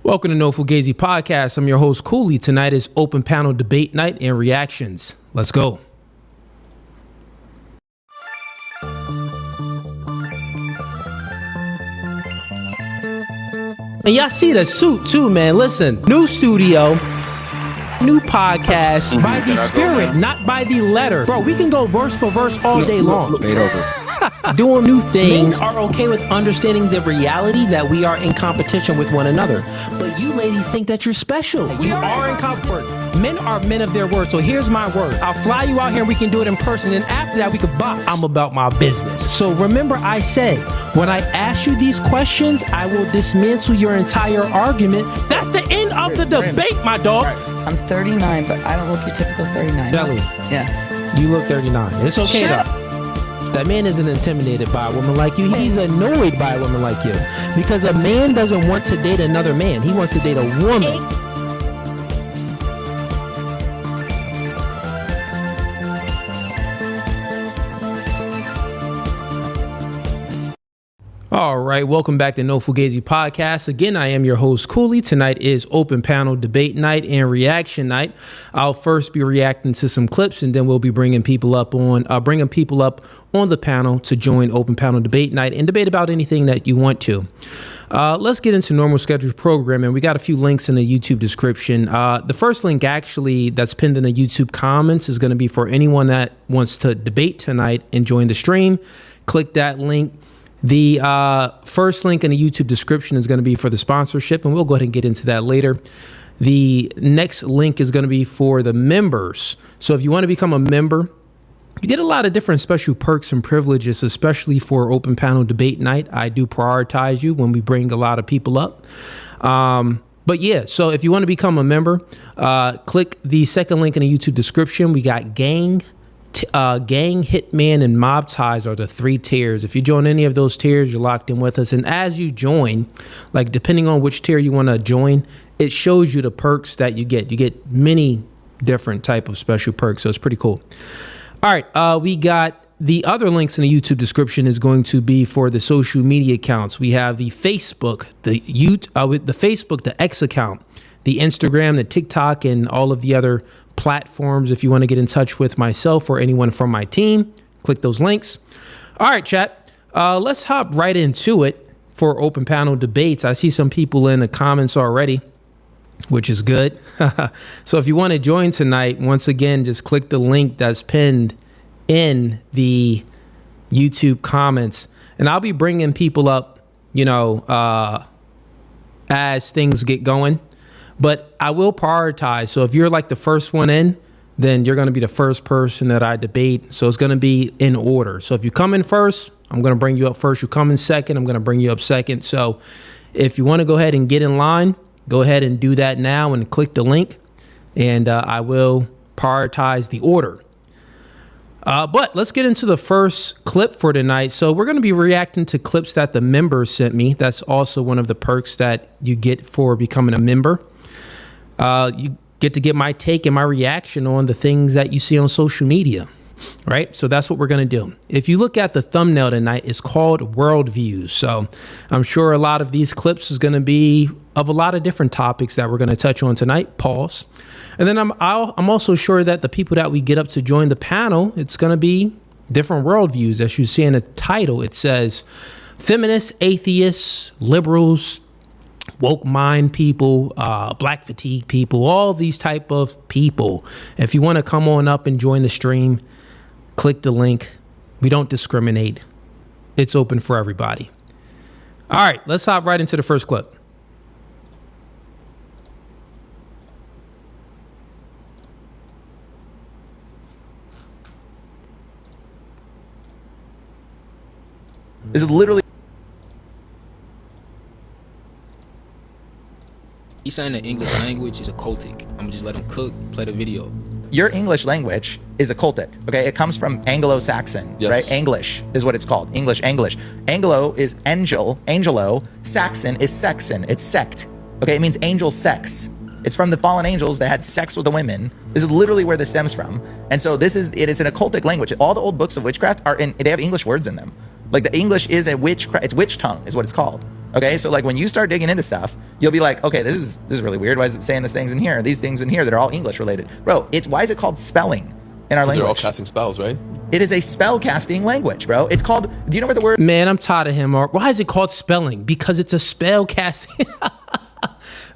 Welcome to No Fugazee Podcast. I'm your host, Cooley. Tonight is open panel debate night and reactions. Let's go. And y'all see the suit too, man. Listen, new studio, new podcast by the spirit, not by the letter. Bro, we can go verse for verse all day long. Made over. Doing new things are okay with understanding the reality that we are in competition with one another. But you ladies think that you're special. You are in competition. Men are men of their word. So here's my word. I'll fly you out here and we can do it in person. And after that, we could box. I'm about my business. So remember I said, when I ask you these questions, I will dismantle your entire argument. That's the end of the debate, my dog. I'm 39, but I don't look your typical 39. Belly. Yeah. You look 39. It's okay though. That man isn't intimidated by a woman like you. He's annoyed by a woman like you. Because a man doesn't want to date another man. He wants to date a woman. All right, welcome back to No Fugazee Podcast. Again, I am your host, Cooley. Tonight is open panel debate night and reaction night. I'll first be reacting to some clips, and then we'll be bringing people up on the panel to join open panel debate night and debate about anything that you want to. Let's get into normal scheduled programming. We got a few links in the YouTube description. The first link actually that's pinned in the YouTube comments is going to be for anyone that wants to debate tonight and join the stream. Click that link. The first link in the YouTube description is going to be for the sponsorship, and we'll go ahead and get into that later. The next link is going to be for the members. So if you want to become a member, you get a lot of different special perks and privileges, especially for open panel debate night. I do prioritize you when we bring a lot of people up. But yeah, so if you want to become a member, click the second link in the YouTube description. We got gang, hitman, and mob ties are the three tiers. If you join any of those tiers, you're locked in with us. And as you join, like depending on which tier you want to join, it shows you the perks that you get. You get many different type of special perks, so it's pretty cool. All right, we got the other links in the YouTube description is going to be for the social media accounts. We have the Facebook, the X account, the Instagram, the TikTok, and all of the other platforms. If you want to get in touch with myself or anyone from my team, click those links. All right, chat. Let's hop right into it for open panel debates. I see some people in the comments already, which is good. So if you want to join tonight, once again, just click the link that's pinned in the YouTube comments, and I'll be bringing people up, as things get going. But I will prioritize. So if you're like the first one in, then you're going to be the first person that I debate. So it's going to be in order. So if you come in first, I'm going to bring you up first. You come in second, I'm going to bring you up second. So if you want to go ahead and get in line, go ahead and do that now and click the link. And I will prioritize the order. But let's get into the first clip for tonight. So we're going to be reacting to clips that the members sent me. That's also one of the perks that you get for becoming a member. You get to get my take and my reaction on the things that you see on social media, right? So that's what we're going to do. If you look at the thumbnail tonight, it's called Worldviews. So I'm sure a lot of these clips is going to be of a lot of different topics that we're going to touch on tonight. Pause. And then I'm also sure that the people that we get up to join the panel, it's going to be different worldviews. As you see in the title, it says feminists, atheists, liberals, woke mind people, black fatigue people, all these type of people. If you want to come on up and join the stream, click the link. We don't discriminate. It's open for everybody. All right, let's hop right into the first clip. This is literally. He's saying the English language is occultic. I'm gonna just let him cook, play the video. Your English language is occultic, okay? It comes from Anglo-Saxon, Yes. right? English is what it's called. English. Anglo is angelo. Saxon is sexon. It's sect, okay? It means angel sex. It's from the fallen angels that had sex with the women. This is literally where this stems from. And so it's an occultic language. All the old books of witchcraft they have English words in them. Like the English is a witchcraft, it's witch tongue is what it's called. Okay, so like when you start digging into stuff, you'll be like, okay, this is really weird. Why is it saying these things in here? These things in here that are all English related, bro. Why is it called spelling in our language? They're all casting spells, right? It is a spell casting language, bro. It's called. Do you know where the word? Man, I'm tired of him. Why is it called spelling? Because it's a spell casting.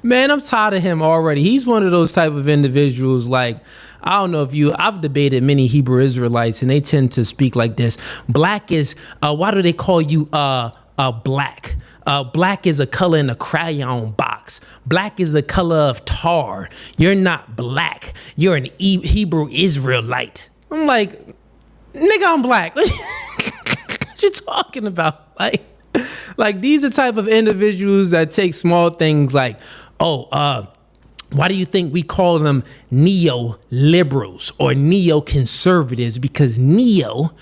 Man, I'm tired of him already. He's one of those type of individuals. Like, I don't know if I've debated many Hebrew Israelites, and they tend to speak like this. Black is. Why do they call you black? Black is a color in a crayon box. Black is the color of tar. You're not black. You're an Hebrew Israelite. I'm like, nigga, I'm black. What you talking about? Like these are type of individuals that take small things like, why do you think we call them neoliberals or neoconservatives? Because neo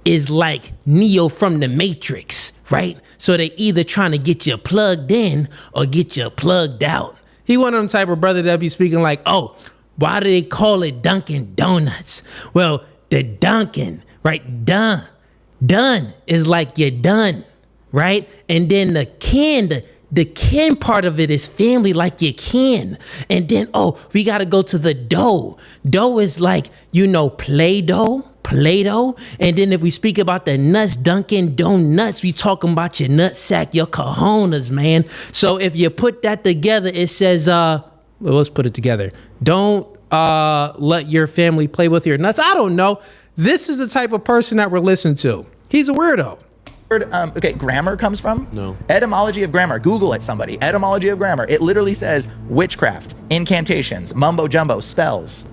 is like Neo from the Matrix, right? So they either trying to get you plugged in or get you plugged out. He one of them type of brother that be speaking like, oh, why do they call it Dunkin' Donuts? Well, the Dunkin', right? Done is like you're done, right? And then the kin part of it is family, like you can. And then, we got to go to the dough. Dough is like, Play-Doh. And then if we speak about the nuts, Dunkin' Donuts, we talking about your nutsack, your cojones, man. So if you put that together, it says, let's put it together. Don't let your family play with your nuts. I don't know. This is the type of person that we're listening to. He's a weirdo. Grammar comes from? No. Etymology of grammar. Google it, somebody. Etymology of grammar. It literally says witchcraft, incantations, mumbo jumbo, spells.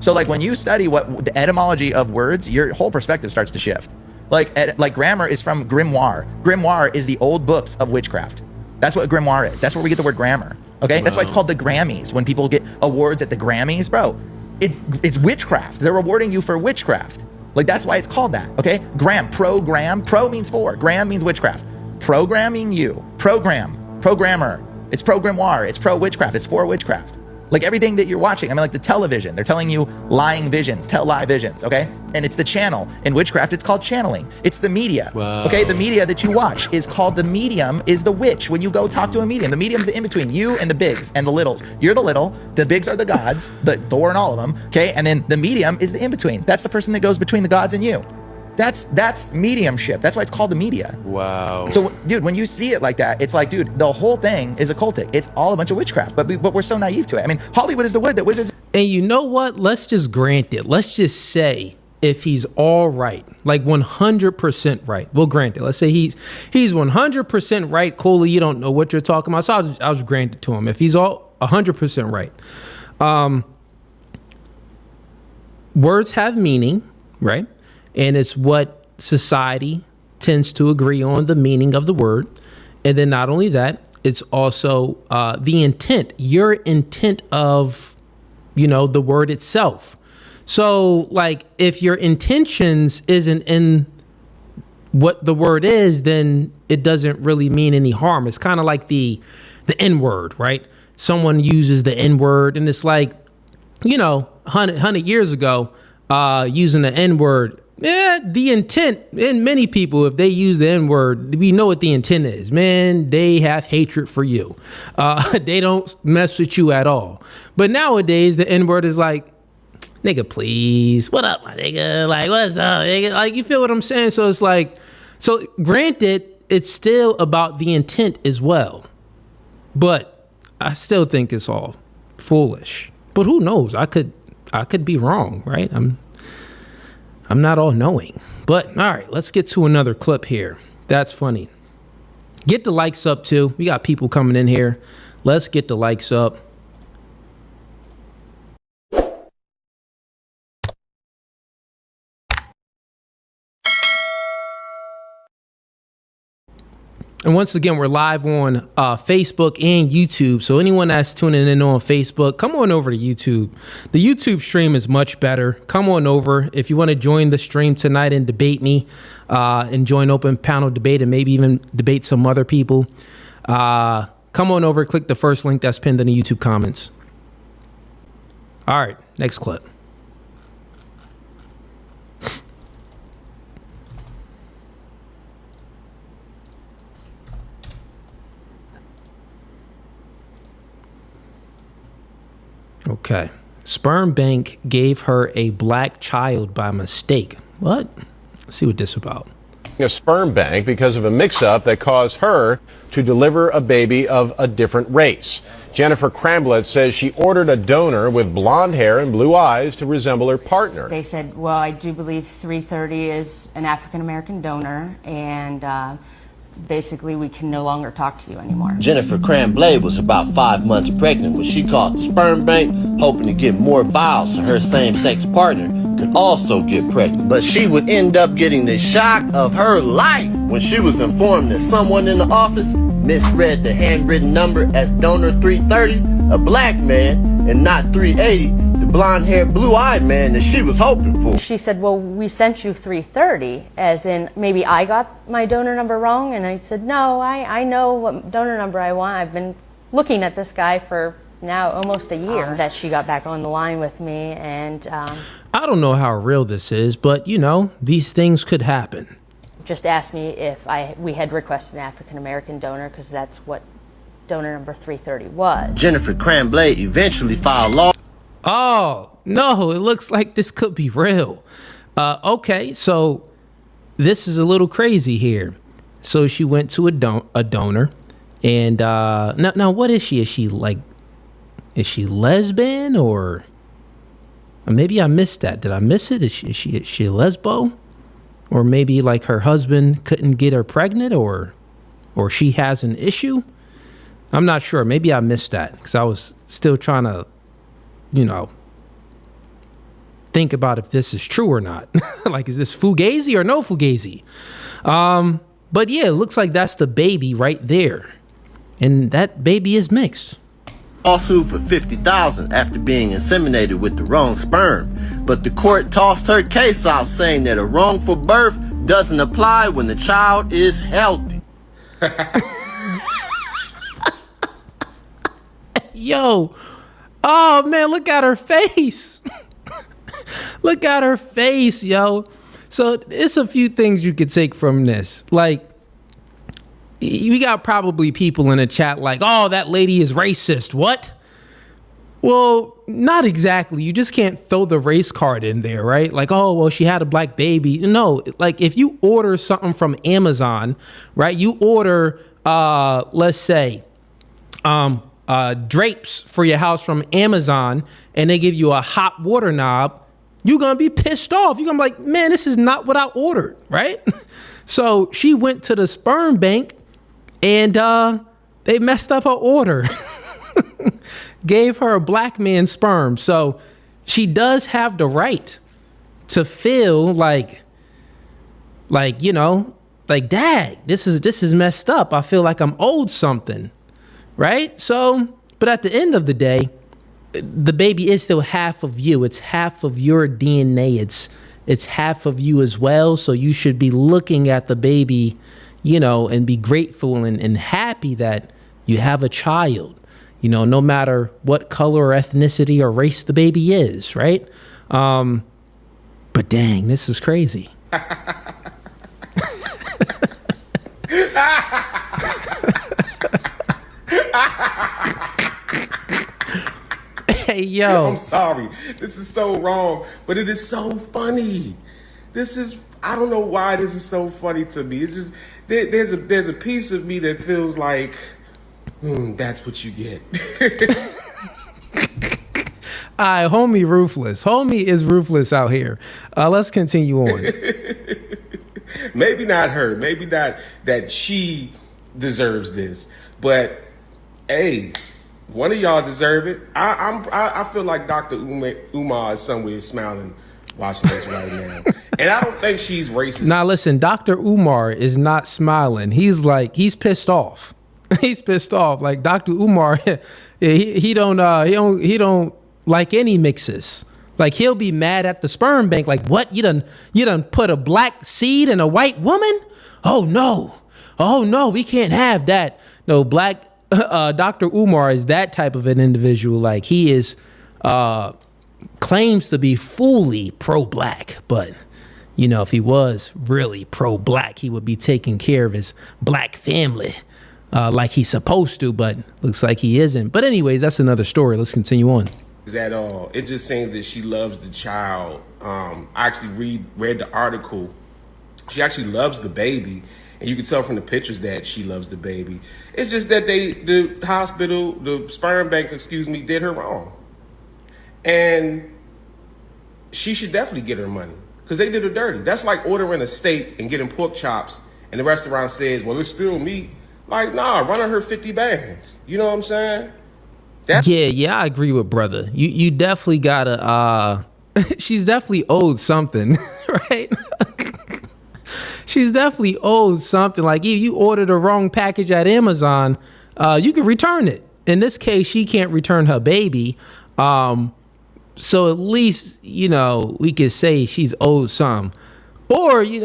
So like when you study what the etymology of words, your whole perspective starts to shift. Like grammar is from grimoire. Grimoire is the old books of witchcraft. That's what grimoire is. That's where we get the word grammar. Okay, that's why it's called the Grammys. When people get awards at the Grammys, bro, it's witchcraft. They're rewarding you for witchcraft. Like that's why it's called that. Okay, program. Pro means for. Gram means witchcraft. Programming you. Programmer. It's pro-grimoire. It's pro-witchcraft. It's for witchcraft. Like everything that you're watching, like the television, they're telling you lying visions, tell lie visions, okay? And it's the channel. In witchcraft, it's called channeling. It's the media, okay? The media that you watch is called the medium, is the witch. When you go talk to a medium, the medium's the in-between, you and the bigs and the littles. You're the little, the bigs are the gods, the Thor and all of them, okay? And then the medium is the in-between. That's the person that goes between the gods and you. That's mediumship. That's why it's called the media. Wow. So, dude, when you see it like that, it's like, dude, the whole thing is occultic. It's all a bunch of witchcraft, but we're so naive to it. I mean, Hollywood is the wood that wizards. And you know what? Let's just grant it. Let's just say if he's all right, like 100% right. We'll grant it. Let's say he's 100% right. Cooley, you don't know what you're talking about. So I'll just grant it to him. If he's all 100% right. Words have meaning, right? And it's what society tends to agree on, the meaning of the word. And then not only that, it's also the intent, your intent of, the word itself. So like if your intentions isn't in what the word is, then it doesn't really mean any harm. It's kind of like the N-word, right? Someone uses the N-word and it's like, 100 years ago, using the N-word, the intent in many people, if they use the N-word, we know what the intent is. Man, they have hatred for you. They don't mess with you at all. But nowadays, the N-word is like, nigga, please. What up, my nigga? Like, what's up, nigga? Like, you feel what I'm saying? So it's like, so granted, it's still about the intent as well. But I still think it's all foolish. But who knows? I could be wrong, right? I'm not all knowing, but all right, let's get to another clip here. That's funny. Get the likes up too. We got people coming in here. Let's get the likes up. And once again, we're live on Facebook and YouTube. So anyone that's tuning in on Facebook, come on over to YouTube. The YouTube stream is much better. Come on over. If you want to join the stream tonight and debate me and join open panel debate and maybe even debate some other people, come on over, click the first link that's pinned in the YouTube comments. All right, next clip. Okay. Sperm bank gave her a black child by mistake. What? Let's see what this is about. A sperm bank because of a mix-up that caused her to deliver a baby of a different race. Jennifer Cramblett says she ordered a donor with blonde hair and blue eyes to resemble her partner. They said, well, I do believe 330 is an African-American donor, and basically we can no longer talk to you anymore. Jennifer Cramblett was about 5 months pregnant when she called the sperm bank, hoping to get more vials so her same-sex partner could also get pregnant. But she would end up getting the shock of her life when she was informed that someone in the office misread the handwritten number as donor 330, a black man, and not 380, the blonde-haired, blue-eyed man that she was hoping for. She said, well, we sent you 330, as in maybe I got my donor number wrong. And I said, no, I know what donor number I want. I've been looking at this guy for now almost a year. That she got back on the line with me, and I don't know how real this is, but you know, these things could happen. just asked me if we had requested an African-American donor, because that's what donor number 330 was. Jennifer Cramblett eventually filed law. Oh, no, it looks like this could be real. Okay, so this is a little crazy here. So she went to a donor, and now what is she? Is she lesbian, or maybe I missed that? Did I miss it? Is she a lesbo? Or maybe like her husband couldn't get her pregnant, or she has an issue? I'm not sure. Maybe I missed that because I was still trying to, think about if this is true or not. Like, is this Fugazee or no Fugazee? But yeah, it looks like that's the baby right there. And that baby is mixed. Lawsuit for $50,000 after being inseminated with the wrong sperm. But the court tossed her case out, saying that a wrongful birth doesn't apply when the child is healthy. Yo, oh man, look at her face. Look at her face, yo. So it's a few things you could take from this. Like, we got probably people in the chat like, oh, that lady is racist. What? Well, not exactly. You just can't throw the race card in there, right? Like, oh, well, she had a black baby. No, like if you order something from Amazon, right? You order, let's say, drapes for your house from Amazon, and they give you a hot water knob. You're going to be pissed off. You're going to be like, man, this is not what I ordered, right? So she went to the sperm bank, and they messed up her order. Gave her a black man's sperm. So she does have the right to feel like, dag, this is messed up. I feel like I'm owed something, right? So, but at the end of the day, the baby is still half of you. It's half of your DNA. It's half of you as well. So you should be looking at the baby, and be grateful and happy that you have a child, no matter what color or ethnicity or race the baby is, right? But dang, this is crazy. Hey, yo. I'm sorry. This is so wrong, but it is so funny. I don't know why this is so funny to me. It's just, there's a piece of me that feels like, that's what you get. All right, homie ruthless. Homie is ruthless out here. Let's continue on. Maybe not her. Maybe not that she deserves this. But, hey, one of y'all deserve it. I feel like Dr. Umar is somewhere smiling watching this right now. And I don't think she's racist. Now listen, Dr. Umar is not smiling. He's pissed off. He's pissed off. Like Dr. Umar, he don't like any mixes. Like he'll be mad at the sperm bank. Like, what? You done put a black seed in a white woman? Oh no, we can't have that. No, Dr. Umar is that type of an individual. Like he is claims to be fully pro-black, but if he was really pro-black, he would be taking care of his black family like he's supposed to, but looks like he isn't. But anyways, that's another story. Let's continue on. at all. It just seems that she loves the child. I actually read the article. She actually loves the baby, and you can tell from the pictures that she loves the baby. It's just that the sperm bank, did her wrong. And she should definitely get her money because they did her dirty. That's like ordering a steak and getting pork chops, and the restaurant says, well, it's still meat. Like, nah, run her 50 bands. You know what I'm saying? Yeah, I agree with brother. You definitely gotta, she's definitely owed something, right? She's definitely owed something. Like, if you ordered a wrong package at Amazon, you can return it. In this case, she can't return her baby. So at least, we could say she's owed some. Or, you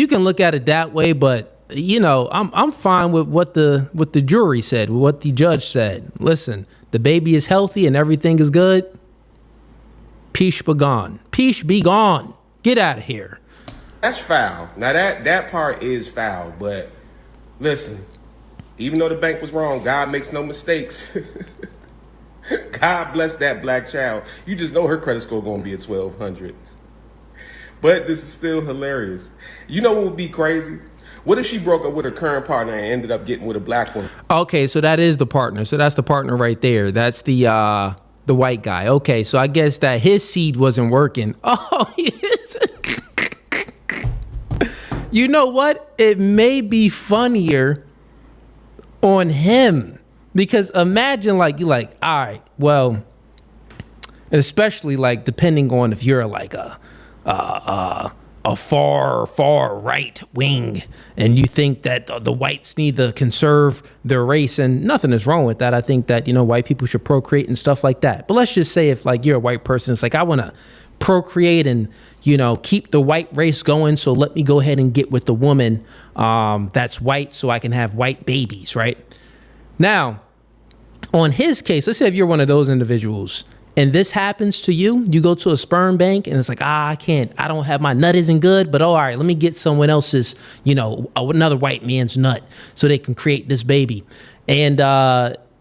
can look at it that way, but I'm fine with what the jury said, with what the judge said. Listen, the baby is healthy and everything is good. Peace be gone. Peace be gone. Get out of here. That's foul. Now that part is foul, but listen, even though the bank was wrong, God makes no mistakes. God bless that black child. You just know her credit score gonna be at 1,200. But this is still hilarious. You know what would be crazy? What if she broke up with her current partner and ended up getting with a black one? Okay, so that is the partner. So that's the partner right there. That's the white guy. Okay, so I guess that his seed wasn't working. Oh, yes. You know what? It may be funnier on him because imagine you're like, all right, well, especially depending on if you're like a far right wing and you think that the whites need to conserve their race, and nothing is wrong with that. I think that white people should procreate and stuff like that. But let's just say if you're a white person, it's like, I want to procreate and keep the white race going, so let me go ahead and get with the woman that's white so I can have white babies, right? Now, on his case, let's say if you're one of those individuals and this happens to you, you go to a sperm bank and it's like, I don't have, my nut isn't good, but all right, let me get someone else's, another white man's nut so they can create this baby. And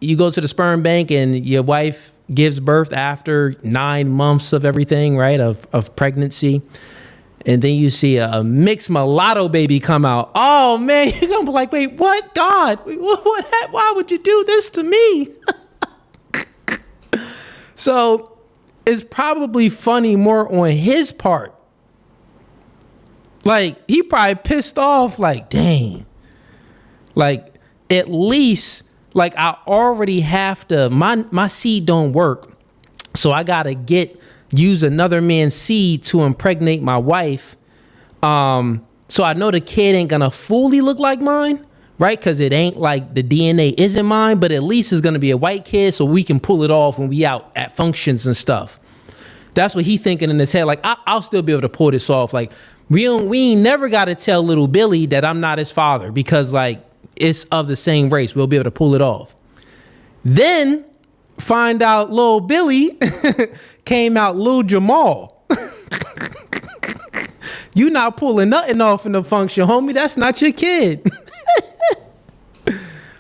you go to the sperm bank and your wife gives birth after 9 months of everything, right, of pregnancy. And then you see a mixed mulatto baby come out. Oh, man, you're going to be like, wait, what? God, why would you do this to me? So it's probably funny more on his part. He probably pissed off, dang. At least, I already have to, my seed don't work. So I got to use another man's seed to impregnate my wife. So I know the kid ain't going to fully look like mine, right? Because it ain't the DNA isn't mine, but at least it's going to be a white kid so we can pull it off when we out at functions and stuff. That's what he thinking in his head. I'll still be able to pull this off. We ain't never got to tell little Billy that I'm not his father because it's of the same race. We'll be able to pull it off. Then find out little Billy came out Lil Jamal. You not pulling nothing off in the function, homie. That's not your kid.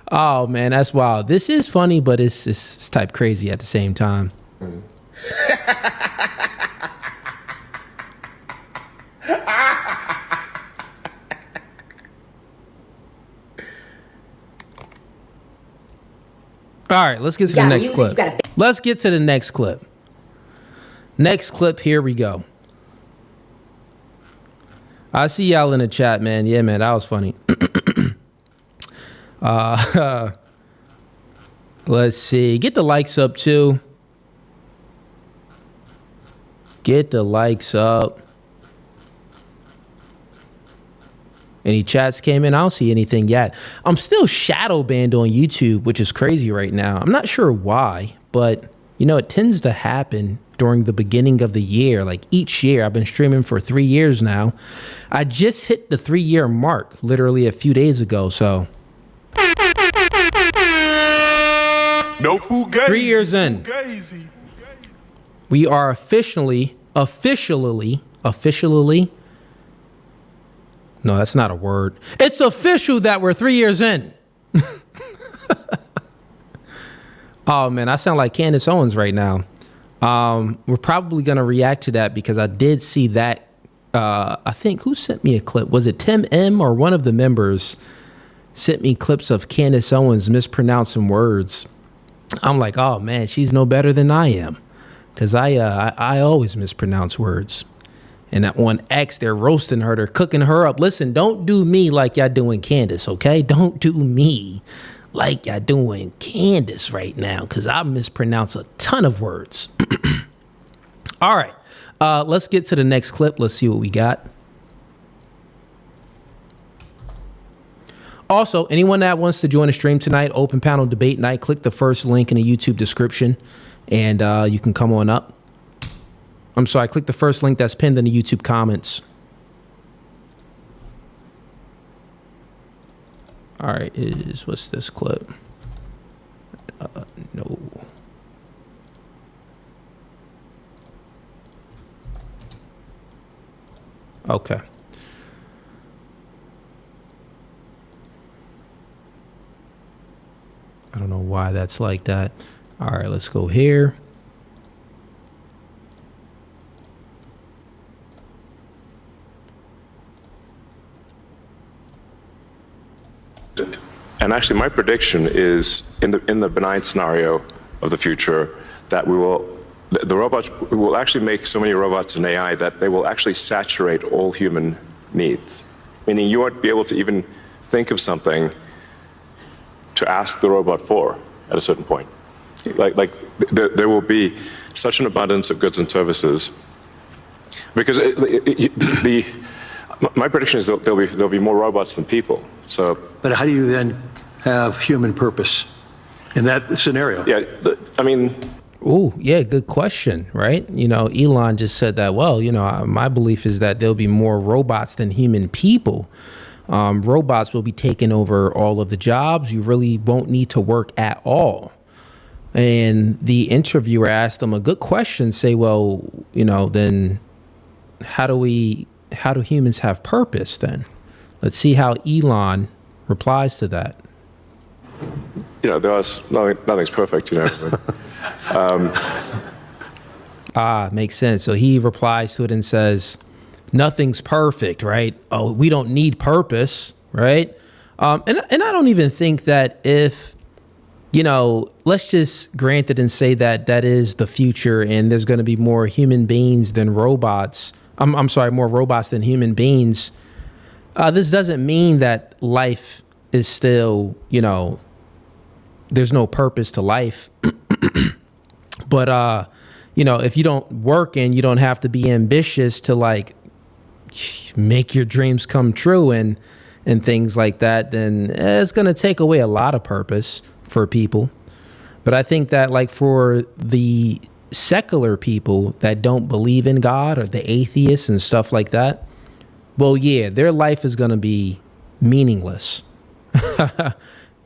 Oh, man, that's wild. This is funny, but it's type crazy at the same time. All right, let's get to the next clip. Let's get to the next clip. Next clip, here we go. I see y'all in the chat, man. Yeah, man, that was funny. Let's see. Get the likes up, too. Get the likes up. Any chats came in? I don't see anything yet. I'm still shadow banned on YouTube, which is crazy right now. I'm not sure why, but it tends to happen during the beginning of the year. Each year, I've been streaming for 3 years now. I just hit the 3-year mark literally a few days ago. So no Fugazee. 3 years in. Fugazee. We are officially. No, that's not a word. It's official that we're 3 years in. Oh man, I sound like Candace Owens right now. We're probably gonna react to that because I did see that. I think who sent me a clip? Was it Tim M or one of the members sent me clips of Candace Owens mispronouncing words? I'm like, oh man, she's no better than I am, because I always mispronounce words. And on X, they're roasting her, they're cooking her up. Listen, don't do me like y'all doing Candace, okay? Don't do me like y'all doing Candace right now, because I mispronounce a ton of words. All right, let's get to the next clip. Let's see what we got. Also, anyone that wants to join the stream tonight, open panel debate night, click the first link in the YouTube description and you can come on up. I'm sorry, click the first link that's pinned in the YouTube comments. All right, what's this clip? No. Okay. I don't know why that's like that. All right, let's go here. And actually, my prediction is in the benign scenario of the future that the robots will actually make so many robots and AI that they will actually saturate all human needs. Meaning you won't be able to even think of something to ask the robot for at a certain point. Like there will be such an abundance of goods and services because my prediction is that there'll be more robots than people. So, but how do you then have human purpose in that scenario? Yeah, I mean. Oh, yeah, good question, right? You know, Elon just said that, well, you know, my belief is that there'll be more robots than human people. Robots will be taking over all of the jobs. You really won't need to work at all. And the interviewer asked him a good question, say, well, you know, then how do humans have purpose then? Let's see how Elon replies to that. You know, nothing's perfect, you know. Makes sense. So he replies to it and says, nothing's perfect, right? Oh, we don't need purpose, right? And I don't even think that if, you know, let's just grant it and say that that is the future and there's going to be more human beings than robots. I'm sorry, more robots than human beings. This doesn't mean that life is still, you know, there's no purpose to life. But, you know, if you don't work and you don't have to be ambitious to like make your dreams come true and things like that, then it's going to take away a lot of purpose for people. But I think that like for the secular people that don't believe in God or the atheists and stuff like that, well, yeah, their life is going to be meaningless,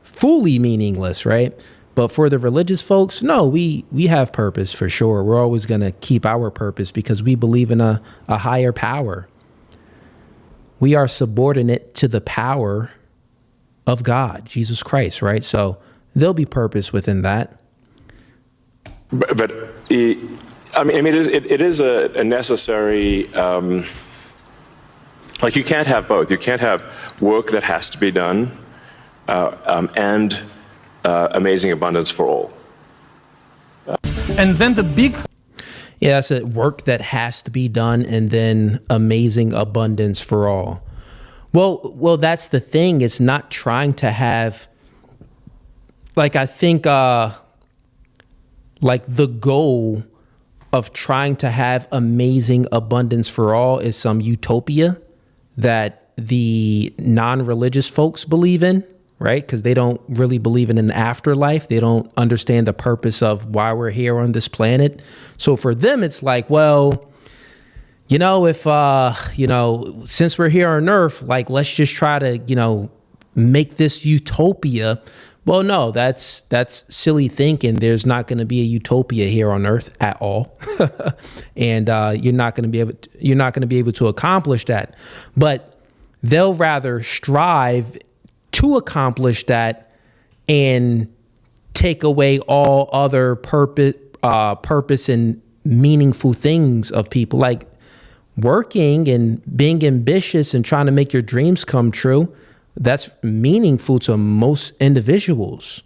fully meaningless, right? But for the religious folks, no, we have purpose for sure. We're always going to keep our purpose because we believe in a higher power. We are subordinate to the power of God, Jesus Christ, right? So there'll be purpose within that. But I mean, it is a necessary. Like you can't have both. You can't have work that has to be done and amazing abundance for all. And then the big. Yeah, that's it. Work that has to be done and then amazing abundance for all. Well, that's the thing. It's not trying to have, like, I think, like the goal of trying to have amazing abundance for all is some utopia that the non-religious folks believe in, right? Because they don't really believe in an afterlife. They don't understand the purpose of why we're here on this planet. So for them, it's like, well, you know, if, you know, since we're here on Earth, like, let's just try to, you know, make this utopia. Well, no, that's silly thinking. There's not going to be a utopia here on Earth at all, and you're not going to be able to accomplish that. But they'll rather strive to accomplish that and take away all other purpose and meaningful things of people, like working and being ambitious and trying to make your dreams come true. That's meaningful to most individuals,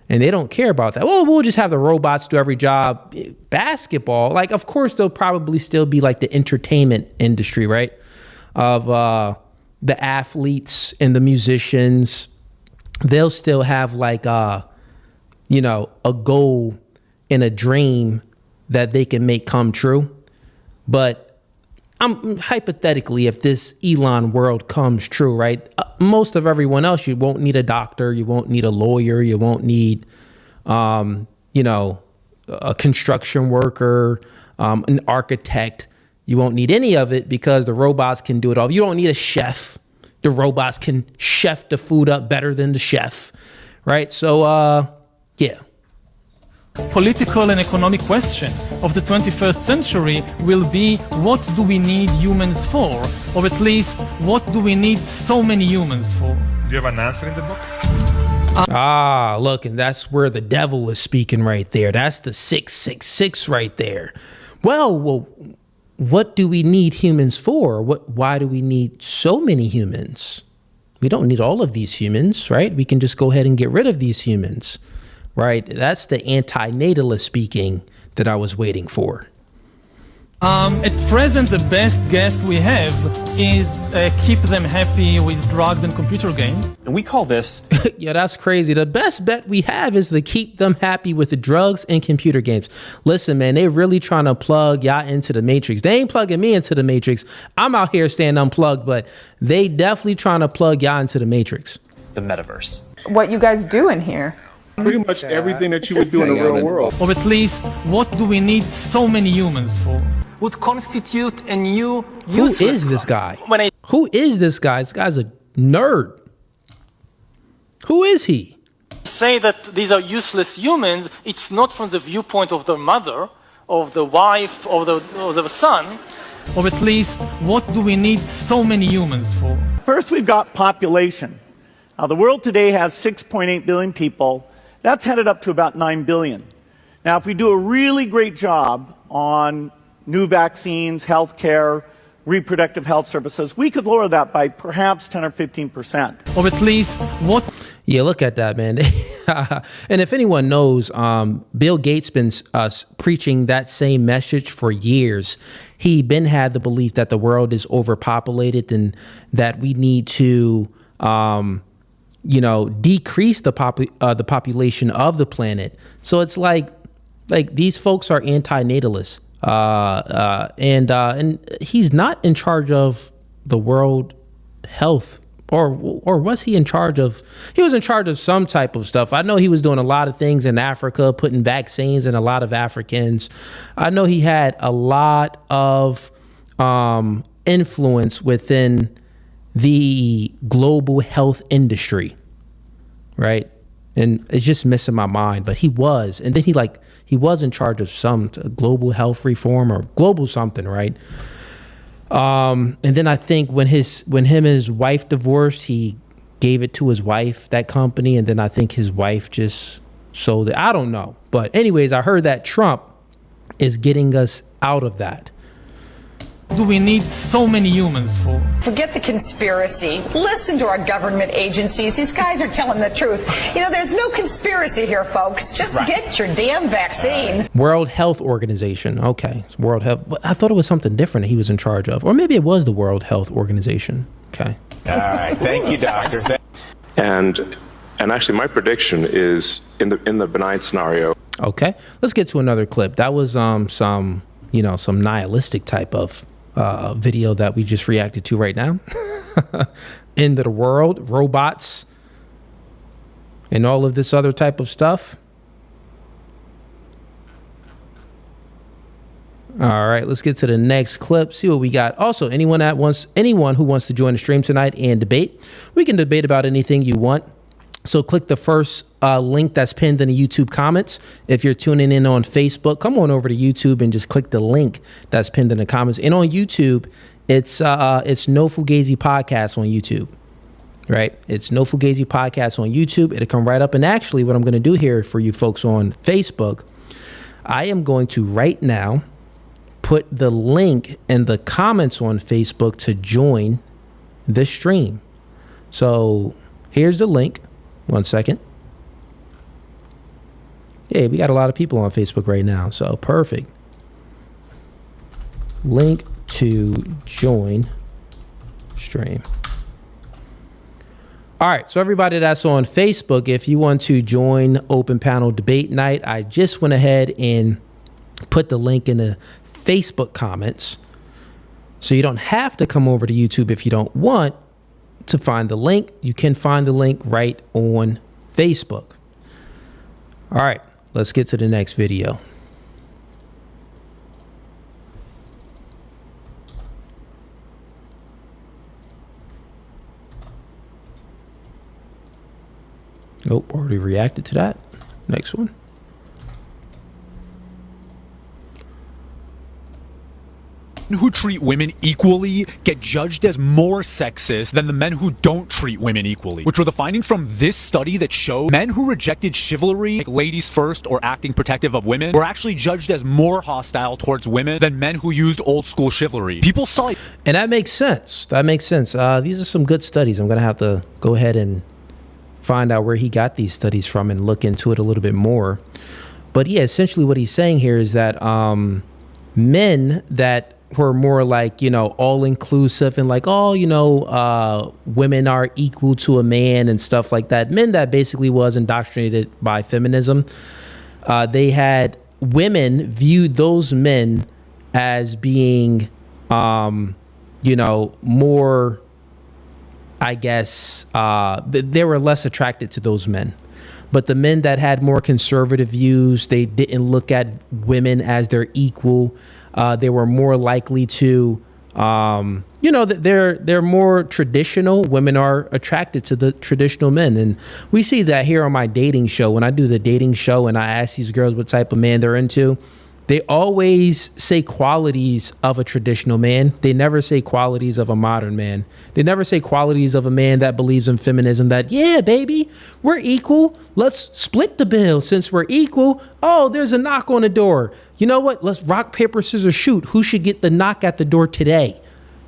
and they don't care about that. Well, we'll just have the robots do every job. Basketball, like, of course, there'll probably still be like the entertainment industry, right? Of the athletes and the musicians. They'll still have like a goal and a dream that they can make come true. But hypothetically, if this Elon world comes true, right? Most of everyone else, you won't need a doctor, you won't need a lawyer, you won't need, a construction worker, an architect. You won't need any of it because the robots can do it all. You don't need a chef. The robots can chef the food up better than the chef, right? So, yeah. Political and economic question of the 21st century will be, what do we need humans for? Or at least, what do we need so many humans for? Do you have an answer in the book? Look, and that's where the devil is speaking right there. That's the 666 right there. Well, what do we need humans for? Why do we need so many humans? We don't need all of these humans, right? We can just go ahead and get rid of these humans. Right? That's the anti-natalist speaking that I was waiting for. At present, the best guess we have is keep them happy with drugs and computer games. And we call this... Yeah, that's crazy. The best bet we have is to keep them happy with the drugs and computer games. Listen, man, they really trying to plug y'all into the Matrix. They ain't plugging me into the Matrix. I'm out here staying unplugged, but they definitely trying to plug y'all into the Matrix. The metaverse. What you guys do in here? Pretty much everything that you would do in the real world. Or at least, what do we need so many humans for? Would constitute a new Who is this guy? Who is this guy? This guy's a nerd. Who is he? Say that these are useless humans, it's not from the viewpoint of their mother, of the wife, of the son. Or at least, what do we need so many humans for? First, we've got population. Now, the world today has 6.8 billion people. That's headed up to about 9 billion. Now, if we do a really great job on new vaccines, healthcare, reproductive health services, we could lower that by perhaps 10 or 15%. Or at least what? Yeah, look at that, man. And if anyone knows, Bill Gates been preaching that same message for years. He been had the belief that the world is overpopulated and that we need to decrease the population of the planet. So it's like these folks are anti-natalists, and he's not in charge of the World Health, or was he in charge of? He was in charge of some type of stuff. I know he was doing a lot of things in Africa, putting vaccines in a lot of Africans. I know he had a lot of influence within the global health industry, right? And it's just missing my mind, but he was. And then he was in charge of some global health reform or global something, right? And then I think when him and his wife divorced, he gave it to his wife, that company. And then I think his wife just sold it. I don't know. But anyways, I heard that Trump is getting us out of that. Do we need so many humans for? Forget the conspiracy. Listen to our government agencies. These guys are telling the truth. There's no conspiracy here, folks. Just get your damn vaccine. World Health Organization. Okay. It's World Health. But I thought it was something different that he was in charge of. Or maybe it was the World Health Organization. Okay. All right. Thank you, doctor. And actually, my prediction is in the benign scenario. Okay. Let's get to another clip. That was some nihilistic type of video that we just reacted to right now. End of the world, robots, and all of this other type of stuff. All right, let's get to the next clip, see what we got. Also, anyone who wants to join the stream tonight and debate, we can debate about anything you want. So click the first link that's pinned in the YouTube comments. If you're tuning in on Facebook, come on over to YouTube and just click the link that's pinned in the comments. And on YouTube, it's No Fugazee Podcast on YouTube, right? It's No Fugazi Podcast on YouTube. It'll come right up. And actually, what I'm going to do here for you folks on Facebook, I am going to right now put the link in the comments on Facebook to join the stream. So here's the link. 1 second. Yeah, we got a lot of people on Facebook right now. So perfect. Link to join stream. All right, so everybody that's on Facebook, if you want to join Open Panel Debate Night, I just went ahead and put the link in the Facebook comments. So you don't have to come over to YouTube if you don't want to find the link. You can find the link right on Facebook. All right, let's get to the next video. Nope, already reacted to that. Next one. Who treat women equally get judged as more sexist than the men who don't treat women equally, which were the findings from this study that showed men who rejected chivalry, like ladies first or acting protective of women, were actually judged as more hostile towards women than men who used old school chivalry. People saw it. And that makes sense. That makes sense. These are some good studies. I'm going to have to go ahead and find out where he got these studies from and look into it a little bit more. But yeah, essentially what he's saying here is that men that were more like, all inclusive and like, women are equal to a man and stuff like that. Men that basically was indoctrinated by feminism. They had women viewed those men as being, more, I guess, they were less attracted to those men. But the men that had more conservative views, they didn't look at women as their equal. They were more likely to, they're more traditional. Women are attracted to the traditional men. And we see that here on my dating show. When I do the dating show and I ask these girls what type of man they're into, they always say qualities of a traditional man. They never say qualities of a modern man. They never say qualities of a man that believes in feminism, that, yeah, baby, we're equal. Let's split the bill since we're equal. Oh, there's a knock on the door. You know what? Let's rock, paper, scissors, shoot. Who should get the knock at the door today?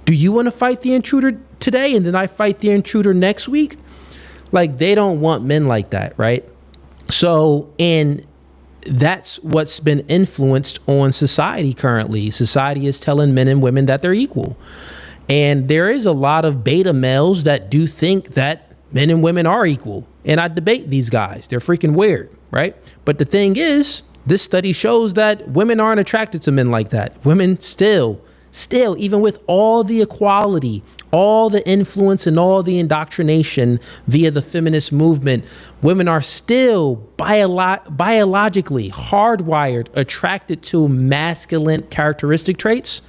Do you want to fight the intruder today and then I fight the intruder next week? Like, they don't want men like that, right? So, that's what's been influenced on society currently. Society is telling men and women that they're equal. And there is a lot of beta males that do think that men and women are equal. And I debate these guys. They're freaking weird, right? But the thing is, this study shows that women aren't attracted to men like that. Women still, even with all the equality, all the influence and all the indoctrination via the feminist movement, women are still biologically hardwired, attracted to masculine characteristic traits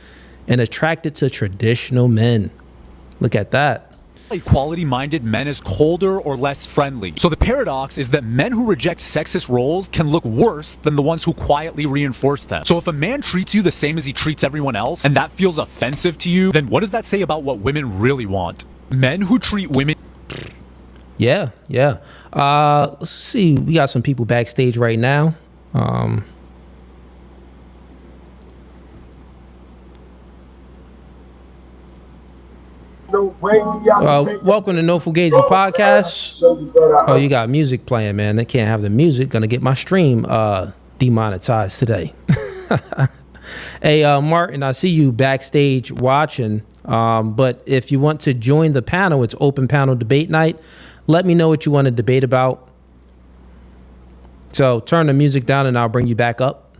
and attracted to traditional men. Look at that. Equality-minded men as colder or less friendly. So the paradox is that men who reject sexist roles can look worse than the ones who quietly reinforce them. So if a man treats you the same as he treats everyone else, and that feels offensive to you, then what does that say about what women really want? Men who treat women... Yeah. Let's see. We got some people backstage right now. Welcome to No Fugazi Podcast. Oh, you got music playing, man. They can't have the music. Gonna get my stream demonetized today. Hey, Martin, I see you backstage watching. But if you want to join the panel, it's Open Panel Debate Night. Let me know what you want to debate about. So turn the music down and I'll bring you back up.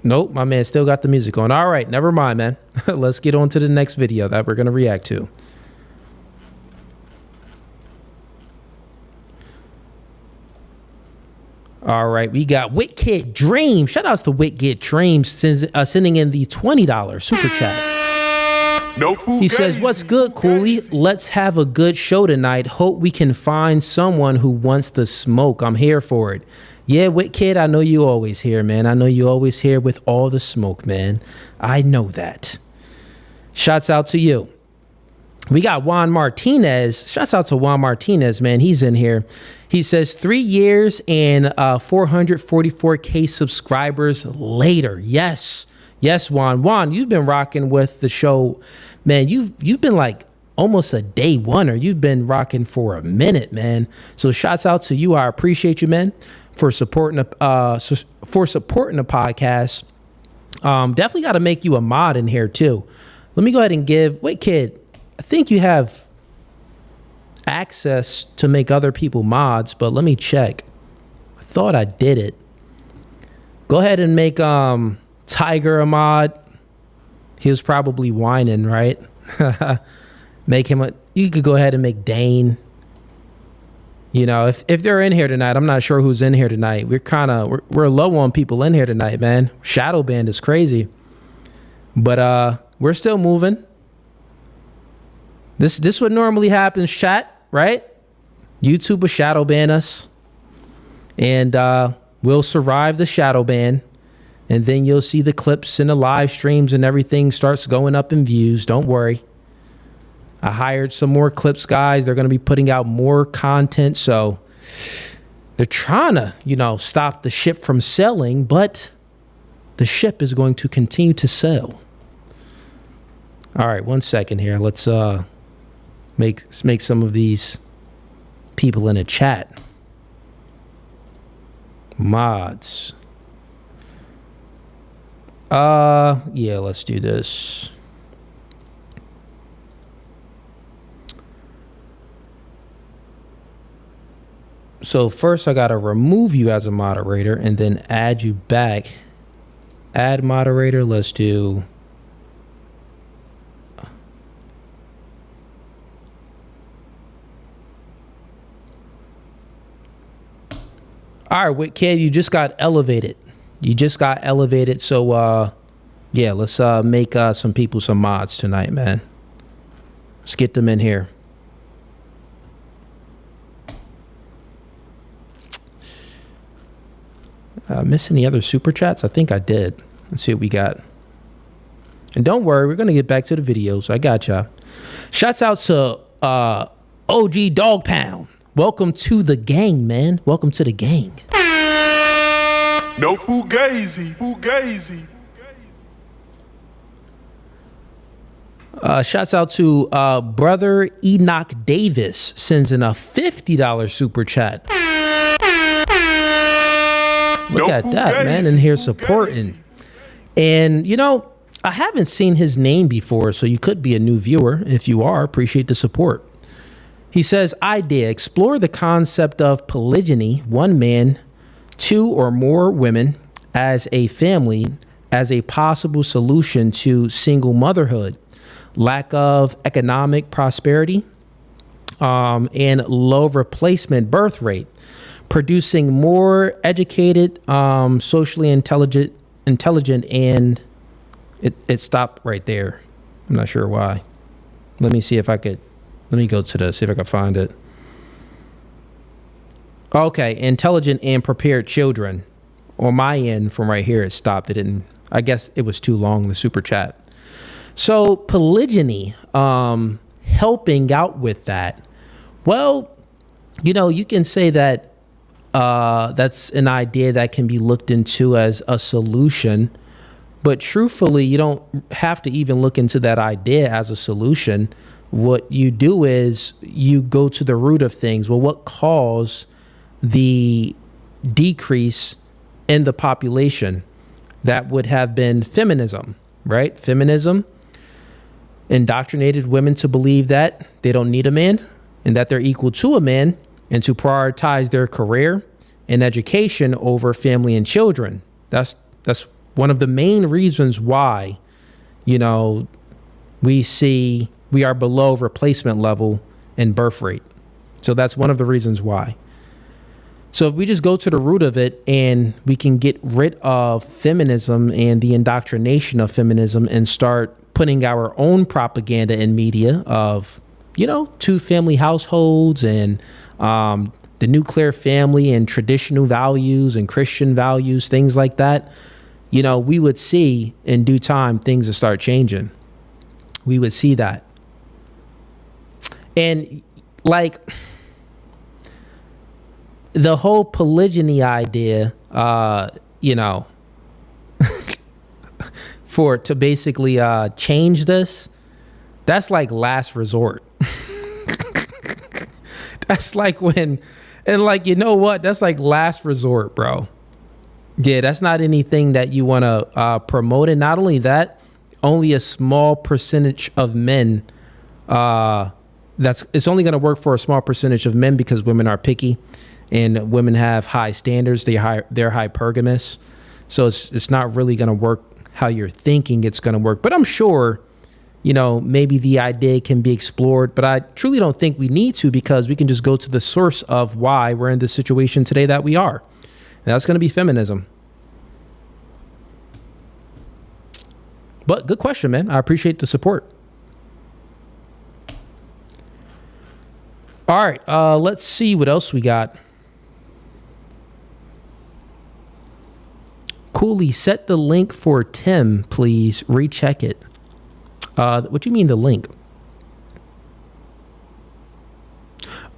Nope, my man still got the music on. All right, never mind, man. Let's get on to the next video that we're going to react to. All right, we got Wicked Dream. Shout outs to Wicked Dream sending in the $20 super chat. No food. He says, "What's good, Cooley? Let's have a good show tonight. Hope we can find someone who wants the smoke. I'm here for it." Yeah, Wicked, I know you always here, man. I know you always here with all the smoke, man. I know that. Shouts out to you. We got Juan Martinez. Shouts out to Juan Martinez, man. He's in here. He says 3 years and 444K subscribers later. Yes. Yes, Juan. Juan, you've been rocking with the show. Man, you've been like almost a day one, or you've been rocking for a minute, man. So shouts out to you. I appreciate you, man, for supporting the podcast. Definitely got to make you a mod in here too. Let me go ahead and wait, kid. I think you have access to make other people mods, but let me check. I thought I did it. Go ahead and make Tiger a mod. He was probably whining, right? Make him you could go ahead and make Dane. You know, if they're in here tonight, I'm not sure who's in here tonight. We're low on people in here tonight, man. Shadow band is crazy. But we're still moving. This what normally happens, chat, right? YouTube will shadow ban us. And we'll survive the shadow ban. And then you'll see the clips and the live streams and everything starts going up in views. Don't worry. I hired some more clips, guys. They're going to be putting out more content. So they're trying to, stop the ship from selling, but the ship is going to continue to sell. All right, 1 second here. Let's make some of these people in a chat mods. Yeah, let's do this. So first I got to remove you as a moderator and then add you back. Add moderator. Let's do. All right, wait, kid, you just got elevated. So, yeah, let's make some people some mods tonight, man. Let's get them in here. Miss any other super chats? I think I did. Let's see what we got. And don't worry, we're going to get back to the videos. I got y'all. Shouts out to OG Dog Pound. Welcome to the gang, man. Welcome to the gang. No Fugazee. Shouts out to brother Enoch Davis. Sends in a $50 super chat. Look at that, man, in here supporting. And, I haven't seen his name before, so you could be a new viewer. If you are, appreciate the support. He says, idea, explore the concept of polygyny, one man, 2 or more women as a family, as a possible solution to single motherhood, lack of economic prosperity, and low replacement birth rate, producing more educated, socially intelligent, and it stopped right there. I'm not sure why. Let me go to this, see if I can find it. Okay, intelligent and prepared children. On my end, from right here, it stopped. It didn't, I guess it was too long, the super chat. So polygyny, helping out with that. Well, you can say that that's an idea that can be looked into as a solution. But truthfully, you don't have to even look into that idea as a solution. What you do is you go to the root of things. Well, what caused the decrease in the population? That would have been feminism, right? Feminism indoctrinated women to believe that they don't need a man and that they're equal to a man, and to prioritize their career and education over family and children. That's one of the main reasons why, we are below replacement level in birth rate. So that's one of the reasons why. So if we just go to the root of it and we can get rid of feminism and the indoctrination of feminism and start putting our own propaganda in media of, 2 family households and the nuclear family and traditional values and Christian values, things like that, we would see in due time things will start changing. we would see that. And like the whole polygyny idea, you know, to basically change this, that's like last resort. That's like when, and like, you know what? That's like last resort, bro. Yeah, that's not anything that you want to promote. And not only that, only a small percentage of men, it's only going to work for a small percentage of men because women are picky and women have high standards. They're hypergamous. So it's not really going to work how you're thinking it's going to work. But I'm sure, you know, maybe the idea can be explored, but I truly don't think we need to, because we can just go to the source of why we're in the situation today that we are. And that's going to be feminism. But good question, man. I appreciate the support. All right, let's see what else we got. Cooley, set the link for Tim, please. Recheck it. What do you mean the link?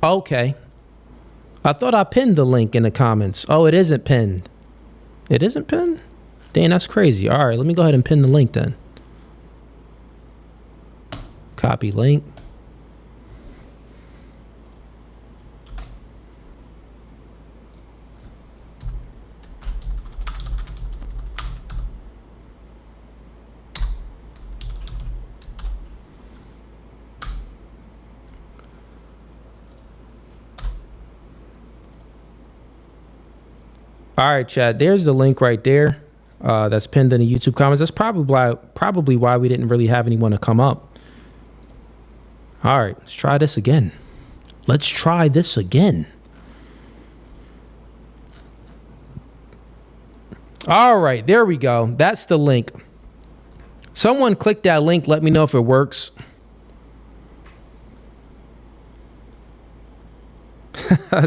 Okay. I thought I pinned the link in the comments. Oh, it isn't pinned. It isn't pinned? Dang, that's crazy. All right, let me go ahead and pin the link then. Copy link. All right, Chad, there's the link right there. That's pinned in the YouTube comments. That's probably why we didn't really have anyone to come up. All right, let's try this again. Let's try this again. All right, there we go. That's the link. Someone click that link. Let me know if it works.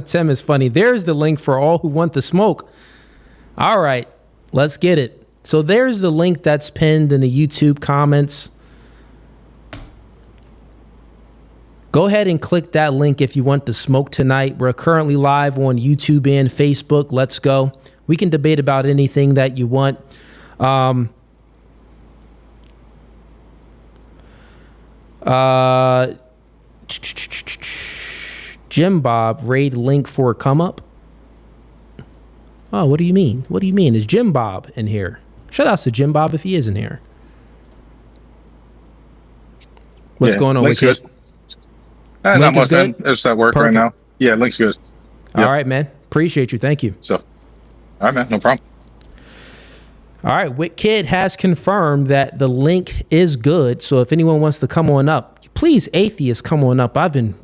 Tim is funny. There's the link for all who want the smoke. All right, let's get it. So there's the link that's pinned in the YouTube comments. Go ahead and click that link if you want the smoke tonight. We're currently live on YouTube and Facebook. Let's go. We can debate about anything that you want. Jim Bob, raid link for come up. Oh, what do you mean? What do you mean? Is Jim Bob in here? Shout out to Jim Bob if he is in here. What's going on with you? Not much, man. It's at work right now. Yeah, link's good. All right, man. Appreciate you. Thank you. So, all right, man. No problem. All right. Wit Kid has confirmed that the link is good. So if anyone wants to come on up, please, Atheist, come on up. I've been,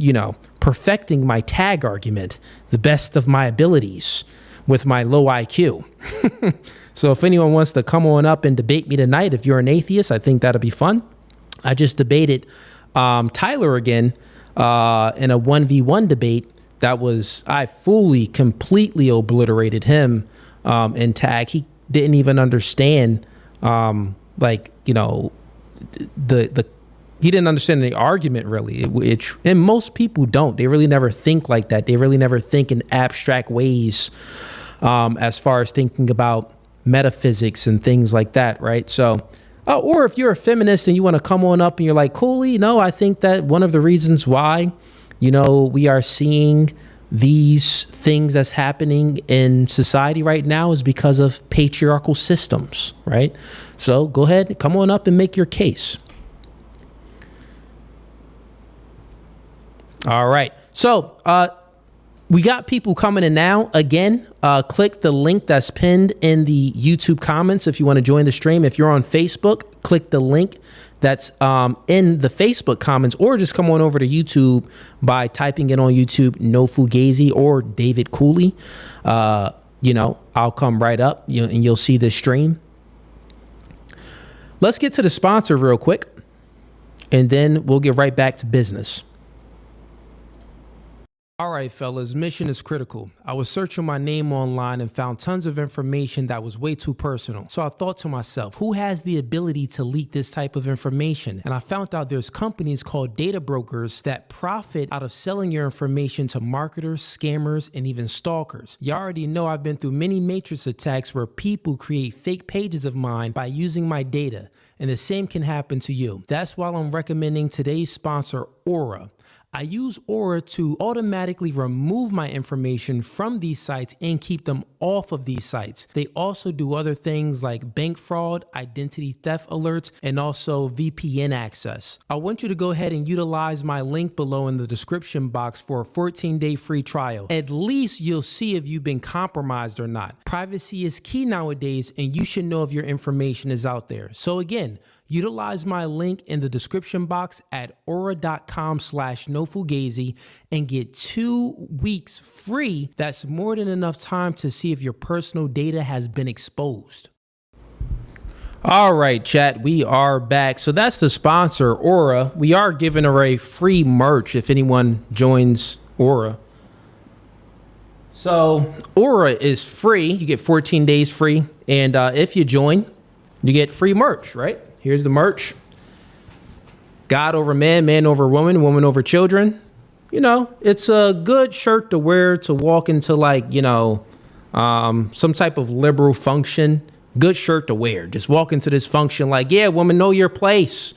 perfecting my tag argument, the best of my abilities with my low IQ. So if anyone wants to come on up and debate me tonight, if you're an atheist, I think that'll be fun. I just debated Tyler again in a 1v1 debate. I completely obliterated him in tag. He didn't even understand, he didn't understand the argument really. And most people don't. They really never think like that. They really never think in abstract ways as far as thinking about metaphysics and things like that, right? So, or if you're a feminist and you want to come on up and you're like, Cooley, I think that one of the reasons why, we are seeing these things that's happening in society right now is because of patriarchal systems, right? So go ahead, come on up and make your case. All right. So we got people coming in now. Again, click the link that's pinned in the YouTube comments if you want to join the stream. If you're on Facebook, click the link that's in the Facebook comments, or just come on over to YouTube by typing in on YouTube, No Fugazee or David Cooley. I'll come right up and you'll see this stream. Let's get to the sponsor real quick, and then we'll get right back to business. All right, fellas, mission is critical. I was searching my name online and found tons of information that was way too personal. So I thought to myself, who has the ability to leak this type of information? And I found out there's companies called data brokers that profit out of selling your information to marketers, scammers, and even stalkers. You already know I've been through many matrix attacks where people create fake pages of mine by using my data. And the same can happen to you. That's why I'm recommending today's sponsor, Aura. I use Aura to automatically remove my information from these sites and keep them off of these sites. They also do other things like bank fraud, identity theft alerts, and also VPN access. I want you to go ahead and utilize my link below in the description box for a 14-day free trial. At least you'll see if you've been compromised or not. Privacy is key nowadays, and you should know if your information is out there. So again, utilize my link in the description box at aura.com/nofugazi and get 2 weeks free. That's more than enough time to see if your personal data has been exposed. All right, chat, we are back. So that's the sponsor, Aura. We are giving away free merch if anyone joins Aura. So Aura is free. You get 14 days free. And if you join, you get free merch, right? Here's the merch. God over man, man over woman, woman over children. You know, it's a good shirt to wear to walk into, like, you know, some type of liberal function. Good shirt to wear. Just walk into this function like, yeah, woman, know your place.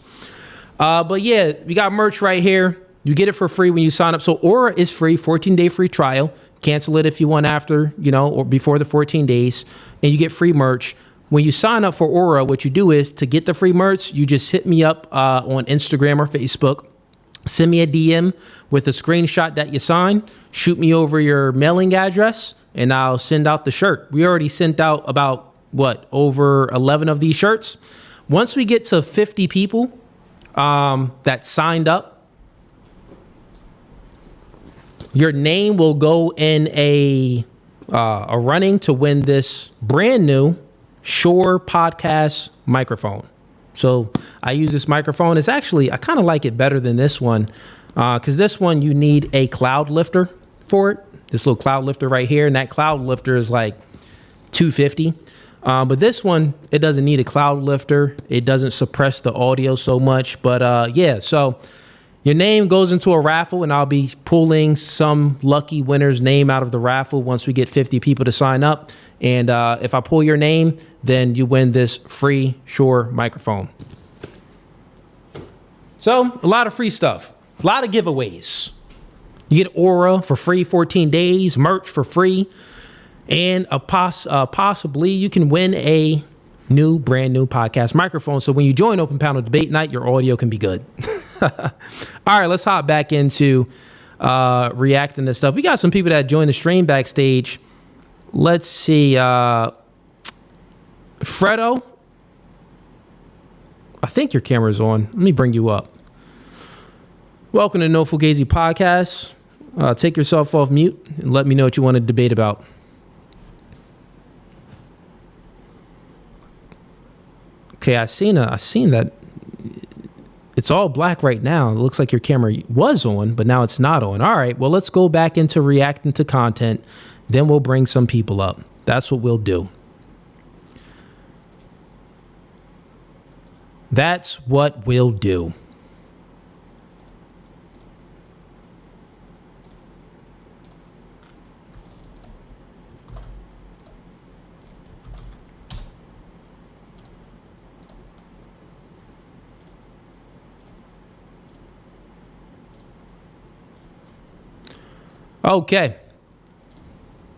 But yeah, we got merch right here. You get it for free when you sign up. So Aura is free, 14-day free trial. Cancel it if you want after, you know, or before the 14 days. And you get free merch. When you sign up for Aura, what you do is to get the free merch, you just hit me up on Instagram or Facebook. Send me a DM with a screenshot that you signed. Shoot me over your mailing address, and I'll send out the shirt. We already sent out about, over 11 of these shirts. Once we get to 50 people that signed up, your name will go in a running to win this brand new Shure podcast microphone. So I use this microphone. It's actually, I kind of like it better than this one because this one you need a cloud lifter for it. This little cloud lifter right here, and that cloud lifter is like $250. But this one, it doesn't need a cloud lifter. It doesn't suppress the audio so much. But yeah, so your name goes into a raffle, and I'll be pulling some lucky winner's name out of the raffle once we get 50 people to sign up. And if I pull your name, then you win this free Shure microphone. So a lot of free stuff, a lot of giveaways. You get Aura for free, 14 days, merch for free, and possibly you can win a brand new podcast microphone. So when you join Open Panel Debate Night, your audio can be good. All right, let's hop back into reacting to stuff. We got some people that joined the stream backstage. Let's see. Fredo, I think your camera's on. Let me bring you up. Welcome to No Fugazee Podcast. Take yourself off mute and let me know what you want to debate about. Okay, I seen that. It's all black right now. It looks like your camera was on, but now it's not on. All right, well, let's go back into reacting to content. Then we'll bring some people up. That's what we'll do. That's what we'll do. Okay.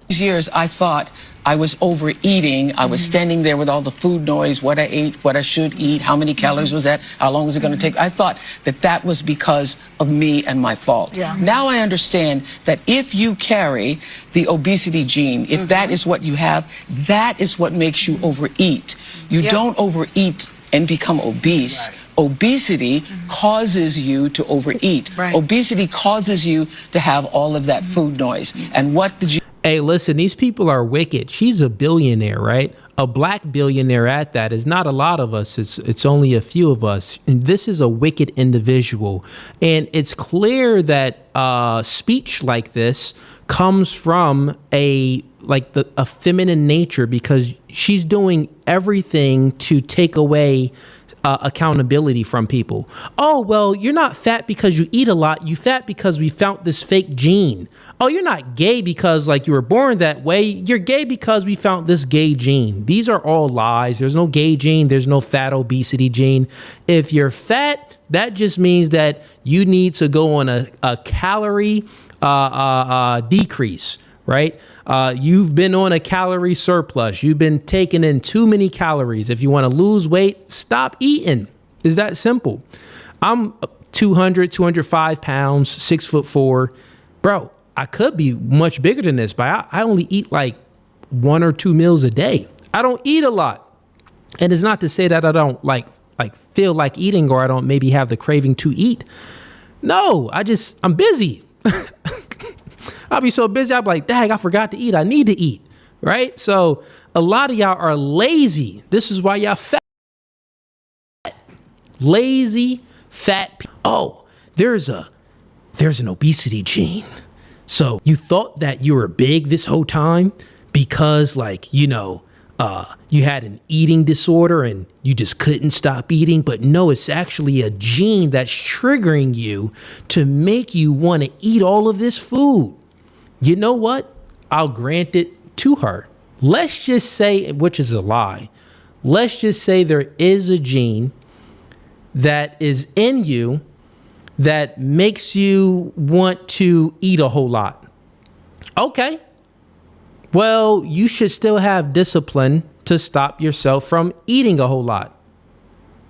These years, I thought I was overeating. I was standing there with all the food noise, what I ate, what I should eat, how many calories was that, how long was it going to take. I thought that that was because of me and my fault. Yeah. Now I understand that if you carry the obesity gene, if that is what you have, that is what makes you overeat. You don't overeat and become obese. Right. Obesity causes you to overeat. Right. Obesity causes you to have all of that food noise. And what did you... Hey, listen, these people are wicked. She's a billionaire, right? a black billionaire at that. Is not a lot of us. It's only a few of us. And this is a wicked individual. And it's clear that speech like this comes from a feminine nature, because she's doing everything to take away accountability from people. Oh, well, you're not fat because you eat a lot. You fat because we found this fake gene. Oh, you're not gay because like you were born that way. You're gay because we found this gay gene. These are all lies. There's no gay gene. There's no fat obesity gene. If you're fat, that just means that you need to go on a calorie decrease, right? You've been on a calorie surplus. You've been taking in too many calories. If you want to lose weight, stop eating. It's that simple. I'm 205 pounds, 6'4". Bro, I could be much bigger than this, but I only eat like 1 or 2 meals a day. I don't eat a lot. And it's not to say that I don't like feel like eating, or I don't maybe have the craving to eat. No, I'm busy. I'll be so busy, I'll be like, dang, I forgot to eat. I need to eat, right? So a lot of y'all are lazy. This is why y'all fat. Lazy, fat. Oh, there's an obesity gene. So you thought that you were big this whole time because you had an eating disorder and you just couldn't stop eating. But no, it's actually a gene that's triggering you to make you want to eat all of this food. You know what? I'll grant it to her. Let's just say, which is a lie, let's just say there is a gene that is in you that makes you want to eat a whole lot. Okay. Well, you should still have discipline to stop yourself from eating a whole lot.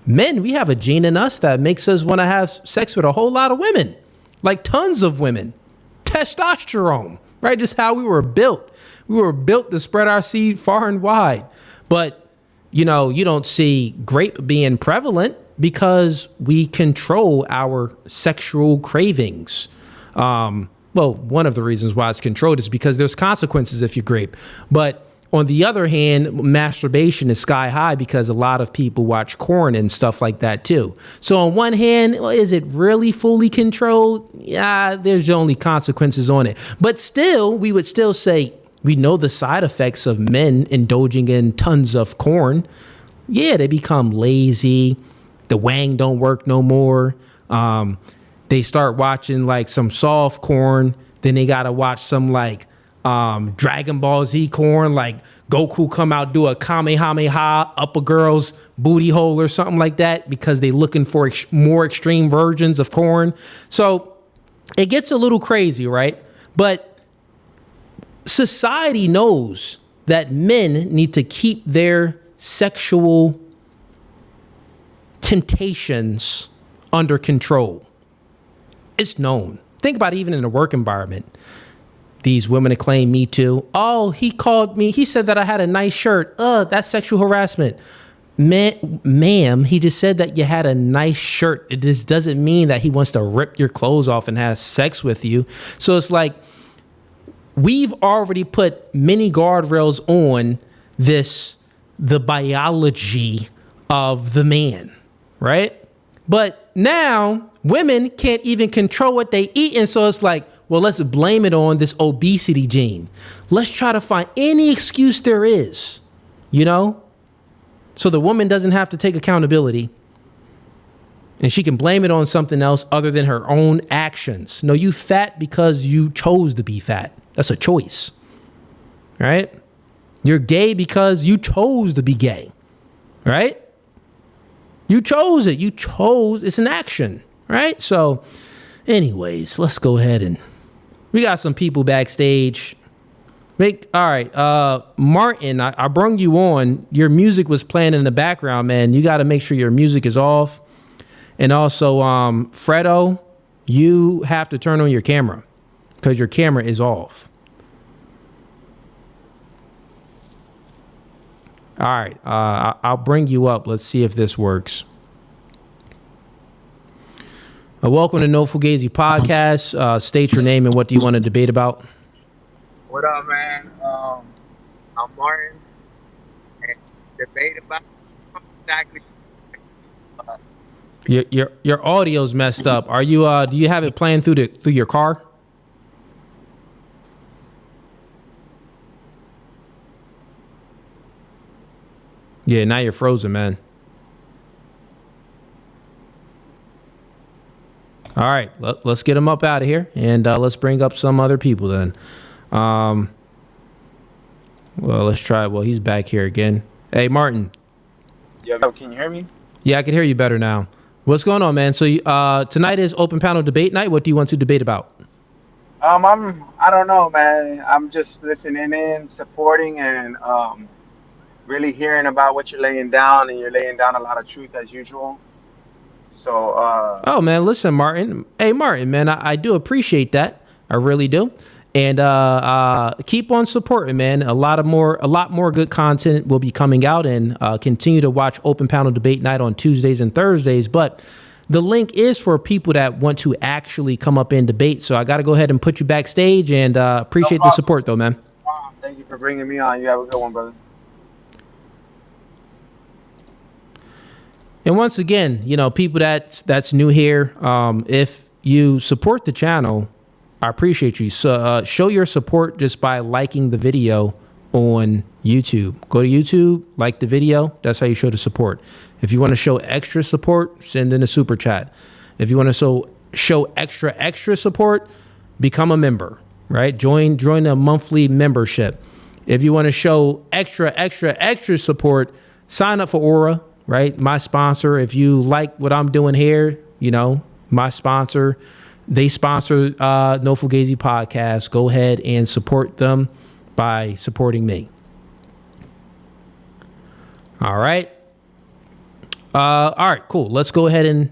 Men, we have a gene in us that makes us want to have sex with a whole lot of women, like tons of women. Testosterone, right? Just how we were built. We were built to spread our seed far and wide. But, you don't see grape being prevalent because we control our sexual cravings. Well, one of the reasons why it's controlled is because there's consequences if you grape. But on the other hand, masturbation is sky high because a lot of people watch porn and stuff like that too. So on one hand, is it really fully controlled? Yeah, there's only consequences on it. But still, we would still say we know the side effects of men indulging in tons of corn. Yeah, they become lazy. The wang don't work no more. They start watching like some soft corn. Then they got to watch some like Dragon Ball Z corn, like Goku come out, do a Kamehameha up a girl's booty hole or something like that, because they looking for more extreme versions of corn. So it gets a little crazy, right? But society knows that men need to keep their sexual temptations under control. It's known. Think about it, even in a work environment. These women that claim Me Too. Oh, he called me. He said that I had a nice shirt. That's sexual harassment. Ma'am, he just said that you had a nice shirt. It just doesn't mean that he wants to rip your clothes off and have sex with you. So it's like we've already put many guardrails on the biology of the man, right? But now women can't even control what they eat. And so it's like, well, let's blame it on this obesity gene. Let's try to find any excuse there is, so the woman doesn't have to take accountability and she can blame it on something else other than her own actions. No, you fat because you chose to be fat. That's a choice, right? You're gay because you chose to be gay, right? You chose it. It's an action, right? So anyways, let's go ahead and we got some people backstage. All right, Martin, I brung you on. Your music was playing in the background, man. You got to make sure your music is off. And also, Fredo, you have to turn on your camera because your camera is off. All right, I'll bring you up. Let's see if this works. Welcome to No Fugazee Podcast. State your name and what do you want to debate about? What up, man? I'm Martin, and debate about exactly. Your audio's messed up. Are you do you have it playing through your car? Yeah, now you're frozen, man. All right, let's get him up out of here, and let's bring up some other people then. Well, let's try. Well, he's back here again. Hey, Martin. Yo, can you hear me? Yeah, I can hear you better now. What's going on, man? So tonight is open panel debate night. What do you want to debate about? I don't know, man. I'm just listening in, supporting, and really hearing about what you're laying down, and you're laying down a lot of truth as usual. So oh man, listen, Martin. Hey, Martin, man, I do appreciate that. I really do. And keep on supporting, man. A lot more good content will be coming out, and continue to watch Open Panel Debate Night on Tuesdays and Thursdays. But the link is for people that want to actually come up and debate. So I got to go ahead and put you backstage, and appreciate the support, though, man. Thank you for bringing me on. You have a good one, brother. And once again, you know, people that's new here, if you support the channel, I appreciate you. So show your support just by liking the video on YouTube. Go to YouTube, like the video. That's how you show the support. If you want to show extra support, send in a super chat. If you want to show extra support, become a member, right? Join a monthly membership. If you want to show extra support, sign up for Aura, right? My sponsor. If you like what I'm doing here, you know, my sponsor, they sponsor No Fugazee podcast. Go ahead and support them by supporting me. All right. All right, cool. Let's go ahead and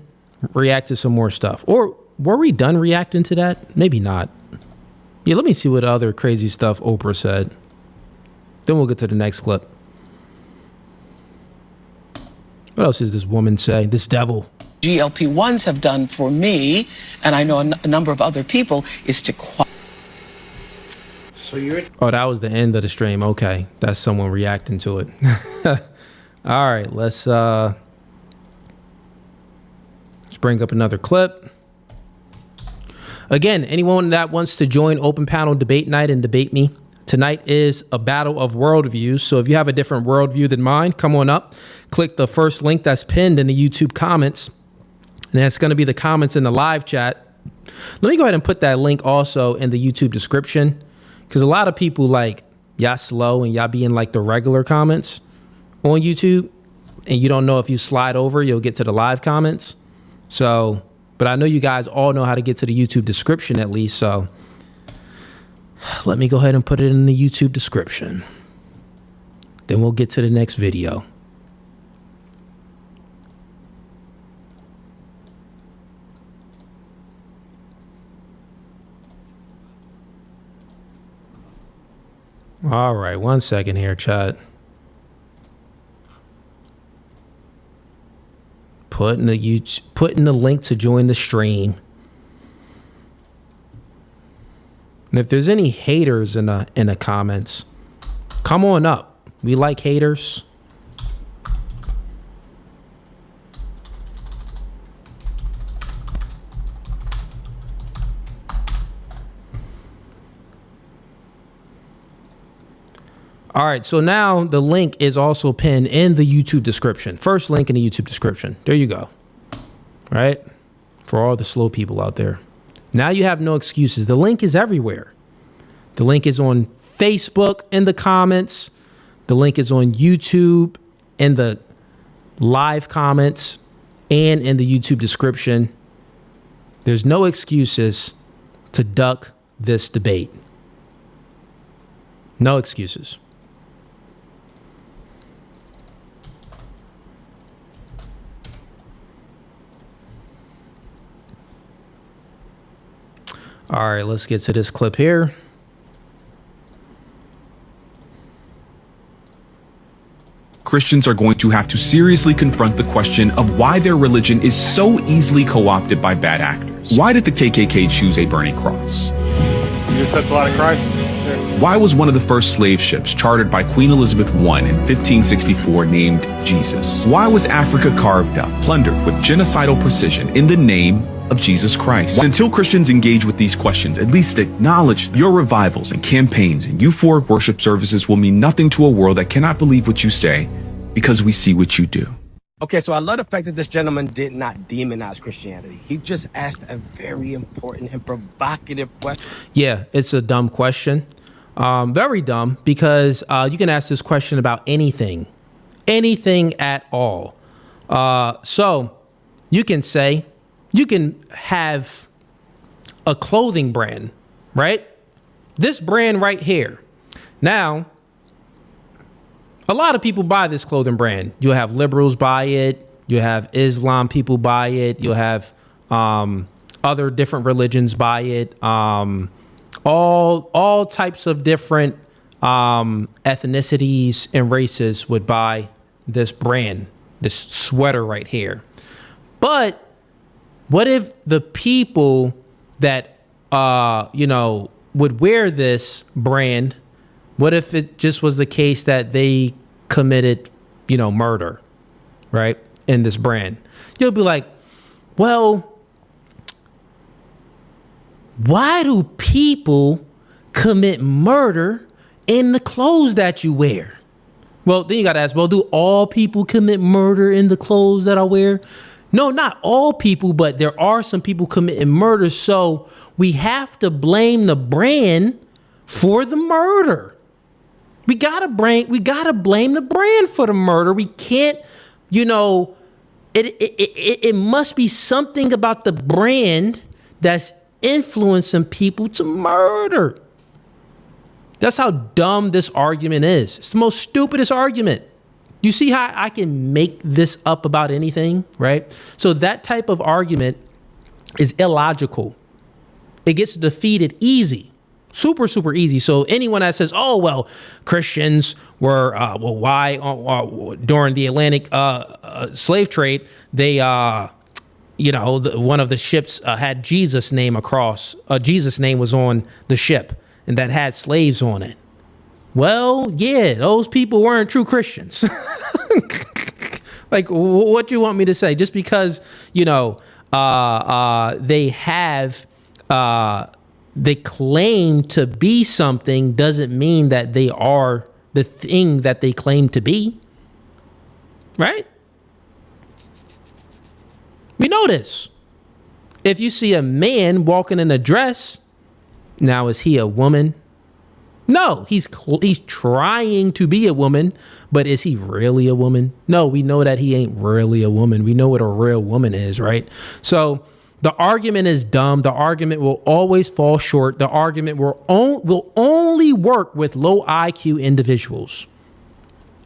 react to some more stuff. Or were we done reacting to that? Maybe not. Yeah, let me see what other crazy stuff Oprah said. Then we'll get to the next clip. What else does this woman say? This devil. GLP-1s have done for me, and I know a number of other people, is to Oh, that was the end of the stream. Okay, that's someone reacting to it. All right, let's bring up another clip. Again, anyone that wants to join Open Panel Debate Night and debate me, tonight is a battle of worldviews. So if you have a different worldview than mine, come on up. Click the first link that's pinned in the YouTube comments. And that's going to be the comments in the live chat. Let me go ahead and put that link also in the YouTube description. Because a lot of people like, y'all slow and y'all be in like the regular comments on YouTube. And you don't know if you slide over, you'll get to the live comments. So, but I know you guys all know how to get to the YouTube description at least. So let me go ahead and put it in the YouTube description. Then we'll get to the next video. All right, 1 second here, chat. Putting the link to join the stream. And if there's any haters in the comments, come on up. We like haters. All right, so now the link is also pinned in the YouTube description. First link in the YouTube description. There you go. All right, for all the slow people out there. Now you have no excuses. The link is everywhere. The link is on Facebook in the comments. The link is on YouTube in the live comments and in the YouTube description. There's no excuses to duck this debate. No excuses. All right, let's get to this clip here. Christians are going to have to seriously confront the question of why their religion is so easily co-opted by bad actors. Why did the KKK choose a burning cross? You just said blood of Christ? Why was one of the first slave ships chartered by Queen Elizabeth I in 1564 named Jesus? Why was Africa carved up, plundered with genocidal precision in the name of Jesus Christ? Until Christians engage with these questions, at least acknowledge your revivals and campaigns and euphoric worship services will mean nothing to a world that cannot believe what you say because we see what you do. Okay, so I love the fact that this gentleman did not demonize Christianity. He just asked a very important and provocative question. Yeah, it's a dumb question. Very dumb, because you can ask this question about anything at all. So you can say, you can have a clothing brand, right? This brand right here. Now, a lot of people buy this clothing brand. You'll have liberals buy it. You'll have Islam people buy it. You'll have other different religions buy it. All types of different ethnicities and races would buy this brand, this sweater right here. But what if the people that would wear this brand, what if it just was the case that they committed, murder, right, in this brand? You'll be like, well, why do people commit murder in the clothes that you wear? Well, then you got to ask, well, do all people commit murder in the clothes that I wear? No, not all people, but there are some people committing murder. So we have to blame the brand for the murder. We gotta blame the brand for the murder. We can't, it must be something about the brand that's influencing people to murder. That's how dumb this argument is. It's the most stupidest argument. You see how I can make this up about anything, right? So that type of argument is illogical. It gets defeated easy. Super, super easy. So anyone that says, oh, well, Christians were, why during the Atlantic slave trade, they, one of the ships had Jesus' name across, Jesus' name was on the ship and that had slaves on it. Well, yeah, those people weren't true Christians. Like, what do you want me to say? Just because, they have, they claim to be something doesn't mean that they are the thing that they claim to be. Right? We know this. If you see a man walking in a dress, now is he a woman? No, he's trying to be a woman, but is he really a woman? No, we know that he ain't really a woman. We know what a real woman is, right? So the argument is dumb. The argument will always fall short. The argument will only work with low IQ individuals.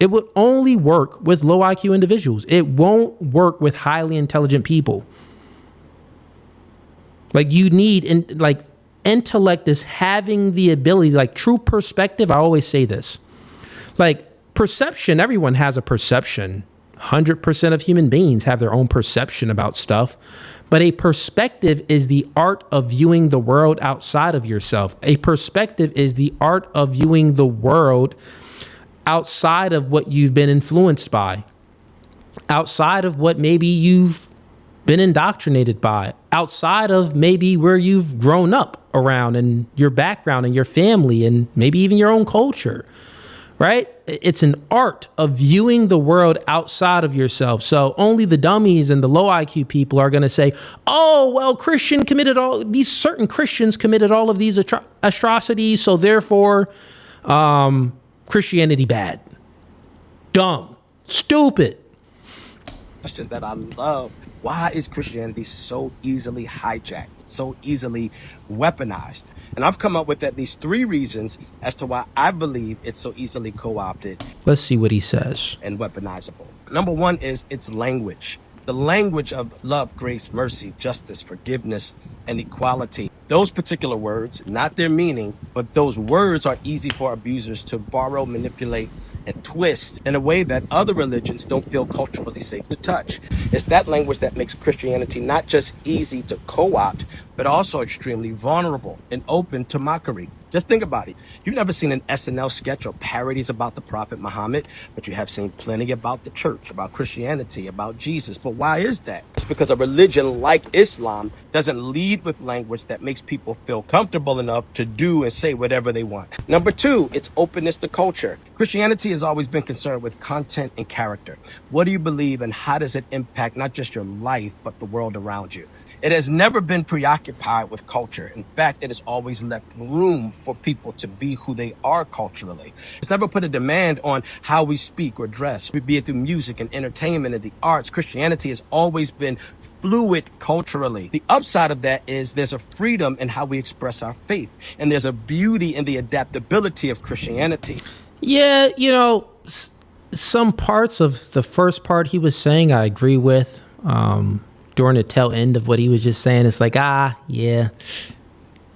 It would only work with low IQ individuals. It won't work with highly intelligent people. Like, you need, intellect is having the ability, like true perspective. I always say this, like perception, everyone has a perception. 100% of human beings have their own perception about stuff. But a perspective is the art of viewing the world outside of yourself. A perspective is the art of viewing the world outside of what you've been influenced by, outside of what maybe you've been indoctrinated by, outside of maybe where you've grown up around and your background and your family and maybe even your own culture, right? It's an art of viewing the world outside of yourself. So only the dummies and the low IQ people are going to say, oh, well, certain Christians committed all of these atrocities, so therefore Christianity bad. Dumb. Stupid. Question that I love. Why is Christianity so easily hijacked, so easily weaponized? And I've come up with at least 3 reasons as to why I believe it's so easily co-opted. Let's see what he says. And weaponizable. Number 1 is its language. The language of love, grace, mercy, justice, forgiveness, and equality. Those particular words, not their meaning, but those words are easy for abusers to borrow, manipulate, and twist in a way that other religions don't feel culturally safe to touch. It's that language that makes Christianity not just easy to co-opt, but also extremely vulnerable and open to mockery. Just think about it. You've never seen an SNL sketch or parodies about the Prophet Muhammad, but you have seen plenty about the church, about Christianity, about Jesus. But why is that? It's because a religion like Islam doesn't lead with language that makes people feel comfortable enough to do and say whatever they want. Number two, it's openness to culture. Christianity has always been concerned with content and character. What do you believe and how does it impact not just your life, but the world around you? It has never been preoccupied with culture. In fact, it has always left room for people to be who they are culturally. It's never put a demand on how we speak or dress, be it through music and entertainment and the arts. Christianity has always been fluid culturally. The upside of that is there's a freedom in how we express our faith, and there's a beauty in the adaptability of Christianity. Yeah, you know, some parts of the first part he was saying I agree with. During the tail end of what he was just saying, it's like, yeah,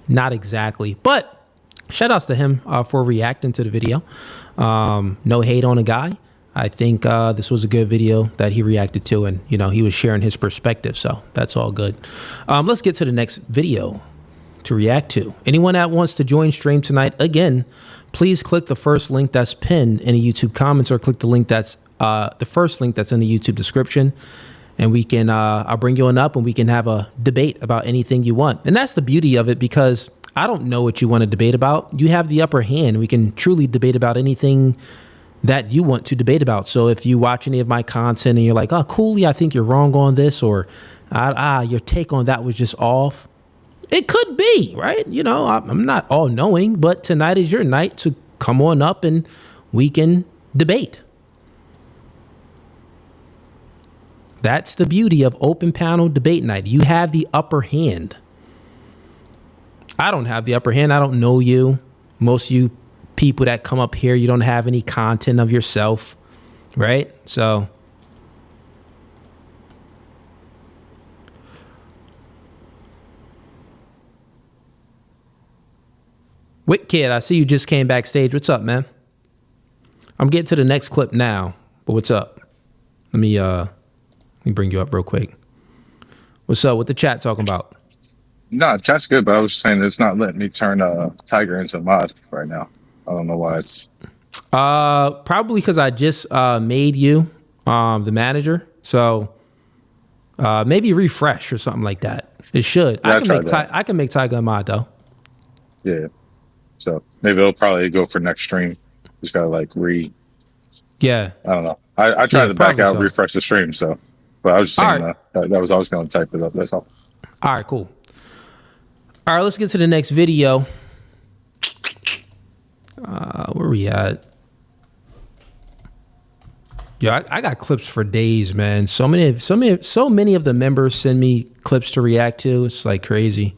not exactly. But shout outs to him for reacting to the video. No hate on a guy. I think this was a good video that he reacted to, and you know, he was sharing his perspective, so that's all good. Let's get to the next video to react to. Anyone that wants to join stream tonight, again, please click the first link that's pinned in the YouTube comments, or click the link that's the first link that's in the YouTube description. And we can, I'll bring you on up and we can have a debate about anything you want. And that's the beauty of it, because I don't know what you want to debate about. You have the upper hand. We can truly debate about anything that you want to debate about. So if you watch any of my content and you're like, oh, Cooley, I think you're wrong on this, or your take on that was just off. It could be, right? You know, I'm not all knowing, but tonight is your night to come on up and we can debate. That's the beauty of open panel debate night. You have the upper hand. I don't have the upper hand. I don't know you. Most of you people that come up here, you don't have any content of yourself, right? So Wick Kid, I see you just came backstage. What's up, man? I'm getting to the next clip now, but what's up? Let me bring you up real quick. What's up? What the chat talking about? No, chat's good, but I was just saying it's not letting me turn Tiger into a mod right now. I don't know why it's. Probably because I just made you the manager. So maybe refresh or something like that. It should. Yeah, I can make Tiger a mod though. Yeah. So maybe it'll probably go for next stream. Just gotta like Yeah. I don't know. I tried to back out, refresh the stream. So, but I was just saying that was I was going to type it up. That's all. All right, cool. All right, let's get to the next video. Where we at? Yeah, I got clips for days, man. So many of the members send me clips to react to. It's like crazy.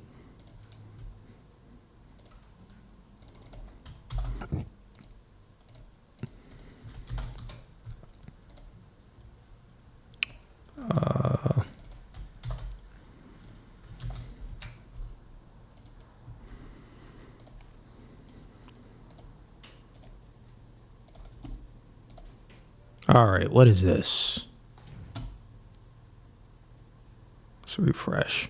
All right, what is this? Let's refresh.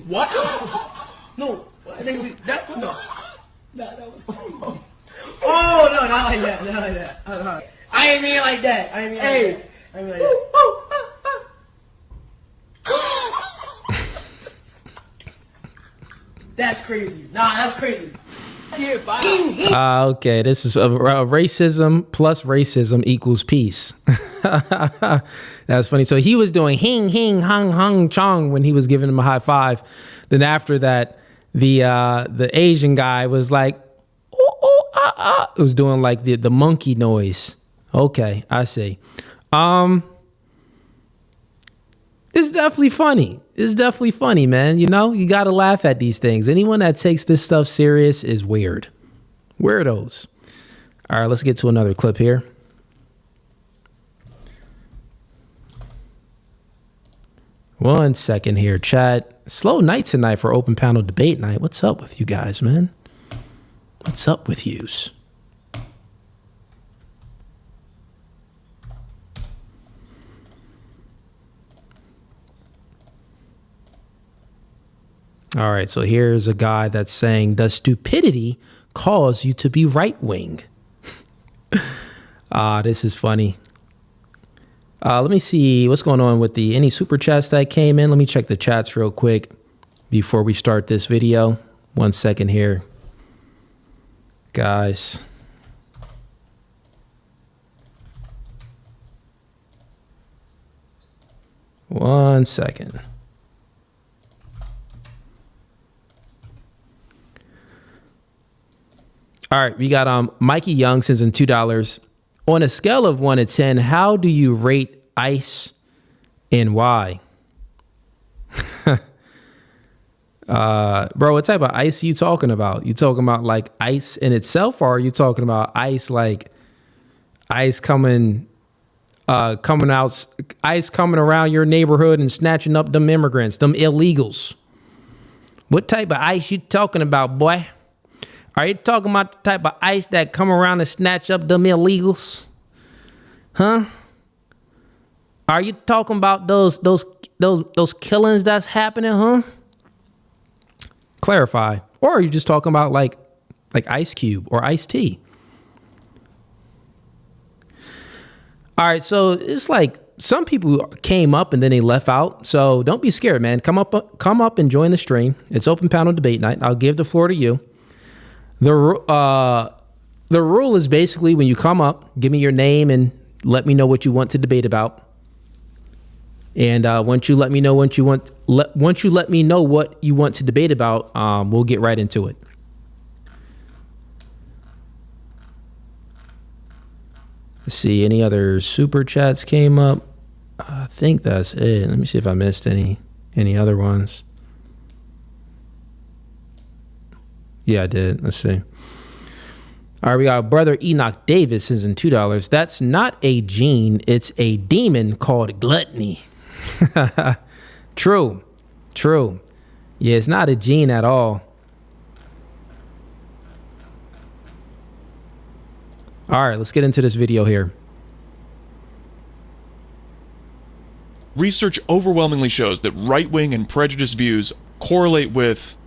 What? No, I think that no. That was. Oh no, not like that, not like that. I ain't mean like that. I ain't mean like that. I mean like that. That's crazy. Nah, that's crazy. Okay, this is racism plus racism equals peace. That's funny. So he was doing hing hing hung hung chong when he was giving him a high five. Then after that, the Asian guy was like, ooh, ooh, ah, ah. It was doing like the monkey noise. Okay, I see. It's definitely funny. It's definitely funny, man. You know, you got to laugh at these things. Anyone that takes this stuff serious is weird. Weirdos. All right, let's get to another clip here. One second here, chat. Slow night tonight for open panel debate night. What's up with you guys, man? What's up with yous? All right, so here's a guy that's saying, does stupidity cause you to be right wing? This is funny. Let me see what's going on with any super chats that came in. Let me check the chats real quick before we start this video. 1 second here, guys. One second. All right, we got Mikey Young sends in $2. On a scale of 1 to 10, how do you rate ice and why? Bro, what type of ice are you talking about? You talking about like ice in itself, or are you talking about ice like ice coming around your neighborhood and snatching up them immigrants, them illegals? What type of ice you talking about, boy? Are you talking about the type of ice that come around and snatch up them illegals? Huh? Are you talking about those killings that's happening, huh? Clarify. Or are you just talking about like Ice Cube or Ice T? All right, so it's like some people came up and then they left out. So don't be scared, man. Come up and join the stream. It's open panel debate night. I'll give the floor to you. The rule is basically when you come up, give me your name and let me know what you want to debate about. And once you let me know what you want to debate about, we'll get right into it. Let's see, any other super chats came up? I think that's it. Let me see if I missed any other ones. Yeah, I did. Let's see. All right, we got Brother Enoch Davis is in $2. That's not a gene. It's a demon called gluttony. True. Yeah, it's not a gene at all. All right, let's get into this video here. Research overwhelmingly shows that right-wing and prejudiced views correlate with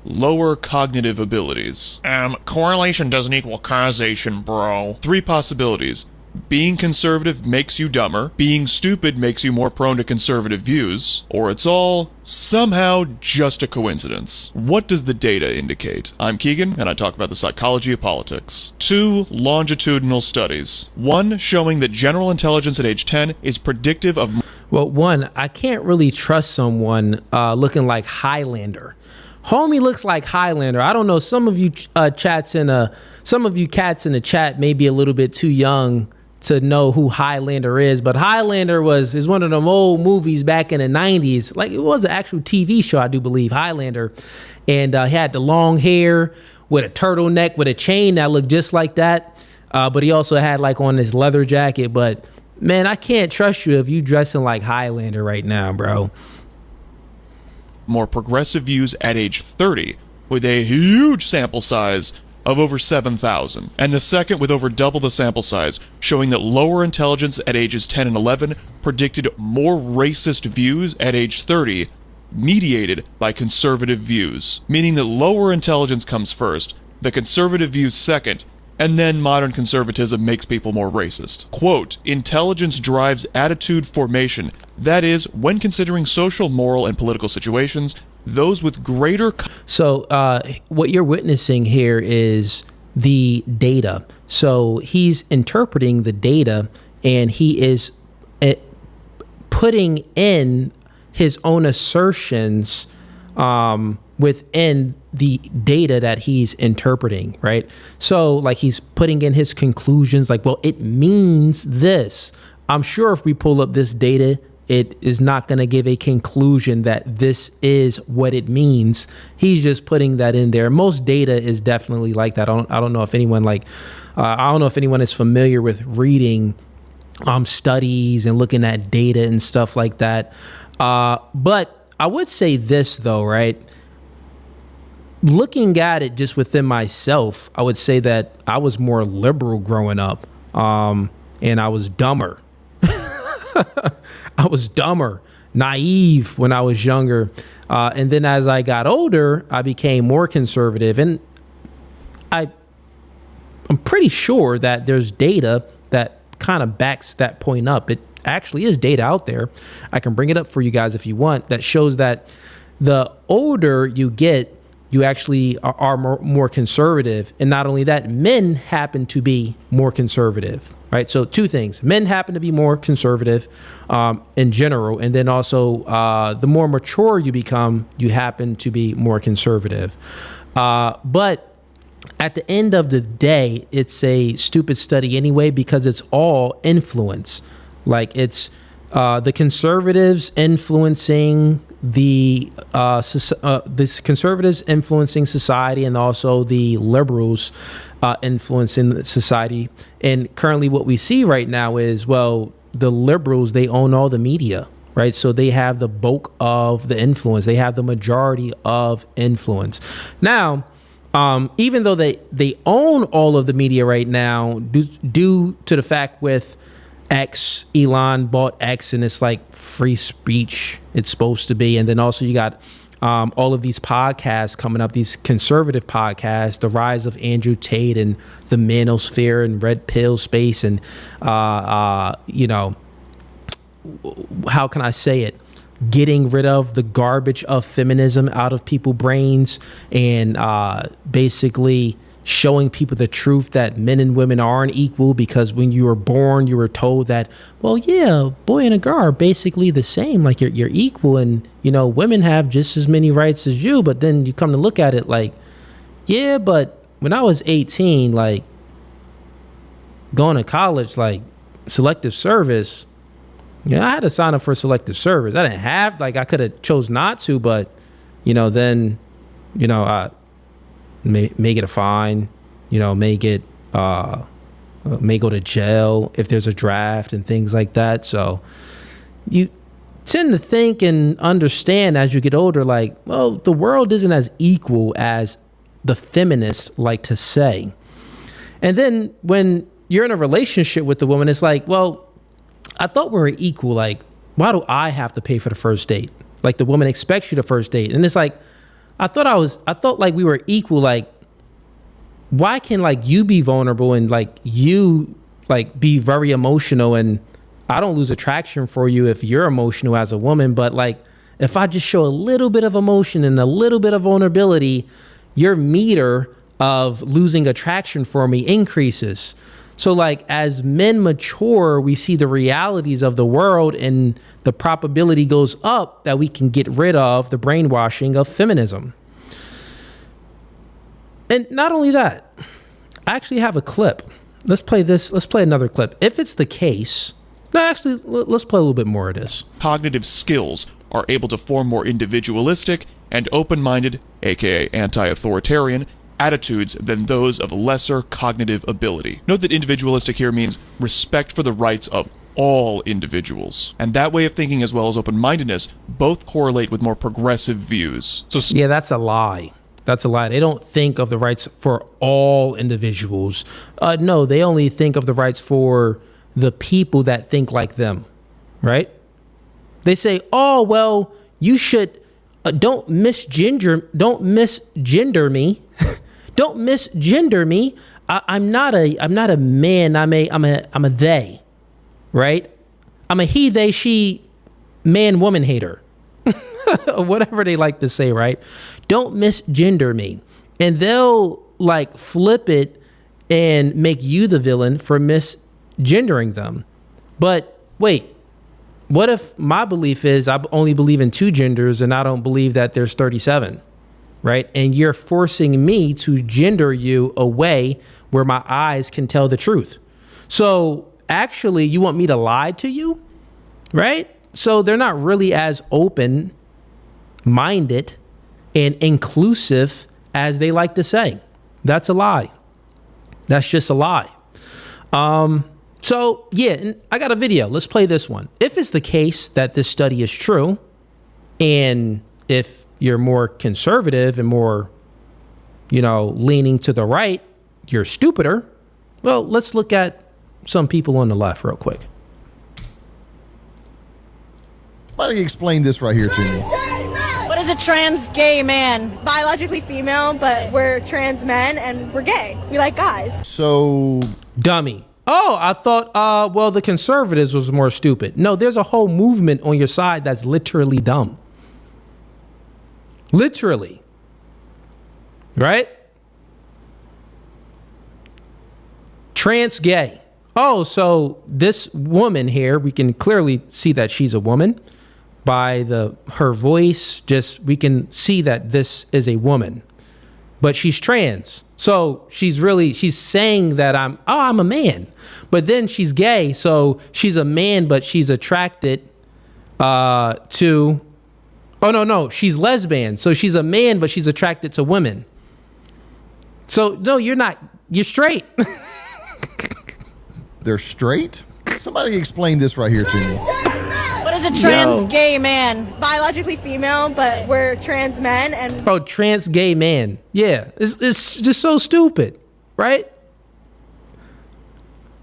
lower cognitive abilities. Correlation doesn't equal causation, bro. 3 possibilities. Being conservative makes you dumber, being stupid makes you more prone to conservative views, or it's all somehow just a coincidence. What does the data indicate? I'm Keegan, and I talk about the psychology of politics. 2 longitudinal studies. 1 showing that general intelligence at age 10 is predictive of... Well, 1, I can't really trust someone looking like Highlander. Homie looks like Highlander. I don't know. Some of you cats in the chat may be a little bit too young to know who Highlander is, but Highlander is one of them old movies back in the 90s. Like, it was an actual TV show, I do believe, Highlander. And he had the long hair with a turtleneck with a chain that looked just like that. But he also had like on this leather jacket. But man, I can't trust you if you dressing like Highlander right now, bro. More progressive views at age 30, with a huge sample size of over 7,000. And the second with over double the sample size, showing that lower intelligence at ages 10 and 11 predicted more racist views at age 30, mediated by conservative views. Meaning that lower intelligence comes first, the conservative views second, and then modern conservatism makes people more racist. Quote, intelligence drives attitude formation. That is, when considering social, moral, and political situations, those with greater... So what you're witnessing here is the data. So he's interpreting the data and he is putting in his own assertions within the data that he's interpreting, right? So like he's putting in his conclusions like, well, it means this. I'm sure if we pull up this data, it is not going to give a conclusion that this is what it means. He's just putting that in there. Most data is definitely like that. I don't know if anyone is familiar with reading studies and looking at data and stuff like that. But I would say this though, right? looking at it just within myself, I would say that I was more liberal growing up, and I was dumber. I was dumber, naive when I was younger. And then as I got older, I became more conservative. And I'm pretty sure that there's data that kind of backs that point up. It actually is data out there. I can bring it up for you guys if you want, that shows that the older you get, you actually are more conservative. And not only that, men happen to be more conservative, right? So two things: men happen to be more conservative in general. And then also the more mature you become, you happen to be more conservative. But at the end of the day, it's a stupid study anyway, because it's all influence. Like it's the conservatives influencing the conservatives influencing society, and also the liberals influencing society. And currently what we see right now is, well, the liberals, they own all the media, right? So they have the bulk of the influence. They have the majority of influence. Now, even though they own all of the media right now, due to the fact with X, Elon bought X, and it's like free speech, it's supposed to be. And then also you got all of these podcasts coming up, these conservative podcasts, the rise of Andrew Tate and the manosphere and red pill space. And, you know, how can I say it? Getting rid of the garbage of feminism out of people's brains, and basically showing people the truth that men and women aren't equal, because when you were born, you were told that, well, yeah, boy and a girl are basically the same, like you're equal, and, you know, women have just as many rights as you. But then you come to look at it like, yeah, but when I was 18, like going to college, like selective service, I had to sign up for selective service. I didn't have, like, I could have chose not to, but, you know, then, you know, I may get a fine, you know, may go to jail if there's a draft and things like that. So you tend to think and understand as you get older, like, well, the world isn't as equal as the feminists like to say. And then when you're in a relationship with the woman, it's like, well, I thought we were equal. Like, why do I have to pay for the first date? Like, the woman expects you the first date. And it's like, I thought like we were equal. Like, why can like you be vulnerable and like you like be very emotional, and I don't lose attraction for you if you're emotional as a woman, but like if I just show a little bit of emotion and a little bit of vulnerability, your meter of losing attraction for me increases. So like as men mature, we see the realities of the world, and the probability goes up that we can get rid of the brainwashing of feminism. And not only that, I actually have a clip. Let's play this. Let's play another clip. If it's the case, no, actually, let's play a little bit more of this. Cognitive skills are able to form more individualistic and open-minded, aka anti-authoritarian, attitudes than those of lesser cognitive ability. Note that individualistic here means respect for the rights of all individuals. And that way of thinking, as well as open-mindedness, both correlate with more progressive views. So yeah, that's a lie. That's a lie. They don't think of the rights for all individuals. No, they only think of the rights for the people that think like them, right? They say, oh, well, you should, don't misgender me. Don't misgender me. I'm not a man. I'm a they, right? I'm a he, they, she, man, woman hater. Whatever they like to say, right? Don't misgender me. And they'll like flip it and make you the villain for misgendering them. But wait, what if my belief is I only believe in 2 genders and I don't believe that there's 37, right? And you're forcing me to gender you a way where my eyes can tell the truth. So actually, you want me to lie to you, right? So they're not really as open-minded and inclusive as they like to say. That's a lie. That's just a lie. So yeah, and I got a video. Let's play this one. If it's the case that this study is true, and if you're more conservative and more leaning to the right, you're stupider. Well, let's look at some people on the left real quick. Somebody explain this right here to me. What is a trans gay man? Biologically female, but we're trans men and we're gay. We like guys. So, dummy. Oh, I thought, well, the conservatives was more stupid. No, there's a whole movement on your side that's literally dumb. Literally. Right? Trans gay. Oh, so this woman here, we can clearly see that she's a woman by her voice. Just, we can see that this is a woman, but she's trans. So she's saying that I'm a man, but then she's gay. So she's a man, but she's attracted to, no, she's lesbian. So she's a man, but she's attracted to women. So no, you're not, you're straight. They're straight? Somebody explain this right here to me. What is a trans gay man? Biologically female, but we're trans men and... Oh, trans gay man. Yeah, it's just so stupid, right?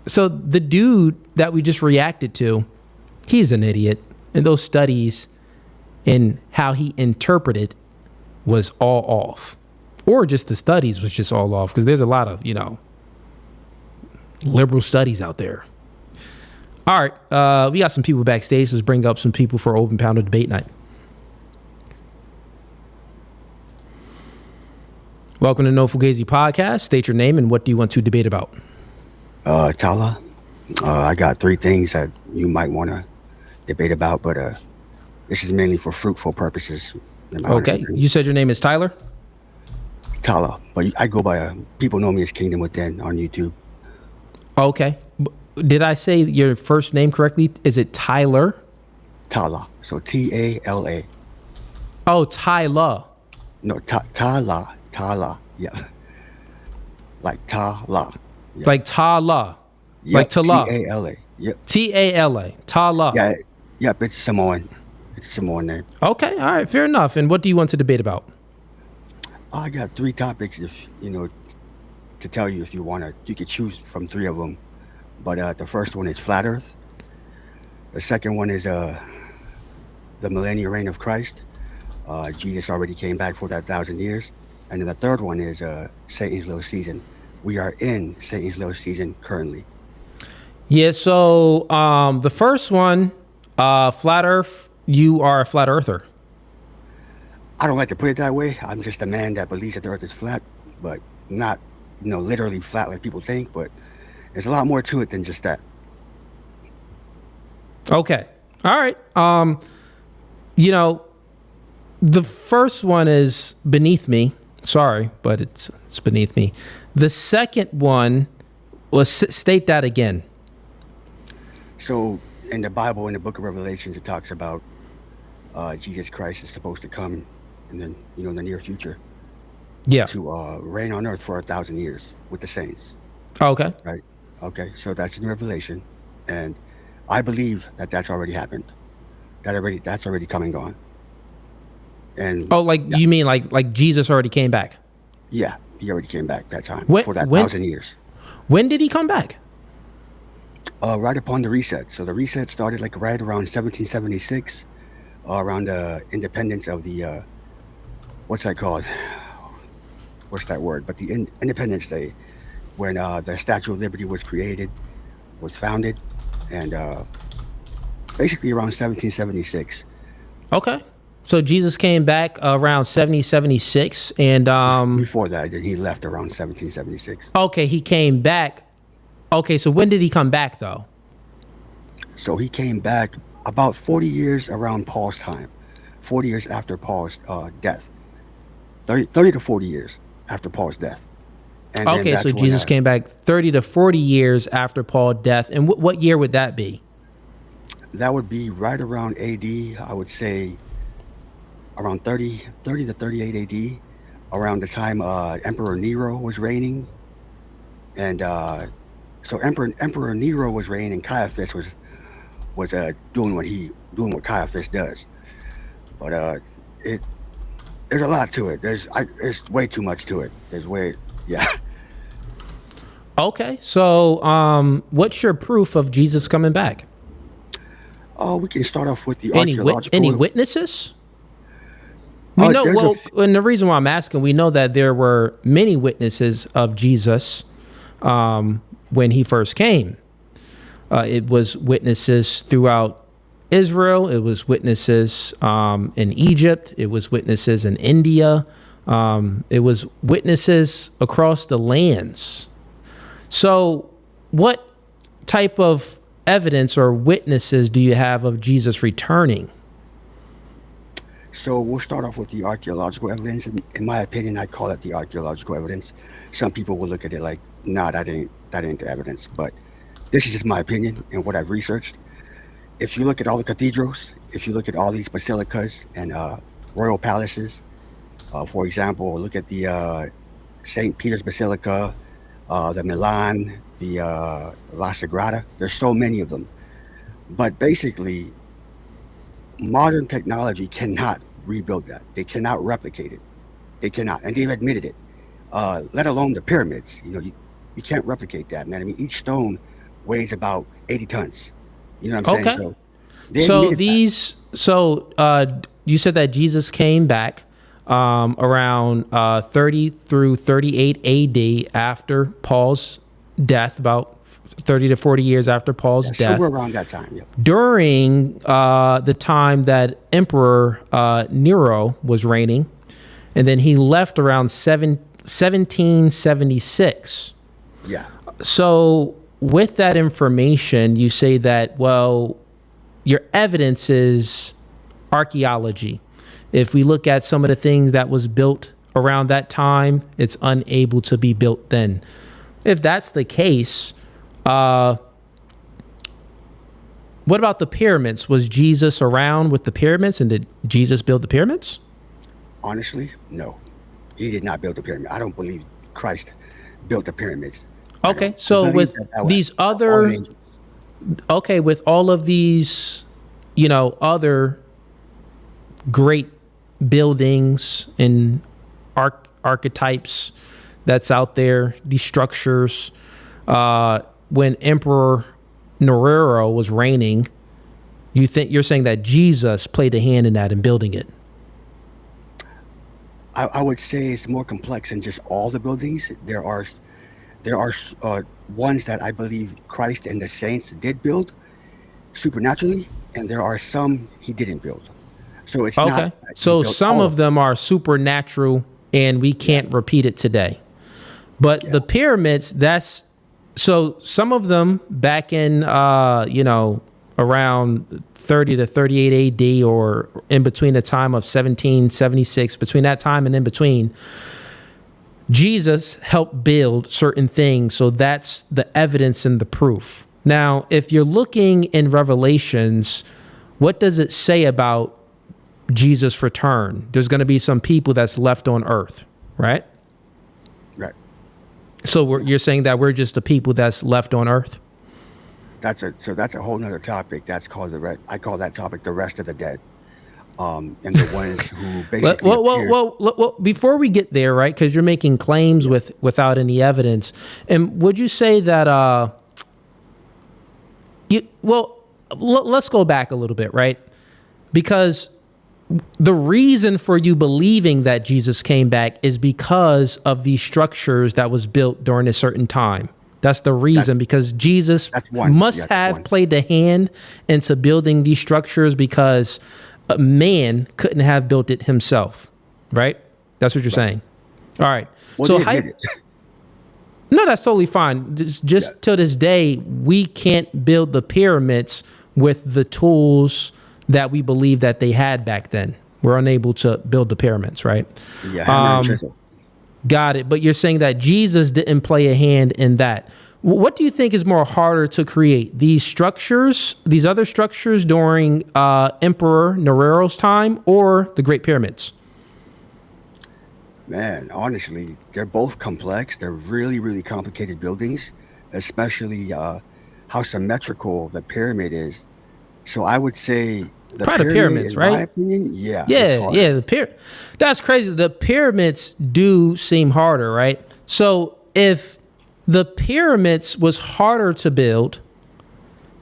So the dude that we just reacted to, he's an idiot. And those studies and how he interpreted was all off. Or just the studies was just all off, because there's a lot of, liberal studies out there. All right, we got some people backstage. Let's bring up some people for Open Panel Debate Night. Welcome to No Fugazee Podcast. State your name and what do you want to debate about? Tala. I got three things that you might want to debate about, but this is mainly for fruitful purposes. Okay, you said your name is Tyler? Tala, but I go by, people know me as Kingdom Within on YouTube. Okay. Did I say your first name correctly? Is it Tyler? Tala. So T-A-L-A. Oh, Tyla. No, Tala. Tala. Yeah. Like Tala. Yep. Like Tala. Yep. Like Tala. T-A-L-A. Yep. T-A-L-A. Tala. Yeah. Yep. It's Samoan. It's a Samoan name. Okay. All right. Fair enough. And what do you want to debate about? I got three topics, if to tell you if you want to. You could choose from three of them. But the first one is Flat Earth. The second one is the millennial reign of Christ. Jesus already came back for that 1,000 years. And then the third one is Satan's low season. We are in Satan's low season currently. Yeah, so the first one, Flat Earth, you are a flat earther. I don't like to put it that way. I'm just a man that believes that the earth is flat, but not, literally flat like people think, but there's a lot more to it than just that. Okay. All right. The first one is beneath me. Sorry, but it's beneath me. The second one was state that again. So in the Bible, in the book of Revelations, it talks about Jesus Christ is supposed to come in the near future. Yeah. To reign on earth for 1,000 years with the saints. Okay. Right. Okay. So that's in Revelation, and I believe that that's already happened. That's already come and gone. And you mean like Jesus already came back? Yeah, he already came back that time for that 1,000 years. When did he come back? Right upon the reset. So the reset started like right around 1776, around the independence of the what's that called? What's that word? But the Independence Day, when the Statue of Liberty was founded, and basically around 1776. Okay. So Jesus came back around 1776, and before that, he left around 1776. Okay, he came back. Okay, so when did he come back though? So he came back about 40 years around Paul's time, 40 years after Paul's death, 30 to 40 years after Paul's death. And okay, so Jesus came back 30 to 40 years after Paul's death, and what year would that be? That would be right around AD, I would say. Around 30 to 38 AD, around the time Emperor Nero was reigning, and so Emperor Nero was reigning, and Caiaphas was doing what Caiaphas does, but There's a lot to it. There's way too much to it. Yeah. Okay, so what's your proof of Jesus coming back? Oh, we can start off with the Any archaeological. witnesses? We know. Well, and the reason why I'm asking, we know that there were many witnesses of Jesus when he first came. It was witnesses throughout Israel. It was witnesses in Egypt. It was witnesses in India. It was witnesses across the lands. So what type of evidence or witnesses do you have of Jesus returning? So we'll start off with the archaeological evidence. In my opinion, I call it the archaeological evidence. Some people will look at it like, nah, that ain't the evidence. But this is just my opinion and what I've researched. If you look at all the cathedrals, if you look at all these basilicas and royal palaces, for example, look at the St. Peter's Basilica, the Milan, the La Sagrada. There's so many of them. But basically, modern technology cannot rebuild that. They cannot replicate it. They cannot. And they've admitted it. Let alone the pyramids. You can't replicate that, man. I mean, each stone weighs about 80 tons. You know what I'm saying? So you said that Jesus came back around 30 through 38 AD after Paul's death, about 30 to 40 years after Paul's death. So we're around that time, yeah. During the time that Emperor Nero was reigning, and then he left around 1776. Yeah. So with that information, you say that, well, your evidence is archaeology. If we look at some of the things that was built around that time, it's unable to be built then. If that's the case, what about the pyramids? Was Jesus around with the pyramids, and did Jesus build the pyramids? Honestly, no. He did not build the pyramid. I don't believe Christ built the pyramids. Okay, so with these other, with all of these, other great buildings and archetypes that's out there, these structures, when Emperor Nero was reigning, you're saying that Jesus played a hand in that and building it? I would say it's more complex than just all the buildings. There are ones that I believe Christ and the saints did build supernaturally, and there are some he didn't build. So it's not. So some of them are supernatural, and we can't repeat it today. But the pyramids, so some of them back in around 30 to 38 AD, or in between the time of 1776, between that time and in between, Jesus helped build certain things. So that's the evidence and the proof. Now, if you're looking in Revelations, what does it say about Jesus' return? There's going to be some people that's left on earth, right? Right. So you're saying that we're just the people that's left on earth? That's a whole nother topic. That's called I call that topic the rest of the dead. And the ones who basically well, before we get there, right, because you're making claims without any evidence, and would you say that let's go back a little bit, right? Because the reason for you believing that Jesus came back is because of these structures that was built during a certain time. That's the reason, because Jesus must have played the hand into building these structures, because a man couldn't have built it himself, right? That's what you're saying. All right. Well, so no, that's totally fine. Just till this day, we can't build the pyramids with the tools that we believe that they had back then. We're unable to build the pyramids, right? Yeah. Got it. But you're saying that Jesus didn't play a hand in that. What do you think is more harder to create? These structures, these other structures during Emperor Nero's time, or the Great Pyramids? Man, honestly, they're both complex. They're really, really complicated buildings, especially how symmetrical the pyramid is. So I would say Probably the pyramids, in right? my opinion, yeah. That's crazy. The pyramids do seem harder, right? So if the pyramids was harder to build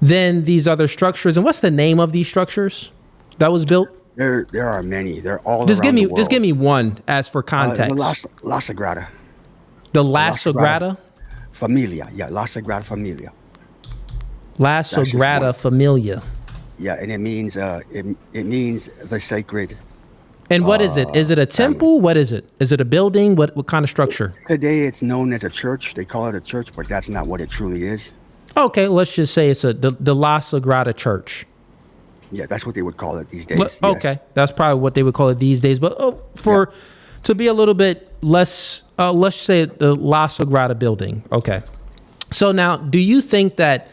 than these other structures, and what's the name of these structures that was built? There are many. They're all Just around give me the world. just give me one as for context. The La Sagrada. The La Sagrada Familia. Yeah, La Sagrada Familia. La Sagrada Familia. Yeah, and it means it means the sacred. And what is it? Is it a temple? What is it? Is it a building? What kind of structure? Today it's known as a church. They call it a church, but that's not what it truly is. Okay, let's just say it's the La Sagrada Church. Yeah, that's what they would call it these days. Okay, that's probably what they would call it these days. But to be a little bit less, let's say the La Sagrada building. Okay. So now, do you think that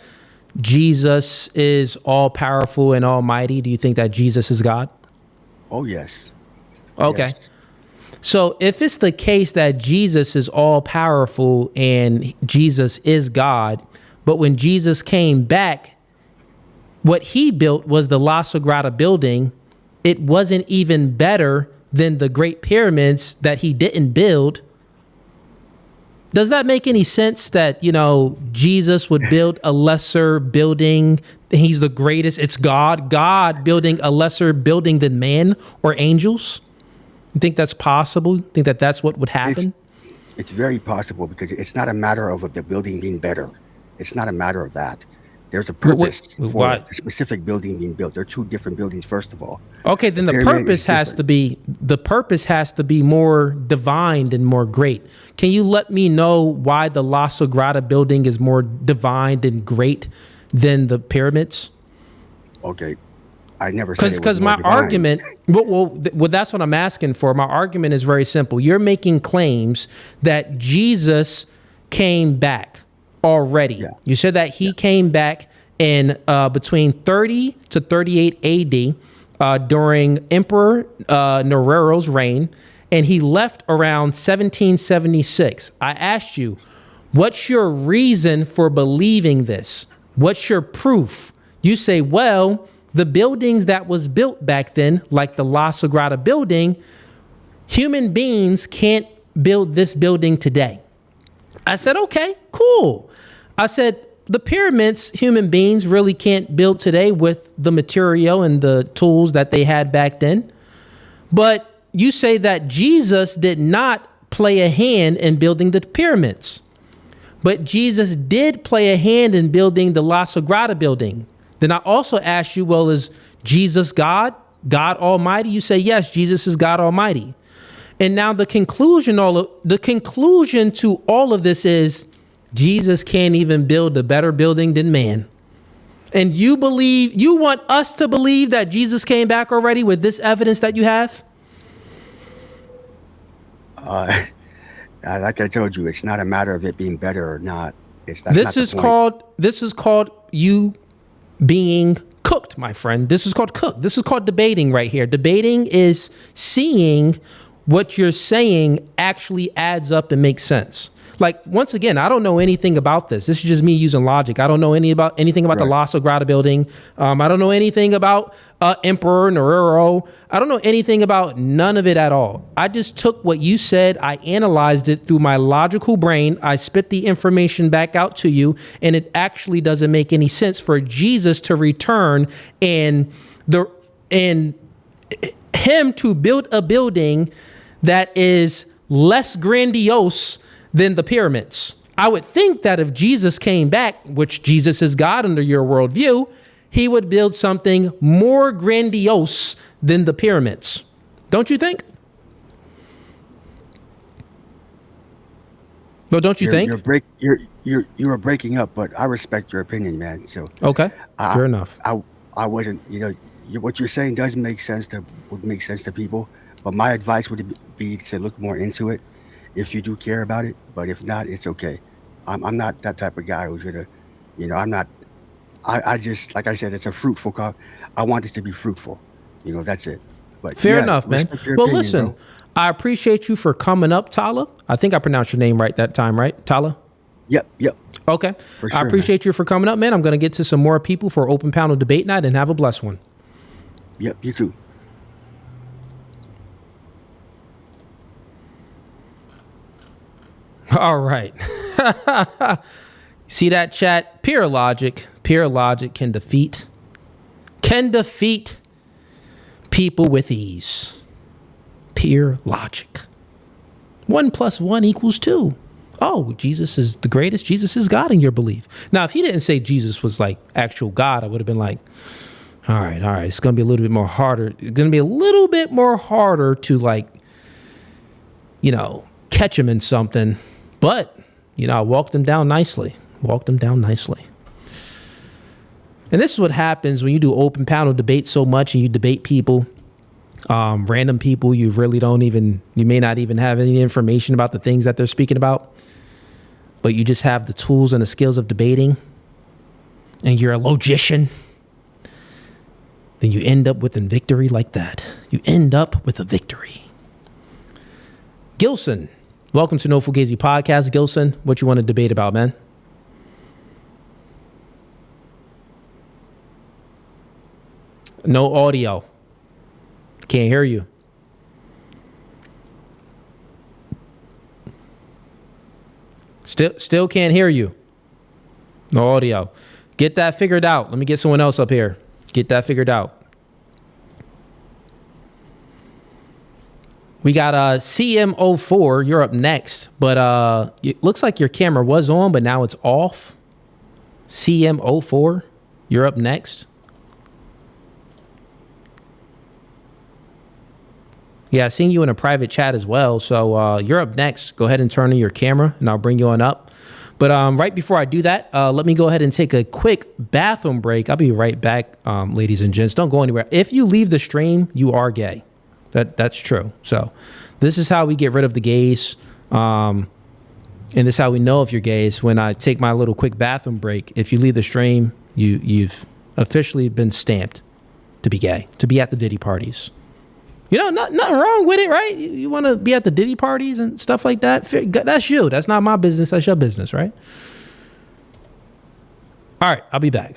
Jesus is all powerful and almighty? Do you think that Jesus is God? Oh, yes. Okay. Yes. So if it's the case that Jesus is all powerful and Jesus is God, but when Jesus came back, what he built was the La Sagrada building. It wasn't even better than the Great Pyramids that he didn't build. Does that make any sense that, Jesus would build a lesser building? He's the greatest. It's God building a lesser building than man or angels? You think that's possible? You think that that's what would happen? It's very possible because it's not a matter of the building being better. It's not a matter of that. There's a purpose for a specific building being built. There are two different buildings, first of all. Okay, then the purpose has to be more divine and more great. Can you let me know why the La Sagrada building is more divine and great than the pyramids? Okay, I never said it was because more my divine. argument, well, that's what I'm asking for. My argument is very simple. You're making claims that Jesus came back already. Yeah. You said that he came back in between 30 to 38 AD during Emperor Nero's reign, and he left around 1776. I asked you, what's your reason for believing this? What's your proof? You say, well, the buildings that was built back then, like the La Sagrada building, human beings can't build this building today. I said, okay, cool. I said, the pyramids, human beings really can't build today with the material and the tools that they had back then. But you say that Jesus did not play a hand in building the pyramids. But Jesus did play a hand in building the La Sagrada building. Then I also asked you, well, is Jesus God? God Almighty? You say, yes, Jesus is God Almighty. And now the conclusion to all of this is Jesus can't even build a better building than man. And you want us to believe that Jesus came back already with this evidence that you have? Like I told you, it's not a matter of it being better or not. This is called you being cooked, my friend. This is called cooked. This is called debating right here. Debating is seeing what you're saying actually adds up and makes sense. Like, once again, I don't know anything about this. This is just me using logic. I don't know anything about the La Sagrada building. I don't know anything about Emperor Nero. I don't know anything about none of it at all. I just took what you said. I analyzed it through my logical brain. I spit the information back out to you, and it actually doesn't make any sense for Jesus to return and him to build a building that is less grandiose than the pyramids. I would think that if Jesus came back, which Jesus is God under your worldview, he would build something more grandiose than the pyramids. Don't you think? Well, don't you think? You were breaking up, but I respect your opinion, man. So okay, fair enough. I wasn't, what you're saying would make sense to people, but my advice would be to look more into it if you do care about it. But if not, it's okay. I'm not that type of guy who's gonna, I'm not. I just, like I said, it's a fruitful I want it to be fruitful. That's it. But fair enough, man. Well, opinion, listen, bro. I appreciate you for coming up, Tala. I think I pronounced your name right that time, right, Tala? Yep. Okay. For sure, I appreciate you for coming up, man. I'm going to get to some more people for Open Panel Debate Night and have a blessed one. Yep, you too. All right. See that, chat? Pure logic can defeat people with ease. Pure logic. 1 + 1 = 2. Oh, Jesus is the greatest. Jesus is God in your belief. Now, if he didn't say Jesus was like actual God, I would have been like, all right. It's going to be a little bit more harder. It's going to be a little bit more harder to like, catch him in something. But, I walked him down nicely. And this is what happens when you do open panel debate so much and you debate people, random people you may not even have any information about the things that they're speaking about, but you just have the tools and the skills of debating and you're a logician, then you end up with a victory like that. You end up with a victory. Gilson, welcome to No Fugazee Podcast. Gilson, what you want to debate about, man? No audio. Can't hear you. Still can't hear you. No audio. Get that figured out. Let me get someone else up here. Get that figured out. We got CM04. You're up next, but it looks like your camera was on, but now it's off. CM04. You're up next. Yeah, seeing you in a private chat as well. So you're up next. Go ahead and turn on your camera, and I'll bring you on up. But right before I do that, let me go ahead and take a quick bathroom break. I'll be right back, ladies and gents. Don't go anywhere. If you leave the stream, you are gay. That's true. So this is how we get rid of the gays. And this is how we know if you're gay is when I take my little quick bathroom break. If you leave the stream, you've officially been stamped to be gay, to be at the Diddy parties. Nothing wrong with it, right? You want to be at the Diddy parties and stuff like that? That's you. That's not my business. That's your business, right? All right, I'll be back.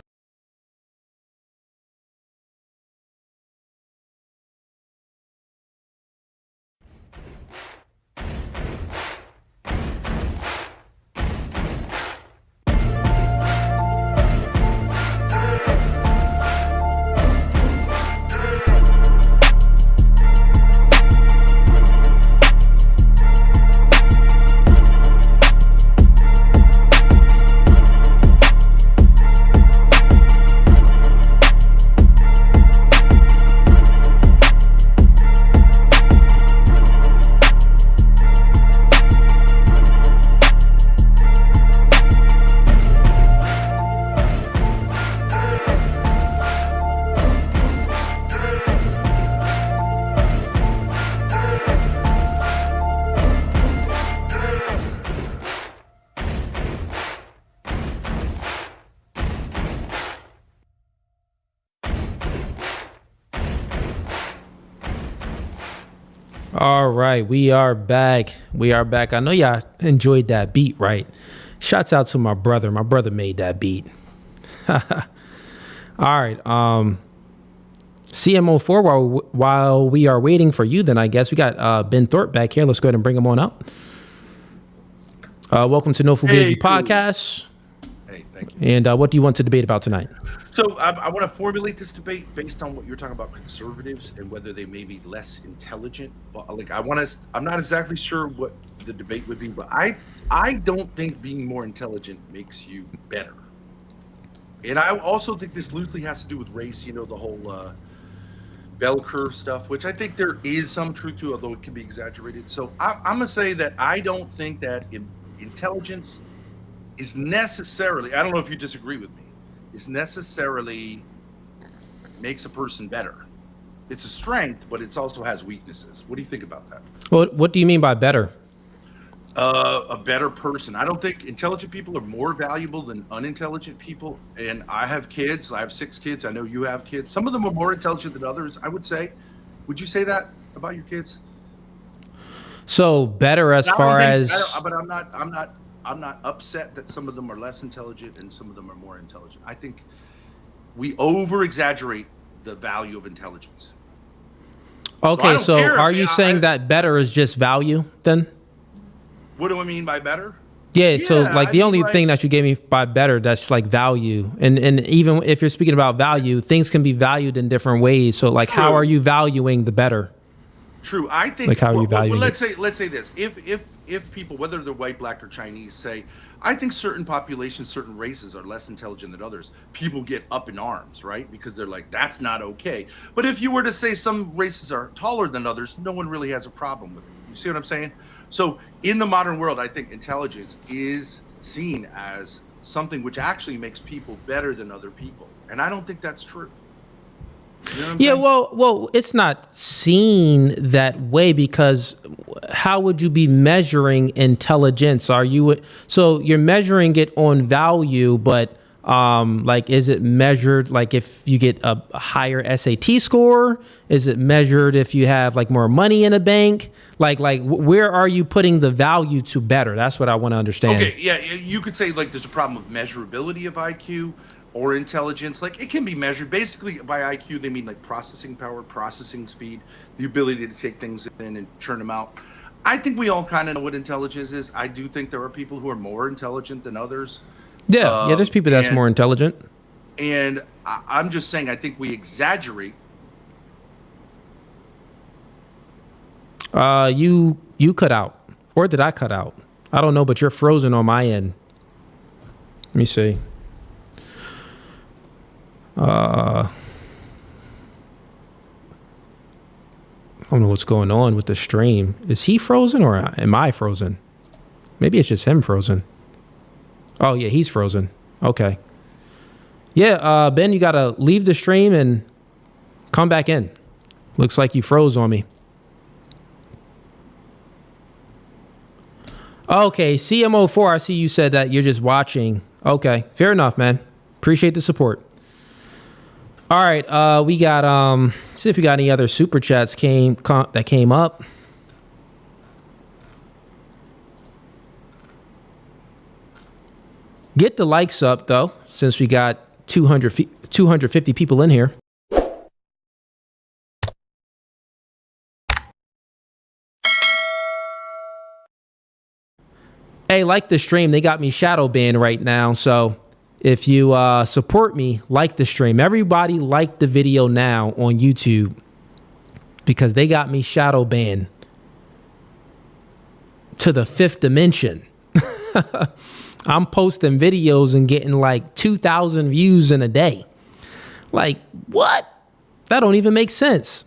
All right, we are back. I know y'all enjoyed that beat, right? Shouts out to my brother. My brother made that beat. All right. CM04, while we are waiting for you, then I guess we got Ben Thorpe back here. Let's go ahead and bring him on up. Welcome to No Fugazee Podcast. Hey, thank you. And what do you want to debate about tonight? So I want to formulate this debate based on what you're talking about conservatives and whether they may be less intelligent. But I'm not exactly sure what the debate would be, but I don't think being more intelligent makes you better. And I also think this loosely has to do with race, the whole bell curve stuff, which I think there is some truth to, although it can be exaggerated. So I'm going to say that I don't think that intelligence is necessarily, I don't know if you disagree with me, is necessarily makes a person better. It's a strength, but it also has weaknesses. What do you think about that? What do you mean by better? A better person. I don't think intelligent people are more valuable than unintelligent people. And I have kids. I have 6 kids. I know you have kids. Some of them are more intelligent than others, I would say. Would you say that about your kids? So better as far as... But I'm not upset that some of them are less intelligent and some of them are more intelligent. I think we over-exaggerate the value of intelligence. Okay, don't so care if are you I- saying that better is just value then? What do I mean by better? Yeah, so Yeah, like I the mean, only like- thing that you gave me by better, that's like value. And even if you're speaking about value, things can be valued in different ways. So like how True. are you valuing the better? True. I think. Like, how are you well, valuing let's say this. If people, whether they're white, black, or Chinese, say, I think certain populations, certain races are less intelligent than others, people get up in arms, right? Because they're like, that's not okay. But if you were to say some races are taller than others, no one really has a problem with it. You see what I'm saying? So in the modern world, I think intelligence is seen as something which actually makes people better than other people, and I don't think that's true. You know what I'm Yeah, saying? well, it's not seen that way because how would you be measuring intelligence? Are you so you're measuring it on value, but like is it measured like if you get a higher SAT score? Is it measured if you have like more money in a bank? Like where are you putting the value to better? That's what I want to understand. Okay, yeah, you could say like there's a problem of measurability of IQ or intelligence. Like it can be measured basically by IQ. They mean like processing power, processing speed, the ability to take things in and churn them out. I think we all kind of know what intelligence is. I do think there are people who are more intelligent than others. Yeah, there's people that's more intelligent. And I'm just saying, I think we exaggerate. You cut out, or did I cut out? I don't know, but you're frozen on my end. Let me see. I don't know what's going on with the stream. Is he frozen or am I frozen? Maybe it's just him frozen. Oh yeah, he's frozen. Okay. Yeah, Ben, you gotta leave the stream and come back in. Looks like you froze on me. Okay, CMO4, I see you said that you're just watching. Okay, fair enough, man. Appreciate the support. All right, we got see if we got any other super chats that came up. Get the likes up though, since we got 250 people in here. Hey, like the stream, they got me shadow banned right now. So if you support me, like the stream. Everybody like the video now on YouTube because they got me shadow banned to the 5th dimension. I'm posting videos and getting like 2,000 views in a day. Like, what? That don't even make sense.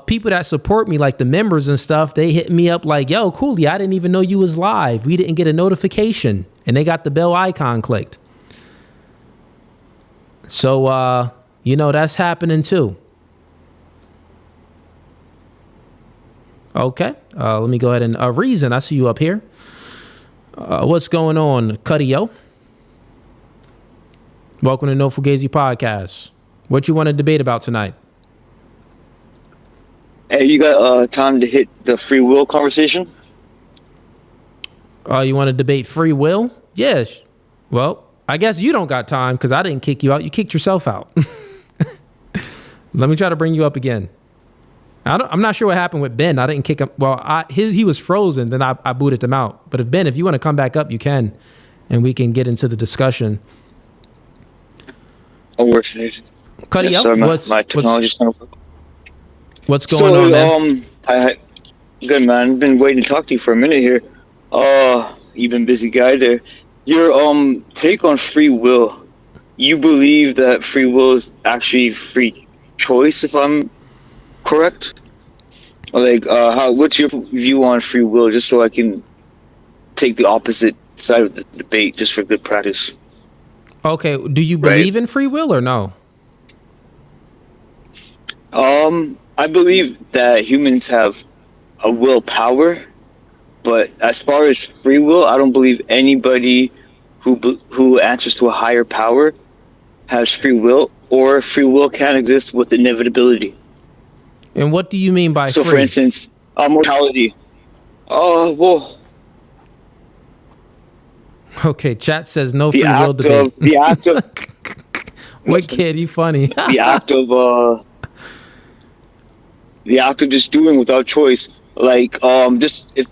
People that support me, like the members and stuff, they hit me up like, yo, Cooley, I didn't even know you was live. We didn't get a notification. And they got the bell icon clicked. So, you know, that's happening too. Okay. Let me go ahead and Reason, I see you up here. What's going on, Cuddy-O? Welcome to No Fugazee Podcast. What you want to debate about tonight? Hey, you got time to hit the free will conversation? You want to debate free will? Yes. Well, I guess you don't got time because I didn't kick you out. You kicked yourself out. Let me try to bring you up again. I'm not sure what happened with Ben. I didn't kick him. Well, he was frozen. Then I booted him out. But if you want to come back up, you can, and we can get into the discussion. I'll work it. Cuddy, yes, sir, my technology's kind of. What's going on, man? Good, man. I've been waiting to talk to you for a minute here. You've been busy guy there. Your take on free will. You believe that free will is actually free choice, if I'm correct? Like, what's your view on free will, just so I can take the opposite side of the debate, just for good practice? Okay, do you believe in free will or no? I believe that humans have a willpower, but as far as free will, I don't believe anybody who answers to a higher power has free will, or free will can exist with inevitability. And what do you mean by so? Free? For instance, mortality. Well. Okay, chat says no free will debate. The act of What kid? You funny. the act of just doing without choice. Like, just if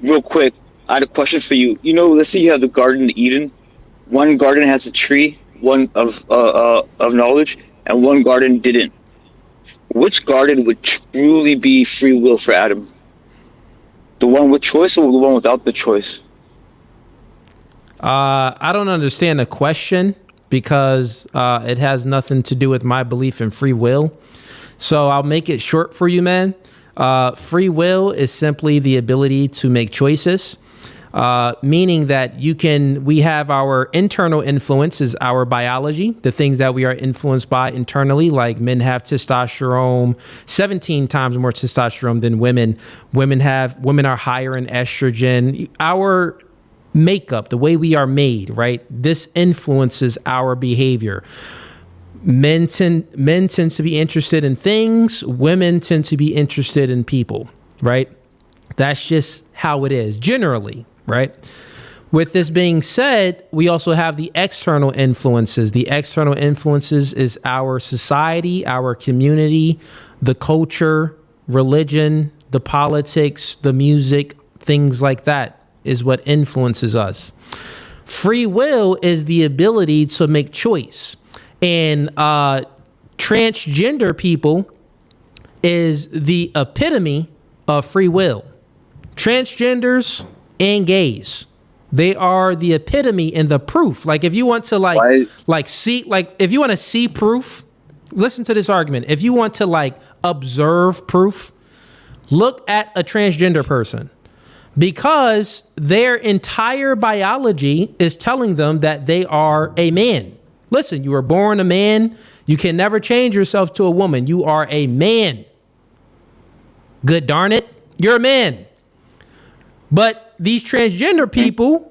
real quick, I had a question for you. You know, let's say you have the Garden of Eden. One garden has a tree, one of knowledge, and one garden didn't. Which garden would truly be free will for Adam? The one with choice or the one without the choice? I don't understand the question because it has nothing to do with my belief in free will. So I'll make it short for you, man. Free will is simply the ability to make choices, meaning that we have our internal influences, our biology, the things that we are influenced by internally, like men have testosterone, 17 times more testosterone than women. Women are higher in estrogen. Our makeup, the way we are made, right? This influences our behavior. Men tend to be interested in things. Women tend to be interested in people, right? That's just how it is generally, right? With this being said, we also have the external influences. The external influences is our society, our community, the culture, religion, the politics, the music, things like that is what influences us. Free will is the ability to make choice. And transgender people is the epitome of free will. Transgenders and gays, they are the epitome and the proof. Like if you want to if you want to see proof, listen to this argument. If you want to observe proof, look at a transgender person. Because their entire biology is telling them that they are a man. Listen, you were born a man. You can never change yourself to a woman. You are a man. Good darn it. You're a man. But these transgender people,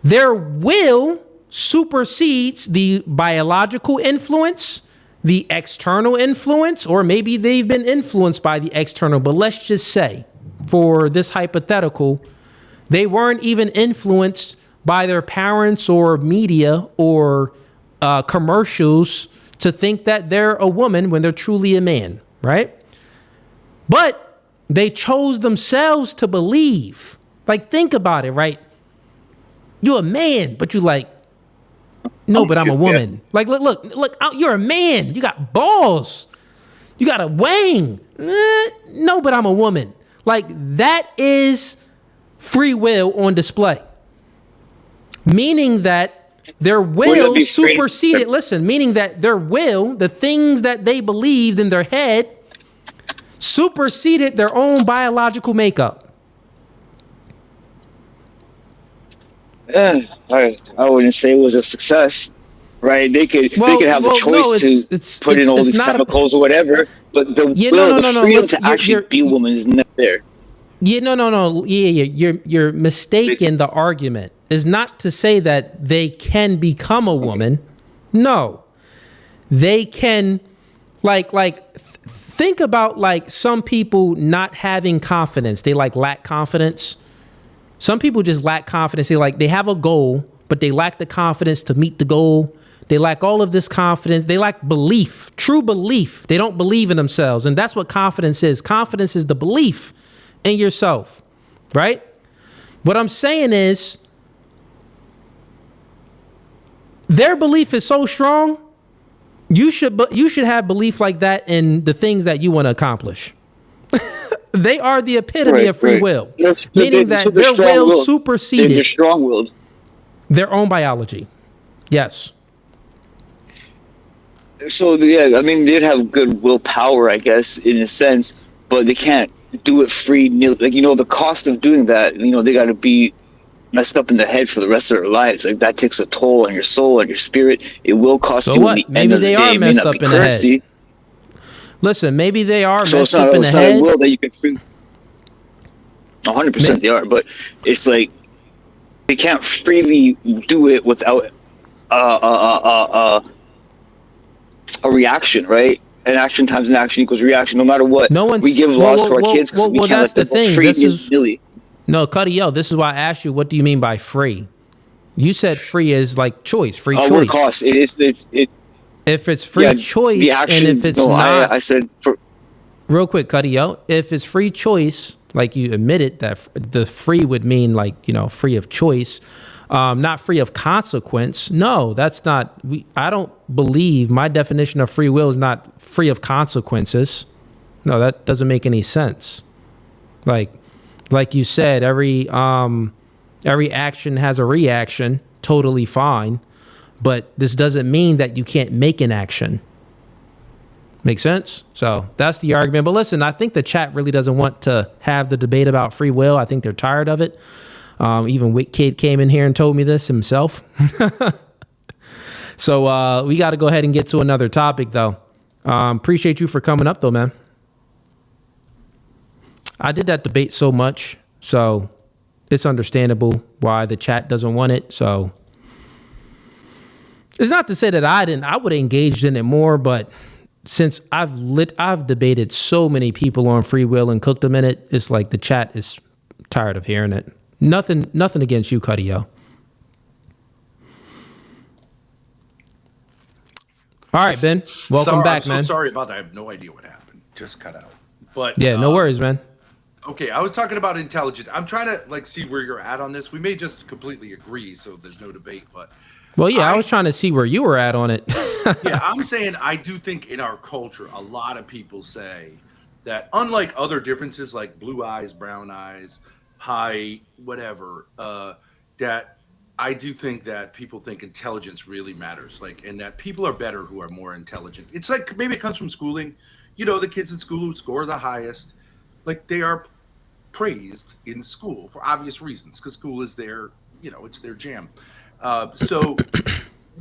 their will supersedes the biological influence, the external influence, or maybe they've been influenced by the external. But let's just say, for this hypothetical, they weren't even influenced by their parents or media or commercials to think that they're a woman when they're truly a man, right? But they chose themselves to believe. Think about it, right? You're a man, but you're no, but I'm a woman. Look, you're a man. You got balls. You got a wang. No, but I'm a woman. That is free will on display. Meaning that their will superseded, meaning that their will, the things that they believed in their head, superseded their own biological makeup. I wouldn't say it was a success, right? They could have the choice to put in all these chemicals or whatever, but the freedom to actually be a woman is not there. No. You're mistaken. The argument is not to say that they can become a woman. No, they can. Think about some people not having confidence. They lack confidence. Some people just lack confidence. They have a goal, but they lack the confidence to meet the goal. They lack all of this confidence. They lack belief, true belief. They don't believe in themselves. And that's what confidence is. Confidence is the belief in yourself, right? What I'm saying is their belief is so strong, you should have belief like that in the things that you want to accomplish. They are the epitome of free will, meaning that their will superseded they're strong-willed. Their own biology. Yes. So they'd have good willpower, I guess, in a sense, but they can't do it free. The cost of doing that, they got to be messed up in the head for the rest of their lives. That takes a toll on your soul and your spirit. It will cost you. What? Maybe they are messed up in the head. Listen, maybe they are messed up in the head. It's not a will that you can free. 100% they are, but it's they can't freely do it without a reaction, right? An action times an action equals reaction. No matter what, we give laws to our kids because we can't let them go free. No, Cuddy, this is why I asked you, what do you mean by free? You said free is choice, free choice. What it costs. If it's free choice, and if it's not, I said for real quick, Cuddy, if it's free choice, like you admitted that the free would mean like, free of choice, not free of consequence. No, that's not. I don't believe my definition of free will is not free of consequences. No, that doesn't make any sense. Like you said, every action has a reaction. Totally fine. But this doesn't mean that you can't make an action. Make sense? So that's the argument. But listen, I think the chat really doesn't want to have the debate about free will. I think they're tired of it. Even Wick Kid came in here and told me this himself. So we got to go ahead and get to another topic, though. Appreciate you for coming up, though, man. I did that debate so much, so it's understandable why the chat doesn't want it. So it's not to say that I would have engaged in it more, but since I've debated so many people on free will and cooked them in it, it's like the chat is tired of hearing it. Nothing against you, Cuddy, yo. All right, Ben. Welcome back, man. I'm so sorry about that. I have no idea what happened. Just cut out. But yeah, no worries, man. Okay, I was talking about intelligence. I'm trying to see where you're at on this. We may just completely agree, so there's no debate. But well, yeah, I was trying to see where you were at on it. yeah, I'm saying I do think in our culture, a lot of people say that unlike other differences like blue eyes, brown eyes, height, whatever, that I do think that people think intelligence really matters, and that people are better who are more intelligent. It's like maybe it comes from schooling. The kids in school who score the highest, they are praised in school for obvious reasons because school is their, it's their jam. So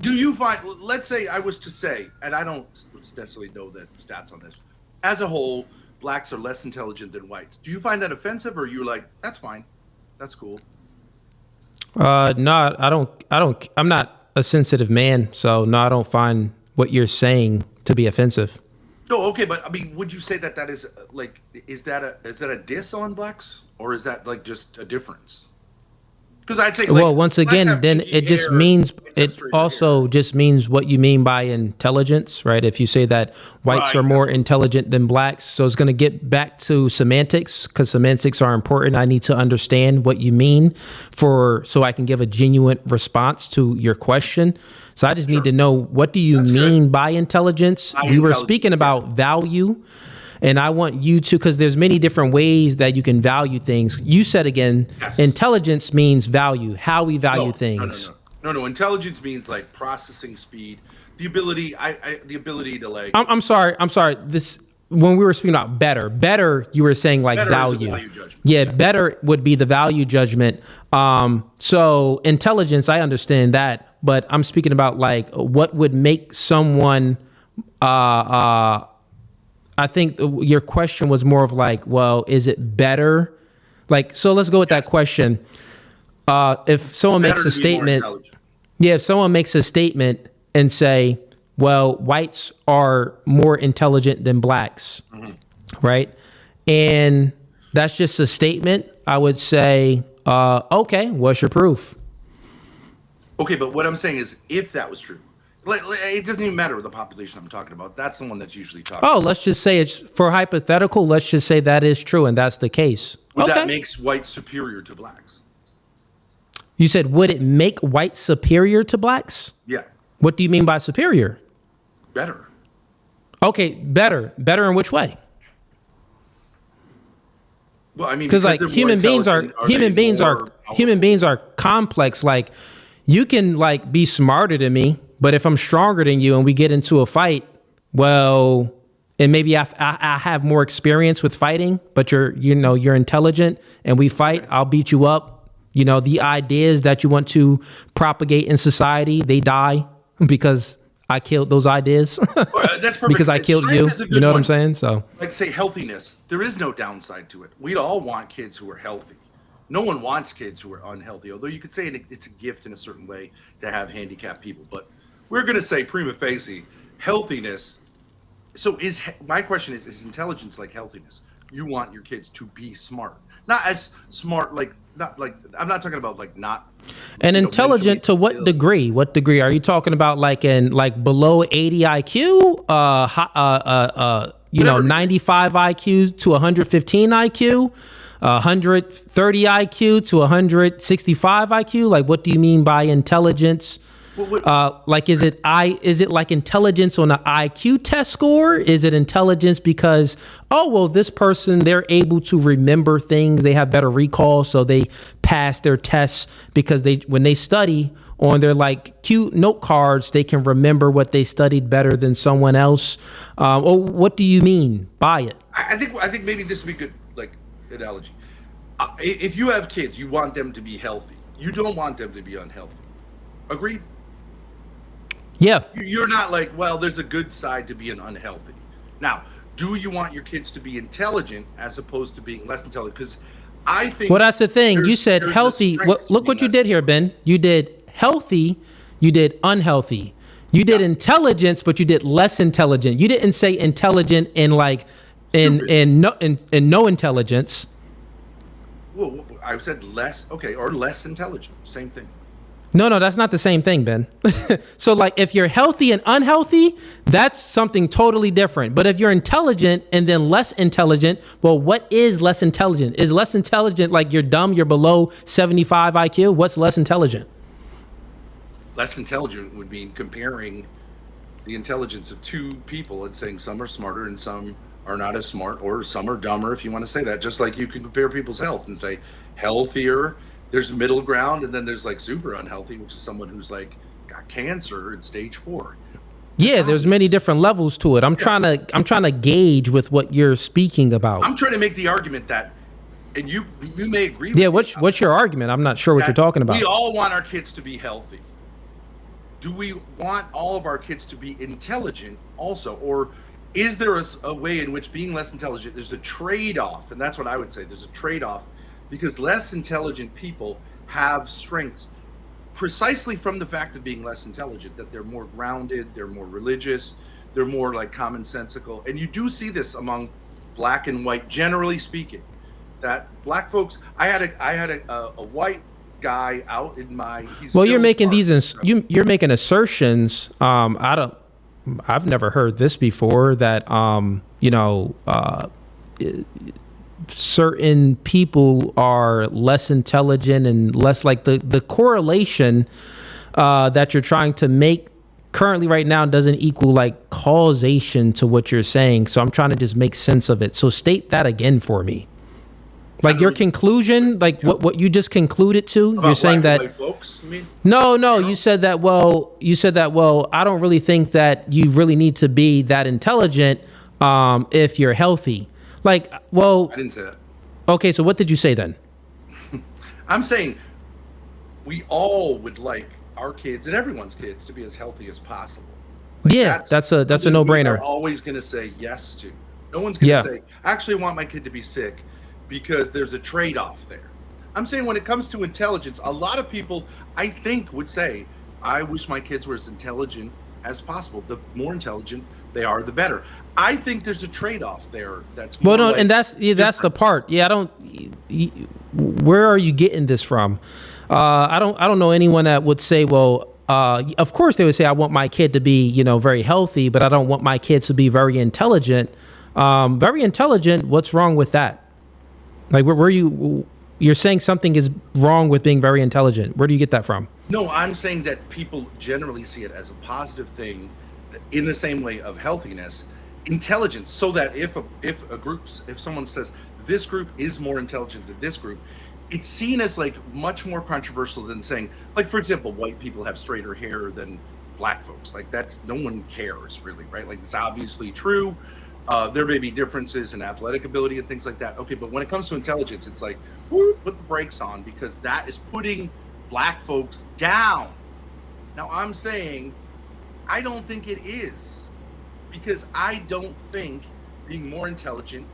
do you find, let's say I was to say, and I don't necessarily know the stats on this, as a whole, blacks are less intelligent than whites. Do you find that offensive, or are you like, that's fine, that's cool? No, I'm not a sensitive man, so no, I don't find what you're saying to be offensive. No, okay, but I mean, would you say that is is that a diss on blacks, or is that just a difference? Because I'd say, well, once again, then it just means just means what you mean by intelligence, right? If you say that whites are more intelligent than blacks, so it's going to get back to semantics, because semantics are important. I need to understand what you mean so I can give a genuine response to your question. So I just need to know, what do you mean by intelligence? We were speaking about value. And I want you to, because there's many different ways that you can value things. You said again, intelligence means value, how we value things. No. Intelligence means processing speed, the ability, the ability to I'm sorry. This, when we were speaking about better, you were saying value. Yeah, better would be the value judgment. So intelligence, I understand that, but I'm speaking about what would make someone, I think your question was more of well, is it better? So let's go with that question. If someone makes a statement, if someone makes a statement and say, well, whites are more intelligent than blacks, right? And that's just a statement. I would say, okay, what's your proof? Okay, but what I'm saying is, if that was true, it doesn't even matter the population I'm talking about. That's the one that's usually talked about. Let's just say it's for hypothetical. Let's just say that is true and that's the case. That makes whites superior to blacks. You said, would it make whites superior to blacks? Yeah. What do you mean by superior? Better. Okay, better. Better in which way? Well, I mean, because human beings are complex. You can be smarter than me, but if I'm stronger than you and we get into a fight, well, and maybe I have more experience with fighting, but you're intelligent and we fight, I'll beat you up. The ideas that you want to propagate in society, they die because I killed those ideas. That's perfect. Because I killed you. You know what I'm saying? So, say healthiness. There is no downside to it. We'd all want kids who are healthy. No one wants kids who are unhealthy, although you could say it's a gift in a certain way to have handicapped people. But we're going to say prima facie healthiness. So my question is intelligence like healthiness? You want your kids to be smart, not as smart, I'm not talking about like not. And intelligent to what degree? What degree are you talking about? Like in like below 80 IQ, 95 IQ to 115 IQ, 130 IQ to 165 IQ. Like, what do you mean by intelligence? Like, is it like intelligence on an IQ test score? Is it intelligence because, this person, they're able to remember things. They have better recall. So they pass their tests because when they study on their like cute note cards, they can remember what they studied better than someone else. Or what do you mean by it? I think maybe this would be good, like analogy. If you have kids, you want them to be healthy. You don't want them to be unhealthy. Agreed? Yeah. You're not like, well, there's a good side to being unhealthy. Now, do you want your kids to be intelligent as opposed to being less intelligent? Because I think... Well, that's the thing. You said healthy. Look what you did here, Ben. You did healthy. You did unhealthy. You did intelligence, but you did less intelligent. You didn't say intelligent in like in no intelligence. Well, I said less. Okay, or less intelligent. Same thing. No, that's not the same thing, Ben. So like if you're healthy and unhealthy, that's something totally different. But if you're intelligent and then less intelligent, well, what is less intelligent? Is less intelligent like you're dumb, you're below 75 IQ? What's less intelligent? Less intelligent would mean comparing the intelligence of two people and saying some are smarter and some are not as smart, or some are dumber, if you want to say that. Just like you can compare people's health and say healthier, there's middle ground, and then there's like super unhealthy, which is someone who's like got cancer in stage 4. Yeah, there's many different levels to it. I'm trying to gauge with what you're speaking about. I'm trying to make the argument that, and you may agree. Yeah, what's your argument? I'm not sure what you're talking about. We all want our kids to be healthy. Do we want all of our kids to be intelligent also, or is there a way in which being less intelligent, there's a trade-off? And that's what I would say. There's a trade-off. Because less intelligent people have strengths precisely from the fact of being less intelligent, that they're more grounded, they're more religious, they're more like commonsensical. And you do see this among black and white, generally speaking, that black folks, I had a white guy out in my, you're making you're making assertions. I've never heard this before, that, certain people are less intelligent and less, like the correlation that you're trying to make currently right now doesn't equal like causation to what you're saying. So I'm trying to just make sense of it. So state that again for me. Like your conclusion, like what you just concluded to, you're saying that folks, you mean? No, you said that, I don't really think that you really need to be that intelligent if you're healthy. Like, well, I didn't say that. Okay, so what did you say then? I'm saying we all would like our kids and everyone's kids to be as healthy as possible. Like that's a no-brainer. We're always going to say yes to. No one's going to say, I actually want my kid to be sick, because there's a trade-off there. I'm saying when it comes to intelligence, a lot of people, I think, would say, I wish my kids were as intelligent as possible. The more intelligent they are, the better. I think there's a trade-off there. That's more like and that's the part. Yeah, where are you getting this from? I don't know anyone that would say, of course they would say, I want my kid to be, very healthy, but I don't want my kids to be very intelligent. Very intelligent. What's wrong with that? Like, you're saying something is wrong with being very intelligent. Where do you get that from? No, I'm saying that people generally see it as a positive thing, in the same way of healthiness, intelligence, so that if someone says this group is more intelligent than this group, it's seen as like much more controversial than saying, like, for example, white people have straighter hair than black folks. Like, that's, no one cares really, right? Like, it's obviously true. There may be differences in athletic ability and things like that. Okay, but when it comes to intelligence, it's like, put the brakes on, because that is putting black folks down. Now, I'm saying I don't think it is, because I don't think being more intelligent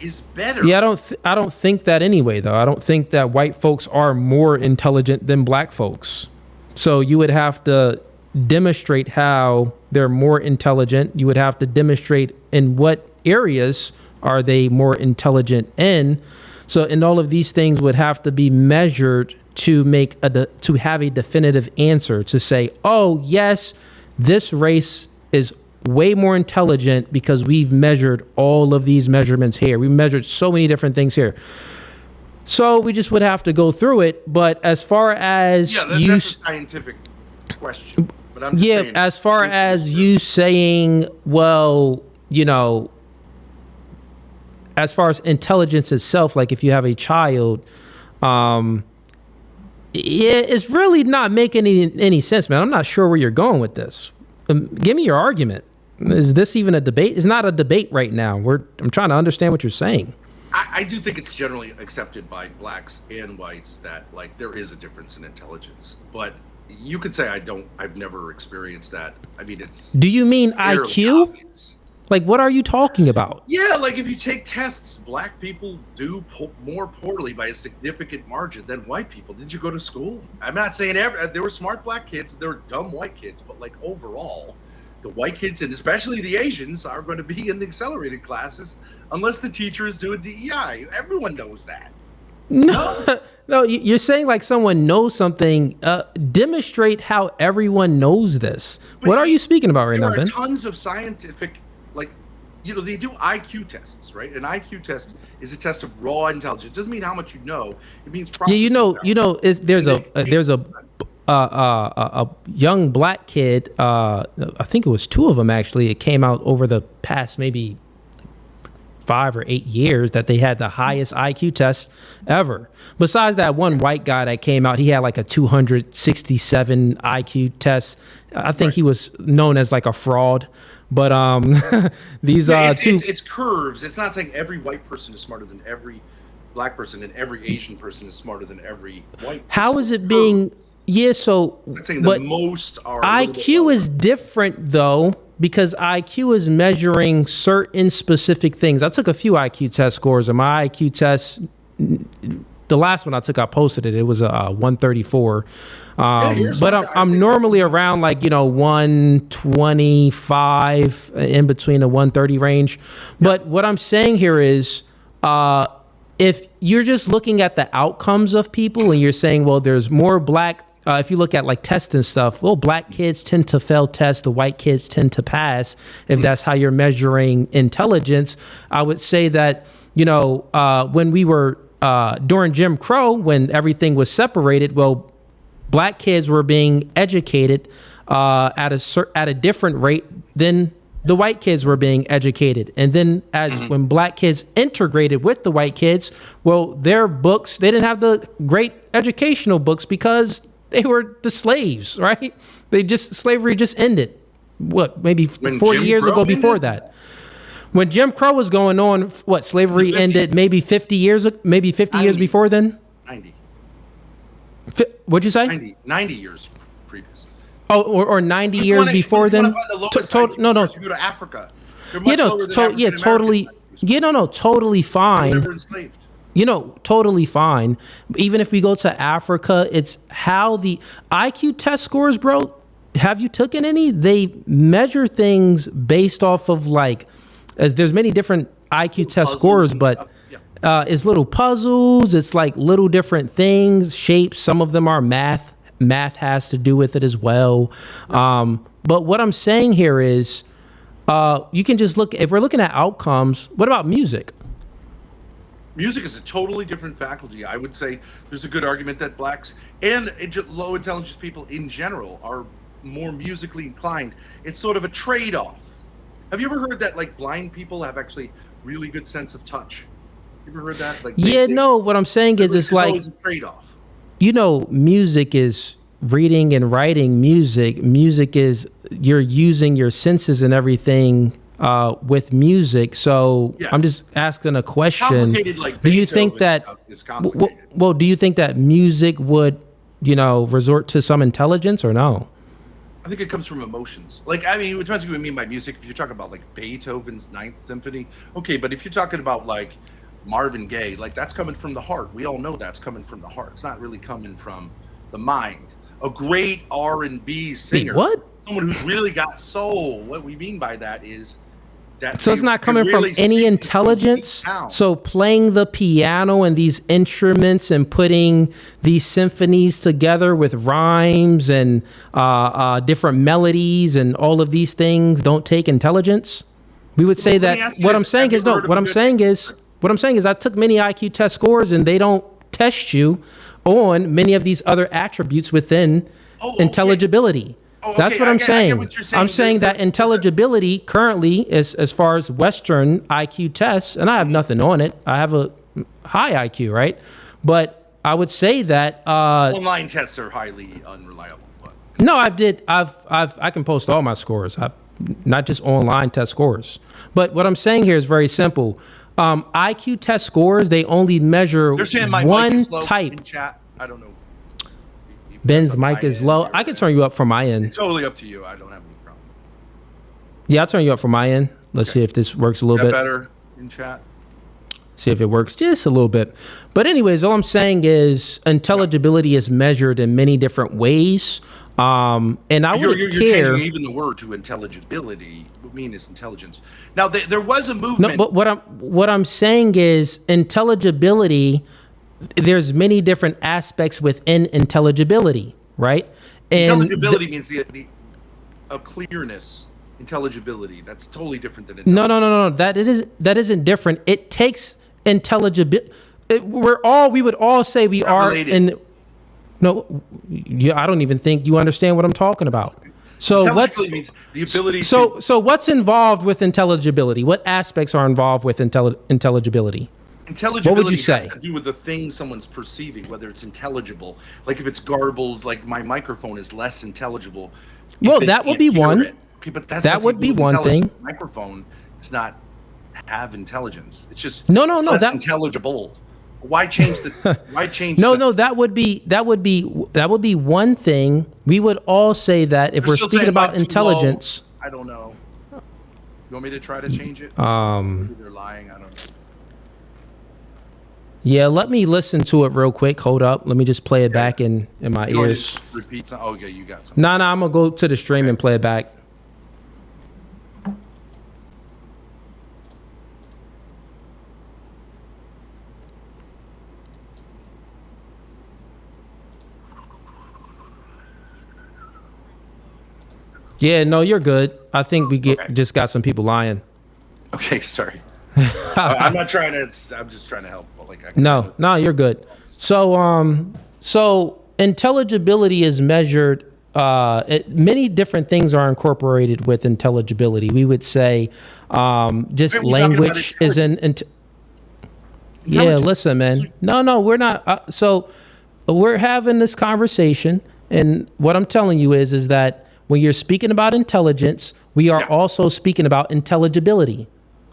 is better. Yeah, I don't think that anyway, though. I don't think that white folks are more intelligent than black folks. So you would have to demonstrate how they're more intelligent. You would have to demonstrate in what areas are they more intelligent in. So, and all of these things would have to be measured to make to have a definitive answer to say, oh yes, this race is way more intelligent because we've measured all of these measurements here. We measured so many different things here. So we just would have to go through it. But as far as that's a scientific question. But I'm just saying, as far as you saying, well, you know, as far as intelligence itself, like if you have a child, it's really not making any sense, man. I'm not sure where you're going with this. Give me your argument. Is this even a debate? It's not a debate right now. I'm trying to understand what you're saying. I do think it's generally accepted by blacks and whites that like there is a difference in intelligence, but you could say I've never experienced that. I mean, it's. Do you mean IQ? Obvious. Like, what are you talking about? Yeah, like if you take tests, black people do more poorly by a significant margin than white people. Did you go to school? I'm not saying there were smart black kids, there were dumb white kids, but like overall, the white kids and especially the Asians are going to be in the accelerated classes unless the teacher is doing DEI. Everyone knows that. No, you're saying like someone knows something. Demonstrate how everyone knows this. But what are you speaking about right now, Ben? There are tons of scientific, like, you know, they do IQ tests, right? An IQ test is a test of raw intelligence. It doesn't mean how much you know. It means processing. Yeah, there's a young black kid. I think it was two of them actually. It came out over the past maybe 5 or 8 years that they had the highest IQ test ever. Besides that one white guy that came out, he had like a 267 IQ test. I think he was known as like a fraud. But these it's curves. It's not saying every white person is smarter than every black person and every Asian person is smarter than every white person. How is it being? Yeah, so I'm saying but the most are IQ is different though, because IQ is measuring certain specific things. I took a few IQ test scores, and my IQ test, the last one I took, I posted it. It was a 134. But I'm normally around like, 125 in between the 130 range. But what I'm saying here is, if you're just looking at the outcomes of people and you're saying, well, there's more black, if you look at like tests and stuff, well, black kids tend to fail tests, the white kids tend to pass. If that's how you're measuring intelligence, I would say that, when we were during Jim Crow, when everything was separated, well, black kids were being educated at a different rate than the white kids were being educated. And then when black kids integrated with the white kids, well, their books, they didn't have the great educational books because they were the slaves, right? Slavery just ended. What, maybe 40 years ago before that. When Jim Crow was going on, slavery ended maybe 50 years before then? 90. What'd you say? 90 years previous. Oh, or 90 years before then? No. You go to Africa. Totally. Totally fine. They were enslaved. Totally fine. Even if we go to Africa, it's how the IQ test scores, bro. Have you taken any? They measure things based off of as there's many different IQ test scores, but it's little puzzles. It's like little different things, shapes. Some of them are math. Math has to do with it as well. But what I'm saying here is, you can just look. If we're looking at outcomes, what about music? Music is a totally different faculty. I would say there's a good argument that blacks and low intelligence people in general are more musically inclined. It's sort of a trade-off. Have you ever heard that blind people have actually really good sense of touch? You ever heard that? What I'm saying is it's like always a trade-off. Music is reading and writing music. Music is you're using your senses and everything with music. So I'm just asking a question. Do you think that do you think that music would, resort to some intelligence or no? I think it comes from emotions. It depends what you mean by music. If you're talking about Beethoven's Ninth Symphony, okay, but if you're talking about Marvin Gaye, that's coming from the heart. We all know that's coming from the heart. It's not really coming from the mind. A great R&B singer, someone who's really got soul. What we mean by that is So it's not coming from any intelligence. So playing the piano and these instruments and putting these symphonies together with rhymes and different melodies and all of these things don't take intelligence. We would say that. What I'm saying is What I'm saying is I took many IQ test scores and they don't test you on many of these other attributes within intelligibility. That's what I'm saying. I'm saying that intelligibility currently is, as far as Western IQ tests, and I have nothing on it. I have a high IQ, right? But I would say that online tests are highly unreliable. But. No, I can post all my scores. Not just online test scores. But what I'm saying here is very simple. IQ test scores, they only measure one type. In chat. I don't know. Ben's mic is low. I can turn you up from my end. It's totally up to you. I don't have any problem. Yeah, I'll turn you up from my end. Let's see if this works a little bit. Better in chat. See if it works just a little bit. But anyways, all I'm saying is intelligibility is measured in many different ways. And I wouldn't you're care. Changing even the word to intelligibility. What mean is intelligence. Now there was a movement. No, but what I'm saying is intelligibility. There's many different aspects within intelligibility, right? And intelligibility means a clearness. Intelligibility. That's totally different than no. That isn't different. It takes intelligibility. We would all say we are related. in. No, I don't even think you understand what I'm talking about. So means the ability. So what's involved with intelligibility? What aspects are involved with intelligibility? Intelligibility what would you say? has to do with the thing someone's perceiving, whether it's intelligible. Like if it's garbled, like my microphone is less intelligible. Well, that would be one. Okay, but that's that would be one thing. Microphone does not have intelligence. It's just no. Less intelligible. Why change the? Why change? No. That would be one thing. We would all say that if we're speaking about intelligence. I don't know. You want me to try to change it? Maybe they're lying. I don't know. Yeah, let me listen to it real quick. Hold up. Let me just play it back in my ears. Just repeat something? Oh, yeah, you got something. No, I'm going to go to the stream and play it back. Yeah, no, you're good. I think we just got some people lying. Okay, sorry. I'm not trying to. I'm just trying to help. No, you're good. So intelligibility is measured. Many different things are incorporated with intelligibility. We would say just language is yeah, listen, man. No, we're not. So we're having this conversation, and what I'm telling you is that when you're speaking about intelligence, we are also speaking about intelligibility.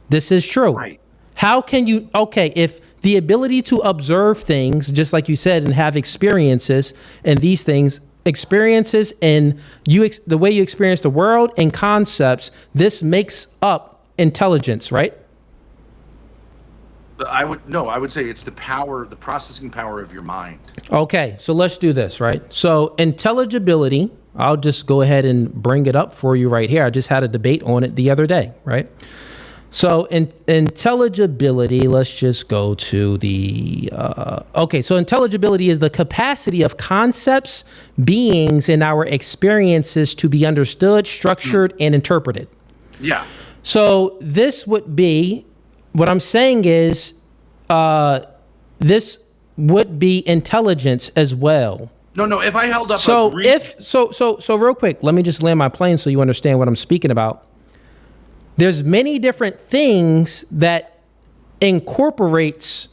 This is true. Right. How can you, if the ability to observe things, just like you said, and have experiences and these things, experiences and the way you experience the world and concepts, this makes up intelligence, right? I would say it's the processing power of your mind. Okay, so let's do this, right? So intelligibility, I'll just go ahead and bring it up for you right here. I just had a debate on it the other day, right? So intelligibility, let's just go to the, so intelligibility is the capacity of concepts, beings, and our experiences to be understood, structured, and interpreted. Yeah. So this would be, what I'm saying is, this would be intelligence as well. No, if I held up so a real quick, let me just land my plane so you understand what I'm speaking about. There's many different things that incorporates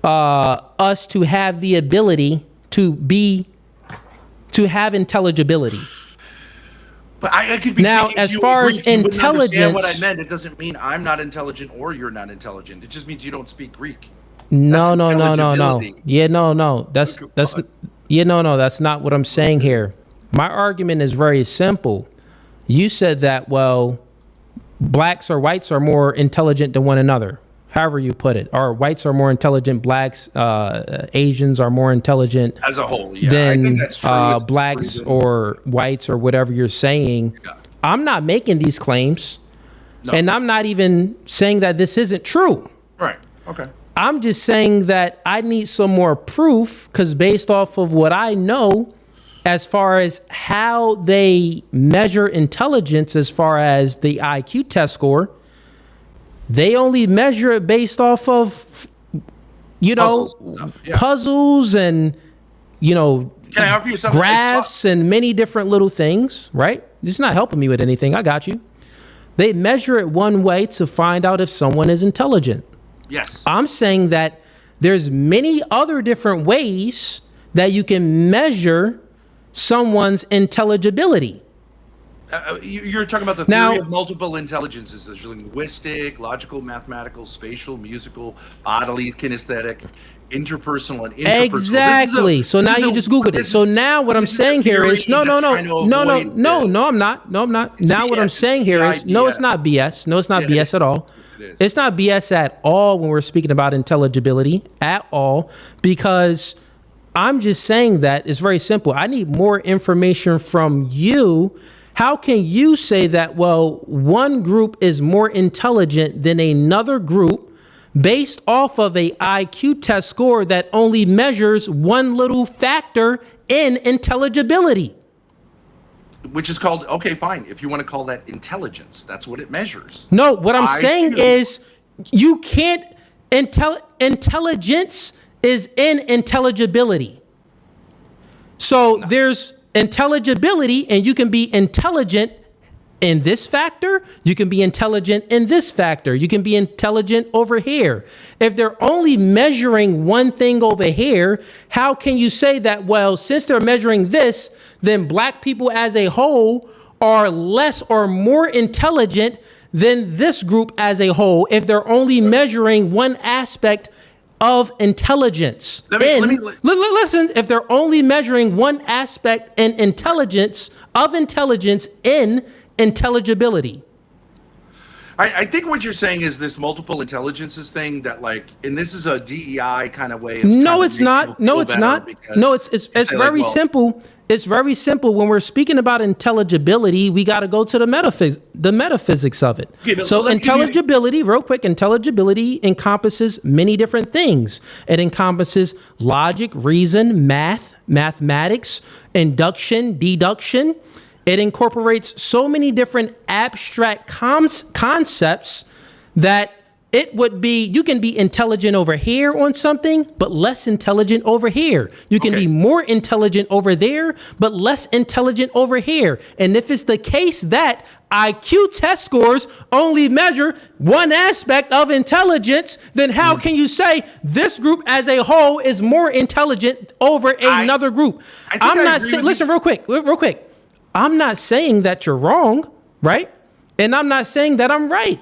us to have the ability to have intelligibility. But I could be now, speaking as to you far as Greek, you wouldn't understand intelligence, what I meant. It doesn't mean I'm not intelligent or you're not intelligent. It just means you don't speak Greek. No. Yeah, no. That's not what I'm saying here. My argument is very simple. You said that, blacks or whites are more intelligent than one another. However you put it. Or whites are more intelligent, blacks, Asians are more intelligent as a whole, than blacks or whites or whatever you're saying. I'm not making these claims. And I'm not even saying that this isn't true. Right. Okay. I'm just saying that I need some more proof, because based off of what I know, as far as how they measure intelligence, as far as the IQ test score, they only measure it based off of, puzzles and, Can I offer you something? graphs and many different little things, right? It's not helping me with anything. I got you. They measure it one way to find out if someone is intelligent. Yes. I'm saying that there's many other different ways that you can measure someone's intelligibility. You're talking about the theory of multiple intelligences. There's linguistic, logical, mathematical, spatial, musical, bodily, kinesthetic, interpersonal, and interpersonal. Exactly. So now you just Googled it. So now what I'm saying here is no, I'm not. Now what I'm saying here is no, it's not BS. No, it's not BS at all. It's not BS at all when we're speaking about intelligibility at all, because I'm just saying that it's very simple. I need more information from you. How can you say that, well, one group is more intelligent than another group based off of a IQ test score that only measures one little factor in intelligibility? Which is called, okay, fine. If you want to call that intelligence, that's what it measures. No, what I'm saying is you can't, intelligence is in intelligibility. So there's intelligibility, and you can be intelligent in this factor, you can be intelligent in this factor, you can be intelligent over here. If they're only measuring one thing over here, how can you say that, well, since they're measuring this, then black people as a whole are less or more intelligent than this group as a whole, if they're only measuring one aspect of intelligence? Listen, if they're only measuring one aspect in intelligence in intelligibility. I think what you're saying is this multiple intelligences thing that, like, and this is a DEI kind of way of No, it's not. No, it's not. No, it's very simple. It's very simple. When we're speaking about intelligibility, we got to go to the metaphysics of it. Okay, so intelligibility, real quick, intelligibility encompasses many different things. It encompasses logic, reason, mathematics, induction, deduction. It incorporates so many different abstract concepts that it would be, you can be intelligent over here on something, but less intelligent over here. You can be more intelligent over there, but less intelligent over here. And if it's the case that IQ test scores only measure one aspect of intelligence, then how can you say this group as a whole is more intelligent over another group? I'm not saying, listen, real quick. I'm not saying that you're wrong, right? And I'm not saying that I'm right.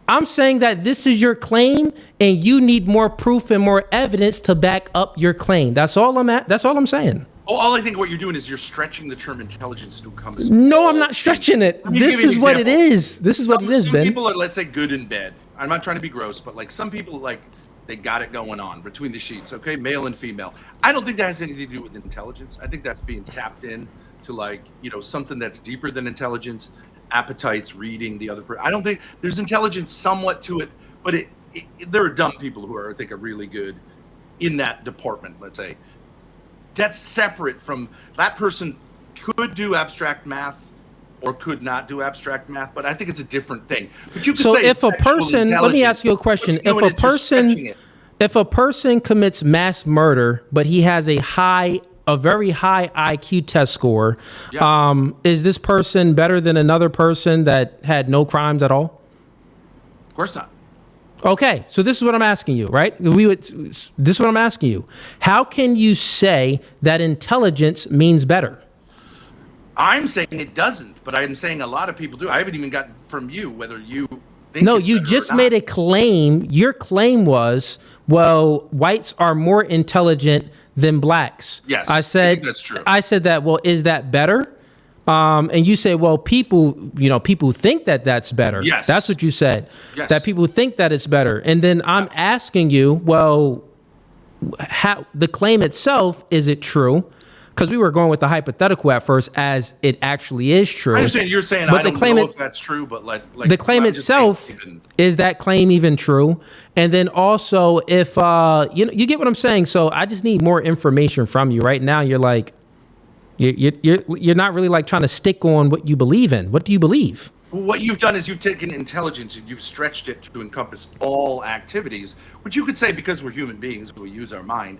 I'm saying that this is your claim and you need more proof and more evidence to back up your claim. That's all I'm saying. All I think what you're doing is you're stretching the term intelligence to encompass. No, I'm not stretching it. This is what it is. This is what it is, Ben. Some people are, let's say, good in bed. I'm not trying to be gross, but like some people, like, they got it going on between the sheets, okay? Male and female. I don't think that has anything to do with intelligence. I think that's being tapped in to, like, something that's deeper than intelligence, appetites, reading the other person. I don't think there's intelligence somewhat to it, but there are dumb people who are, I think, are really good in that department, let's say. That's separate from, that person could do abstract math or could not do abstract math, but I think it's a different thing. But you could say if a person, let me ask you a question. If a person commits mass murder, but he has a very high IQ test score, is this person better than another person that had no crimes at all? Of course not. Okay, so this is what I'm asking you, right? This is what I'm asking you. How can you say that intelligence means better? I'm saying it doesn't, but I'm saying a lot of people do. I haven't even gotten from you whether you think No, it's you better just or not. made a claim. Your claim was, well, whites are more intelligent than blacks. Yes, I I said think that's true. I said that, well, is that better? And you say, well, people think that that's better. Yes. That's what you said. Yes. That people think that it's better. And then I'm asking you, well, how the claim itself, is it true? because we were going with the hypothetical at first, as it actually is true. I understand you're saying but I don't know if that's true, but like the claim itself, is that claim even true? And then also, if you get what I'm saying. So I just need more information from you right now. You're like, you're not really like trying to stick on what you believe in. What do you believe? What you've done is you've taken intelligence and you've stretched it to encompass all activities, which you could say, because we're human beings, we use our mind,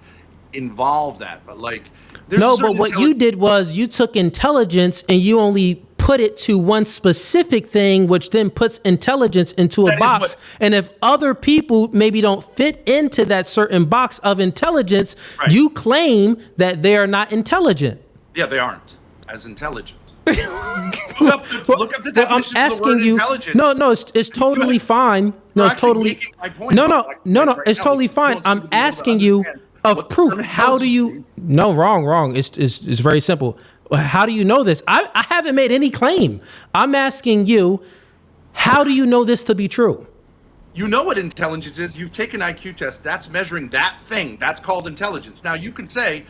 involve that. But like, no, but what you did was you took intelligence and you only put it to one specific thing, which then puts intelligence into a box. And if other people maybe don't fit into that certain box of intelligence, you claim that they are not intelligent. Yeah, they aren't as intelligent. Look up the definition I'm of the asking word you. intelligence. No, it's totally fine. No, it's totally. No, it's totally fine. I'm asking you of proof. How do you? No, wrong. It's very simple. How do you know this? I haven't made any claim. I'm asking you, how do you know this to be true? You know what intelligence is. You've taken IQ test. That's measuring that thing. That's called intelligence. Now you can say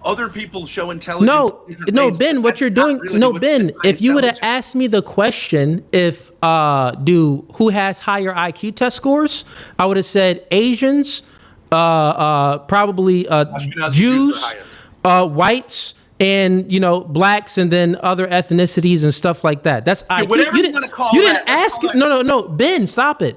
other people show intelligence. No, Ben, what you're doing. Really no, Ben, if you would have asked me the question, if who has higher IQ test scores, I would have said Asians, probably Jews, whites, and blacks, and then other ethnicities and stuff like that. That's IQ. Whatever you want to call you that. didn't ask. No, Ben, stop it.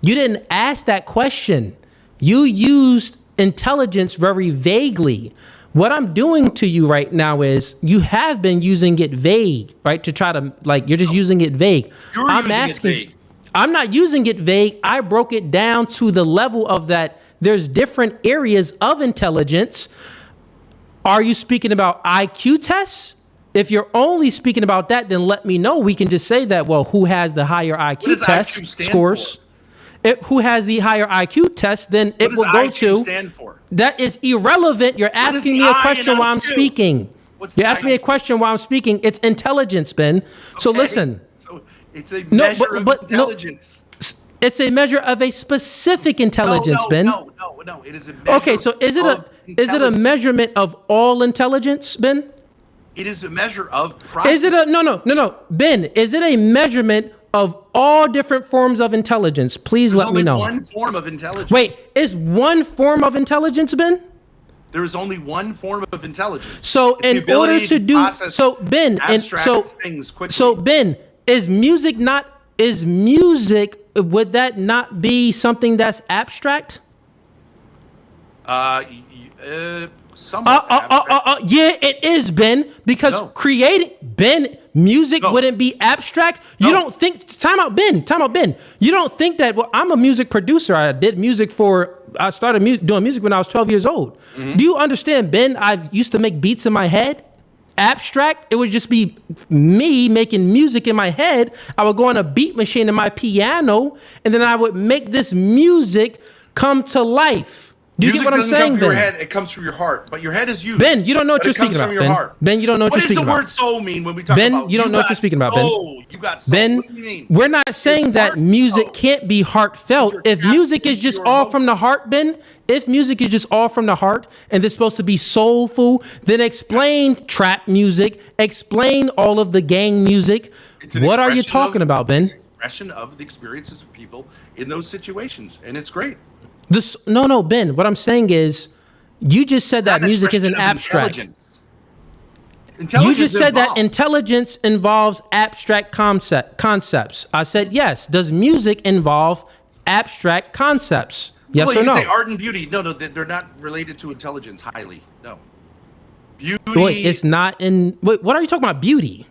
You didn't ask that question. You used intelligence very vaguely. What I'm doing to you right now is you have been using it vague, right? To try to you're just using it vague. I'm asking. It vague. I'm not using it vague. I broke it down to the level of that. There's different areas of intelligence. Are you speaking about IQ tests? If you're only speaking about that, then let me know. We can just say that. Well, who has the higher IQ test scores? Who has the higher IQ test? Then it will go to. Stand for? That is irrelevant. You're asking me a question while I'm speaking. You're asking me a question while I'm speaking. It's intelligence, Ben. So listen. So it's a measure of intelligence. It's a measure of a specific intelligence, Ben. No. It is a measure. Okay, so is it a measurement of all intelligence, Ben? It is a measure of process. Is it a no, Ben? Is it a measurement of all different forms of intelligence? Please let me know. There's only one form of intelligence. Wait, is one form of intelligence, Ben? There is only one form of intelligence. So in order to do so, Ben, and so Ben, is music not? Is music? Would that not be something that's abstract? Somewhat abstract. Yeah, it is, Ben. Because creating music wouldn't be abstract. You don't think? Time out, Ben. You don't think that? Well, I'm a music producer. I started doing music when I was 12 years old. Mm-hmm. Do you understand, Ben? I used to make beats in my head. Abstract, it would just be me making music in my head. I would go on a beat machine in my piano, and then I would make this music come to life. Do you get what I'm saying, Ben? Your head, it comes from your heart, but your head is used. Ben, you don't know what you're speaking about, Ben. Ben, you don't know what you're speaking about. What does the word soul mean when we talk about? Ben, you don't know what you're speaking about, Ben. You got soul. Ben, what do you mean? We're not saying that music can't be heartfelt. If music is just all from the heart, Ben, if music is just all from the heart and it's supposed to be soulful, then explain trap music, explain all of the gang music. What are you talking about, Ben? It's an expression of the experiences of people in those situations, and it's great. No, Ben. What I'm saying is, you just said that music isn't abstract. You just said that intelligence involves abstract concepts. I said yes. Does music involve abstract concepts? Yes or no? You say art and beauty. No, they're not related to intelligence highly. No. Beauty. Wait, it's not in. Wait, what are you talking about? Beauty.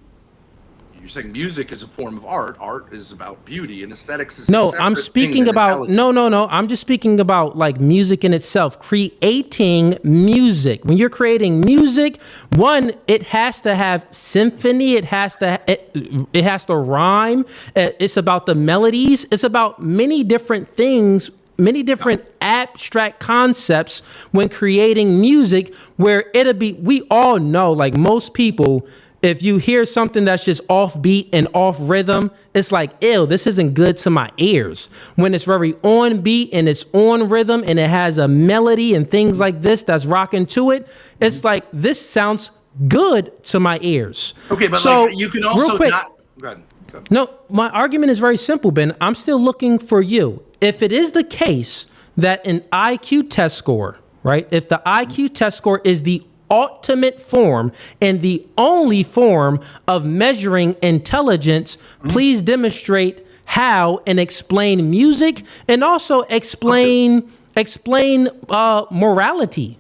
You're saying music is a form of art. Art is about beauty, and aesthetics is no. I'm speaking about no. I'm just speaking about like music in itself. Creating music. When you're creating music, one, it has to have symphony. It has to rhyme. It's about the melodies. It's about many different things. Many different abstract concepts when creating music. Where it'll be. We all know, like most people. If you hear something that's just off beat and off rhythm, it's like, ew, this isn't good to my ears. When it's very on beat and it's on rhythm and it has a melody and things like this that's rocking to it, it's like, this sounds good to my ears. Okay, but so, like, you can also real quick, not. Go ahead. No, my argument is very simple, Ben. I'm still looking for you. If it is the case that an IQ test score, right? If the IQ test score is the ultimate form and the only form of measuring intelligence, please demonstrate how and explain music and also explain morality.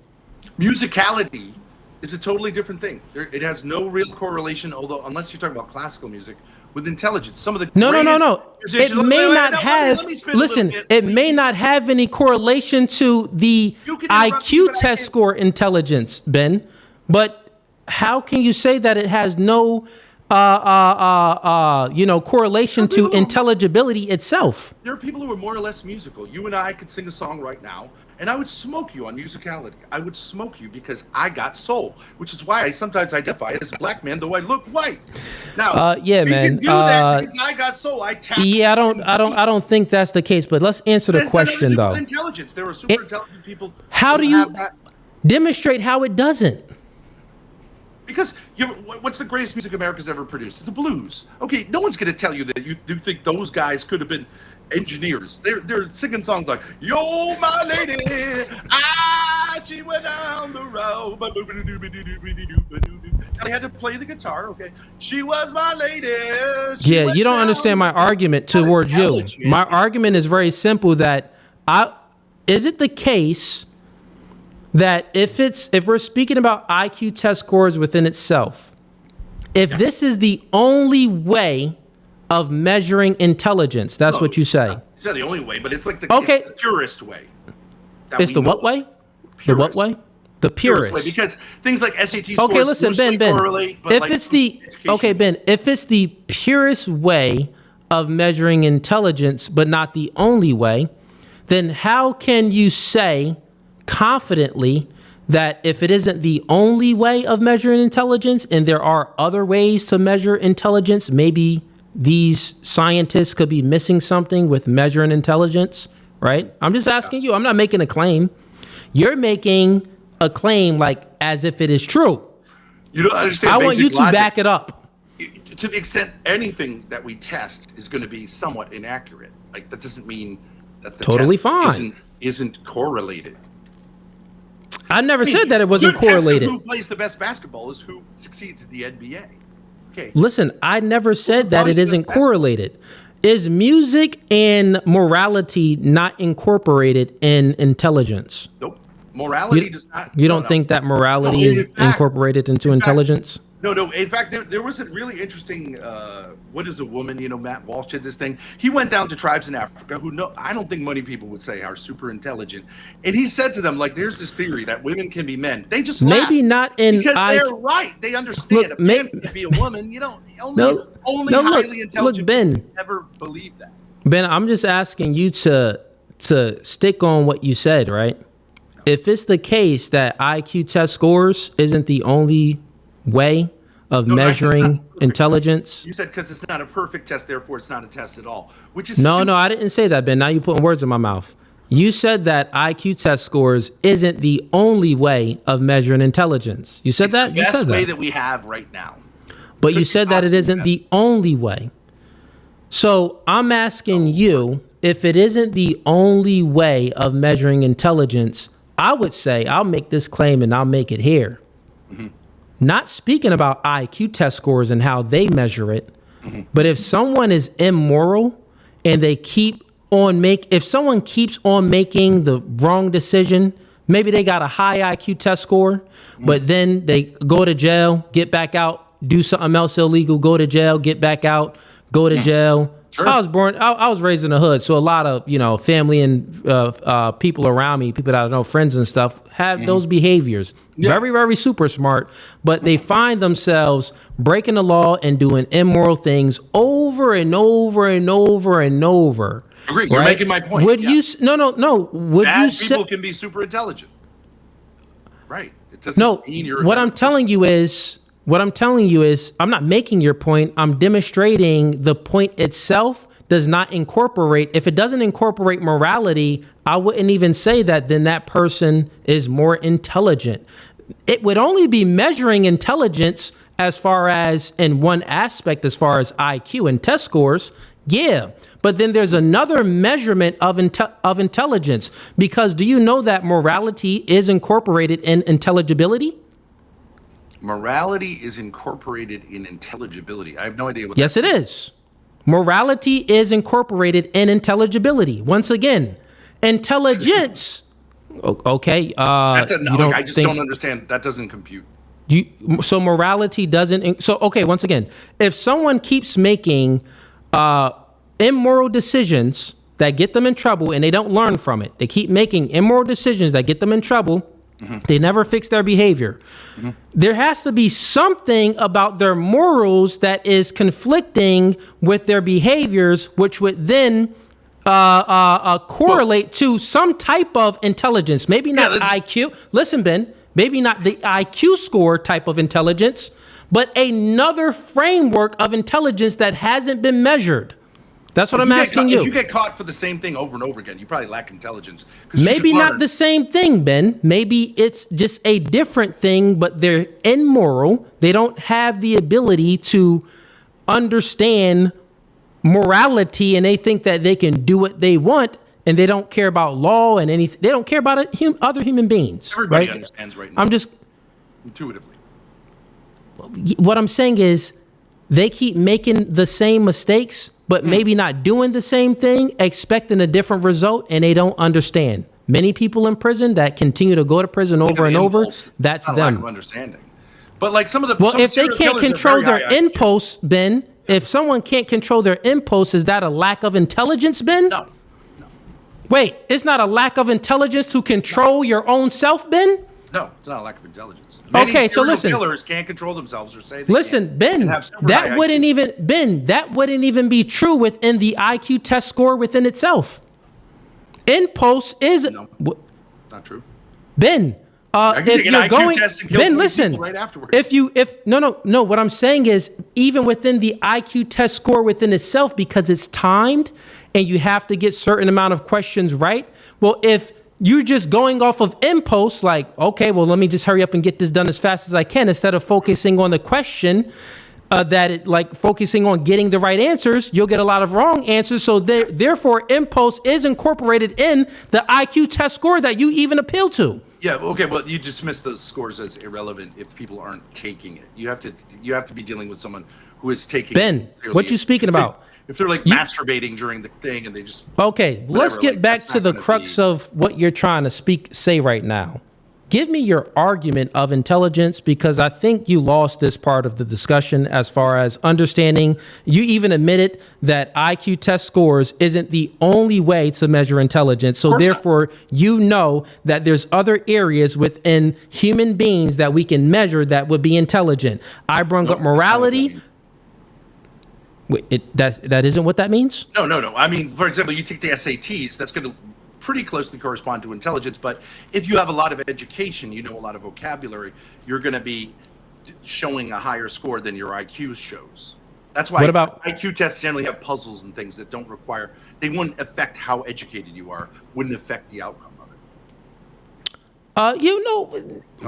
Musicality is a totally different thing. It has no real correlation, although unless you're talking about classical music, with intelligence. Some of the No. musicians- It may not let have. me spin a little Listen, bit. it may not have any correlation to the IQ test score intelligence, Ben. But how can you say that it has no, correlation to intelligibility itself? There are people who are more or less musical. You and I could sing a song right now, and I would smoke you on musicality. I would smoke you because I got soul, which is why I sometimes identify as a black man, though I look white. Now, yeah, we man. can do that because I got soul. I tap. Yeah, I don't think that's the case. But let's answer the question though. Intelligence. There are super intelligent people. How who do you have that. demonstrate how it doesn't? Because what's the greatest music America's ever produced? It's the blues. Okay, no one's going to tell you that you do think those guys could have been engineers. They're singing songs like "Yo, my lady, she went down the road." They had to play the guitar. Okay, she was my lady. Yeah, you don't understand my argument towards you. My argument is very simple. That is it the case that if we're speaking about IQ test scores within itself, if this is the only way of measuring intelligence, that's what you say. It's not the only way, but it's like Okay. it's the purest way. It's the what way? The what way? The purest. Way, because things like SAT scores Okay, listen, Ben. correlate, but If like it's the Ben, if it's the purest way of measuring intelligence, but not the only way, then how can you say confidently that if it isn't the only way of measuring intelligence and there are other ways to measure intelligence, maybe these scientists could be missing something with measuring intelligence, right? I'm just asking you. I'm not making a claim. You're making a claim like as if it is true. You don't understand. I want you to logic. back it up. To the extent anything that we test is going to be somewhat inaccurate. Like that doesn't mean that the Totally test fine. isn't correlated. I never said that it wasn't your test of correlated. who plays the best basketball is who succeeds in the NBA. Okay. Listen, I never said that it isn't correlated. Is music and morality not incorporated in intelligence? Nope. Morality does not. You don't think that morality No, is in fact- incorporated into intelligence? No. In fact, there was a really interesting. What is a woman? Matt Walsh did this thing. He went down to tribes in Africa who I don't think many people would say are super intelligent, and he said to them like, "There's this theory that women can be men." They just Maybe laugh not in because they're right. They understand a man can be a woman. Only highly intelligent Ben. people never believe that. Ben, I'm just asking you to stick on what you said, right? If it's the case that IQ test scores isn't the only way of measuring intelligence. You said because it's not a perfect test, therefore it's not a test at all. Which is No, I didn't say that, Ben. Now you're putting words in my mouth. You said that IQ test scores isn't the only way of measuring intelligence. You said that? The You said best way that. that we have right now. But you said that it isn't the only way. So I'm asking you, if it isn't the only way of measuring intelligence, I would say I'll make this claim and I'll make it here. Mm-hmm. Not speaking about IQ test scores and how they measure it, but if someone is immoral and they if someone keeps on making the wrong decision, maybe they got a high IQ test score, but then they go to jail, get back out, do something else illegal, go to jail, get back out, go to jail. Sure. I was raised in the hood, so a lot of family and people around me, people that I know, friends and stuff, have those behaviors. Very, very super smart, but they find themselves breaking the law and doing immoral things over and over and over and over. Agree. You're right? making my point. Would you? No. Would Bad you people say? can be super intelligent. Right. It doesn't No. mean you're What I'm telling you is, What I'm telling you is I'm not making your point. I'm demonstrating the point itself does not incorporate. If it doesn't incorporate morality, I wouldn't even say that then that person is more intelligent. It would only be measuring intelligence as far as in one aspect, as far as IQ and test scores. Yeah. But then there's another measurement of intelligence, because do you know that morality is incorporated in intelligibility? Morality is incorporated in intelligibility. I have no idea what. Yes, it is. Morality is incorporated in intelligibility. Once again, intelligence. Okay. That's a no. I just don't understand. That doesn't compute. So morality doesn't. So, okay, once again, if someone keeps making immoral decisions that get them in trouble and they don't learn from it, they keep making immoral decisions that get them in trouble. Mm-hmm. They never fix their behavior. Mm-hmm. There has to be something about their morals that is conflicting with their behaviors, which would then correlate to some type of intelligence. Maybe not IQ. Listen, Ben, maybe not the IQ score type of intelligence, but another framework of intelligence that hasn't been measured. That's what I'm asking you. If you get caught for the same thing over and over again, you probably lack intelligence. Maybe not the same thing, Ben. Maybe it's just a different thing, but they're immoral. They don't have the ability to understand morality, and they think that they can do what they want, and they don't care about law and anything. They don't care about other human beings. Everybody understands right now. I'm just intuitively. What I'm saying is they keep making the same mistakes, but maybe not doing the same thing, expecting a different result, and they don't understand. Many people in prison that continue to go to prison over and over, that's them. Lack of understanding. But like some of the if they can't control their impulse, Ben, if someone can't control their impulse, is that a lack of intelligence, Ben? No. Wait, it's not a lack of intelligence to control your own self, Ben? No, it's not a lack of intelligence. Okay, so listen. Killers can't control themselves or say they listen, Ben, that wouldn't even be true within the IQ test score within itself. Impulse is not true. Ben, if you're going, Ben, listen. Right afterwards. No. What I'm saying is, even within the IQ test score within itself, because it's timed and you have to get certain amount of questions right. Well, if you're just going off of impulse, like, okay, well, let me just hurry up and get this done as fast as I can, instead of focusing on the question, focusing on getting the right answers, you'll get a lot of wrong answers. So therefore, impulse is incorporated in the IQ test score that you even appeal to. Yeah, okay, but you dismiss those scores as irrelevant if people aren't taking it. You have to be dealing with someone who is taking Ben, what you speaking about? If they're like masturbating during the thing and they just let's get back to the crux of what you're trying to say right now. Give me your argument of intelligence, because I think you lost this part of the discussion as far as understanding. You even admitted that IQ test scores isn't the only way to measure intelligence. So therefore, you know that there's other areas within human beings that we can measure that would be intelligent. I brought up morality. Wait, that isn't what that means? No. I mean, for example, you take the SATs, that's going to pretty closely correspond to intelligence. But if you have a lot of education, you know a lot of vocabulary, you're going to be showing a higher score than your IQ shows. That's why IQ tests generally have puzzles and things that don't require, they wouldn't affect how educated you are, wouldn't affect the outcome of it.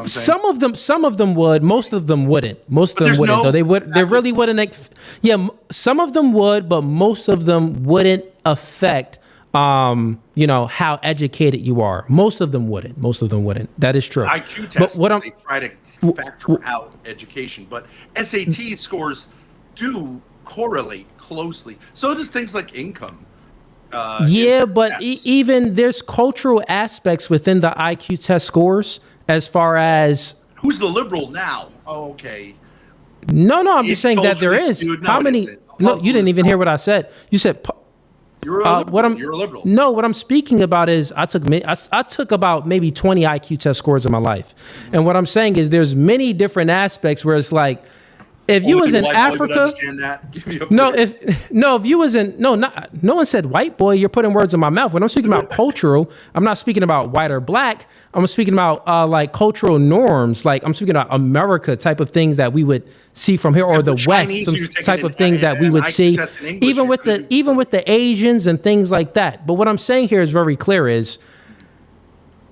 Some of them would, most of them wouldn't. Most of them wouldn't, though. They really wouldn't. Some of them would, but most of them wouldn't affect, how educated you are. Most of them wouldn't. That is true. IQ tests, they try to factor out education, but SAT scores do correlate closely. So does things like income. Even there's cultural aspects within the IQ test scores as far as who's the liberal now. Oh, okay. No, I'm just saying that there is. How many? No, you didn't even hear what I said. You said you're a liberal. You're a liberal. No, what I'm speaking about is I took about maybe 20 IQ test scores in my life, and what I'm saying is there's many different aspects where it's like if you was in Africa, if you was in no one said white boy. You're putting words in my mouth. When I'm speaking about cultural, I'm not speaking about white or black. I'm speaking about like cultural norms. Like I'm speaking about America type of things that we would see from here, or the West, some type of things that we would see, even with the Asians and things like that. But what I'm saying here is very clear: is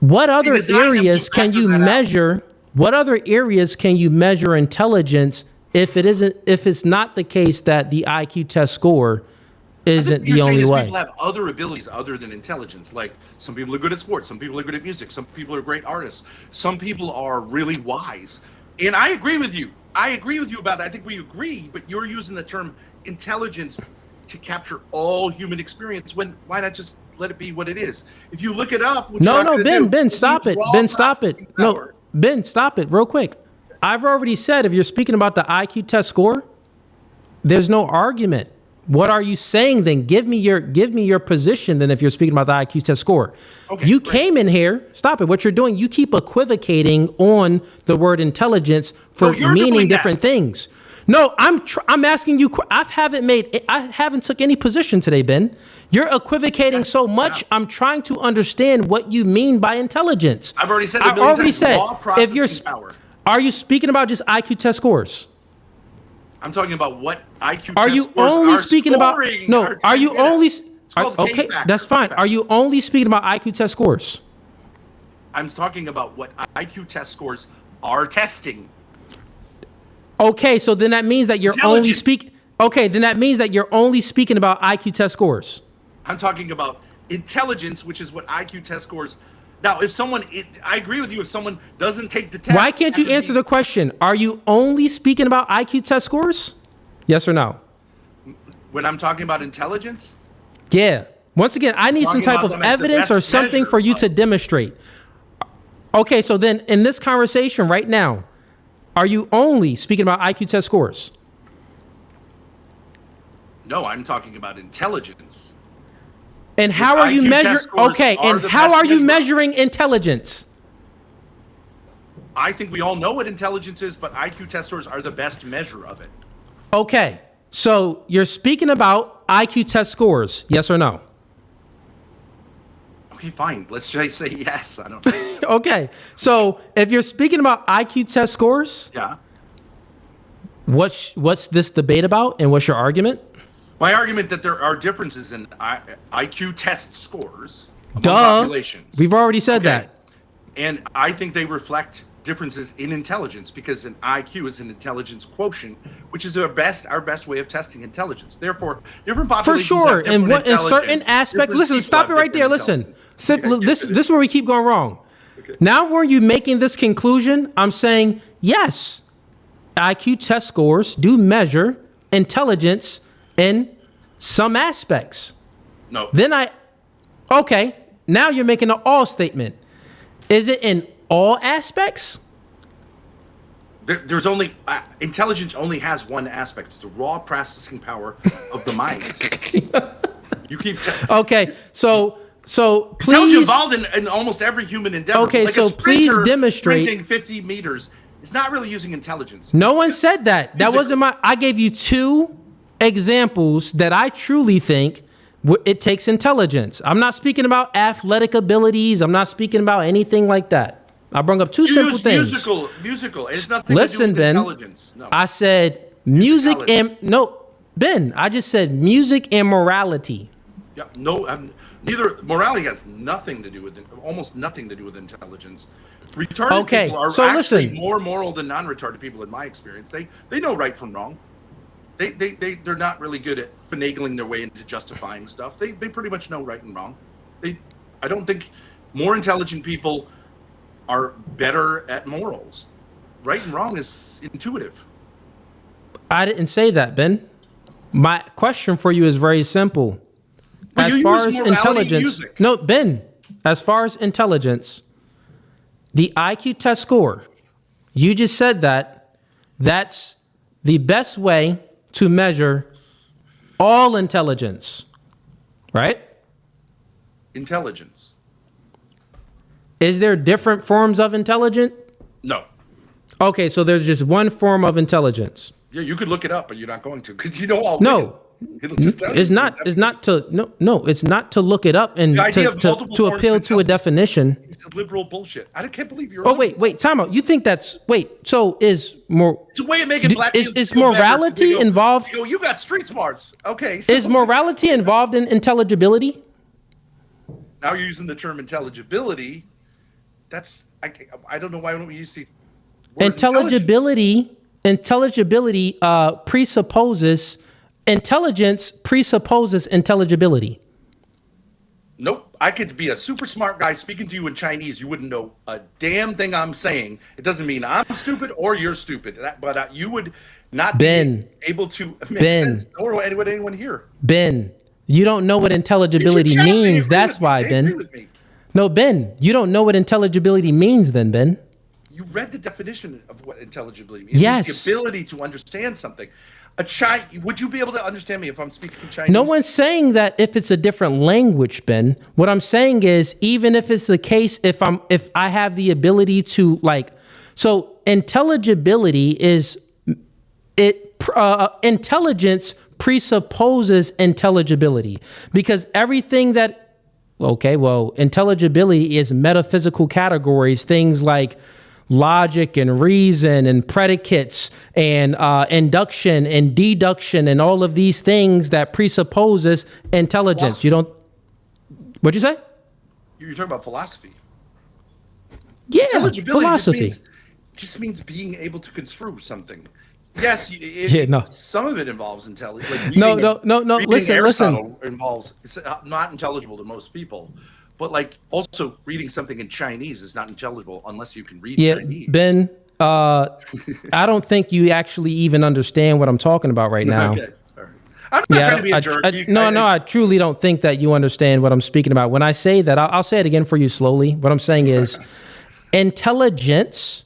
what other areas can you measure? What other areas can you measure intelligence? If it's not the case that the IQ test score isn't the only way. People have other abilities other than intelligence. Like some people are good at sports, some people are good at music, some people are great artists, some people are really wise. And I agree with you. I agree with you about that. I think we agree, but you're using the term intelligence to capture all human experience. Why not just let it be what it is? If you look it up, Ben, stop it. Ben, stop it. No, Ben, stop it real quick. I've already said if you're speaking about the IQ test score, there's no argument. What are you saying then? Give me your position then if you're speaking about the IQ test score. Okay, you came in here, stop it. What you're doing, you keep equivocating on the word intelligence for meaning different things. No, I'm asking you. I haven't took any position today, Ben. You're equivocating so much. I'm trying to understand what you mean by intelligence. I've already said. If you're power. Are you speaking about just IQ test scores? I'm talking about what IQ are test you scores only are speaking scoring. about? No, are you only? Okay, K-factor. that's fine. Are you only speaking about IQ test scores? I'm talking about what IQ test scores are testing. Okay, so then that means that you're only speaking. Okay, then that means that you're only speaking about IQ test scores. I'm talking about intelligence, which is what IQ test scores. Now, I agree with you. If someone doesn't take the test, why can't you answer the question? Are you only speaking about IQ test scores? Yes or no? When I'm talking about intelligence? Yeah. Once again, I need some type of evidence or something for you to demonstrate. Okay, so then in this conversation right now, are you only speaking about IQ test scores? No, I'm talking about intelligence. And how are you measuring? Okay, and how are you measuring intelligence? I think we all know what intelligence is, but IQ test scores are the best measure of it. Okay, so you're speaking about IQ test scores, yes or no? Okay, fine. Let's just say yes. I don't know. Okay, so if you're speaking about IQ test scores, yeah. What's this debate about, and what's your argument? My argument that there are differences in IQ test scores among populations. We've already said that. And I think they reflect differences in intelligence because an IQ is an intelligence quotient, which is our best way of testing intelligence. Therefore, different populations for sure, have different in certain aspects. Listen, stop it right there. Listen, this is where we keep going wrong. Okay. Now, were you making this conclusion? I'm saying yes. IQ test scores do measure intelligence in some aspects. No. Okay, now you're making an all statement. Is it in all aspects? There's only, intelligence only has one aspect. It's the raw processing power of the mind. You keep. Okay, so please. Intelligence involved in almost every human endeavor. Okay, like so please demonstrate. Sprinting 50 meters is not really using intelligence. No one said that. That wasn't I gave you two examples that I truly think it takes intelligence. I'm not speaking about athletic abilities. I'm not speaking about anything like that. I brought up two simple things. Musical. It's nothing to do with intelligence. No. I said music and Ben. I just said music and morality. Yeah, no. Neither morality has nothing to do with almost nothing to do with intelligence. Retarded people are actually more moral than non-retarded people, in my experience. They know right from wrong. They're not really good at finagling their way into justifying stuff. They pretty much know right and wrong. I don't think more intelligent people are better at morals. Right and wrong is intuitive. I didn't say that, Ben. My question for you is very simple. But as far as intelligence, no, Ben, as far as intelligence, the IQ test score, you just said that's the best way to measure all intelligence, right? Intelligence. Is there different forms of intelligence? No. Okay, so there's just one form of intelligence. Yeah, you could look it up, but you're not going to because you know all. No, It'll just tell it's you. not. It's not to it's not to look it up and The idea of to multiple appeal forms to a definition. It's liberal bullshit. I can't believe you're. Oh wait, time out. You think that's so is more? It's a way of making black is kids feel better 'cause morality they go- involved? they go, you got street smarts. Okay. Is morality involved in intelligibility? Now you're using the term intelligibility. That's I don't know why don't we use the word Intelligibility presupposes intelligence presupposes intelligibility. Nope. I could be a super smart guy speaking to you in Chinese. You wouldn't know a damn thing I'm saying. It doesn't mean I'm stupid or you're stupid. But you would not be able to make sense. Nor would anyone here. Ben, you don't know what intelligibility means. That's why, Ben. No, Ben, you don't know what intelligibility means then, Ben. You read the definition of what intelligibility means. Yes. It's the ability to understand something. Would you be able to understand me if I'm speaking Chinese? No one's saying that if it's a different language, Ben. What I'm saying is, even if it's the case, if I have the ability to so intelligibility is intelligence presupposes intelligibility because everything that intelligibility is metaphysical categories, things like logic and reason and predicates and induction and deduction and all of these things that presupposes intelligence. You don't. What'd you say? You're talking about philosophy. Yeah, Intelligibility philosophy. Just means being able to construe something. Yes, some of it involves intelligence. Like No. reading Listen. Aristotle involves. It's not intelligible to most people. But also reading something in Chinese is not intelligible unless you can read Chinese. Ben, I don't think you actually even understand what I'm talking about right now. Okay. All right. I'm not trying to be a jerk. I truly don't think that you understand what I'm speaking about. When I say that, I'll say it again for you slowly. What I'm saying is intelligence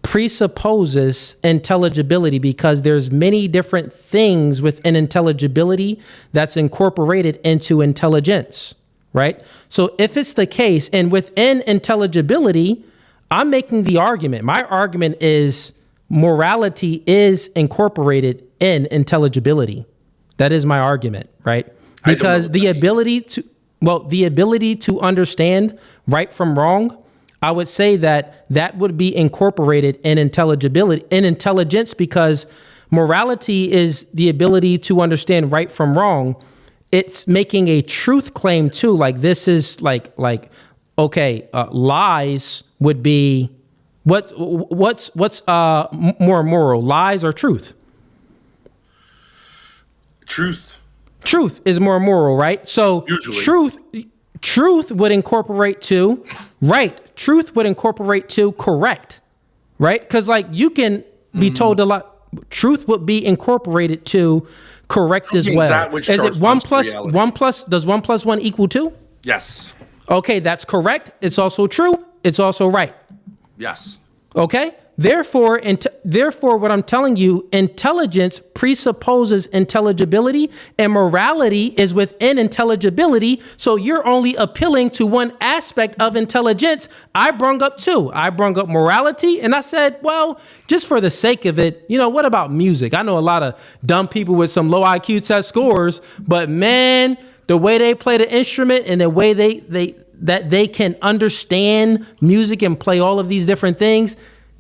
presupposes intelligibility because there's many different things within intelligibility that's incorporated into intelligence. Right? So if it's the case, and within intelligibility, I'm making the argument. My argument is morality is incorporated in intelligibility. That is my argument, right? Because the ability to understand right from wrong, I would say that would be incorporated in intelligence because morality is the ability to understand right from wrong. It's making a truth claim too. Like this is lies would be what's more moral, lies or truth? Truth is more moral, right? So usually. Truth would incorporate to right. Truth would incorporate to correct, right? Because you can be told a lot. Truth would be incorporated to correct as well. Is it 1 plus 1 plus? Does 1 plus 1 equal 2? Yes. Okay, that's correct. It's also true. It's also right. Yes. Okay. Therefore, what I'm telling you, intelligence presupposes intelligibility, and morality is within intelligibility. So you're only appealing to one aspect of intelligence. I brung up two. I brung up morality, and I said, well, just for the sake of it, what about music? I know a lot of dumb people with some low IQ test scores, but man, the way they play the instrument and the way they can understand music and play all of these different things.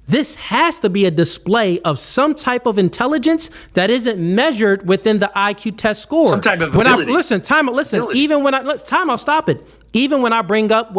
This has to be a display of some type of intelligence that isn't measured within the IQ test score. Some type of ability. Listen. I'll stop it. Even when I bring up,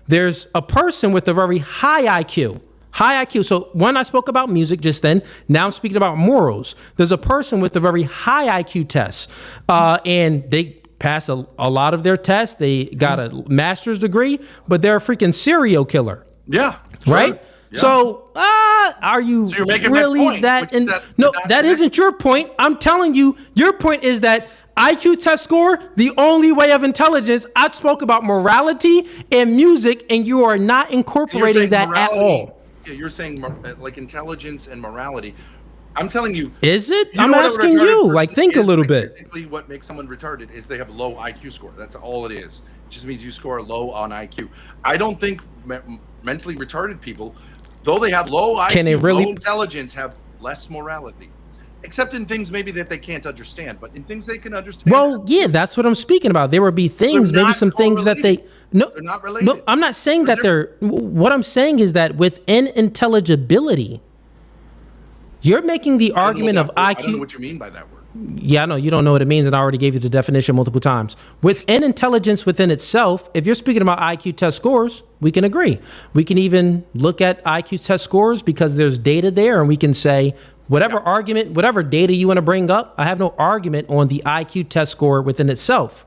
there's a person with a very high IQ. So when I spoke about music just then, now I'm speaking about morals. There's a person with a very high IQ test, and they pass a lot of their tests. They got a master's degree, but they're a freaking serial killer. Yeah. Right? Sure. Yeah. So, are you really that? No, that isn't your point. I'm telling you, your point is that IQ test score, the only way of intelligence. I spoke about morality and music, and you are not incorporating that at all. Yeah, you're saying intelligence and morality. I'm telling you. Is it? I'm asking you. Think a little bit. Basically, what makes someone retarded is they have low IQ score. That's all it is. It just means you score low on IQ. I don't think mentally retarded people, though they have low IQ, low intelligence, have less morality. except in things maybe that they can't understand, but in things they can understand. Well, yeah, that's what I'm speaking about. There would be things, maybe some things that they no, they're not related. no. I'm not saying that they're. What I'm saying is that within intelligibility, you're making the argument of IQ. I don't know what you mean by that word. Yeah, I know you don't know what it means, and I already gave you the definition multiple times. Within intelligence within itself, if you're speaking about IQ test scores, we can agree. We can even look at IQ test scores because there's data there, and we can say whatever argument, whatever data you want to bring up, I have no argument on the IQ test score within itself.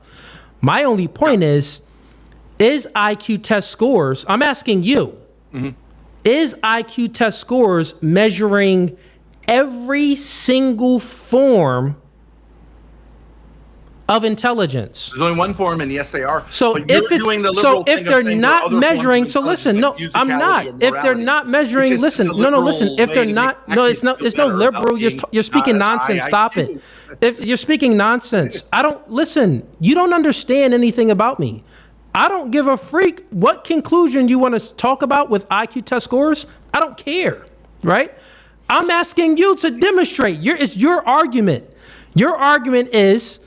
My only point is IQ test scores, I'm asking you, is IQ test scores measuring every single form of intelligence? There's only one form, and yes, they are. So But you're doing the liberal thing if of they're saying not there are other measuring, forms so of listen, no, intelligence, I'm musicality, not. or If they're morality, not which measuring, is listen, just a no, liberal listen. If way they're to not, make no, you it's no, feel it's no better liberal. about You're being you're speaking not as nonsense. high Stop IQ. it. If you're speaking nonsense, I don't listen. You don't understand anything about me. I don't give a freak what conclusion you want to talk about with IQ test scores. I don't care, right? I'm asking you to demonstrate. It's your argument. Your argument is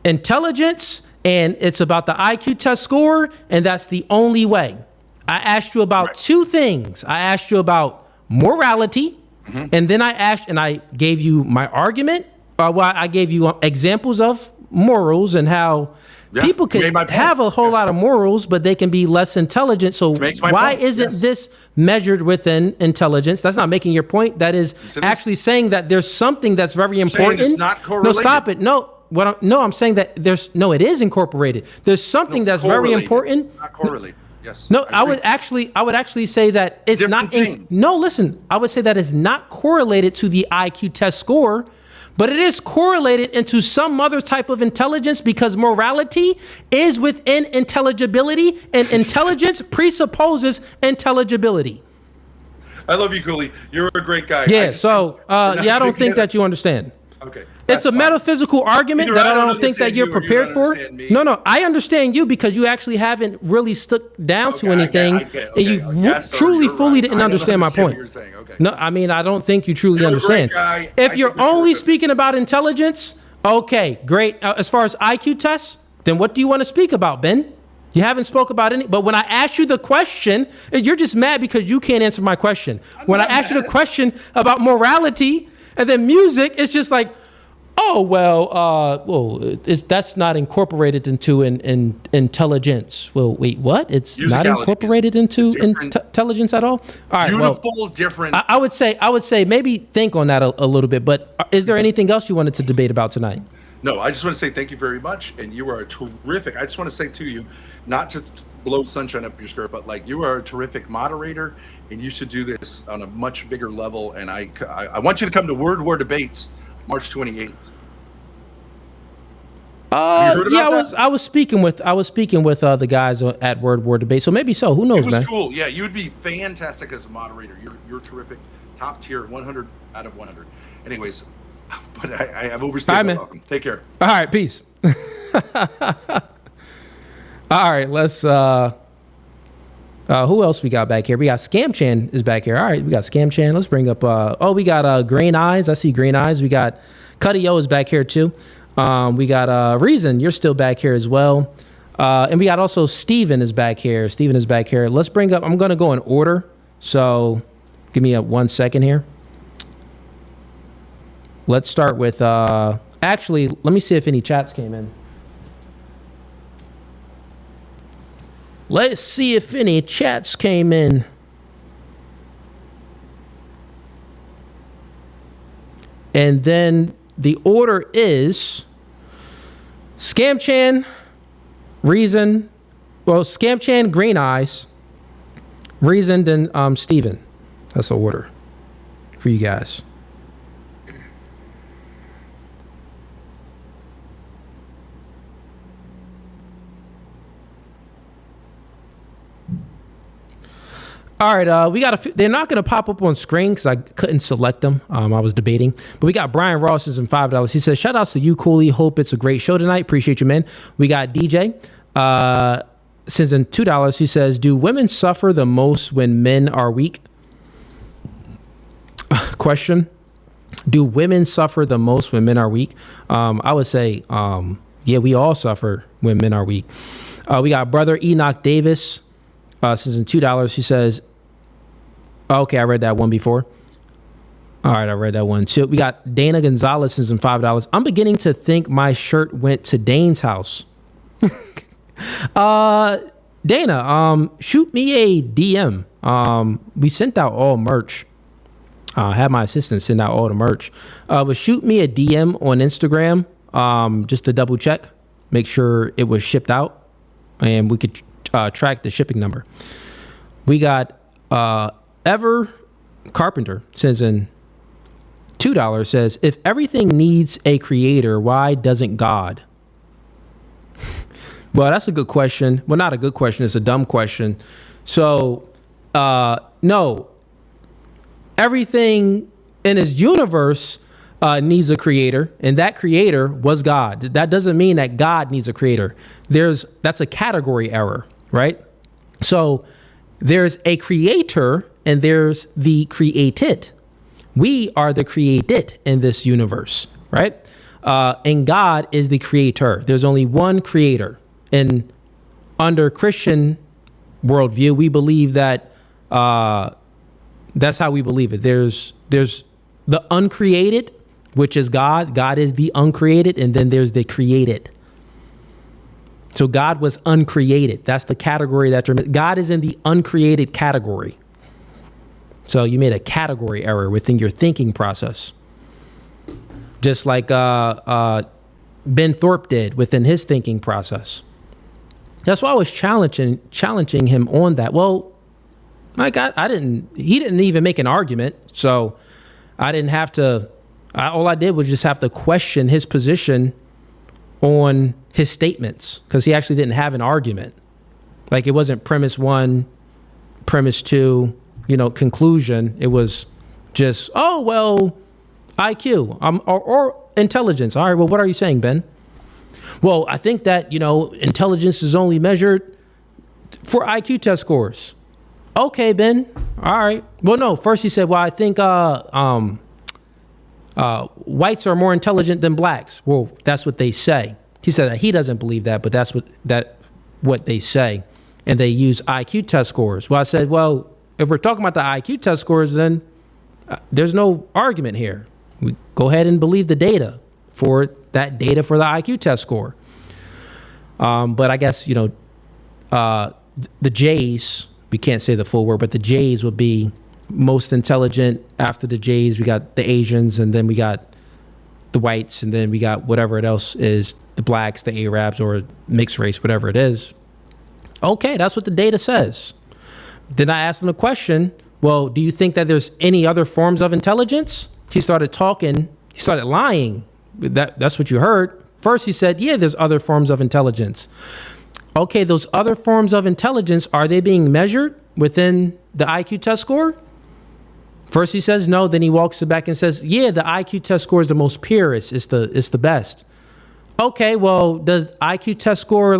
intelligence, and it's about the IQ test score, and that's the only way. I asked you about two things. I asked you about morality, and then I gave you my argument. I gave you examples of morals and how people can have a whole lot of morals, but they can be less intelligent. So why isn't this measured within intelligence? That's not making your point. That is actually saying that there's something that's very important. It's not correlated. No, stop it. No. I'm saying that it is incorporated. There's something that's very important. Not correlated. Yes. No, I would actually say that it's not. Listen, I would say that it's not correlated to the IQ test score, but it is correlated into some other type of intelligence because morality is within intelligibility, and intelligence presupposes intelligibility. I love you, Cooley. You're a great guy. Yeah. I don't think that you understand. Okay. It's a metaphysical argument that I don't think that you're prepared for. No, I understand you because you actually haven't really stuck down to anything, and you truly fully didn't understand my point. No, I mean, I don't think you truly understand. If you're only speaking about intelligence, okay, great. As far as IQ tests, then what do you want to speak about, Ben? You haven't spoke about any, but when I asked you the question, you're just mad because you can't answer my question. When I asked you the question about morality and then music, it's just like, that's not incorporated into intelligence. Well, wait, what? It's not incorporated into intelligence at all? All right, beautiful, different. I would say maybe think on that a little bit, but is there anything else you wanted to debate about tonight? No, I just want to say thank you very much, and you are terrific. I just want to say to you, not to blow sunshine up your skirt, but like you are a terrific moderator, and you should do this on a much bigger level. And I want you to come to Word War Debates, March 28th. I was speaking with the guys at Word War Debate, so maybe so. Who knows, man? It was cool. Yeah, you would be fantastic as a moderator. You're terrific, top tier, 100 out of 100. Anyways, but I have overstayed my welcome. Take care. All right, peace. All right, let's. Who else we got back here? We got Scam Chan is back here. All right, we got Scam Chan. Let's bring up. We got Green Eyes. I see Green Eyes. We got Cuddy O is back here too. We got Reason. You're still back here as well. And we got also Steven is back here. Steven is back here. Let's bring up. I'm going to go in order. So give me 1 second here. Let's start with. Actually, let me see if any chats came in. Let's see if any chats came in. And then the order is Scam Chan, Reason, Scam Chan, Green Eyes, Reason, then Steven. That's the order for you guys. All right, we got a few. They're not going to pop up on screen because I couldn't select them. I was debating. But we got Brian Ross is in $5. He says, shout outs to you, Cooley. Hope it's a great show tonight. Appreciate you, man. We got DJ. Sends in $2. He says, do women suffer the most when men are weak? Question. Do women suffer the most when men are weak? I would say, yeah, we all suffer when men are weak. We got Brother Enoch Davis, sends in $2. He says, okay, I read that one before. All right, I read that one too. We got Dana Gonzalez sends in $5. I'm beginning to think my shirt went to Dane's house. Dana, shoot me a DM. We sent out all merch. Had my assistant send out all the merch. But shoot me a DM on Instagram, just to double check, make sure it was shipped out, and we could track the shipping number. We got Ever Carpenter sends in $2, says, if everything needs a creator, why doesn't God? Well, that's a good question. Well, not a good question. It's a dumb question. So, no. Everything in his universe needs a creator, and that creator was God. That doesn't mean that God needs a creator. That's a category error, right? So there's a creator and there's the created. We are the created in this universe, right? And God is the creator. There's only one creator. And under Christian worldview, we believe that that's how we believe it. There's the uncreated, which is God. God is the uncreated, and then there's the created. So God was uncreated. That's the category that God is in the uncreated category. So you made a category error within your thinking process. Just like Ben Thorpe did within his thinking process. That's why I was challenging him on that. Well, my God, he didn't even make an argument. So I didn't have to, all I did was just have to question his position on his statements, because he actually didn't have an argument. Like, it wasn't premise one, premise two, conclusion. It was just, oh, well, IQ or intelligence. All right, well, what are you saying, Ben? Well, I think that, intelligence is only measured for IQ test scores. Okay, Ben. All right. Well, no, first he said, well, I think whites are more intelligent than blacks. Well, that's what they say. He said that he doesn't believe that, but that's what they say. And they use IQ test scores. Well, I said, well, if we're talking about the IQ test scores, then there's no argument here. We go ahead and believe the data for that data for the IQ test score. But I guess, the J's, we can't say the full word, but the J's would be most intelligent. After the J's, we got the Asians, and then we got the whites, and then we got whatever it else is, the blacks, the Arabs, or mixed race, whatever it is. Okay, that's what the data says. Then I asked him the question, well, do you think that there's any other forms of intelligence? He started talking, he started lying. That's what you heard. First he said, yeah, there's other forms of intelligence. Okay, those other forms of intelligence, are they being measured within the IQ test score? First he says no, then he walks it back and says, yeah, the IQ test score is the most purest, it's the best. Okay, well, does IQ test score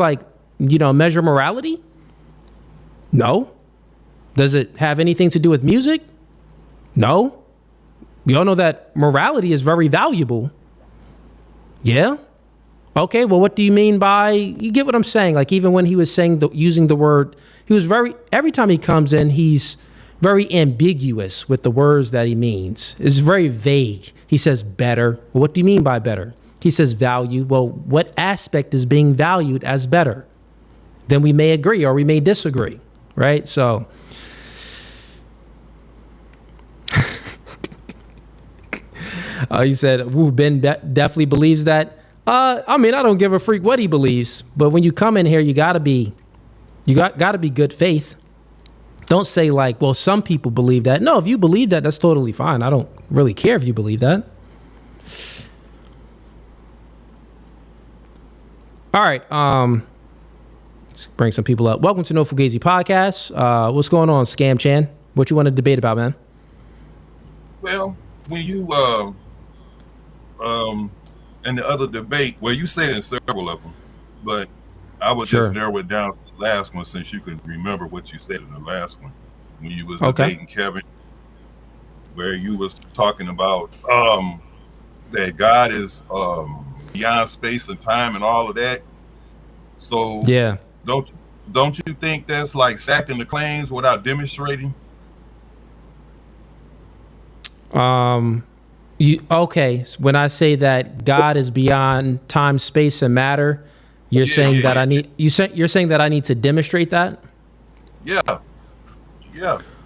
measure morality? No. Does it have anything to do with music? No. We all know that morality is very valuable. Yeah. Okay, well, what do you mean by, you get what I'm saying? Like, even when he was saying using the word, he was every time he comes in, he's very ambiguous with the words that he means. It's very vague. He says better. Well, what do you mean by better? He says value. Well, what aspect is being valued as better? Then we may agree or we may disagree, right? So, he said, Ben definitely believes that. I don't give a freak what he believes, but when you come in here, you gotta be good faith. Don't say well, some people believe that. No, if you believe that, that's totally fine. I don't really care if you believe that. All right. Let's bring some people up. Welcome to No Fugazee Podcast. What's going on, Scam Chan? What you want to debate about, man? Well, when you in the other debate, you said in several of them, but I would just narrow it down to the last one, since you could remember what you said in the last one when you was debating Kevin. where you was talking about that God is beyond space and time and all of that. So yeah, don't you think that's like sacking the claims without demonstrating? Okay, so when I say that God is beyond time, space, and matter, you're saying that I need you're saying that I need to demonstrate that? Yeah,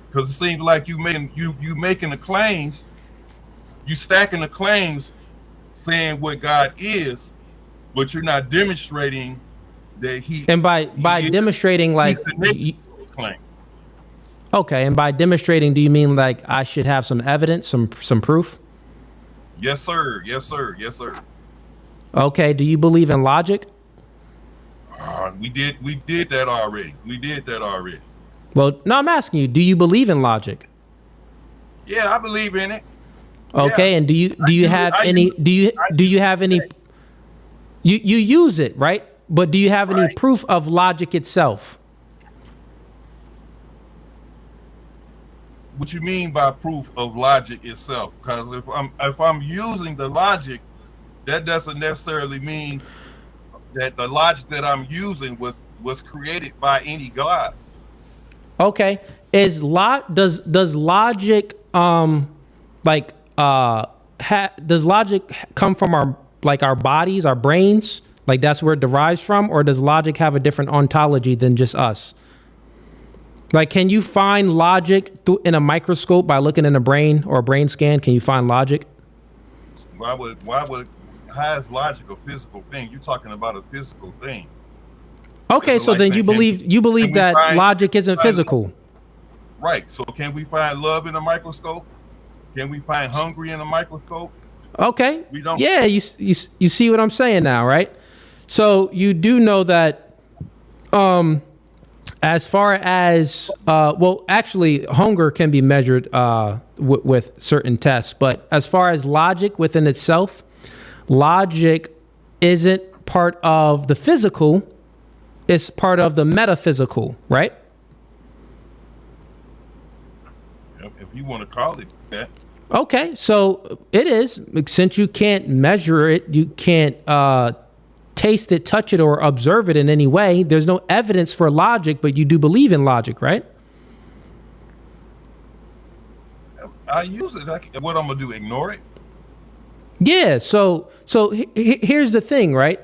because it seems like you making the claims, you stacking the claims, saying what God is, but you're not demonstrating that he. And by demonstrating, like, claim. Okay, and by demonstrating, do you mean like I should have some evidence, some proof? Yes, sir. Yes, sir. Yes, sir. Okay. Do you believe in logic? We did that already. We did that already. Well, no, I'm asking you. Do you believe in logic? Yeah, I believe in it. Okay, Yeah. and do you have any you use it, right? But do you have any proof of logic itself? What you mean by proof of logic itself? Because if I'm using the logic, that doesn't necessarily mean that the logic that I'm using was created by any God. Okay. Does logic does logic come from our bodies, our brains? Like that's where it derives from, or does logic have a different ontology than just us? Like, can you find logic in a microscope by looking in a brain or a brain scan? Can you find logic? How is logic a physical thing? You're talking about a physical thing. Okay, so then you believe that logic isn't physical. Right. So can we find love in a microscope? Can we find hungry in a microscope? Okay. We don't. Yeah, you see what I'm saying now, right? So you do know that as far as actually hunger can be measured with certain tests, but as far as logic within itself, logic isn't part of the physical, it's part of the metaphysical, right? If you want to call it that. Okay, so it is. Since you can't measure it, you can't taste it, touch it, or observe it in any way. There's no evidence for logic, but you do believe in logic, right? I use it. What I'm gonna do? Ignore it? Yeah. So here's the thing, right?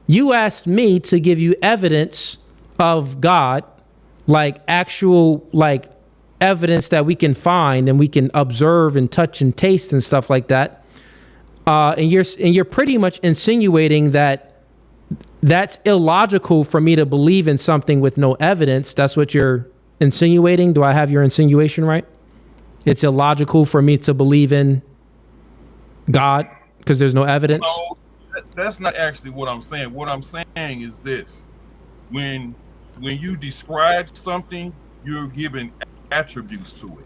You asked me to give you evidence of God, like actual evidence that we can find and we can observe and touch and taste and stuff like that. And you're pretty much insinuating that that's illogical for me to believe in something with no evidence. That's what you're insinuating. Do I have your insinuation right? It's illogical for me to believe in God because there's no evidence. No, that's not actually what I'm saying. What I'm saying is this: when you describe something, you're giving attributes to it,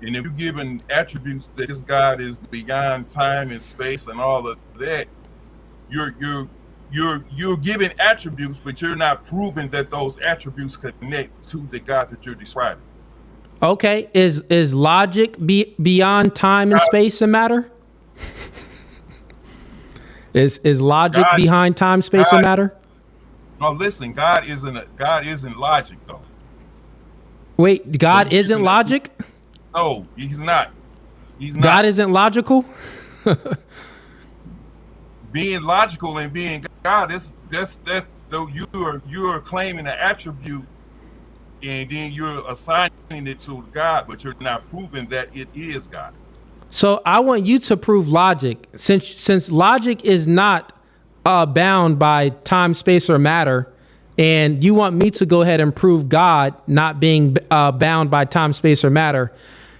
and if you're giving attributes that this God is beyond time and space and all of that, you're giving attributes, but you're not proving that those attributes connect to the God that you're describing. Okay, is logic beyond time and space and matter? Is logic behind time, space, and matter? No, listen, God isn't logic though. Wait, God isn't logic? No, he's not. He's not. God isn't logical? Being logical and being God, that's though you're claiming an attribute and then you're assigning it to God, but you're not proving that it is God. So I want you to prove logic, since logic is not bound by time, space, or matter, and you want me to go ahead and prove God not being bound by time, space, or matter.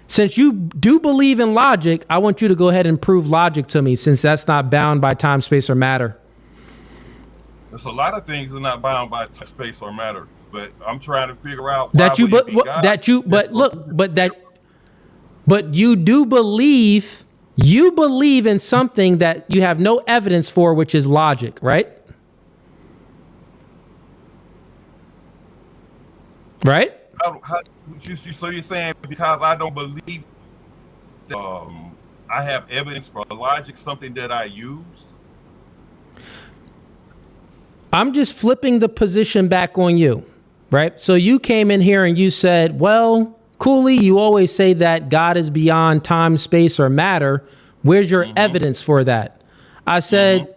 Since you do believe in logic, I want you to go ahead and prove logic to me, since that's not bound by time, space, or matter. There's a lot of things that are not bound by time, space, or matter, but I'm trying to figure out But you do believe, in something that you have no evidence for, which is logic, right? Right? So you're saying because I don't believe I have evidence for logic, something that I use. I'm just flipping the position back on you, right? So you came in here and you said, well, Cooley, you always say that God is beyond time, space, or matter. Where's your evidence for that? I said,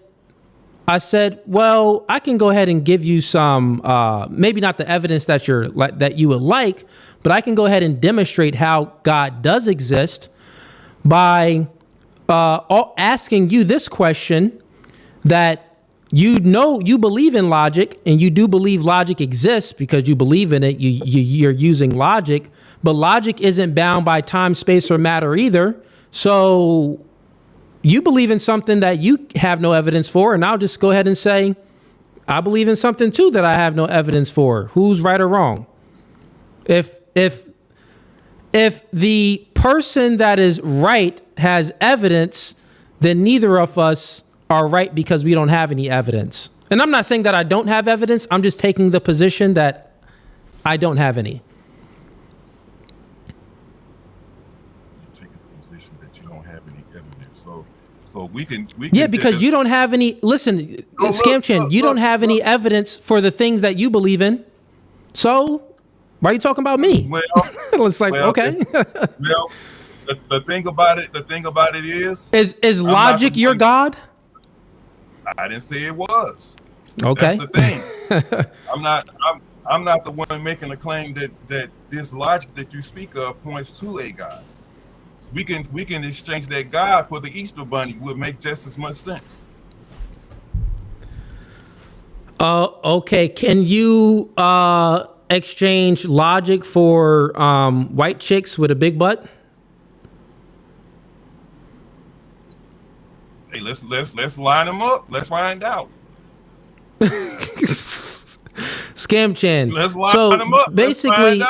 well, I can go ahead and give you some, maybe not the evidence that that you would like, but I can go ahead and demonstrate how God does exist by asking you this question that you believe in logic, and you do believe logic exists because you believe in it. You're using logic, but logic isn't bound by time, space, or matter either. So you believe in something that you have no evidence for, and I'll just go ahead and say, I believe in something too that I have no evidence for. Who's right or wrong? If the person that is right has evidence, then neither of us are right because we don't have any evidence. And I'm not saying that I don't have evidence. I'm just taking the position that I don't have any. Taking the position that you don't have any evidence. So we can yeah, because you don't have any. Listen, Scamchin, you don't have any evidence for the things that you believe in. So why are you talking about me? Well, it's like, okay. Well, the thing about it is logic your God? I didn't say it was. Okay. That's the thing. I'm not the one making the claim that this logic that you speak of points to a God. We can exchange that God for the Easter Bunny. Would make just as much sense. Okay. Can you exchange logic for white chicks with a big butt? Hey, let's line them up. Let's find out. Scamchin. Let's line them up. Basically,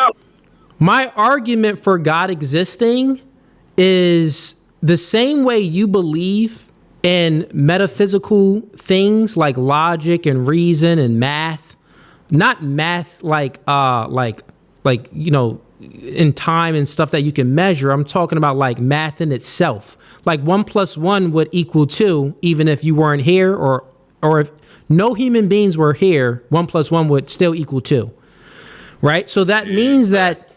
my argument for God existing is the same way you believe in metaphysical things like logic and reason and math. Not math like you know, in time and stuff that you can measure. I'm talking about like math in itself. Like 1 + 1 would equal 2, even if you weren't here, or if no human beings were here, 1 + 1 would still equal 2. Right? So that means that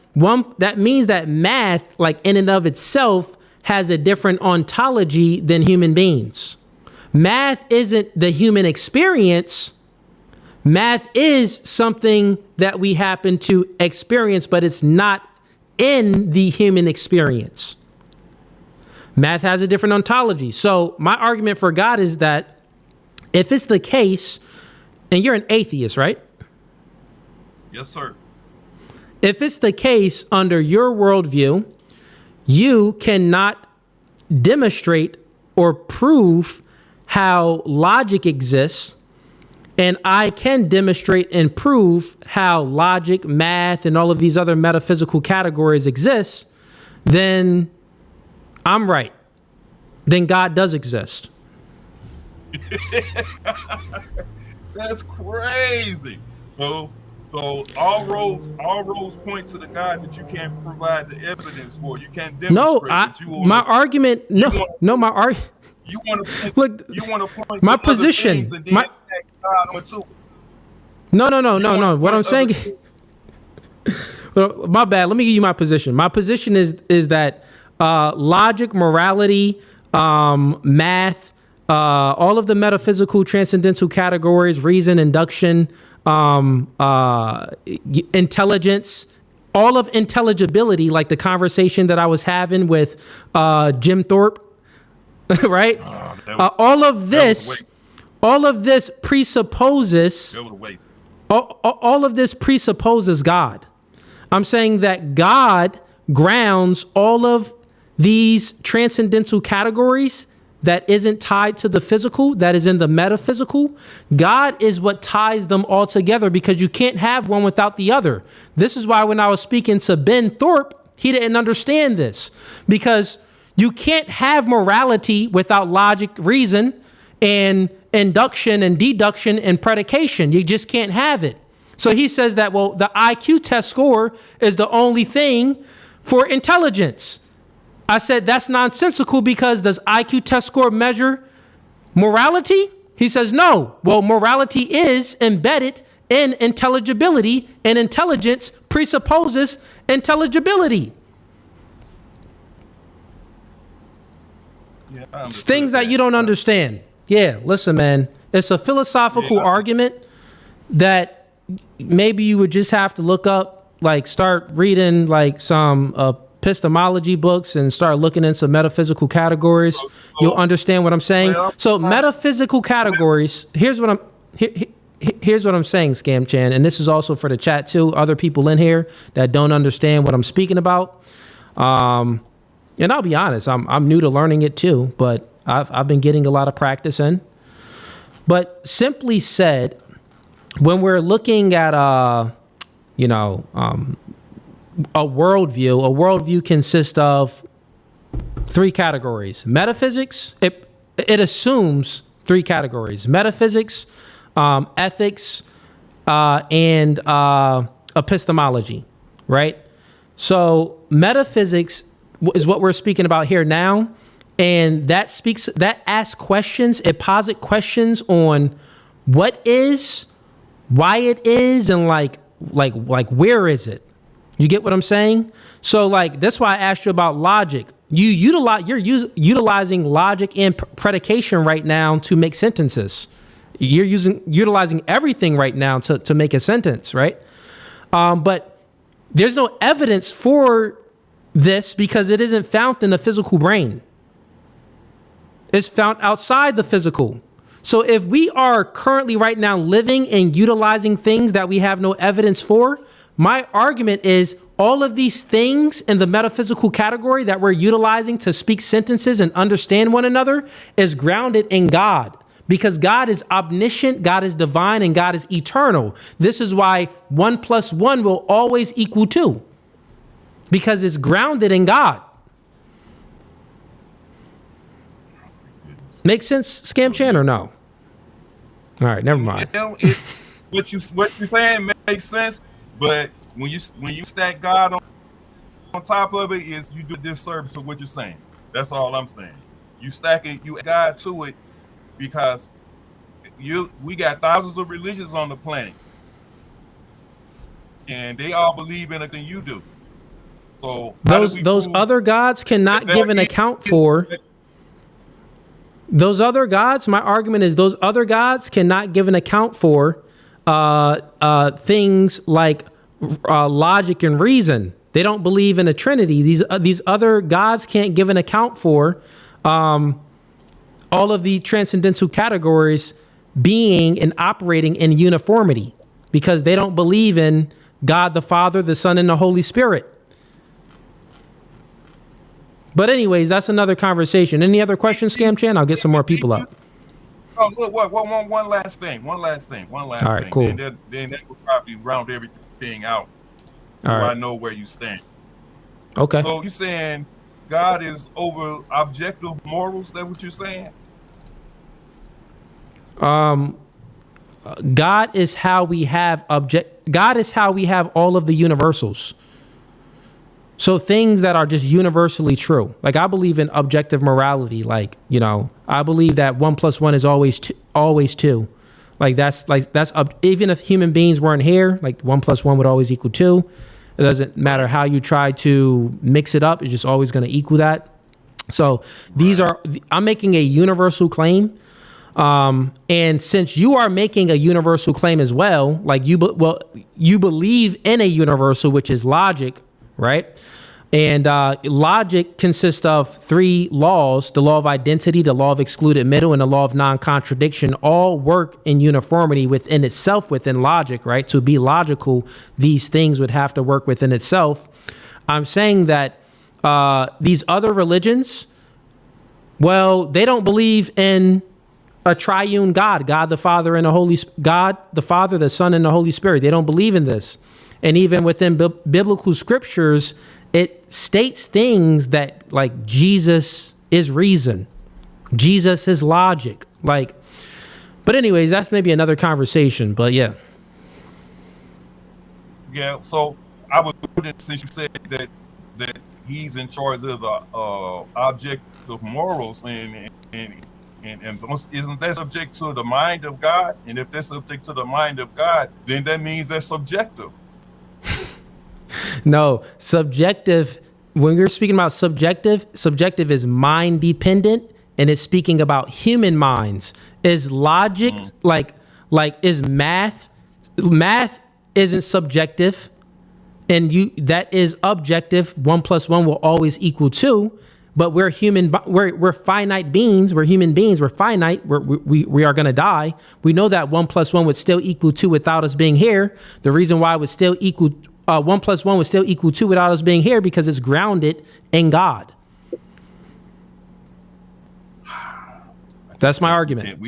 math, like in and of itself, has a different ontology than human beings. Math isn't the human experience. Math is something that we happen to experience, but it's not in the human experience. Math has a different ontology. So my argument for God is that if it's the case, and you're an atheist, right? Yes, sir. If it's the case under your worldview, you cannot demonstrate or prove how logic exists, and I can demonstrate and prove how logic, math, and all of these other metaphysical categories exist, then I'm right. Then God does exist. That's crazy. So all roads point to the God that you can't provide the evidence for. You can't demonstrate that you my argument. You want to point my to position. Other and then God too. No. What I'm saying. My bad. Let me give you my position. My position is that logic, morality, math, all of the metaphysical, transcendental categories, reason, induction, intelligence, all of intelligibility, like the conversation that I was having with Jim Thorpe, right? All of this presupposes all of this presupposes God. I'm saying that God grounds all of these transcendental categories that isn't tied to the physical, that is in the metaphysical. God is what ties them all together, because you can't have one without the other. This is why when I was speaking to Ben Thorpe, he didn't understand this, because you can't have morality without logic, reason, and induction and deduction and predication. You just can't have it. So he says that, well, the IQ test score is the only thing for intelligence. I said that's nonsensical because does IQ test score measure morality? He says no. Well, morality is embedded in intelligibility, and intelligence presupposes intelligibility. It's things that you don't understand. Yeah, listen, man. It's a philosophical argument that maybe you would just have to look up, like start reading like some epistemology books and start looking into metaphysical categories. You'll understand what I'm saying. So metaphysical categories, here's what I'm saying, Scam Chan, and this is also for the chat too, other people in here that don't understand what I'm speaking about. And I'll be honest, I'm new to learning it too, but I've been getting a lot of practice in. But simply said, when we're looking at a worldview consists of three categories. Metaphysics, it assumes three categories: metaphysics, ethics, and epistemology, right? So metaphysics is what we're speaking about here now. And that asks questions, it posits questions on what is, why it is, and like where is it? You get what I'm saying? So like that's why I asked you about logic. You're utilizing logic and predication right now to make sentences. You're utilizing everything right now to make a sentence, right? But there's no evidence for this because it isn't found in the physical brain. It's found outside the physical. So if we are currently right now living and utilizing things that we have no evidence for, my argument is all of these things in the metaphysical category that we're utilizing to speak sentences and understand one another is grounded in God, because God is omniscient, God is divine, and God is eternal. This is why 1 + 1 will always equal 2, because it's grounded in God. Make sense, Scam Chan, or no? All right, never mind. What you're saying makes sense, but when you stack God on top of it, is you do a disservice to what you're saying. That's all I'm saying. You stack it, you add God to it, because we got thousands of religions on the planet, and they all believe in anything you do. So those other gods cannot give an account for. Those other gods, my argument is those other gods cannot give an account for things like logic and reason. They don't believe in a trinity. These other gods can't give an account for all of the transcendental categories being and operating in uniformity, because they don't believe in God the Father, the Son, and the Holy Spirit. But anyways, that's another conversation. Any other questions, Scam Chan? I'll get some more people up. Oh, look, one last thing. All right, cool. Then that will probably round everything out, so All right. I know where you stand. Okay. So you're saying God is over objective morals? That what you're saying? God is how we have all of the universals. So things that are just universally true. Like I believe in objective morality. Like, I believe that 1 + 1 is always 2. Even if human beings weren't here, like 1 + 1 would always equal 2. It doesn't matter how you try to mix it up. It's just always going to equal that. So I'm making a universal claim. And since you are making a universal claim as well, like you believe in a universal, which is logic, right? And logic consists of 3 laws: the law of identity, the law of excluded middle, and the law of non-contradiction. All work in uniformity within itself, within logic, right? To be logical, these things would have to work within itself. I'm saying that these other religions, well, they don't believe in a triune God, God the Father and God the Father, the Son, and the Holy Spirit. They don't believe in this. And even within biblical scriptures, it states things that like Jesus is reason, Jesus is logic. But anyways, that's maybe another conversation. But yeah. Yeah. So I was, since you said that he's in charge of the object of morals, and isn't that subject to the mind of God? And if that's subject to the mind of God, then that means that's subjective. No, subjective. When you're speaking about subjective is mind dependent, and it's speaking about human minds. Is logic like is math? Math isn't subjective, and that is objective. 1 + 1 will always equal 2. But we're human. We're finite beings. We're human beings. We're finite. We are gonna die. We know that 1 + 1 would still equal 2 without us being here. The reason why it would still equal 1 + 1 would still equal 2 without us being here because it's grounded in God. That's my argument.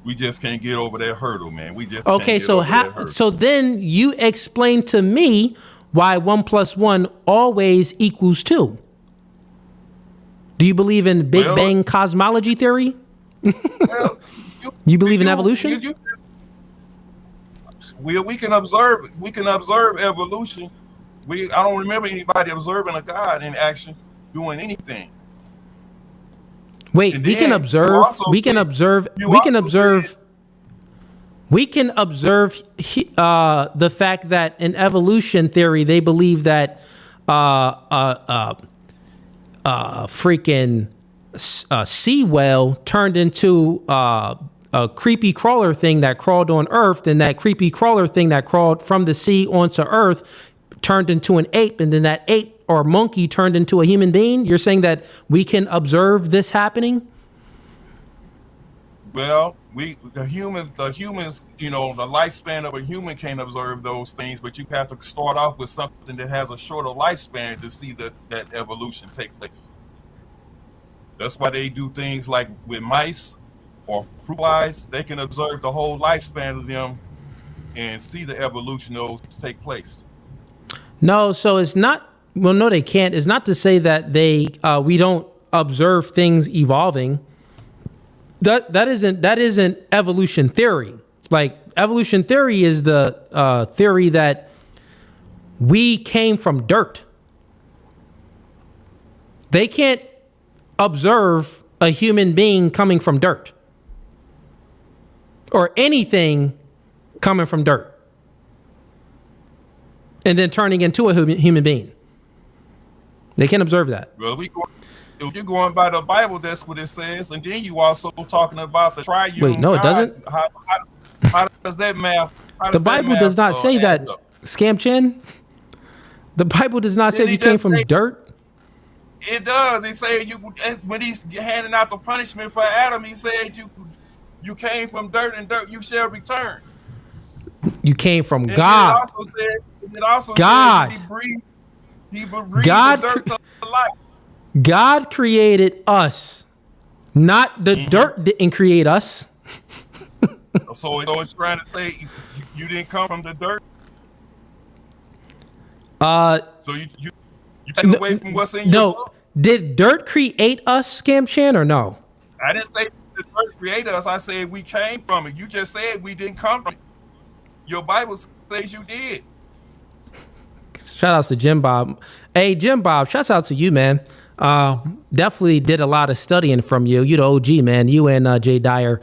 We just can't get over that hurdle, man. We just okay. So then you explain to me why 1 + 1 always equals 2. Do you believe in Big Bang cosmology theory? Well, you believe in evolution? We can observe evolution. I don't remember anybody observing a God in action doing anything. Wait, we can observe the fact that in evolution theory they believe that freaking sea whale turned into a creepy crawler thing that crawled on Earth, and that creepy crawler thing that crawled from the sea onto Earth turned into an ape, and then that ape or monkey turned into a human being. You're saying that we can observe this happening? Well, the humans, the lifespan of a human can't observe those things, but you have to start off with something that has a shorter lifespan to see that evolution take place. That's why they do things like with mice or fruit flies. They can observe the whole lifespan of them and see the evolution of those take place. No, so it's not. Well, no, they can't. It's not to say that we don't observe things evolving. That isn't evolution theory. Like, evolution theory is the theory that we came from dirt. They can't observe a human being coming from dirt or anything coming from dirt and then turning into a human being. They can't observe that. Well, if you're going by the Bible, that's what it says. And then you also talking about the triune. Wait, no, it doesn't. How does that math? The Bible does not say that, Scam Chin. The Bible does not say you came from dirt. It does. He said when he's handing out the punishment for Adam, he said you came from dirt, and dirt you shall return. You came from God. It also God. says he breathed the dirt to life. God created us, not the dirt didn't create us. So it's trying to say you didn't come from the dirt. So you take away from what's in your book? Did dirt create us, Scam Chan, or no? I didn't say the dirt created us. I said we came from it. You just said we didn't come from it. Your Bible says you did. Shout outs to Jim Bob. Hey, Jim Bob, shouts out to you, man. Definitely did a lot of studying from you. You the OG, man. You and Jay Dyer.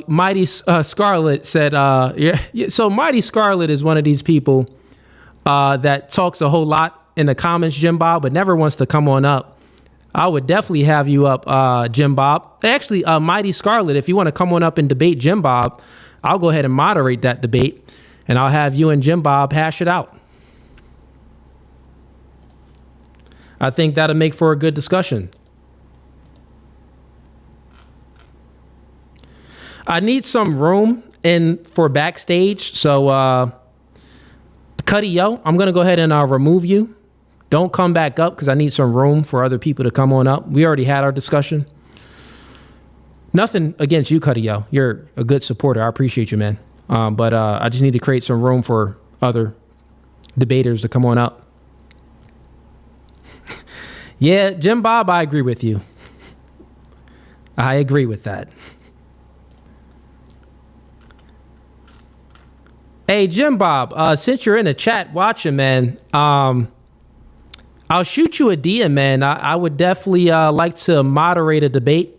Mighty Scarlet said, so Mighty Scarlet is one of these people that talks a whole lot in the comments, Jim Bob, but never wants to come on up. I would definitely have you up, Jim Bob. Actually, Mighty Scarlet, if you want to come on up and debate Jim Bob, I'll go ahead and moderate that debate, and I'll have you and Jim Bob hash it out. I think that'll make for a good discussion. I need some room for backstage, so Cuddy, yo, I'm gonna go ahead and remove you. Don't come back up because I need some room for other people to come on up. We already had our discussion. Nothing against you, Cuddy, yo. You're a good supporter. I appreciate you, man. But I just need to create some room for other debaters to come on up. Yeah, Jim Bob, I agree with you. I agree with that. Hey, Jim Bob, since you're in the chat watching, man, I'll shoot you a DM, man. I would definitely like to moderate a debate.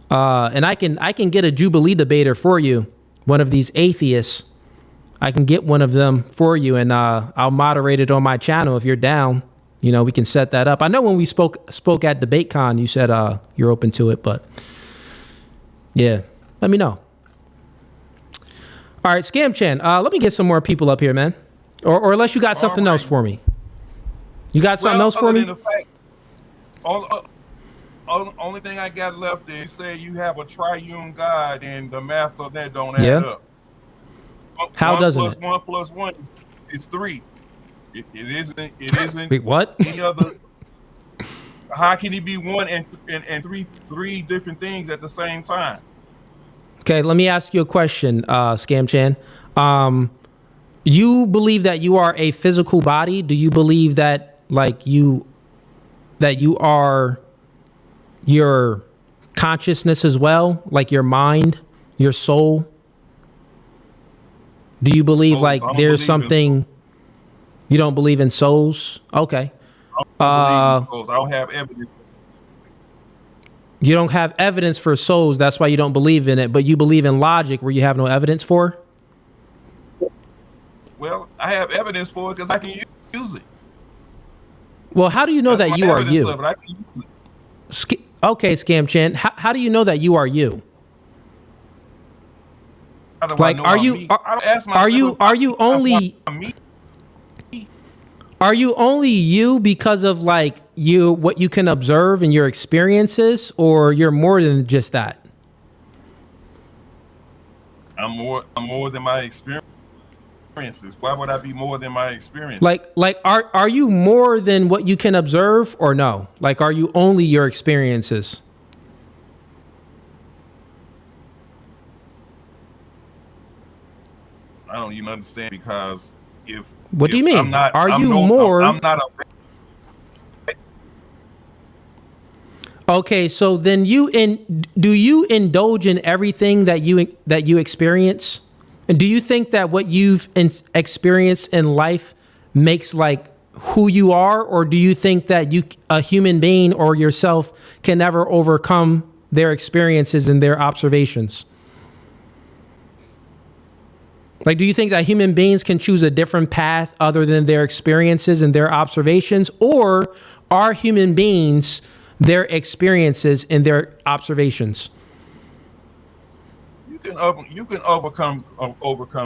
And I can get a Jubilee debater for you, one of these atheists. I can get one of them for you, and I'll moderate it on my channel if you're down. You know, we can set that up. I know when we spoke at DebateCon, you said you're open to it, but yeah, let me know. All right, Scam Chan, let me get some more people up here, man. Or unless you got something else for me. You got something else for me? Only thing I got left is say you have a triune God, and the math of that don't add up. How doesn't it? 1 plus 1 is 3. It isn't. Wait, what? Any other? How can it be 1 and three different things at the same time? Okay, let me ask you a question, Scam Chan. You believe that you are a physical body? Do you believe that you are your consciousness as well, like your mind, your soul? Do you believe there's something? You don't believe in souls? Okay. I don't have evidence. You don't have evidence for souls. That's why you don't believe in it. But you believe in logic, where you have no evidence for. Well, I have evidence for it because I can use it. Well, how do you know that you are you? I can use it. Okay, Scam Chan. How do you know that you are you? Are you only you because of what you can observe in your experiences, or you're more than just that? I'm more than my experiences. Why would I be more than my experience? Are you more than what you can observe, or no? Are you only your experiences? I don't even understand, because what do you mean? Are you more? I'm not a. Okay, so then do you indulge in everything that you experience? And do you think that what you've experienced in life makes who you are, or do you think that a human being or yourself can never overcome their experiences and their observations? Do you think that human beings can choose a different path other than their experiences and their observations, or are human beings their experiences and their observations? You can overcome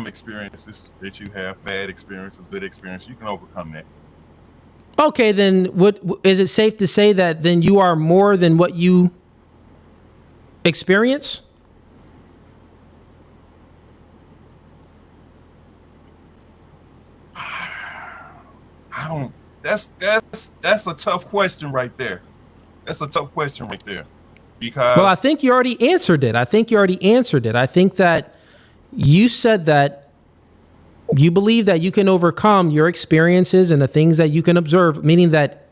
experiences that you have, bad experiences, good experiences. You can overcome that. Okay, then is it safe to say that then you are more than what you experience? I don't. That's a tough question right there. That's a tough question right there. Because I think you already answered it. I think that you said that you believe that you can overcome your experiences and the things that you can observe, meaning that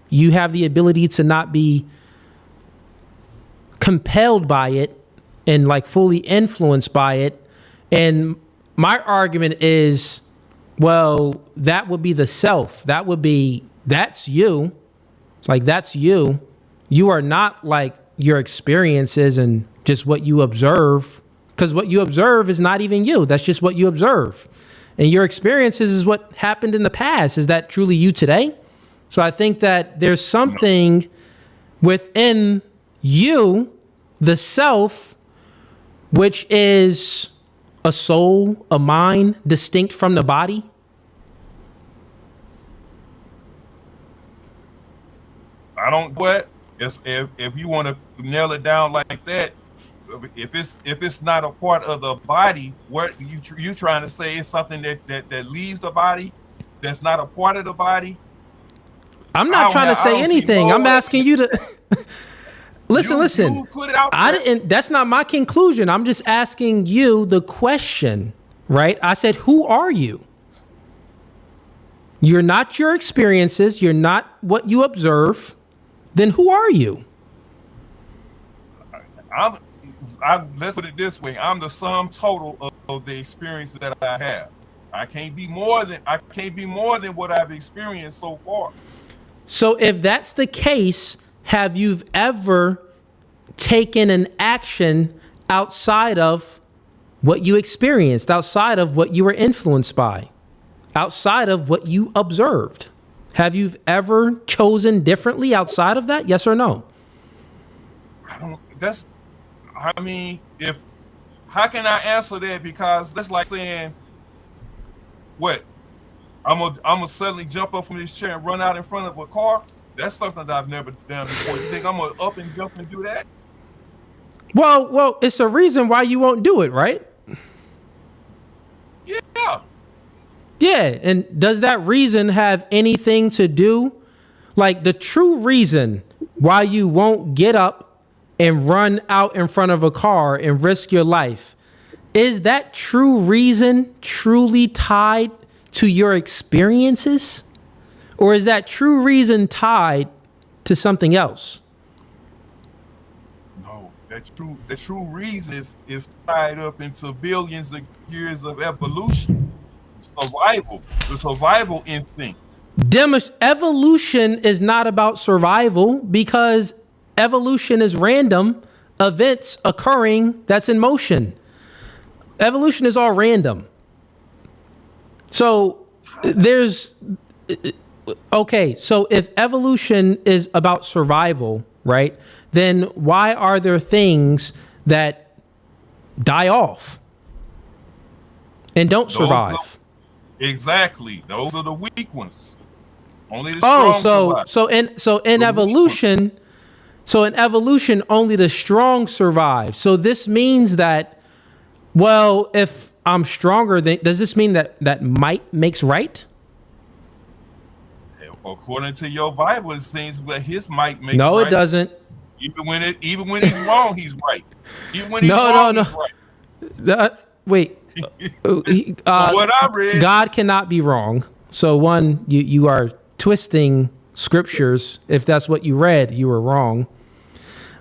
you have the ability to not be compelled by it and fully influenced by it. And my argument is, well, that would be the self. That's you. That's you. You are not your experiences and just what you observe, because what you observe is not even you. That's just what you observe. And your experiences is what happened in the past. Is that truly you today? So I think that there's something within you, the self, which is a soul, a mind, distinct from the body. I don't what if you want to nail it down like that. If it's not a part of the body, what you trying to say is something that leaves the body, that's not a part of the body. I'm not trying to say anything. I'm asking you to listen. You put it out there. I didn't. That's not my conclusion. I'm just asking you the question, right? I said, who are you? You're not your experiences. You're not what you observe. Then who are you? Let's put it this way. I'm the sum total of the experiences that I have. I can't be more than what I've experienced so far. So if that's the case, have you ever taken an action outside of what you experienced, outside of what you were influenced by, outside of what you observed? Have you ever chosen differently outside of that? Yes or no? How can I answer that? Because that's like saying, what? I'm gonna suddenly jump up from this chair and run out in front of a car? That's something that I've never done before. You think I'm gonna up and jump and do that? Well, it's a reason why you won't do it, right? Yeah. Yeah, and does that reason have anything to do, like the true reason why you won't get up and run out in front of a car and risk your life? Is that true reason truly tied to your experiences? Or is that true reason tied to something else? No, the true reason is tied up into billions of years of evolution. Survival, the survival instinct. Evolution is not about survival, because evolution is random events occurring that's in motion. Evolution is all random. So so if evolution is about survival, right, then why are there things that die off and don't survive? Exactly. Those are the weak ones. Only the strong survive. So in evolution, only the strong survive. So this means that, well, if I'm stronger, does this mean that might makes right? According to your Bible, it seems that his might makes right. No, it doesn't. Even when he's wrong, he's right. Even when he's wrong, he's right. Wait. What I read, God cannot be wrong. So you are twisting scriptures. If that's what you read, you were wrong.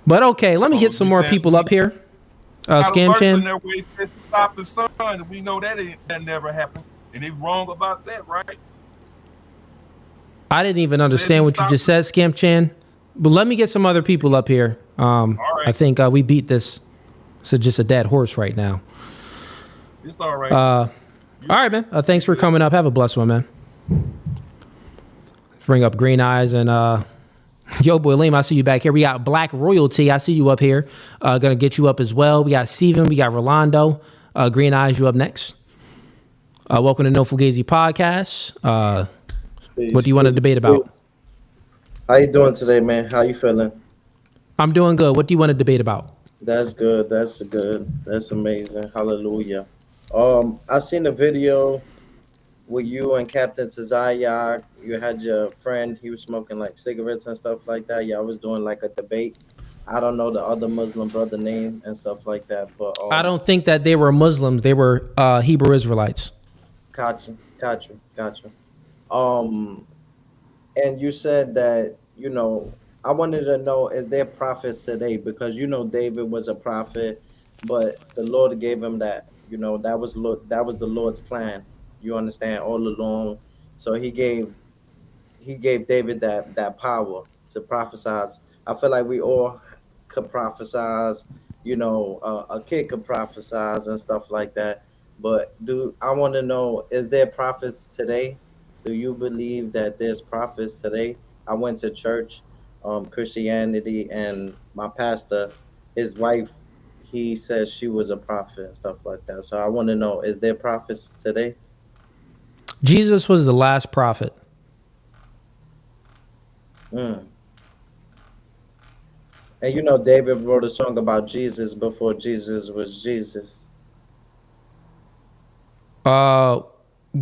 But okay, let me get some more people up here. Scam Chan. There where it says to stop the sun. We know that never happened, and they wrong about that, right? I didn't even understand what you just said, Scam Chan. But let me get some other people up here. Right. I think we beat this. It's just a dead horse right now. It's all right. All right, man. Thanks for coming up. Have a blessed one, man. Let's bring up Green Eyes and Yo, boy, Liam, I see you back here. We got Black Royalty. I see you up here. Gonna get you up as well. We got Steven. We got Rolando. Green Eyes, you up next. Welcome to No Fugazee Podcast. What do you want to debate about? How you doing today, man? How you feeling? I'm doing good. What do you want to debate about? That's good. That's good. That's amazing. Hallelujah. I seen a video with you and Captain Tazaya. You had your friend. He was smoking like cigarettes and stuff like that. Y'all was doing like a debate. I don't know the other Muslim brother name and stuff like that, but I don't think that they were Muslims. They were Hebrew Israelites. Gotcha. And you said that, I wanted to know, is there prophets today? Because, David was a prophet, but the Lord gave him that, that was the Lord's plan. You understand, all along. So he gave David that power to prophesy. I feel like we all could prophesy, a kid could prophesy and stuff like that. But I want to know, is there prophets today? Do you believe that there's prophets today? I went to church, Christianity, and my pastor, his wife, he says she was a prophet and stuff like that. So I want to know, is there prophets today? Jesus was the last prophet. And David wrote a song about Jesus before Jesus was Jesus.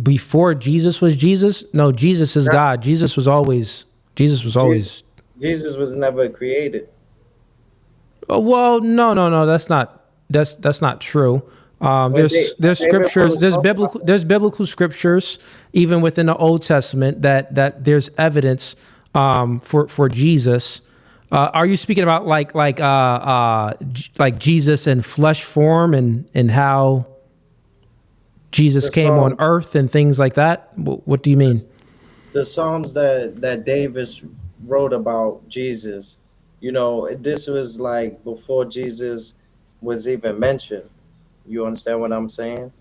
Before Jesus was Jesus? No, Jesus is God. Jesus was always. Jesus was never created. Well, no. That's not true. There's scriptures. There's biblical scriptures even within the Old Testament that there's evidence for Jesus. Are you speaking about like Jesus in flesh form and how Jesus came on earth and things like that? What do you mean? the Psalms that Davis wrote about Jesus, this was like before Jesus was even mentioned. You understand what I'm saying?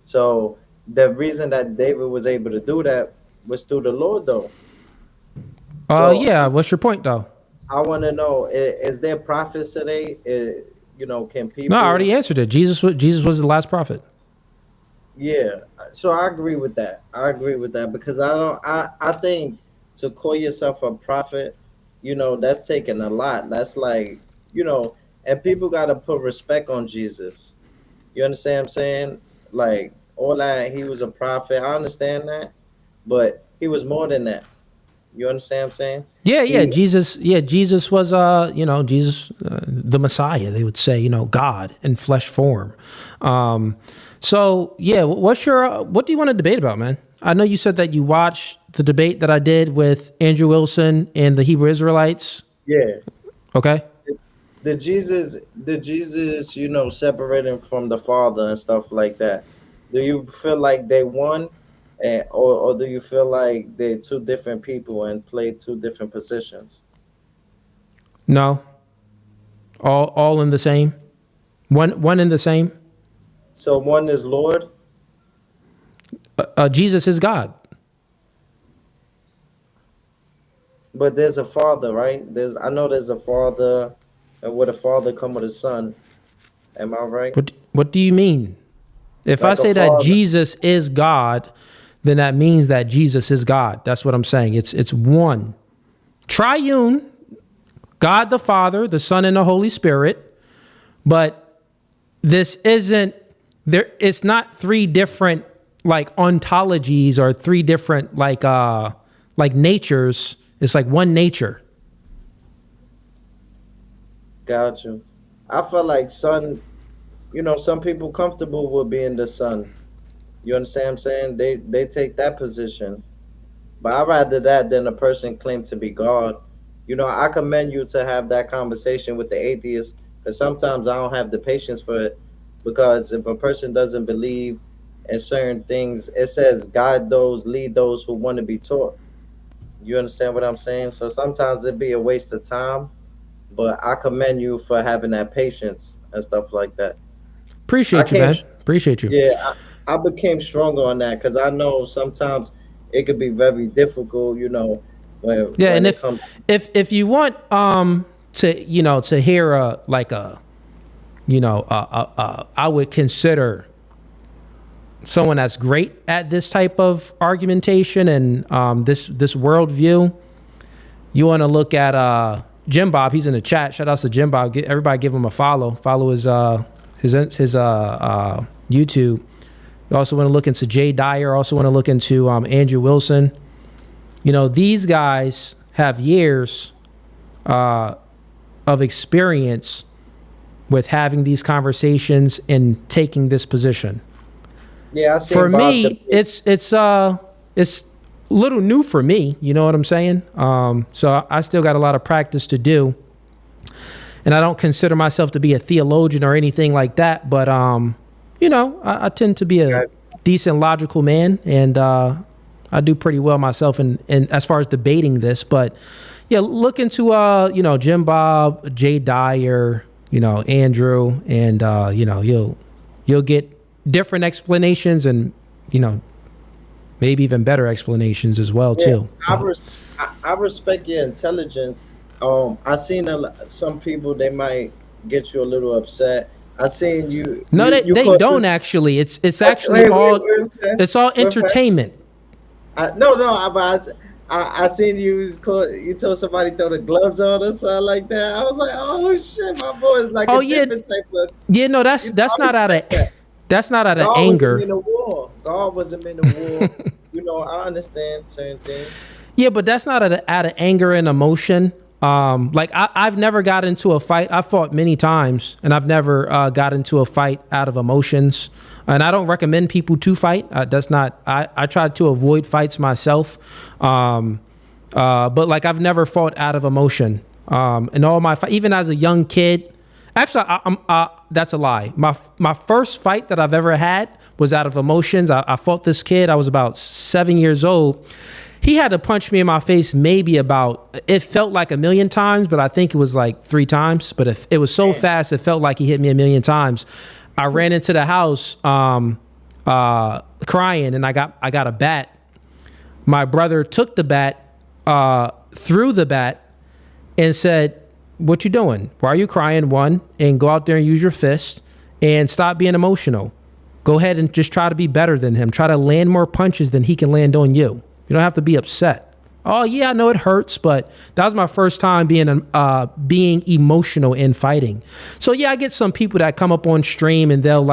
So the reason that David was able to do that was through the Lord, though. Yeah. What's your point, though? I want to know: is there prophets today? Can people? No, I already answered it. Jesus was the last prophet. Yeah, so I agree with that. Because I think to call yourself a prophet, that's taking a lot. That's like, and people got to put respect on Jesus. You understand what I'm saying? Like, all that, he was a prophet. I understand that, but he was more than that. You understand what I'm saying? Yeah. Jesus was, the Messiah, they would say, God in flesh form. So yeah, what do you want to debate about, man? I know you said that you watched the debate that I did with Andrew Wilson and the Hebrew Israelites. Yeah. Okay. The Jesus, separating from the Father and stuff like that. Do you feel like they won, or do you feel like they're two different people and play two different positions? No. All in the same. One in the same. So one is Lord. Jesus is God. But there's a Father, right? I know there's a Father, and with a Father come with a Son. Am I right? What do you mean? If Like I a say that father. Jesus is God, then that means that Jesus is God. That's what I'm saying. It's one. Triune, God the Father, the Son, and the Holy Spirit. But this isn't there. It's not three different like ontologies or three different like natures. It's like one nature. Got you. I feel like Son, some people comfortable with being the Son. You understand what I'm saying? They take that position. But I'd rather that than a person claim to be God. I commend you to have that conversation with the atheist, because sometimes I don't have the patience for it. Because if a person doesn't believe in certain things, it says lead those who want to be taught. You understand what I'm saying? So sometimes it'd be a waste of time, but I commend you for having that patience and stuff like that. Appreciate you, man. Appreciate you. Yeah, I became stronger on that because I know sometimes it could be very difficult, when And it comes. if you want to hear I would consider someone that's great at this type of argumentation and this worldview. You want to look at Jim Bob. He's in the chat. Shout out to Jim Bob. Everybody give him a follow. Follow his YouTube. You also want to look into Jay Dyer. Also want to look into Andrew Wilson. These guys have years of experience with having these conversations and taking this position. Yeah, I see. For me, it's a little new for me. You know what I'm saying? So I still got a lot of practice to do, and I don't consider myself to be a theologian or anything like that. But I tend to be a decent logical man, and I do pretty well myself in as far as debating this. But yeah, look into Jim Bob, Jay Dyer, Andrew, and you'll get different explanations and maybe even better explanations as well too. I respect your intelligence. I seen some people, they might get you a little upset. I seen you. No, they don't actually. It's actually it's all entertainment. I seen you told somebody throw the gloves on or something like that. I was like, oh shit, my boy is like different type of. Yeah, no, that's not out of anger. God wasn't in the war. I understand certain things. Yeah, but that's not out of anger and emotion. Like I've never got into a fight. I've fought many times, and I've never got into a fight out of emotions. And I don't recommend people to fight. That's not. I try to avoid fights myself. But like I've never fought out of emotion. And all my even as a young kid. Actually, that's a lie. My first fight that I've ever had was out of emotions. I fought this kid. I was about 7 years old. He had to punch me in my face maybe about, it felt like a million times, but I think it was like 3 times. But if it was so fast, it felt like he hit me a million times. I ran into the house crying, and I got a bat. My brother took the bat, threw the bat, and said, "What you doing? Why are you crying? One, and go out there and use your fist, and stop being emotional. Go ahead and just try to be better than him. Try to land more punches than he can land on you. You don't have to be upset." Oh yeah, I know it hurts, but that was my first time being emotional in fighting. So yeah, I get some people that come up on stream and they'll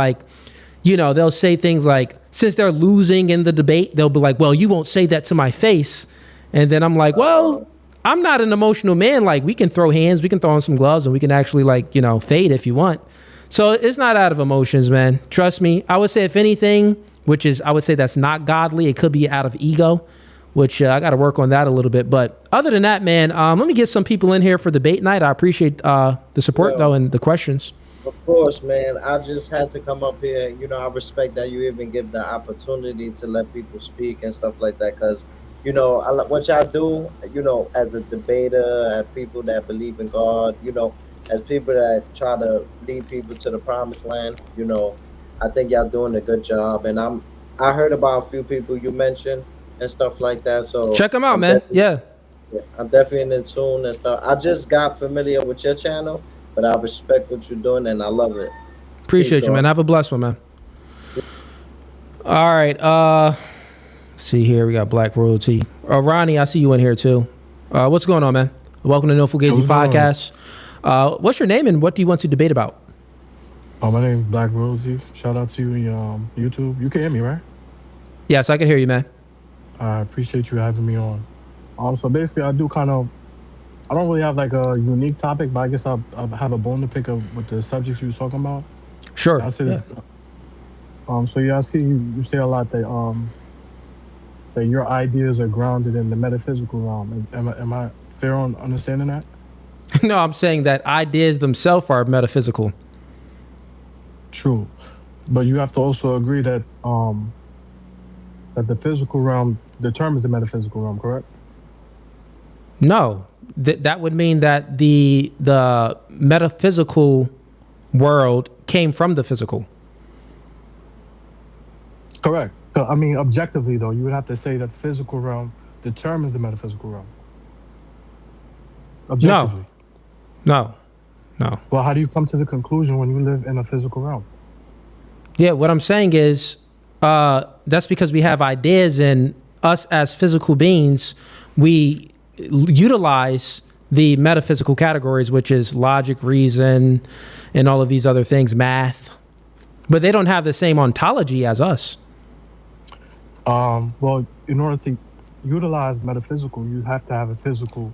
they'll say things like, since they're losing in the debate, they'll be like, "Well, you won't say that to my face." And then I'm like, well, I'm not an emotional man. Like, we can throw hands, we can throw on some gloves, and we can actually fade if you want. So it's not out of emotions, man. Trust me. I would say, if anything, I would say that's not godly. It could be out of ego, which I got to work on that a little bit. But other than that, man, let me get some people in here for debate night. I appreciate the support, though, and the questions. Of course, man. I just had to come up here. I respect that you even give the opportunity to let people speak and stuff like that. Because, what y'all do, as a debater, as people that believe in God, as people that try to lead people to the promised land, I think y'all doing a good job. And I heard about a few people you mentioned and stuff like that. So check them out, man. Yeah. I'm definitely in tune and stuff. I just got familiar with your channel, but I respect what you're doing and I love it. Appreciate you, man. Have a blessed one, man. All right. See here, we got Black Royalty. Ronnie, I see you in here too. What's going on, man? Welcome to No Fugazee Podcast. What's your name and what do you want to debate about? My name is Black Royalty. Shout out to you on YouTube. You can hear me, right? Yes, I can hear you, man. I appreciate you having me on. So basically, I don't really have like a unique topic, but I guess I'll have a bone to pick up with the subjects you was talking about. Sure. I see this. So yeah, I see you say a lot that your ideas are grounded in the metaphysical realm. Am I fair on understanding that? No, I'm saying that ideas themselves are metaphysical. True, but you have to also agree that that the physical realm determines the metaphysical realm, correct? No, that would mean that the metaphysical world came from the physical. Correct. So, I mean, objectively, though, you would have to say that the physical realm determines the metaphysical realm. Objectively. No. Well, how do you come to the conclusion when you live in a physical realm? Yeah, what I'm saying is that's because we have ideas, and us as physical beings, we utilize the metaphysical categories, which is logic, reason, and all of these other things, math. But they don't have the same ontology as us. Well, in order to utilize metaphysical, you have to have a physical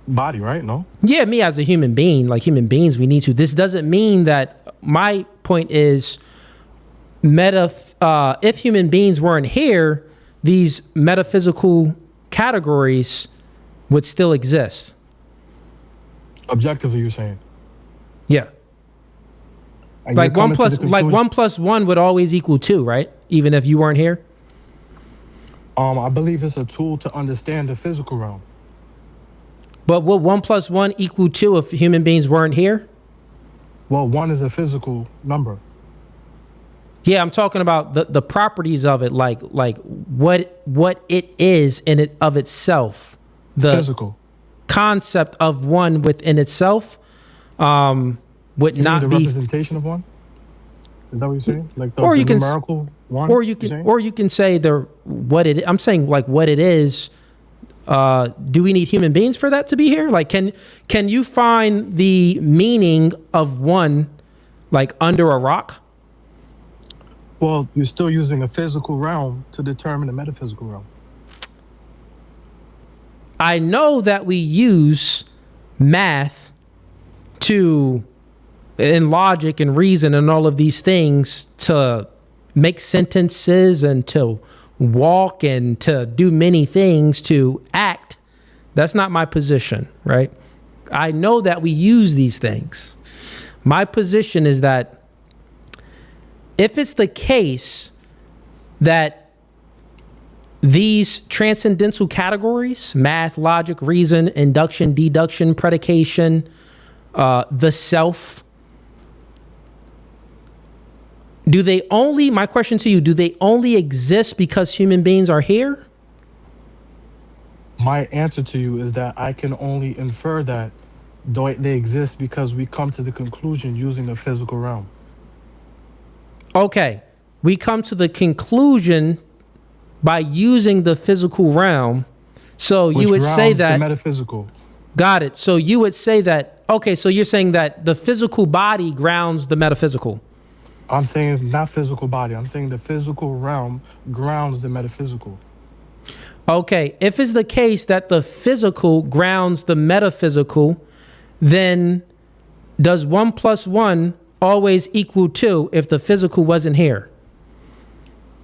body, right? No? Yeah, me as a human being, like human beings, we need to. This doesn't mean that, my point is, if human beings weren't here, these metaphysical categories would still exist. Objectively, you're saying? Yeah. And like 1 plus 1 would always equal 2, right? Even if you weren't here? I believe it's a tool to understand the physical realm. But would 1 plus 1 equal 2 if human beings weren't here? Well, 1 is a physical number. Yeah, I'm talking about the properties of it, like what it is in it of itself. The physical concept of 1 within itself would you not mean be the representation of 1. Is that what you're saying? Like the numerical 1? Or you can say I'm saying like what it is. Do we need human beings for that to be here? Like, can you find the meaning of 1 like under a rock? Well, you're still using a physical realm to determine the metaphysical realm. I know that we use math and logic and reason and all of these things to make sentences and to walk and to do many things, to act. That's not my position, right? I know that we use these things. My position is that if it's the case that these transcendental categories, math, logic, reason, induction, deduction, predication, the self, my question to you, do they only exist because human beings are here? My answer to you is that I can only infer that they exist because we come to the conclusion using the physical realm. Okay, we come to the conclusion by using the physical realm. So you would say that the metaphysical. Got it. So you would say that, okay, so you're saying that the physical body grounds the metaphysical. I'm saying not physical body. I'm saying the physical realm grounds the metaphysical. Okay, if it's the case that the physical grounds the metaphysical, then does 1 + 1 always equal 2 if the physical wasn't here?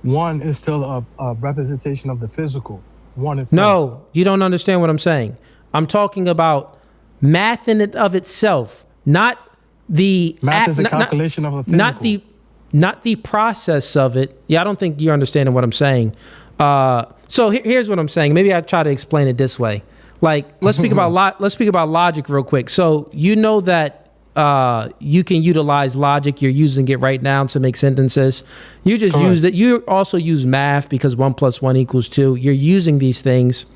1 is still a representation of the physical. 1 itself. No, you don't understand what I'm saying. I'm talking about math in and of itself, not the math is a calculation of a physical. Not the process of it. Yeah, I don't think you're understanding what I'm saying. So here's what I'm saying. Maybe I try to explain it this way. Like, let's speak about logic real quick. So you know that you can utilize logic. You're using it right now to make sentences. You just use that. You also use math because 1 + 1 = 2. You're using these things.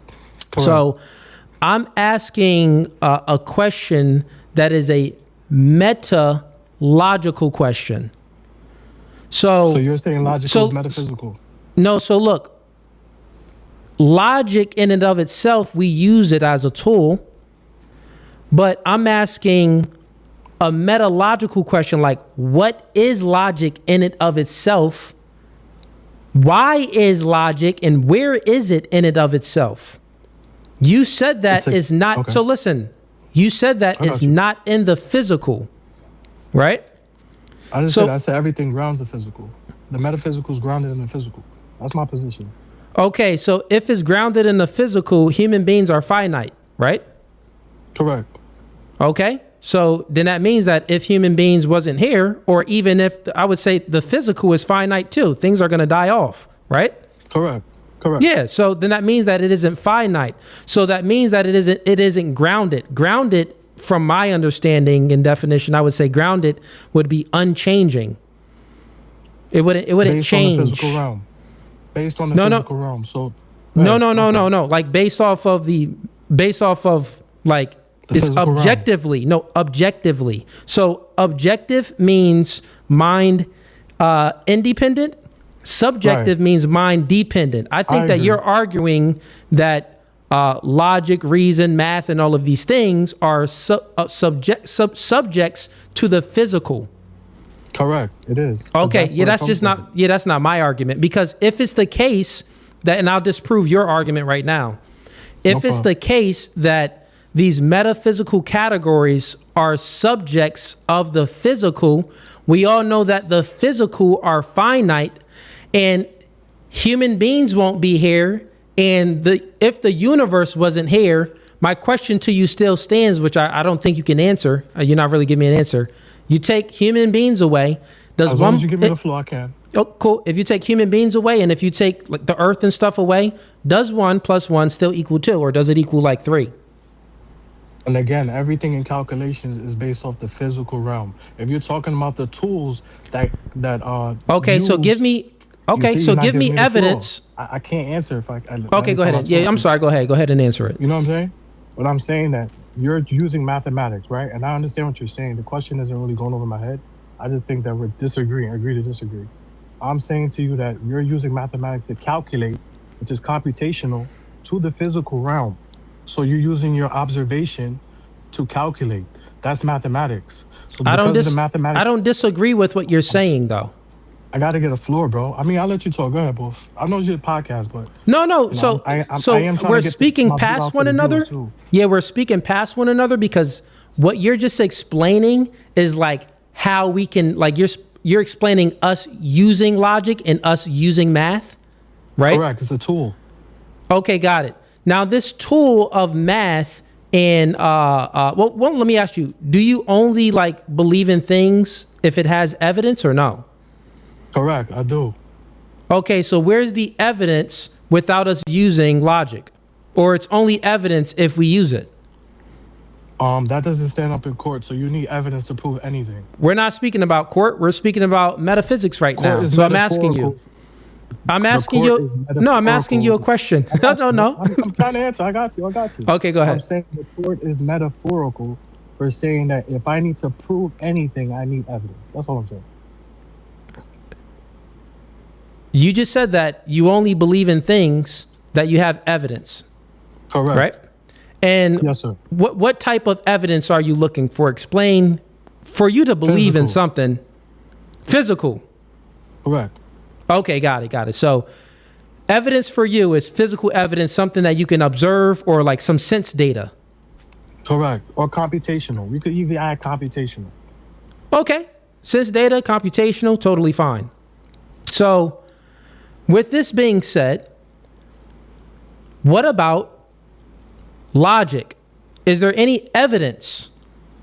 Correct. So I'm asking a question that is a meta-logical question. So you're saying logic is metaphysical? No, so look, logic in and of itself, we use it as a tool, but I'm asking a metalogical question like, what is logic in and of itself? Why is logic and where is it in and of itself? You said that is not, okay. So listen, you said that is not in the physical, right? I said everything grounds the physical. The metaphysical is grounded in the physical. That's my position. Okay, so if it's grounded in the physical, human beings are finite, right? Correct. Okay, so then that means that if human beings wasn't here, or even if, I would say the physical is finite too, things are going to die off, right? Correct. Yeah, so then that means that it isn't finite. So that means that it isn't grounded. Grounded, from my understanding and definition, I would say grounded would be unchanging. It wouldn't change. On the physical realm. Based on the physical realm. So no. Like based off of like it's objectively. Realm. No, objectively. So objective means mind independent. Subjective means mind dependent. I think that you're arguing that logic, reason, math, and all of these things are subjects to the physical. Correct. It is. Okay. That's not my argument, because if it's the case that, and I'll disprove your argument right now. If it's the case that these metaphysical categories are subjects of the physical, we all know that the physical are finite and human beings won't be here. And if the universe wasn't here, my question to you still stands, which I don't think you can answer. You're not really giving me an answer. You take human beings away. As long as you give me the floor, I can. Oh, cool. If you take human beings away, and if you take like the earth and stuff away, does 1 + 1 still equal 2, or does it equal like 3? And again, everything in calculations is based off the physical realm. If you're talking about the tools that okay, so give me. Okay, so give me evidence. I can't answer if I. Okay, go ahead. Yeah, I'm sorry. Go ahead. Go ahead and answer it. You know what I'm saying? What I'm saying that you're using mathematics, right? And I understand what you're saying. The question isn't really going over my head. I just think that we're disagreeing. Agree to disagree. I'm saying to you that you're using mathematics to calculate, which is computational, to the physical realm. So you're using your observation to calculate. That's mathematics. So I don't disagree with what you're saying, though. I got to get a floor, bro. I mean, I'll let you talk. Go ahead, boss. I know it's your podcast, but... No. So we're speaking past one another? Yeah, we're speaking past one another because what you're just explaining is like how we can... Like you're explaining us using logic and us using math, right? Correct. It's a tool. Okay, got it. Now, this tool of math and... well, let me ask you. Do you only like believe in things if it has evidence or no? Correct, I do. Okay, so where's the evidence without us using logic, or it's only evidence if we use it? That doesn't stand up in court, so you need evidence to prove anything. We're not speaking about court. We're speaking about metaphysics right Court now. is So I'm asking you. metaphorical. I'm The asking court you. is No, I'm asking you a question. No. I'm trying to answer. I got you. Okay, go ahead. I'm saying the court is metaphorical for saying that if I need to prove anything, I need evidence. That's all I'm saying. You just said that you only believe in things that you have evidence. Correct. Right? And yes, sir. What type of evidence are you looking for? Explain, for you to believe in something physical. Correct. Okay, got it. So evidence for you is physical evidence, something that you can observe, or like some sense data. Correct. Or computational. We could even add computational. Okay. Sense data, computational, totally fine. So with this being said, what about logic? Is there any evidence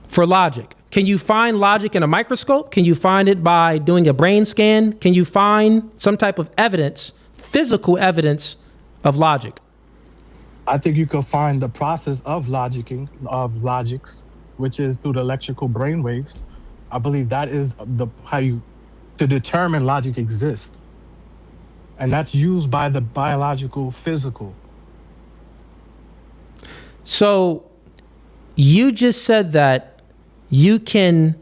for logic? Can you find logic in a microscope? Can you find it by doing a brain scan? Can you find some type of evidence, physical evidence of logic? I think you could find the process of logics, which is through the electrical brain waves. I believe that is to determine logic exists. And that's used by the biological physical. So you just said that you can,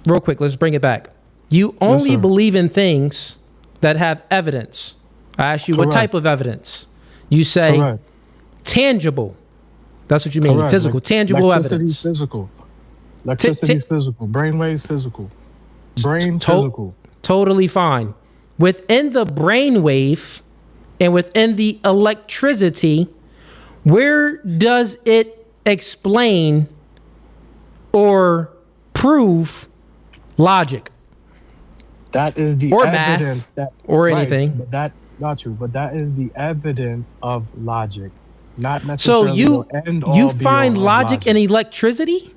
real quick, let's bring it back. You only believe in things that have evidence. I asked you what type of evidence. You say tangible. That's what you mean. Physical, tangible evidence. Physical. Electricity physical. Brainwaves physical. Brain physical. Totally fine. Within the brainwave and within the electricity, where does it explain or prove logic? That is the or evidence math or anything. But that got you. But that is the evidence of logic, not necessarily. So you find logic in electricity?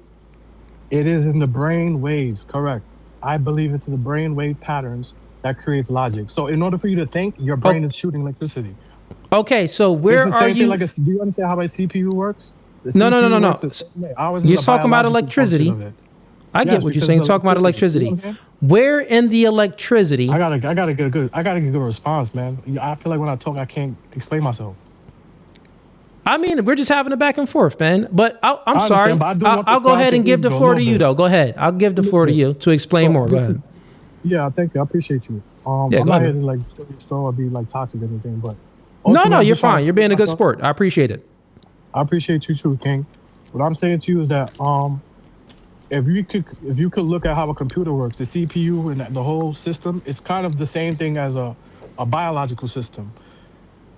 It is in the brain waves. Correct. I believe it's in the brain wave patterns that creates logic. So in order for you to think, your brain is shooting electricity. Okay, so where it's the are same you? Thing do you understand how a CPU works? No. You're talking about electricity. I get what you're saying. Talking about electricity. Where in the electricity? I gotta get a good response, man. I feel like when I talk, I can't explain myself. I mean, we're just having a back and forth, man. But I'm sorry. But I'll go ahead and give the floor to you, though. Go ahead. I'll give the floor to you to explain more. Go ahead. Yeah, thank you. I appreciate you. I'm go not ahead. here to like store or be like toxic or anything, but no, you're fine. You're being a good sport. I appreciate it. I appreciate you too, King. What I'm saying to you is that if you could look at how a computer works, the CPU and the whole system, it's kind of the same thing as a biological system.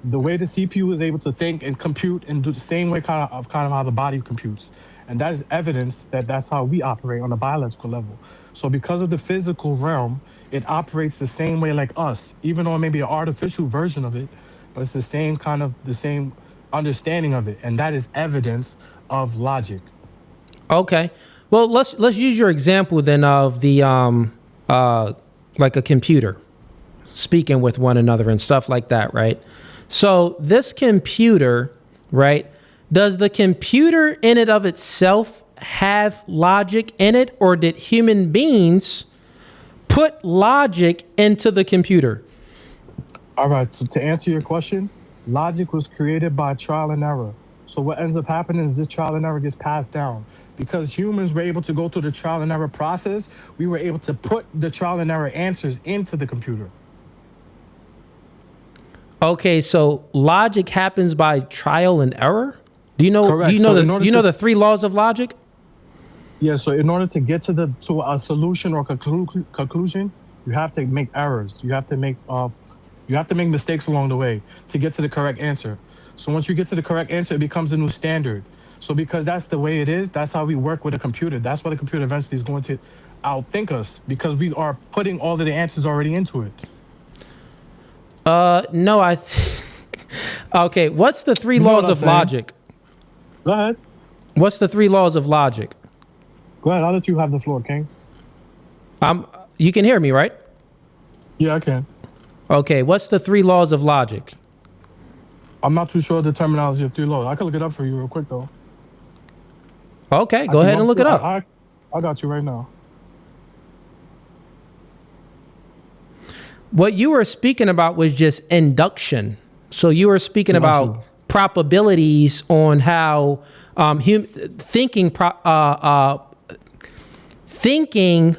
The way the CPU is able to think and compute and do the same way kind of how the body computes. And that is evidence that that's how we operate on a biological level. So because of the physical realm, it operates the same way like us, even though it may be an artificial version of it, but it's the same understanding of it. And that is evidence of logic. Okay. Well, let's use your example then of the like a computer speaking with one another and stuff like that, right? So this computer, right? Does the computer in and of itself have logic in it, or did human beings put logic into the computer? All right. So to answer your question, logic was created by trial and error. So what ends up happening is this trial and error gets passed down. Because humans were able to go through the trial and error process, we were able to put the trial and error answers into the computer. Okay, so logic happens by trial and error? Do you know? Correct. Do you know the 3 laws of logic? Yeah. So in order to get to a solution or conclusion, you have to make errors. You have to make mistakes along the way to get to the correct answer. So once you get to the correct answer, it becomes a new standard. So because that's the way it is, that's how we work with a computer. That's why the computer eventually is going to outthink us, because we are putting all of the answers already into it. No, okay, what's the 3 laws of logic? Go ahead. What's the 3 laws of logic? Go ahead, I'll let you have the floor, King. You can hear me, right? Yeah, I can. Okay, what's the 3 laws of logic? I'm not too sure of the terminology of three laws. I can look it up for you real quick though. Okay, go ahead and look it up. I got you right now. What you were speaking about was just induction. So you were speaking about probabilities on how thinking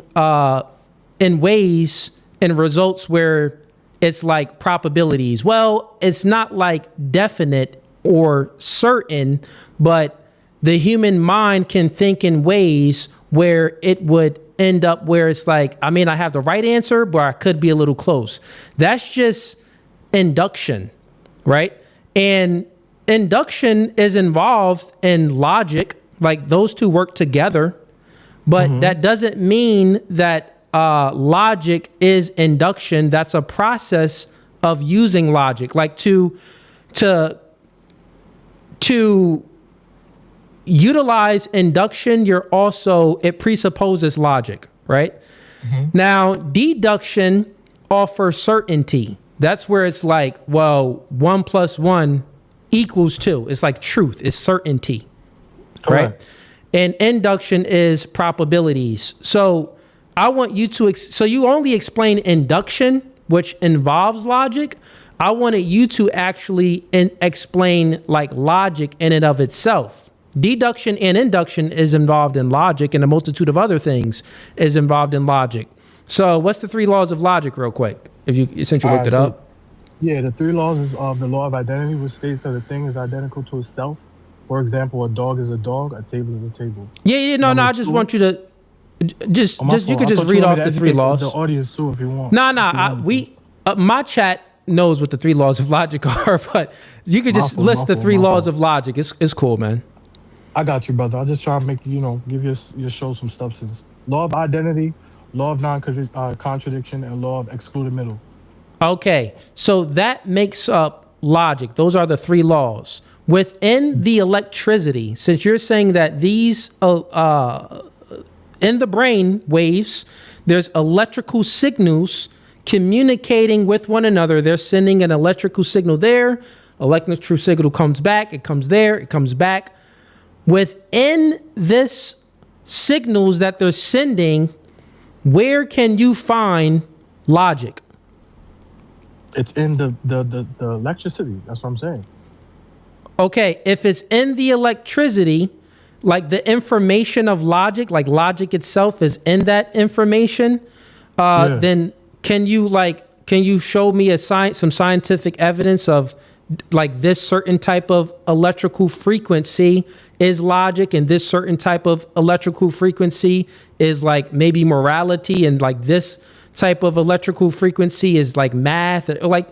in ways and results where it's like probabilities. Well, it's not like definite or certain, but the human mind can think in ways where it would end up where it's like, I mean, I have the right answer, but I could be a little close. That's just induction, right? And induction is involved in logic, like those two work together, but that doesn't mean that logic is induction. That's a process of using logic, like to utilize induction. It presupposes logic, right? Now, deduction offers certainty. That's where it's like, well, 1 + 1 = 2. It's like truth, it's certainty, right? And induction is probabilities. So I want you to, so you only explain induction, which involves logic. I wanted you to actually explain like logic in and of itself. Deduction and induction is involved in logic, and a multitude of other things is involved in logic. So what's the 3 laws of logic real quick, since you looked it up? Yeah, the 3 laws is of the law of identity, which states that a thing is identical to itself. For example, a dog is a dog, a table is a table. No, I just want you to you could just read off the 3 laws. The audience too, if you want. My chat knows what the 3 laws of logic are, but you could just list the 3 laws of logic. It's cool, man. I got you, brother. I just try to make give your show some substance. Law of identity, law of non-contradiction, and law of excluded middle. Okay, so that makes up logic. Those are the 3 laws. Within the electricity, since you're saying that these in the brain waves, there's electrical signals communicating with one another. They're sending an electrical signal there. Electrical signal comes back. It comes there. It comes back. Within this signals that they're sending, where can you find logic? It's in the electricity. That's what I'm saying. Okay, if it's in the electricity, like the information of logic, like logic itself is in that information, then can you show me some scientific evidence of like this certain type of electrical frequency is logic, and this certain type of electrical frequency is like maybe morality, and like this type of electrical frequency is like math? Or like,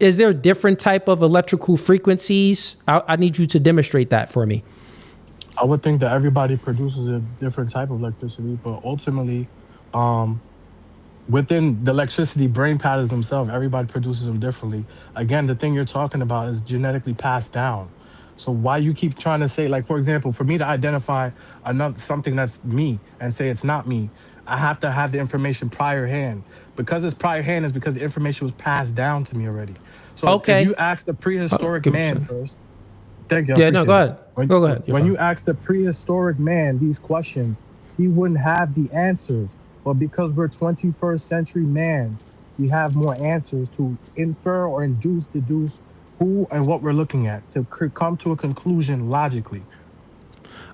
is there different type of electrical frequencies? I need you to demonstrate that for me. I would think that everybody produces a different type of electricity, but ultimately, within the electricity brain patterns themselves, everybody produces them differently. Again, the thing you're talking about is genetically passed down. So why you keep trying to say, like, for example, for me to identify something that's me and say it's not me, I have to have the information prior hand. Because it's prior hand is because the information was passed down to me already. So if you ask the prehistoric man first, thank you. Yeah, no, go ahead. Go ahead. When you ask the prehistoric man these questions, he wouldn't have the answers. But because we're 21st century man, we have more answers to infer or deduce who and what we're looking at to come to a conclusion logically.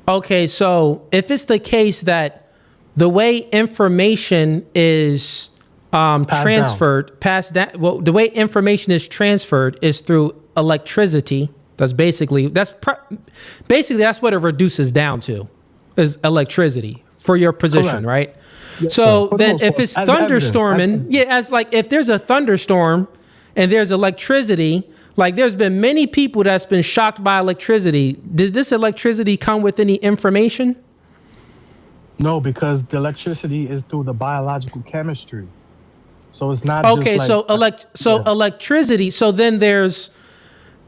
Okay, so if it's the case that the way information is transferred, the way information is transferred is through electricity. That's basically that's what it reduces down to, is electricity for your position, right? Yes, so then if it's thunderstorming, if there's a thunderstorm and there's electricity, like there's been many people that's been shocked by electricity. Did this electricity come with any information? No, because the electricity is through the biological chemistry. So it's not electricity. So then there's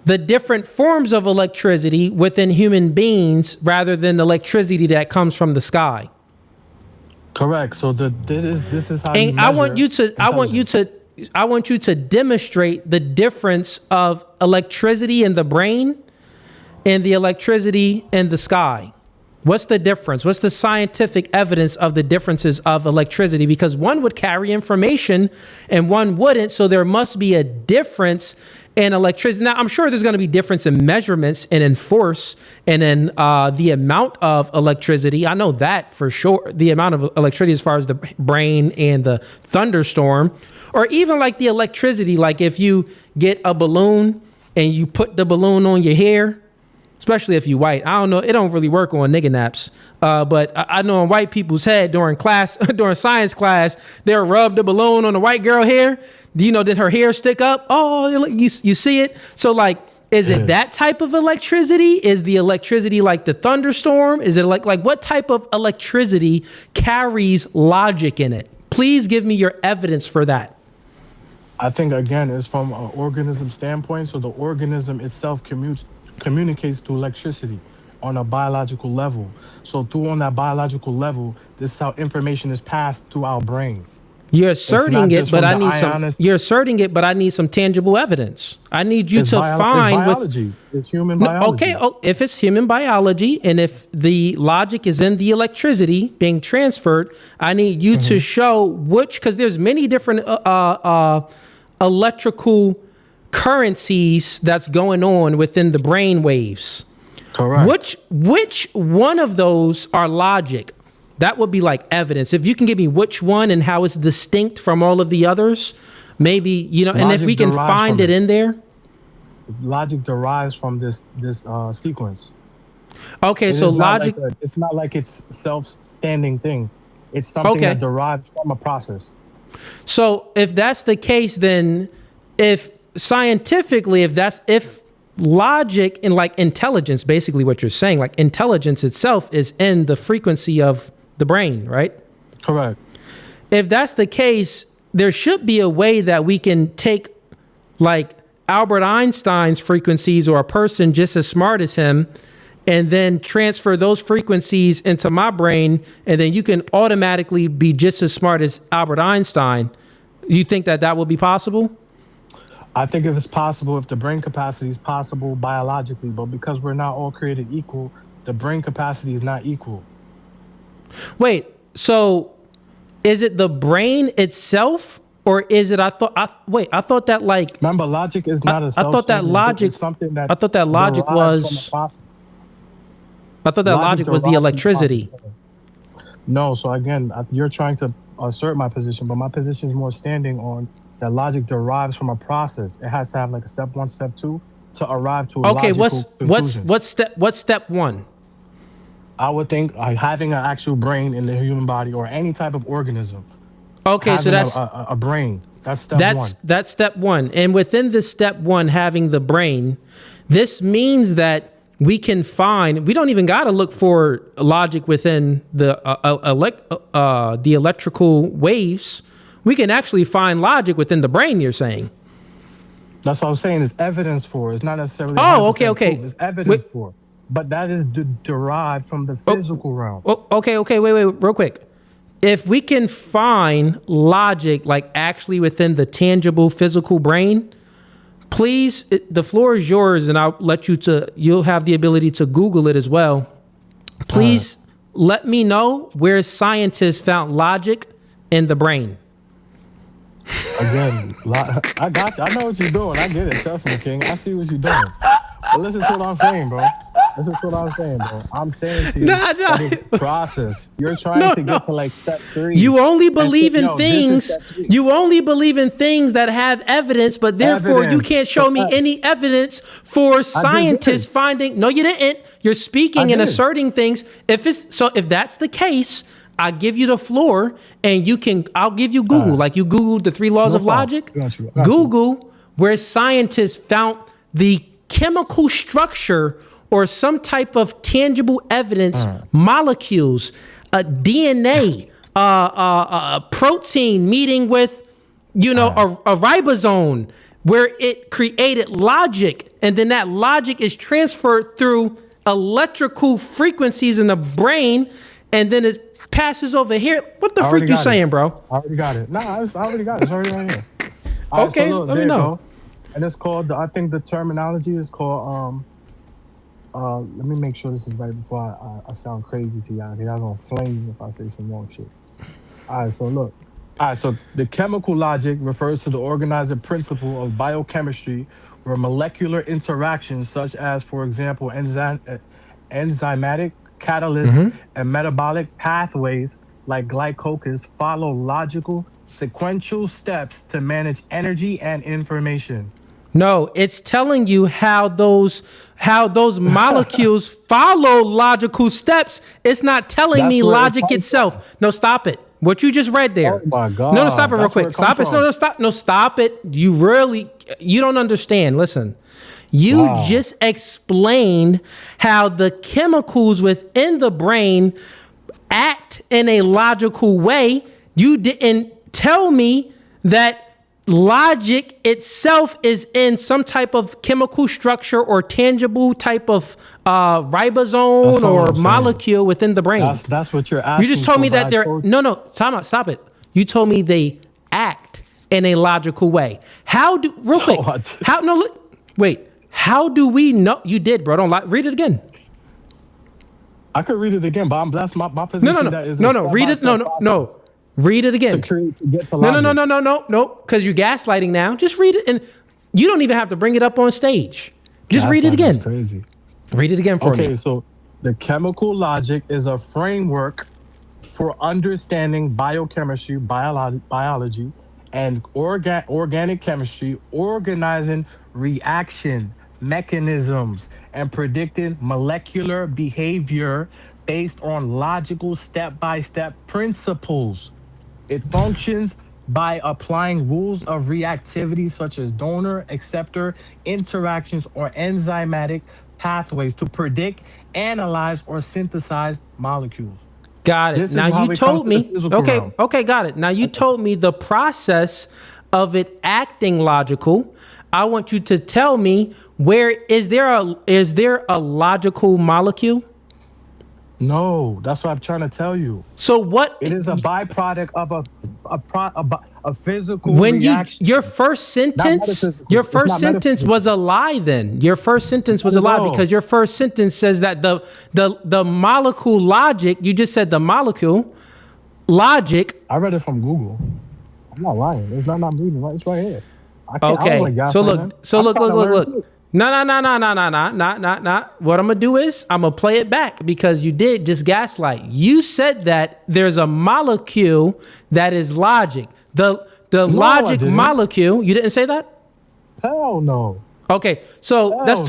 the different forms of electricity within human beings rather than electricity that comes from the sky. Correct. So this is how. And I want you to demonstrate the difference of electricity in the brain and the electricity in the sky. What's the difference? What's the scientific evidence of the differences of electricity? Because one would carry information and one wouldn't. So there must be a difference in electricity. Now, I'm sure there's going to be difference in measurements and in force and in the amount of electricity. I know that for sure. The amount of electricity as far as the brain and the thunderstorm, or even like the electricity, like if you get a balloon and you put the balloon on your hair, especially if you white. I don't know. It don't really work on nigga naps. But I know on white people's head during class, during science class, they'll rub the balloon on the white girl hair. Do you know, did her hair stick up? Oh, you see it? So like, is it that type of electricity? Is the electricity like the thunderstorm? Is it like what type of electricity carries logic in it? Please give me your evidence for that. I think, again, it's from an organism standpoint. So the organism itself communicates to electricity on a biological level. So on that biological level, this is how information is passed through our brain. You're asserting it, but I need some tangible evidence. I need you to find it's biology. It's human biology. Okay, if it's human biology and if the logic is in the electricity being transferred, I need you to show which, because there's many different electrical currencies that's going on within the brain waves. Correct. Which one of those are logic? That would be like evidence. If you can give me which one and how it's distinct from all of the others, maybe, and if we can find it in there. Logic derives from this sequence. Okay, so logic. It's not like it's self-standing thing. It's something that derives from a process. So if that's the case, then if logic and like intelligence, basically what you're saying, like intelligence itself is in the frequency of the brain, right? Correct. If that's the case, there should be a way that we can take like Albert Einstein's frequencies or a person just as smart as him and then transfer those frequencies into my brain, and then you can automatically be just as smart as Albert Einstein. You think that would be possible? I think if it's possible, if the brain capacity is possible biologically, but because we're not all created equal, the brain capacity is not equal. Wait, so is it the brain itself, or is it? I thought that like. Remember, logic is not a. I thought that logic. Something that. I thought that logic was. I thought that logic was the electricity. No, so again, you're trying to assert my position, but my position is more standing on that logic derives from a process. It has to have like a step 1, step 2 to arrive to a logical conclusion. What's step 1? I would think having an actual brain in the human body or any type of organism. Okay, so that's a brain. That's step 1. That's step 1. And within this step 1, having the brain, this means that we can find. We don't even got to look for logic within the electrical waves. We can actually find logic within the brain. You're saying. That's what I'm saying. It's evidence for. It's not necessarily. Okay. Proof. It's evidence for. But that is derived from the physical realm. Okay, wait, real quick. If we can find logic, like actually within the tangible physical brain, please, the floor is yours, and I'll let you'll have the ability to Google it as well. Please let me know where scientists found logic in the brain. Again, I got you. I know what you're doing. I get it. Trust me, King. I see what you're doing. But listen to what I'm saying, bro. I'm saying to you, that is process. You're trying to get to like step 3. You only believe in things. You only believe in things that have evidence, but therefore you can't show me any evidence for scientists finding. No, you didn't. You're speaking and asserting things. If that's the case, I give you the floor, and I'll give you Google. Like you Googled the 3 laws of logic. Google where scientists found the chemical structure or some type of tangible evidence, molecules, DNA, protein meeting with, a ribosome, where it created logic, and then that logic is transferred through electrical frequencies in the brain, and then it passes over here. What the freak you saying, bro? I already got it. Nah, I already got it. It's already right here. All right, Okay, so look, let me there you know. go. And it's called, I think the terminology is called, let me make sure this is right before I sound crazy to y'all. Y'all gonna flame me if I say some wrong shit. All right, so look. All right, so the chemical logic refers to the organizing principle of biochemistry where molecular interactions such as, for example, enzymatic catalysts and metabolic pathways like glycolysis follow logical sequential steps to manage energy and information. No, it's telling you how those molecules follow logical steps. It's not telling me That's where it logic comes itself. No, stop it. What you just read there. Oh my God. No, stop it real That's where quick. it comes Stop it. from. No, stop it. You don't understand. Listen. You just explained how the chemicals within the brain act in a logical way. You didn't tell me that logic itself is in some type of chemical structure or tangible type of ribosome or molecule within the brain. That's what you're asking. You just told me that they're stop it. You told me they act in a logical way. How do real quick? How do we know? You did, bro. Don't lie. Read it again. I could read it again, but that's my position. No. Read it. No. Read it again. To get to logic. No. Because you're gaslighting now. Just read it, and you don't even have to bring it up on stage. Just read it again. That's crazy. Read it again for me. Okay, so the chemical logic is a framework for understanding biochemistry, biology, and organic chemistry, organizing reaction mechanisms, and predicting molecular behavior based on logical step-by-step principles. It functions by applying rules of reactivity such as donor-acceptor interactions or enzymatic pathways to predict, analyze, or synthesize molecules. Got it. Now you told me. Okay, got it. Now you told me the process of it acting logical. I want you to tell me where is there a logical molecule? No, that's what I'm trying to tell you. So what? It is a byproduct of a physical when reaction. Your first sentence was a lie. Then your first sentence was a lie because your first sentence says that the molecule logic. You just said the molecule logic. I read it from Google. I'm not lying. It's not I'm reading. It's right here. Okay. So look. No. What I'm gonna do is I'm gonna play it back because you did just gaslight. You said that there's a molecule that is logic. The logic molecule. You didn't say that? Hell no. Okay, so that's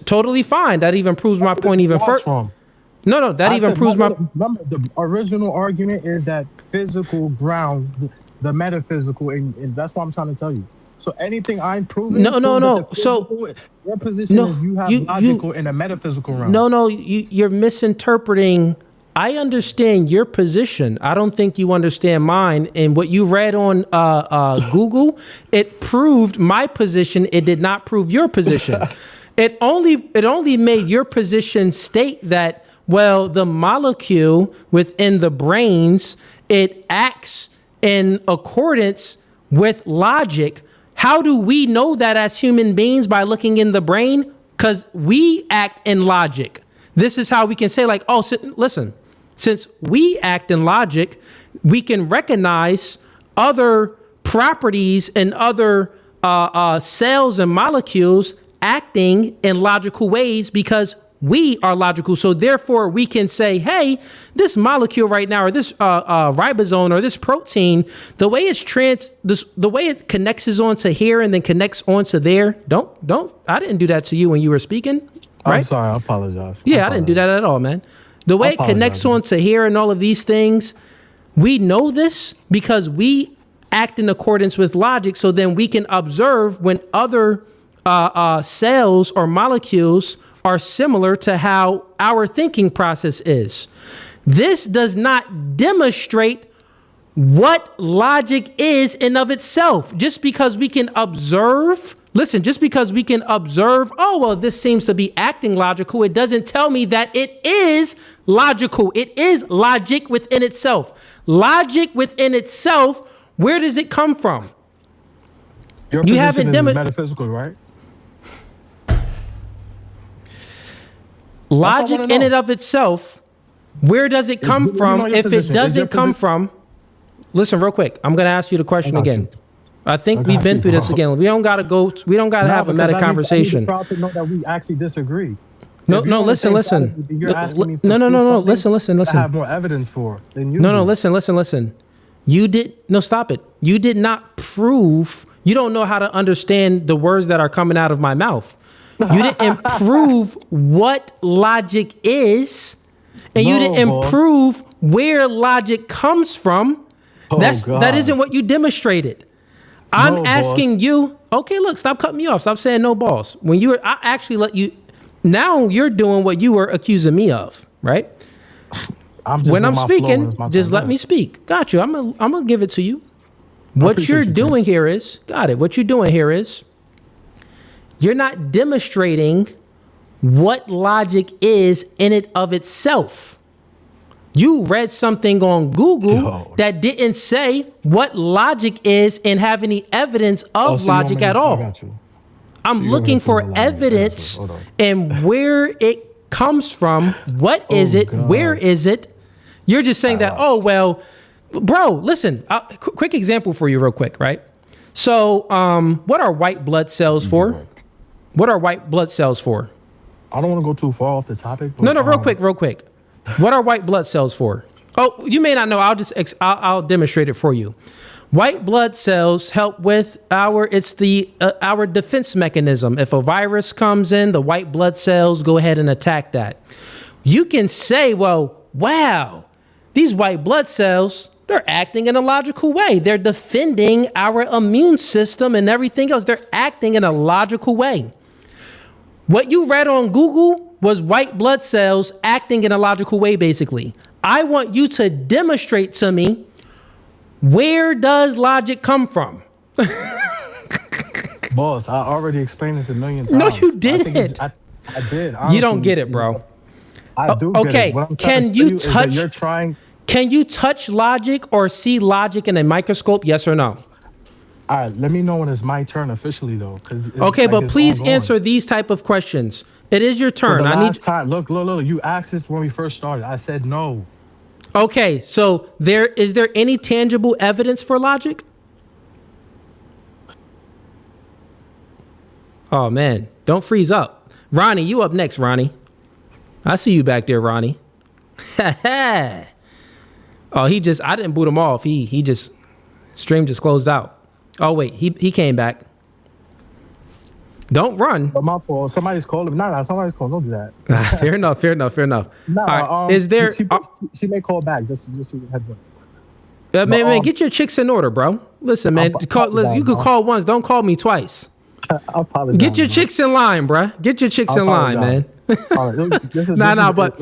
totally fine. That even proves my point even further. No, that even proves my. Remember, the original argument is that physical grounds the metaphysical, and that's what I'm trying to tell you. So anything I'm proving, no. So your position is you have logical in a metaphysical realm. No, you're misinterpreting. I understand your position. I don't think you understand mine. And what you read on Google, it proved my position. It did not prove your position. It only made your position state that, well, the molecule within the brains, it acts in accordance with logic. How do we know that as human beings? By looking in the brain? Because we act in logic. This is how we can say, like, oh, listen, since we act in logic, we can recognize other properties and other cells and molecules acting in logical ways because we are logical. So therefore we can say, hey, this molecule right now, or this ribosome or this protein, the way it connects onto here and then connects onto there. I didn't do that to you when you were speaking. Right? I'm sorry. I apologize. Yeah, I didn't do that at all, man. The way it connects onto here and all of these things, we know this because we act in accordance with logic. So then we can observe when other cells or molecules are similar to how our thinking process is. This does not demonstrate what logic is in of itself. Just because we can observe, oh, well, this seems to be acting logical, it doesn't tell me that it is logical. It is logic within itself. Logic within itself, where does it come from? Your You position haven't is metaphysical, right? Logic in and of itself, where does it come from? If it doesn't come from, listen real quick. I'm going to ask you the question again. I think we've been through this again. We don't got to go. We don't got to have a meta conversation. I need the crowd to know that we actually disagree. No, listen. No. Listen. I have more evidence for than you. No, listen. Stop it. You did not prove. You don't know how to understand the words that are coming out of my mouth. You didn't prove what logic is, and you didn't prove where logic comes from. That isn't what you demonstrated. I'm asking you. Okay, look, stop cutting me off. Stop saying no balls. I actually let you. Now you're doing what you were accusing me of, right? When I'm speaking, just let me speak. Got you. I'm gonna give it to you. What you're doing here is, what you're doing here is, you're not demonstrating what logic is in it of itself. You read something on Google that didn't say what logic is and have any evidence of logic at all. I'm looking for evidence and where it comes from. What is it? Where is it? You're just saying that, bro, listen, quick example for you real quick, right? So what are white blood cells for? What are white blood cells for? I don't want to go too far off the topic. But, no, real quick. What are white blood cells for? Oh, you may not know. I'll demonstrate it for you. White blood cells help with our defense mechanism. If a virus comes in, the white blood cells go ahead and attack that. You can say, well, wow, these white blood cells, they're acting in a logical way. They're defending our immune system and everything else. They're acting in a logical way. What you read on Google was white blood cells acting in a logical way, basically. I want you to demonstrate to me, where does logic come from? Boss, I already explained this a million times. No, you didn't. I did. Honestly, you don't get it, bro. I do get it. What I'm trying to tell you is that you're trying. Can you touch logic or see logic in a microscope? Yes or no? All right, let me know when it's my turn officially, though. Okay, but please answer these type of questions. It is your turn. Look. You asked this when we first started. I said no. Okay, so is there any tangible evidence for logic? Oh man, don't freeze up. Ronnie, you up next, Ronnie. I see you back there, Ronnie. Oh, I didn't boot him off. He just, stream just closed out. Oh wait, he came back. Don't run. But my fault. Somebody's calling. Nah, somebody's calling. Don't do that. Fair enough. Nah, right. Is there? She may call back. Just heads up. Man, get your chicks in order, bro. Listen, man. You could call once. Don't call me twice. I apologize. Get your chicks in line, bro. Get your chicks in line, man. All right, but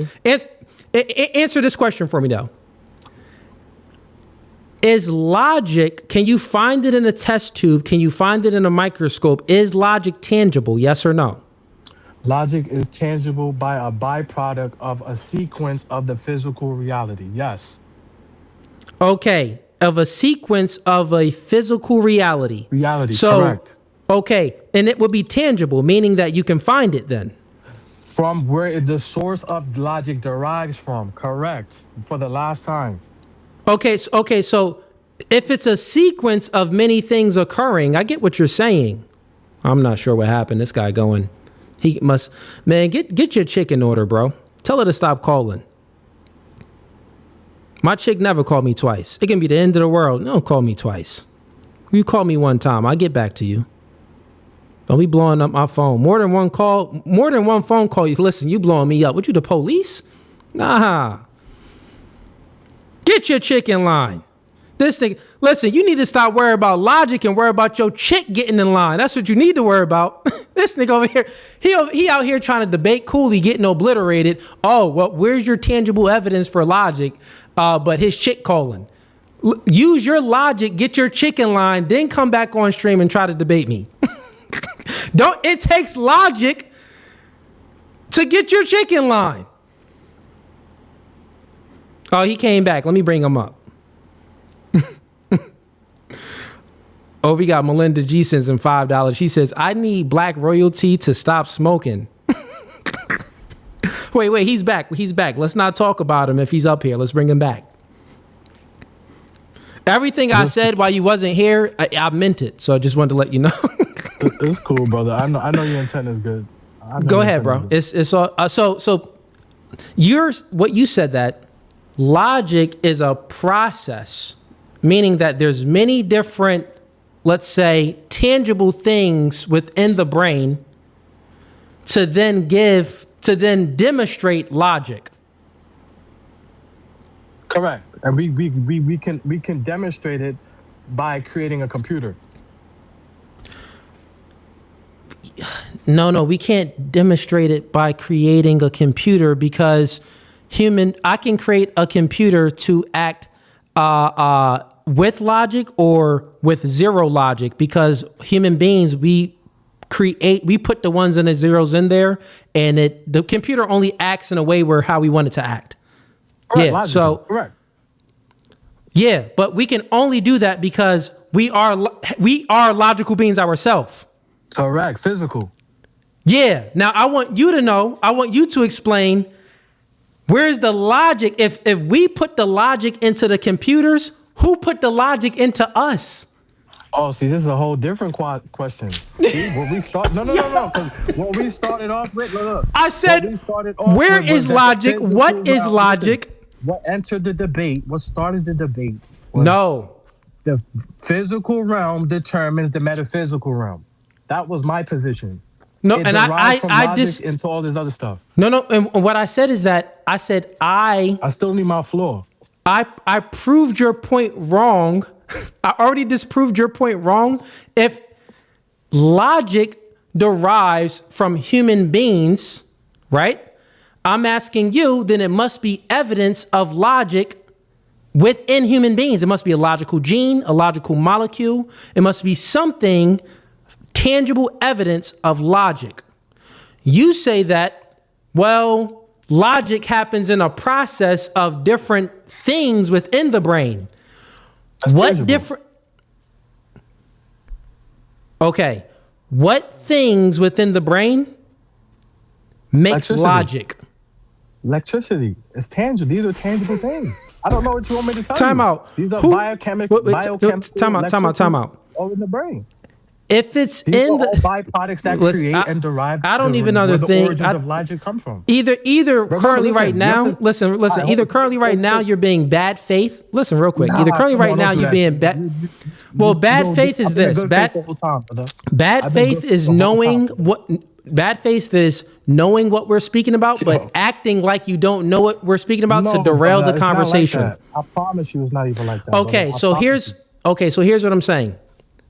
answer this question for me, though. Is logic, can you find it in a test tube? Can you find it in a microscope? Is logic tangible? Yes or no? Logic is tangible by a byproduct of a sequence of the physical reality. Yes. Okay. Of a sequence of a physical reality. Correct. Okay. And it would be tangible, meaning that you can find it then. From where the source of logic derives from. Correct. For the last time. Okay, so if it's a sequence of many things occurring, I get what you're saying. I'm not sure what happened. This guy going, he must, man, get your chick in order, bro. Tell her to stop calling. My chick never called me twice. It can be the end of the world. Don't call me twice. You call me one time, I'll get back to you. Don't be blowing up my phone. More than one phone call. Listen, you blowing me up. What, you the police? Nah. Get your chick in line. This thing, listen, you need to stop worrying about logic and worry about your chick getting in line. That's what you need to worry about. This nigga over here, he out here trying to debate Cooley getting obliterated. Oh, well, where's your tangible evidence for logic? But his chick calling. Use your logic, get your chick in line, then come back on stream and try to debate me. It takes logic to get your chick in line. Oh, he came back. Let me bring him up. Oh, we got Melinda G sends him $5. She says, I need black royalty to stop smoking. Wait, he's back. He's back. Let's not talk about him if he's up here. Let's bring him back. Everything I said while you wasn't here, I meant it. So I just wanted to let you know. It's cool, brother. I know your intent is good. Go ahead, bro. It's all so what you said, that logic is a process, meaning that there's many different, let's say, tangible things within the brain to then demonstrate logic. Correct. And we can demonstrate it by creating a computer. No, we can't demonstrate it by creating a computer, because I can create a computer to act with logic or with zero logic, because human beings, we put the ones and the zeros in there, and the computer only acts in a way where how we want it to act. Correct, yeah. logical. So correct. Yeah, but we can only do that because we are logical beings ourselves. Correct. Physical. Yeah. Now I want you to explain, where's the logic? If we put the logic into the computers, who put the logic into us? Oh, see, this is a whole different question. See, what we start? No. What we started off with, look. I said, where is logic? What is logic? Listen, what entered the debate? What started the debate? The physical realm determines the metaphysical realm. That was my position. No, it and I just into all this other stuff. No. And what I said is that I still need my floor. I proved your point wrong. I already disproved your point wrong. If logic derives from human beings, right? I'm asking you, then it must be evidence of logic within human beings. It must be a logical gene, a logical molecule. It must be something, tangible evidence of logic. You say that, well, logic happens in a process of different things within the brain. What different? Okay. What things within the brain makes logic? Electricity. It's tangible. These are tangible things. I don't know what you want me to tell you. Time out. These are biochemical. Time out. All in the brain. If it's These in are all byproducts that create and derive. I don't even know where the the thing. origins of logic come from. Either Remember, currently listen, right now, listen. Either currently right now you're being bad faith. Listen real quick. Either currently right now you're being bad. Well, bad faith is this. Bad faith is knowing what. Bad faith is knowing what we're speaking about, but acting like you don't know what we're speaking about to derail the conversation. Like I promise you, it's not even like that. Okay, so here's what I'm saying,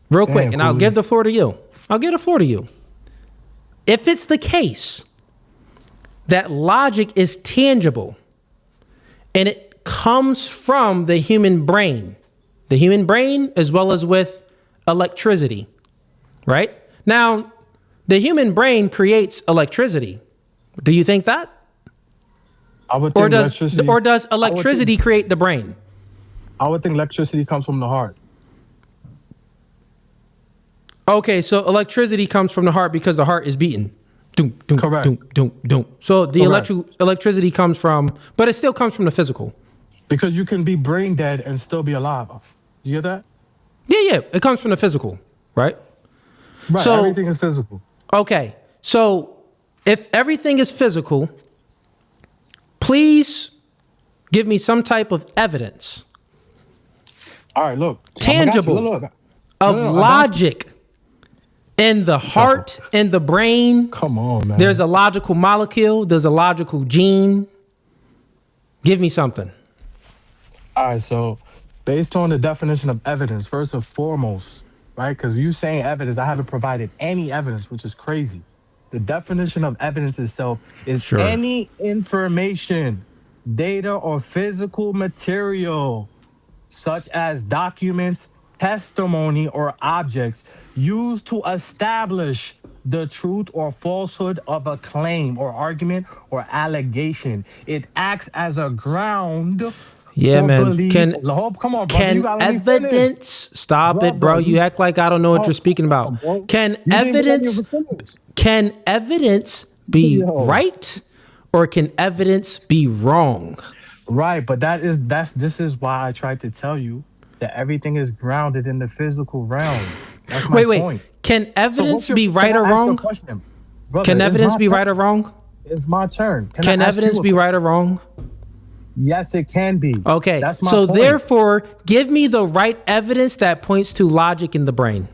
real quick, and I'll give the floor to you. If it's the case that logic is tangible and it comes from the human brain as well as with electricity, right? Now, the human brain creates electricity. Do you think that? I would think electricity. Or does electricity create the brain? I would think electricity comes from the heart. Okay, so electricity comes from the heart because the heart is beating. Doom, doom, Correct. Doom, doom, doom. So the electricity comes from, but it still comes from the physical. Because you can be brain dead and still be alive. You hear that? Yeah. It comes from the physical, right? Right. So everything is physical. Okay, so if everything is physical, please give me some type of evidence. All right, look. Tangible of logic in the heart, in the brain. Come on, man. There's a logical molecule. There's a logical gene. Give me something. All right, so based on the definition of evidence, first and foremost, right? Because you saying evidence, I haven't provided any evidence, which is crazy. The definition of evidence itself is any information, data, or physical material, such as documents, testimony, or objects used to establish the truth or falsehood of a claim or argument or allegation. It acts as a ground Yeah, man. Can come on, brother. can You gotta let me finish. evidence stop it, bro? You act like I don't know what you're speaking about. Can evidence be right or can evidence be wrong? Right, but this is why I tried to tell you that everything is grounded in the physical realm. That's my point. Can evidence be right or wrong? Can evidence be right or wrong? It's my turn. Can evidence be right or wrong? Yes, it can be. Okay, that's my so point. therefore, give me the right evidence that points to logic in the brain.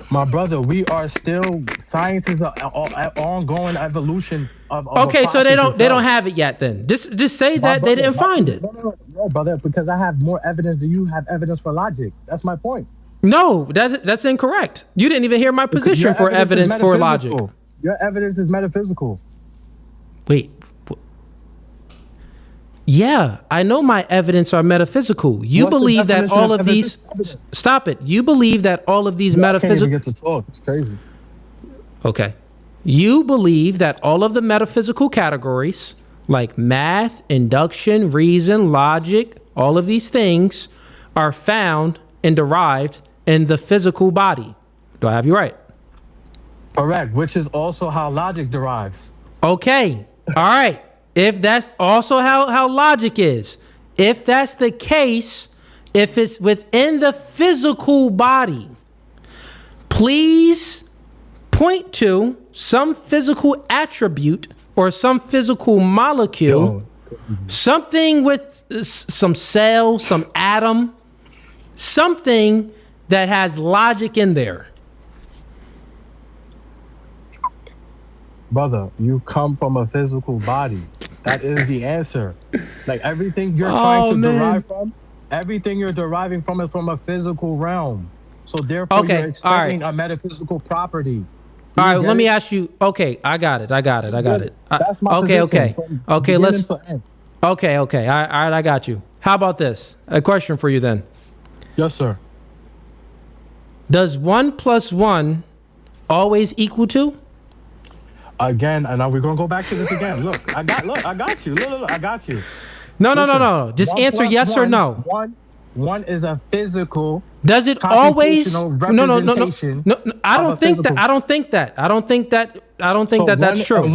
My brother, we are still, science is an ongoing evolution of okay, so they don't have it yet then. Just say that they didn't find it. No, brother, because I have more evidence than you have evidence for logic. That's my point. No, that's incorrect. You didn't even hear my position for evidence for logic. Your evidence is metaphysical. Wait. Yeah, I know my evidence are metaphysical. You believe that all of these... Stop it. You believe that all of these metaphysical... I can't even get to talk. It's crazy. Okay. You believe that all of the metaphysical categories, like math, induction, reason, logic, all of these things are found and derived in the physical body. Do I have you right? Correct, which is also how logic derives. Okay. All right. If that's also how logic is, if that's the case, if it's within the physical body, please point to some physical attribute or some physical molecule, something with some cell, some atom, something that has logic in there. Brother, you come from a physical body. That is the answer. Like everything you're trying to derive from, everything you're deriving from is from a physical realm. So therefore, you're expecting a metaphysical property. All right, let me ask you. Okay, I got it. That's my position. Okay, let's. Okay. All right, I got you. How about this? A question for you then. Yes, sir. Does 1 + 1 always equal 2? Again, and now we're gonna go back to this again. Look, I got you. Look, I got you. No. Just answer yes or no. One is a physical. Does it always? No. I don't think that. That's true.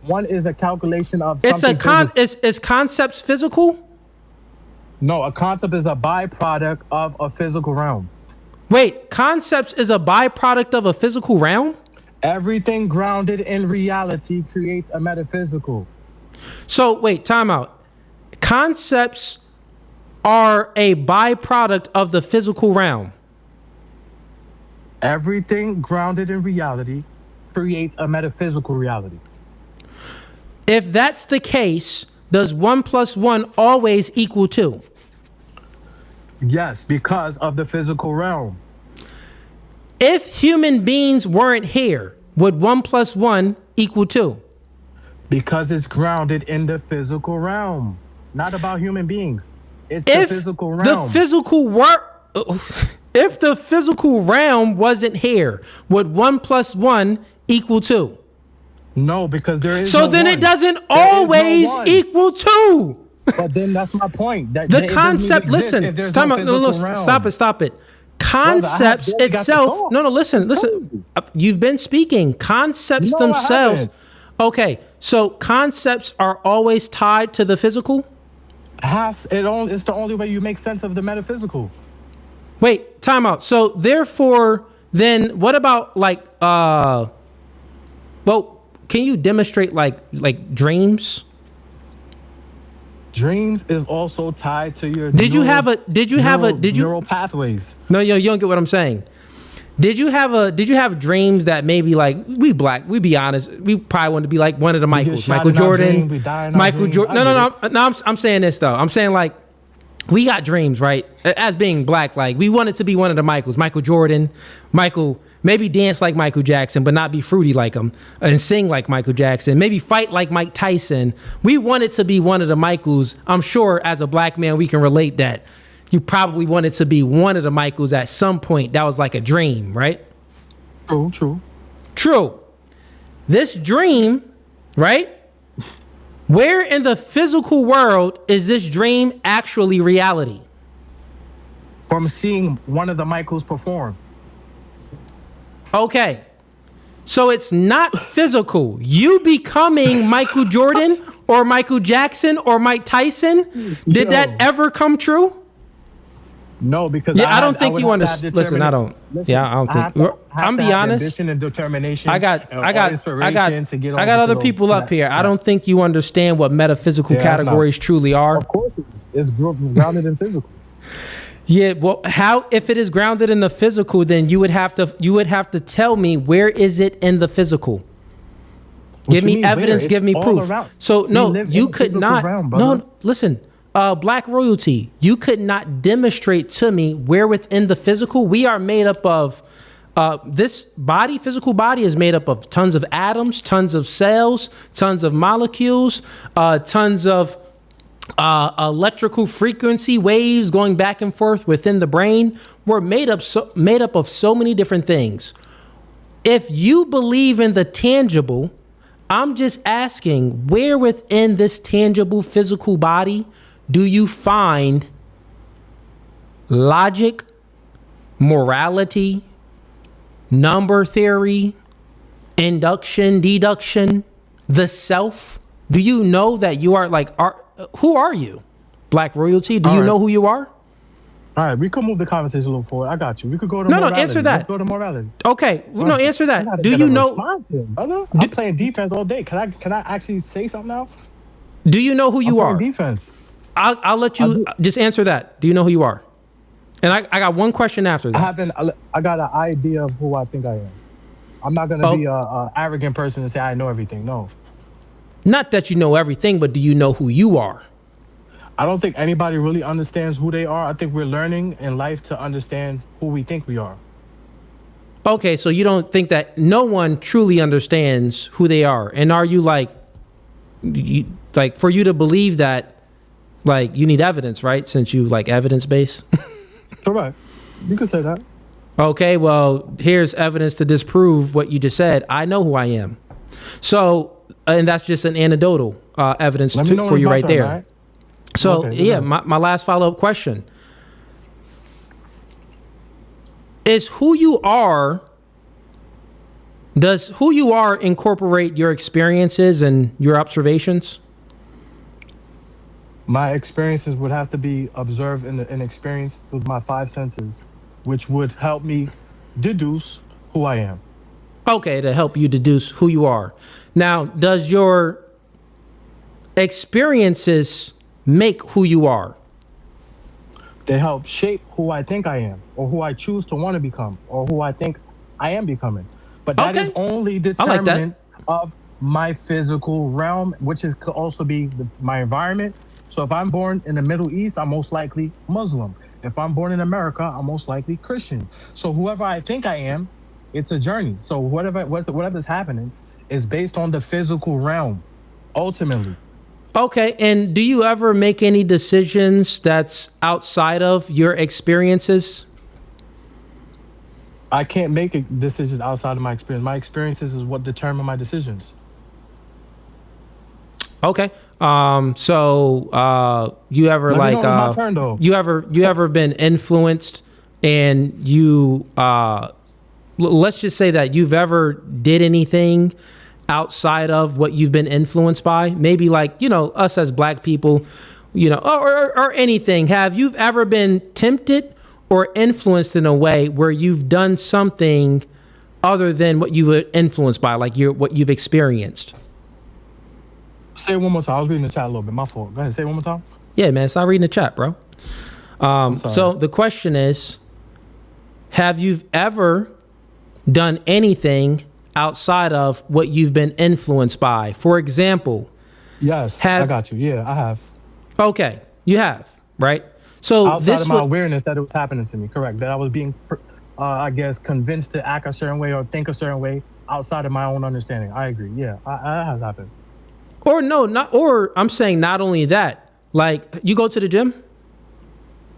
One is a calculation of something. Is concepts physical? No, a concept is a byproduct of a physical realm. Wait, concepts is a byproduct of a physical realm? Everything grounded in reality creates a metaphysical. So wait, time out. Concepts are a byproduct of the physical realm. Everything grounded in reality creates a metaphysical reality. If that's the case, does 1 + 1 always equal 2? Yes, because of the physical realm. If human beings weren't here, would 1 + 1 equal 2? Because it's grounded in the physical realm. Not about human beings. It's the physical realm. If the physical realm wasn't here, would 1 + 1 equal 2? No, because there is So then it doesn't always equal 2. But then that's my point. The concept, listen, stop it. Concepts itself. No, listen. You've been speaking. Concepts themselves. Okay, so concepts are always tied to the physical? It's the only way you make sense of the metaphysical. Wait, time out. So therefore, then what about can you demonstrate like dreams? Dreams is also tied to your neural pathways. No, you don't get what I'm saying. Did you have dreams that maybe like we be honest, we probably want to be like one of the Michaels, Michael Jordan, No, I'm saying this though. I'm saying like we got dreams, right? As being black, like we wanted to be one of the Michaels, Michael Jordan, maybe dance like Michael Jackson, but not be fruity like him, and sing like Michael Jackson, maybe fight like Mike Tyson. We wanted to be one of the Michaels. I'm sure as a black man, we can relate that. You probably wanted to be one of the Michaels at some point. That was like a dream, right? True. This dream, right, Where in the physical world is this dream actually reality? From seeing one of the Michaels perform. Okay. So it's not physical. You becoming Michael Jordan or Michael Jackson or Mike Tyson, did that ever come true? No, because I don't think you understand. Listen, I don't. Yeah, I don't think. I'm be honest. Ambition and determination. I got other people up here. I Yeah. don't think you understand what metaphysical Yeah, that's not- categories truly are. Of course, it's grounded in physical. Yeah, well, how if it is grounded in the physical, then you would have to tell me where is it in the physical? What Give you me mean, where? evidence, It's give me all proof. around. So We no, live in you the could physical not. realm, brother. No, listen. Black royalty, you could not demonstrate to me where within the physical we are made up of. This body, physical body, is made up of tons of atoms, tons of cells, tons of molecules, tons of electrical frequency waves going back and forth within the brain. We're made up of so many different things. If you believe in the tangible, I'm just asking, where within this tangible physical body do you find logic, morality, number theory, induction, deduction, the self? Do you know that you are who are you? Black royalty, do you know who you are? All right, we could move the conversation a little forward. I got you. We could go to No, morality. answer that. Let's go to morality. Okay, no, answer I that. gotta Do get you a know? response here, brother? I'm playing defense all day. Can I actually say something now? Do you know who you I'm are? playing defense. I'll let you just answer that. Do you know who you are? And I got one question after that. I got an idea of who I think I am. I'm not gonna be a arrogant person and say I know everything. No. Not that you know everything, but do you know who you are? I don't think anybody really understands who they are. I think we're learning in life to understand who we think we are. Okay, so you don't think that no one truly understands who they are. And are you like for you to believe that, like, you need evidence, right? Since you like evidence-based? Correct. You could say that. Okay, well, here's evidence to disprove what you just said. I know who I am. So, and that's just an anecdotal evidence Let me know for when you it's my right turn, there. all right? So, Okay, yeah, good. my last follow-up question. Is who you are, does who you are incorporate your experiences and your observations? My experiences would have to be observed and experienced with my five senses, which would help me deduce who I am. Okay, to help you deduce who you are. Now, does your experiences make who you are? They help shape who I think I am, or who I choose to want to become, or who I think I am becoming. But that is only determinant of my physical realm, could also be my environment. So if I'm born in the Middle East, I'm most likely Muslim. If I'm born in America, I'm most likely Christian. So whoever I think I am, it's a journey. So whatever's happening is based on the physical realm, ultimately. Okay, and do you ever make any decisions that's outside of your experiences? I can't make decisions outside of my experience. My experiences is what determine my decisions. Okay. So you ever Let me like know when it's my turn, though. you ever been influenced and you let's just say that you've ever did anything outside of what you've been influenced by? Maybe like, us as black people, or anything. Have you ever been tempted or influenced in a way where you've done something other than what you were influenced by, like what you've experienced? Say it one more time. I was reading the chat a little bit. My fault. Go ahead. Say it one more time. Yeah, man. Stop reading the chat, bro. So the question is, have you ever done anything outside of what you've been influenced by? For example, yes, I got you. Yeah, I have. Okay, you have, right? So outside of my awareness that it was happening to me, correct? That I was being, I guess, convinced to act a certain way or think a certain way outside of my own understanding. I agree. Yeah, that has happened. Or I'm saying not only that. Like, you go to the gym?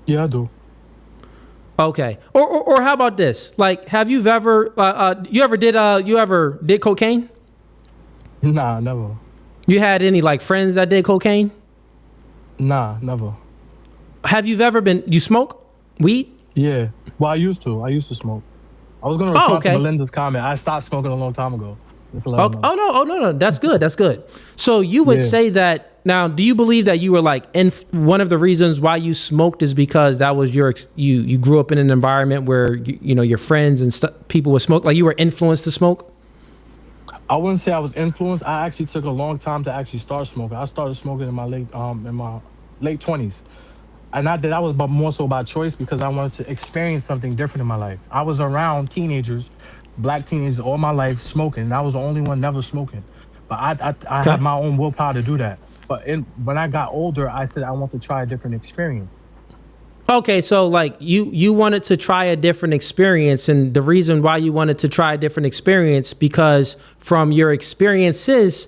Yeah, I do. Okay. Or how about this? Like, have you ever you ever did cocaine? Nah, never. You had any like friends that did cocaine? Nah, never. Have you ever been? You smoke weed? Yeah. Well, I used to smoke. I was gonna respond to Melinda's comment. I stopped smoking a long time ago. No. That's good. That's good. So you would say that now. Do you believe that you were like one of the reasons why you smoked is because that was you grew up in an environment where you know your friends and people would smoke, like you were influenced to smoke? I wouldn't say I was influenced. I actually took a long time to actually start smoking. I started smoking in my late 20s. And that was more so by choice because I wanted to experience something different in my life. I was around teenagers, black teenagers all my life smoking. And I was the only one never smoking. But I had my own willpower to do that. But when I got older, I said I want to try a different experience. Okay, so like you wanted to try a different experience, and the reason why you wanted to try a different experience because from your experiences,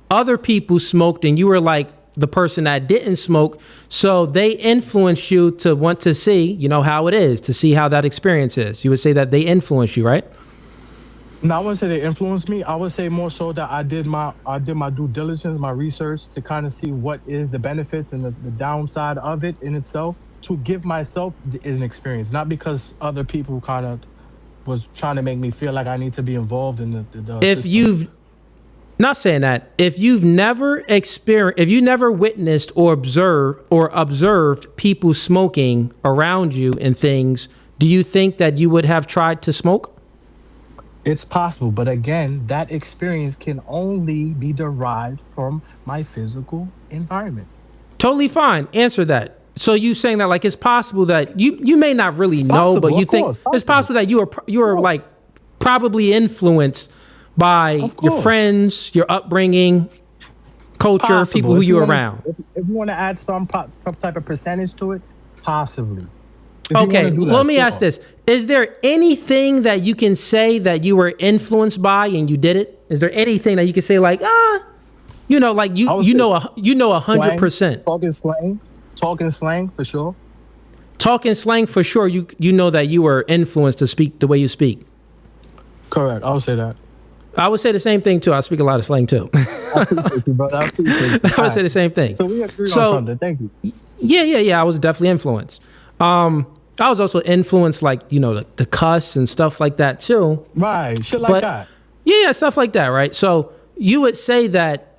other people smoked and you were like the person that didn't smoke, so they influenced you to want to see, you know, how it is, to see how that experience is. You would say that they influenced you, right? No, I wouldn't say they influenced me. I would say more so that I did my due diligence, my research to kind of see what is the benefits and the downside of it in itself, to give myself an experience, not because other people kind of was trying to make me feel like I need to be involved in the if system. you've not saying that, if you never witnessed or observed people smoking around you and things, do you think that you would have tried to smoke? It's possible, but again, that experience can only be derived from my physical environment. Totally fine. Answer that. So you saying that like it's possible that you may not really know, but you think it's possible that you were like probably influenced by your friends, your upbringing, culture, Possible. people who If you're wanna- around. If you want to add some type of percentage to it, possibly. If you Okay, wanna do that, let me sure. ask this. Is there anything that you can say that you were influenced by and you did it? Is there anything that you can say like, you know, like you know 100%. Talking slang for sure. Talking slang for sure. You know that you were influenced to speak the way you speak. Correct. I would say that. I would say the same thing too. I speak a lot of slang too. I appreciate you, brother. I appreciate you. I would say the same thing. So we agree on something. Thank you. Yeah. I was definitely influenced. I was also influenced, like, you know, the cuss and stuff like that too. Right. Shit like that. Yeah, stuff like that, right? So you would say that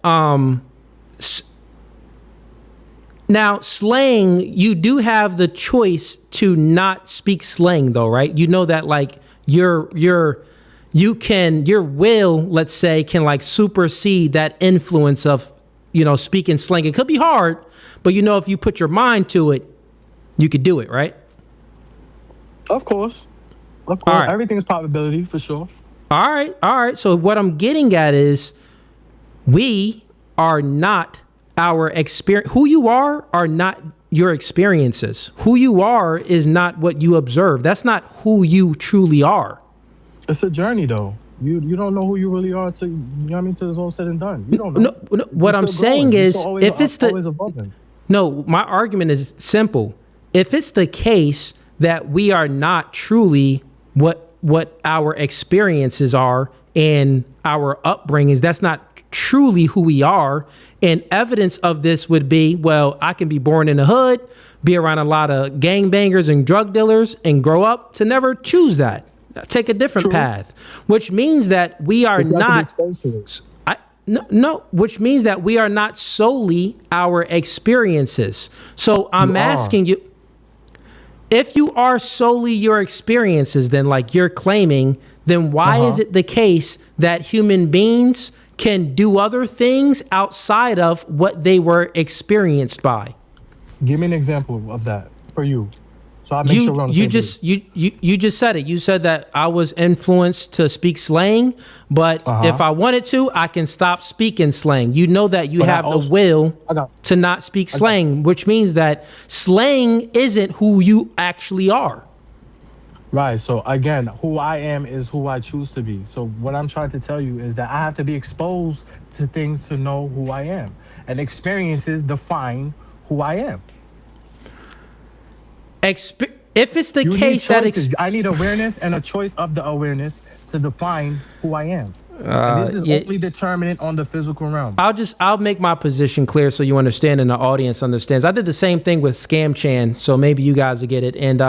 now slang, you do have the choice to not speak slang though, right? You know that like your will, let's say, can like supersede that influence of, you know, speaking slang. It could be hard, but you know, if you put your mind to it, you could do it, right? Of course. All right. Everything's probability for sure. All right. So what I'm getting at is we are not our experience. Who you are not your experiences. Who you are is not what you observe. That's not who you truly are. It's a journey though. You don't know who you really are till, you know what I mean, till it's all said and done. You don't know. No, what I'm saying is if it's my argument is simple. If it's the case that we are not truly what our experiences are and our upbringings, that's not truly who we are. And evidence of this would be, well, I can be born in the hood, be around a lot of gangbangers and drug dealers, and grow up to never choose that. Take a different path, which means that we are which means that we are not solely our experiences. So I'm asking you, if you are solely your experiences, then like you're claiming, then why is it the case that human beings can do other things outside of what they were experienced by? Give me an example of that for you. So I make sure we're on the same page. You just said it. You said that I was influenced to speak slang, but if I wanted to, I can stop speaking slang. You know that you have the will to not speak slang, which means that slang isn't who you actually are. Right. So again, who I am is who I choose to be. So what I'm trying to tell you is that I have to be exposed to things to know who I am, and experiences define who I am. If it's the case that I need awareness and a choice of the awareness to define who I am. And this is only determinant on the physical realm. I'll make my position clear so you understand and the audience understands. I did the same thing with Scam Chan, so maybe you guys will get it. And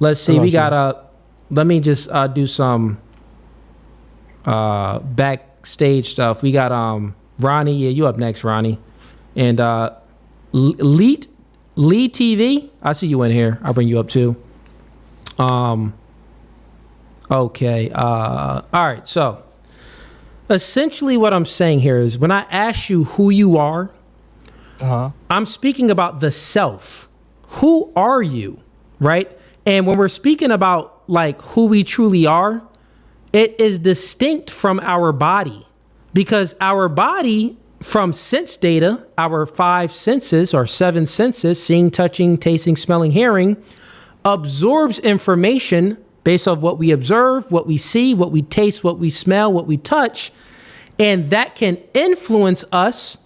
let's see, we got let me just do some backstage stuff. We got Ronnie. Yeah, you up next, Ronnie. And Lee TV. I see you in here. I'll bring you up too. Okay. All right. So essentially what I'm saying here is when I ask you who you are, I'm speaking about the self. Who are you? Right? And when we're speaking about like who we truly are, it is distinct from our body, because our body, from sense data, our 5 senses or 7 senses, seeing, touching, tasting, smelling, hearing, absorbs information based off what we observe, what we see, what we taste, what we smell, what we touch, and that can influence us.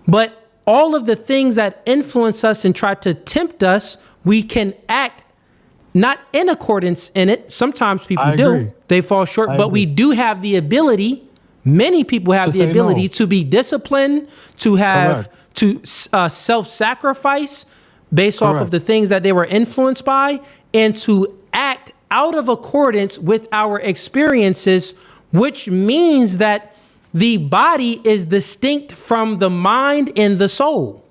But all of the things that influence us and try to tempt us, we can act not in accordance in it. Sometimes people do. They fall short, but we do have the ability. Many people have the ability to be disciplined, to have to self-sacrifice based off of the things that they were influenced by, and to act out of accordance with our experiences, which means that the body is distinct from the mind and the soul.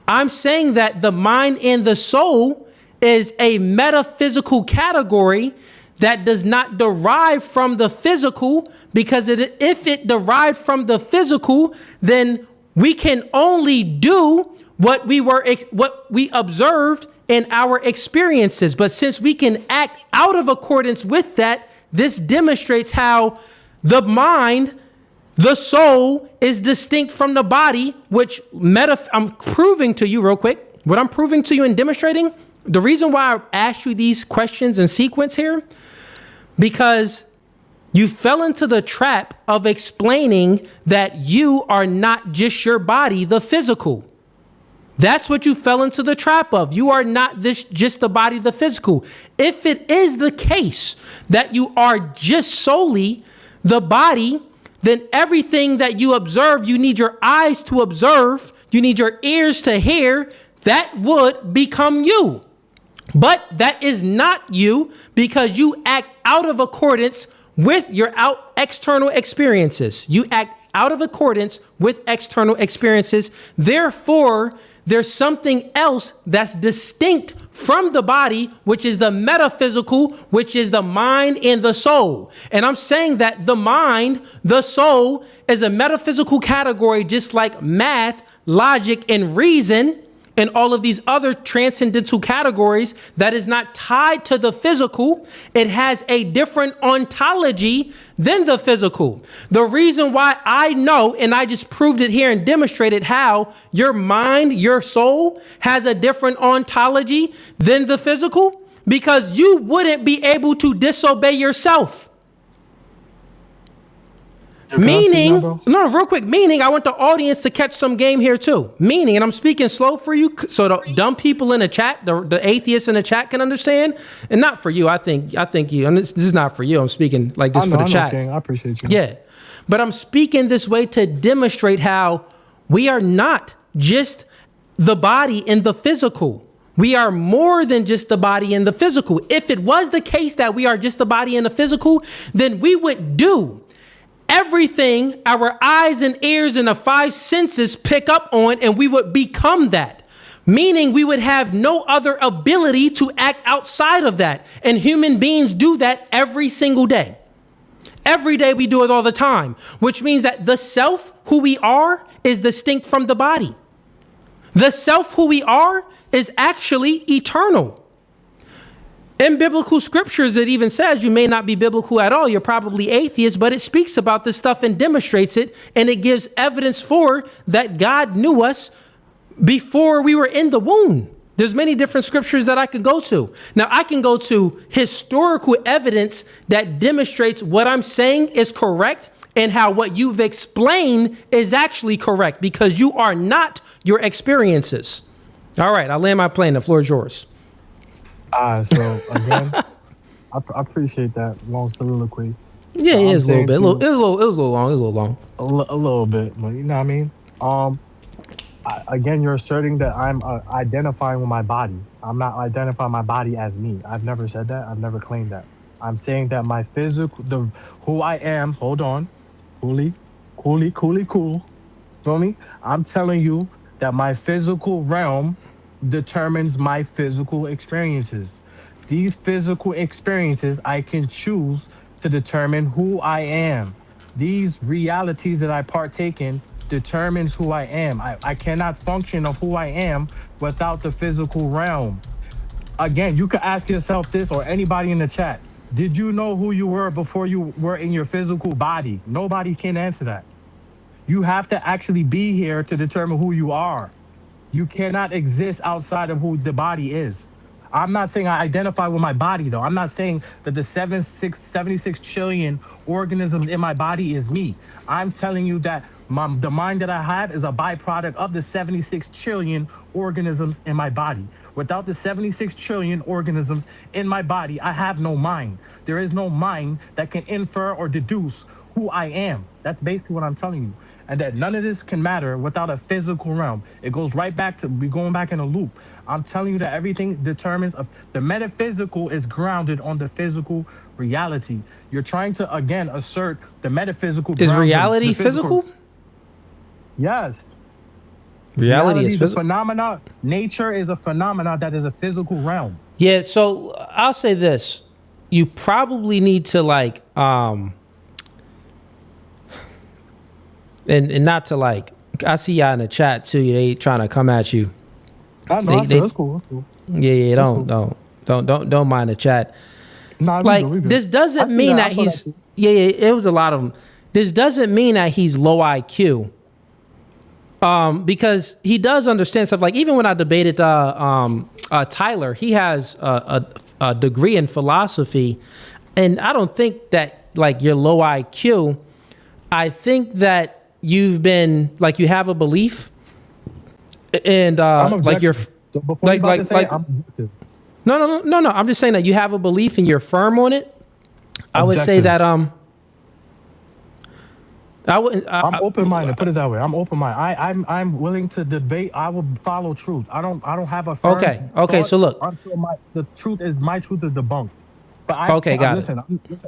I'm saying that the mind and the soul is a metaphysical category that does not derive from the physical, because if it derived from the physical, then we can only do what we observed in our experiences. But since we can act out of accordance with that, this demonstrates how the mind, the soul, is distinct from the body, which I'm proving to you real quick. What I'm proving to you and demonstrating, the reason why I asked you these questions in sequence here, because you fell into the trap of explaining that you are not just your body, the physical. That's what you fell into the trap of. You are not just the body, the physical. If it is the case that you are just solely the body, then everything that you observe, you need your eyes to observe, you need your ears to hear, that would become you. But that is not you, because you act out of accordance with your external experiences. You act out of accordance with external experiences. Therefore, there's something else that's distinct from the body, which is the metaphysical, which is the mind and the soul. And I'm saying that the mind, the soul, is a metaphysical category, just like math, logic, and reason, and all of these other transcendental categories, that is not tied to the physical. It has a different ontology than the physical. The reason why I know, and I just proved it here and demonstrated how your mind, your soul, has a different ontology than the physical, because you wouldn't be able to disobey yourself. Meaning, no, real quick, meaning I want the audience to catch some game here too. Meaning, and I'm speaking slow for you so the dumb people in the chat, the atheists in the chat can understand, and not for you. I think you, and this is not for you. I'm speaking like this for the chat. Okay. I appreciate you. Yeah, but I'm speaking this way to demonstrate how we are not just the body and the physical. We are more than just the body and the physical. If it was the case that we are just the body and the physical, then we would do everything our eyes and ears and the 5 senses pick up on, and we would become that. Meaning we would have no other ability to act outside of that. And human beings do that every single day. Every day we do it all the time, which means that the self, who we are, is distinct from the body. The self, who we are, is actually eternal. In biblical scriptures, it even says you may not be biblical at all. You're probably atheist, but it speaks about this stuff and demonstrates it. And it gives evidence for that God knew us before we were in the womb. There's many different scriptures that I can go to. Now, I can go to historical evidence that demonstrates what I'm saying is correct and how what you've explained is actually correct, because you are not your experiences. All right, I'll land my plane. The floor is yours. So again, I appreciate that long soliloquy. Yeah, I'm it is a little saying bit. to you- It was a little long. It was a little long. a little bit, but you know what I mean. Again, you're asserting that I'm identifying with my body. I'm not identifying my body as me. I've never said that. I've never claimed that. I'm saying that my physical, who I am. Hold on, cool. Feel me? I'm telling you that my physical realm determines my physical experiences. These physical experiences I can choose to determine who I am. These realities that I partake in determines who I am. I cannot function of who I am without the physical realm. Again, you could ask yourself this or anybody in the chat. Did you know who you were before you were in your physical body? Nobody can answer that. You have to actually be here to determine who you are. You cannot exist outside of who the body is. I'm not saying I identify with my body, though. I'm not saying that the 76 trillion organisms in my body is me. I'm telling you that the mind that I have is a byproduct of the 76 trillion organisms in my body. Without the 76 trillion organisms in my body, I have no mind. There is no mind that can infer or deduce who I am. That's basically what I'm telling you. And that none of this can matter without a physical realm. It goes right back to we going back in a loop. I'm telling you that everything determines the metaphysical is grounded on the physical reality. You're trying to again assert the metaphysical. Is reality physical? Yes. Reality is the physical. phenomena. Nature is a phenomena that is a physical realm. Yeah. So I'll say this: you probably need to and not to I see y'all in the chat too. They trying to come at you. I know. That's cool. That's cool. Yeah. Don't mind the chat. Nah, this doesn't mean that he's. Yeah. It was a lot of them. This doesn't mean that he's low IQ. Because he does understand stuff. Like even when I debated Tyler, he has a degree in philosophy, and I don't think that you're low IQ. I think that you've been you have a belief, and like you're No. I'm just saying that you have a belief and you're firm on it. I would say that I'm open-minded. Put it that way. I'm open-minded. I'm willing to debate. I will follow truth. I don't have a firm Okay. So look, until my truth is debunked. But listen,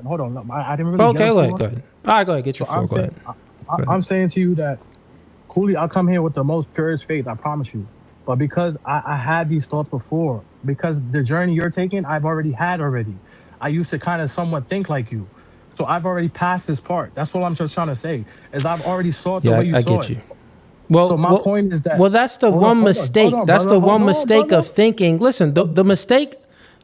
hold on. I didn't really. Okay, go ahead. All right, go ahead. Get your floor. Go ahead. I'm saying to you that, Cooley, I'll come here with the most purest faith. I promise you. But because I had these thoughts before, because the journey you're taking, I've already had. I used to kind of somewhat think like you. So I've already passed this part. That's what I'm just trying to say. Is I've already saw it the way you saw it. I get you. Well, so my point is that. Well, that's the one mistake. That's the one mistake of thinking. Listen, the mistake.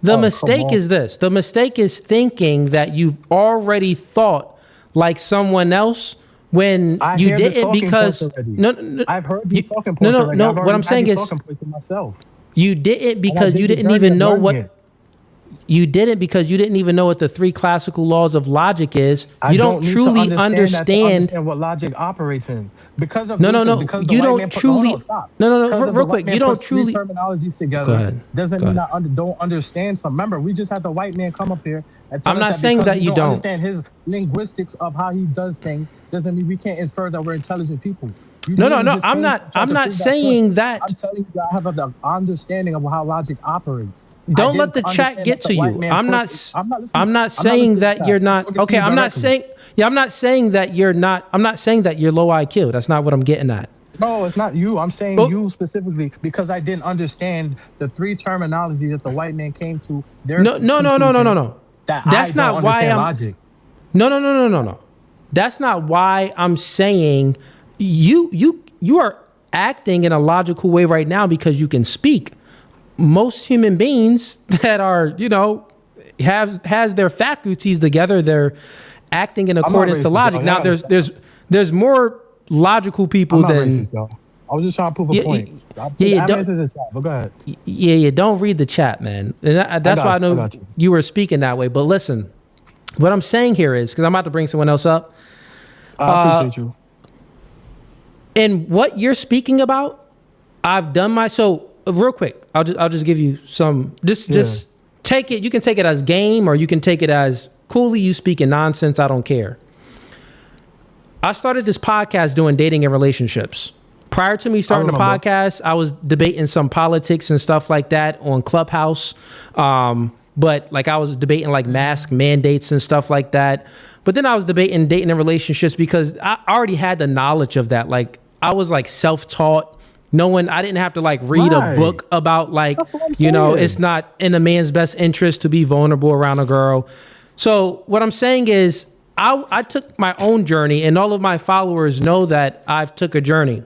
The mistake is this. The mistake is thinking that you've already thought like someone else when you didn't, because I've heard these talking points already. No. What I'm saying is you didn't because you didn't even know what. You didn't because you didn't even know what the three classical laws of logic is. You don't truly understand what logic operates in. Because of no. You don't truly. No. Real quick, you don't truly. Terminologies together. Go ahead. Doesn't mean I don't understand some. Remember, we just had the white man come up here and tell I'm not us saying that you don't understand his linguistics of how he does things. Doesn't mean we can't infer that we're intelligent people. No. I'm not saying that. I'm telling you that I have an understanding of how logic operates. Don't let the chat get to you. I'm not saying that you're not. Okay, I'm not saying. Yeah, I'm not saying that you're not. I'm not saying that you're low IQ. That's not what I'm getting at. No, it's not you. I'm saying you specifically because I didn't understand the three terminology that the white man came to. No. That's not why I'm. Logic. No. That's not why I'm saying you are acting in a logical way right now because you can speak. Most human beings that are, has their faculties together, they're acting in accordance to logic. Now, there's more logical people than. Racist, I was just trying to prove a point. But go ahead. Yeah. Don't read the chat, man. And that's why I know you were speaking that way. But listen, what I'm saying here is because I'm about to bring someone else up. I appreciate you. And what you're speaking about, I've done real quick, I'll just give you some. Just take it. You can take it as game, or you can take it as Cooley, you speaking nonsense. I don't care. I started this podcast doing dating and relationships. Prior to me starting the podcast, I was debating some politics and stuff like that on Clubhouse. But like I was debating like mask mandates and stuff like that. But then I was debating dating and relationships because I already had the knowledge of that. Like I was like self-taught. I didn't have to like read a book about like, it's not in a man's best interest to be vulnerable around a girl. So what I'm saying is I took my own journey, and all of my followers know that I've took a journey.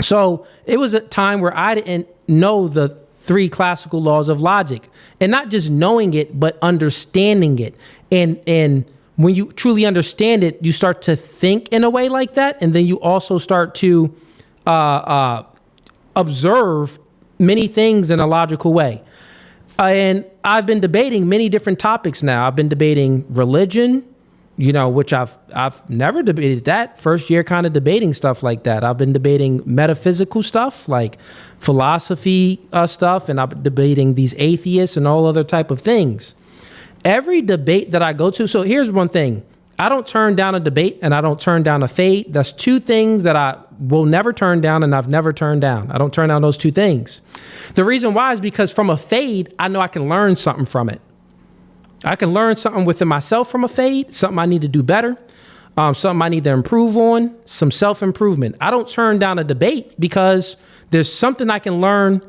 So it was a time where I didn't know the 3 classical laws of logic, and not just knowing it, but understanding it. And when you truly understand it, you start to think in a way like that. And then you also start to observe many things in a logical way. And I've been debating many different topics now. I've been debating religion, which I've never debated that. First year kind of debating stuff like that. I've been debating metaphysical stuff like philosophy stuff, and I've been debating these atheists and all other type of things. Every debate that I go to, so here's one thing. I don't turn down a debate and I don't turn down a fade. That's 2 things that I will never turn down and I've never turned down. I don't turn down those 2 things. The reason why is because from a fade, I know I can learn something from it. I can learn something within myself from a fade, something I need to do better, something I need to improve on, some self-improvement. I don't turn down a debate because there's something I can learn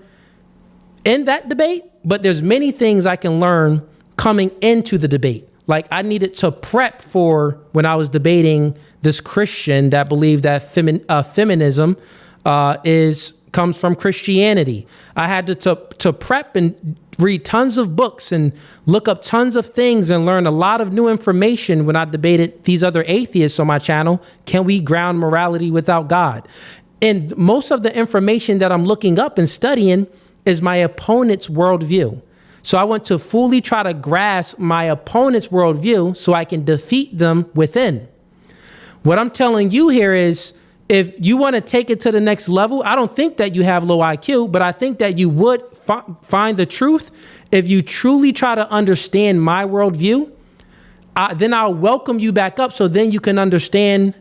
in that debate, but there's many things I can learn coming into the debate. Like I needed to prep for when I was debating this Christian that believed that feminism comes from Christianity. I had to prep and read tons of books and look up tons of things and learn a lot of new information when I debated these other atheists on my channel. Can we ground morality without God? And most of the information that I'm looking up and studying is my opponent's worldview. So I want to fully try to grasp my opponent's worldview so I can defeat them within. What I'm telling you here is, if you want to take it to the next level, I don't think that you have low IQ, but I think that you would find the truth if you truly try to understand my worldview. Then I'll welcome you back up, so then you can understand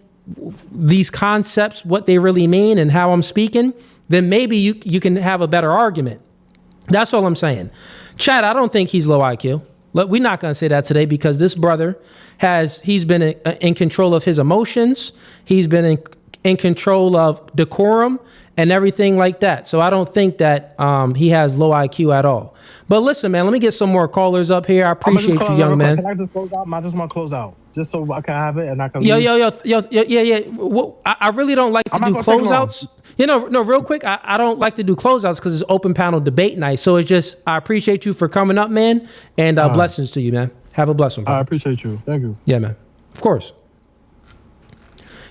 these concepts, what they really mean and how I'm speaking. Then maybe you can have a better argument. That's all I'm saying. Chad, I don't think he's low IQ. Look, we're not going to say that today because this brother he's been in control of his emotions. He's been in control of decorum and everything like that. So I don't think that he has low IQ at all. But listen, man, let me get some more callers up here. I appreciate you, young man. Can I just close out? I just want to close out just so I can have it and I can. Yeah. Well, I really don't like to do closeouts. No, real quick. I don't like to do closeouts because it's open panel debate night. So it's just, I appreciate you for coming up, man. And blessings to you, man. Have a blessing. I appreciate you. Thank you. Yeah, man. Of course.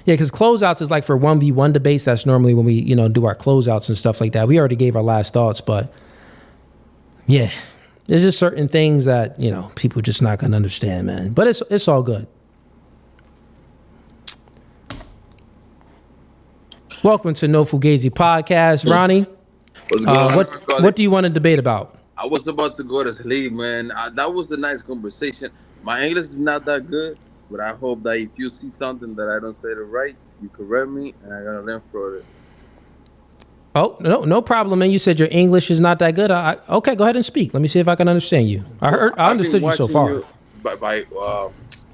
Yeah, because closeouts is like for 1v1 debates. That's normally when we, do our closeouts and stuff like that. We already gave our last thoughts, but yeah, there's just certain things that, people just not going to understand, man. But it's all good. Welcome to No Fugazee Podcast, Ronnie. What's going on? What do you want to debate about? I was about to go to sleep, man. That was a nice conversation. My English is not that good, but I hope that if you see something that I don't say it right, you correct me, and I'm gonna learn from it. Oh, no problem, man. You said your English is not that good. Okay, go ahead and speak. Let me see if I can understand you. I understood you so far. By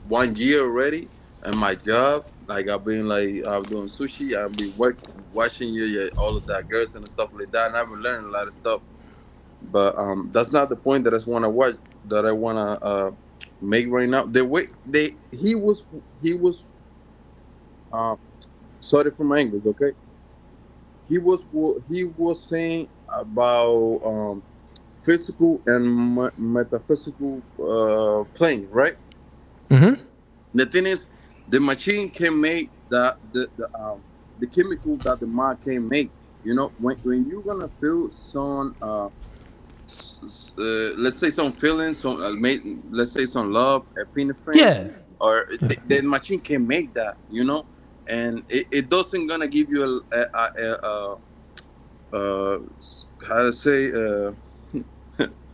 1 year already, and my job, like I'm doing sushi. I've been watching you, all of that girls and stuff like that, and I've been learning a lot of stuff. But that's not the point that I want to watch. That I want to make right now. The way he was sorry for my English, okay? He was saying about physical and metaphysical plane, right? Mm-hmm. The thing is, the machine can make the chemical that the mind can make. When you're gonna feel some let's say some feelings, let's say some love, epinephrine, or the machine can make that, and it doesn't gonna give you a how to say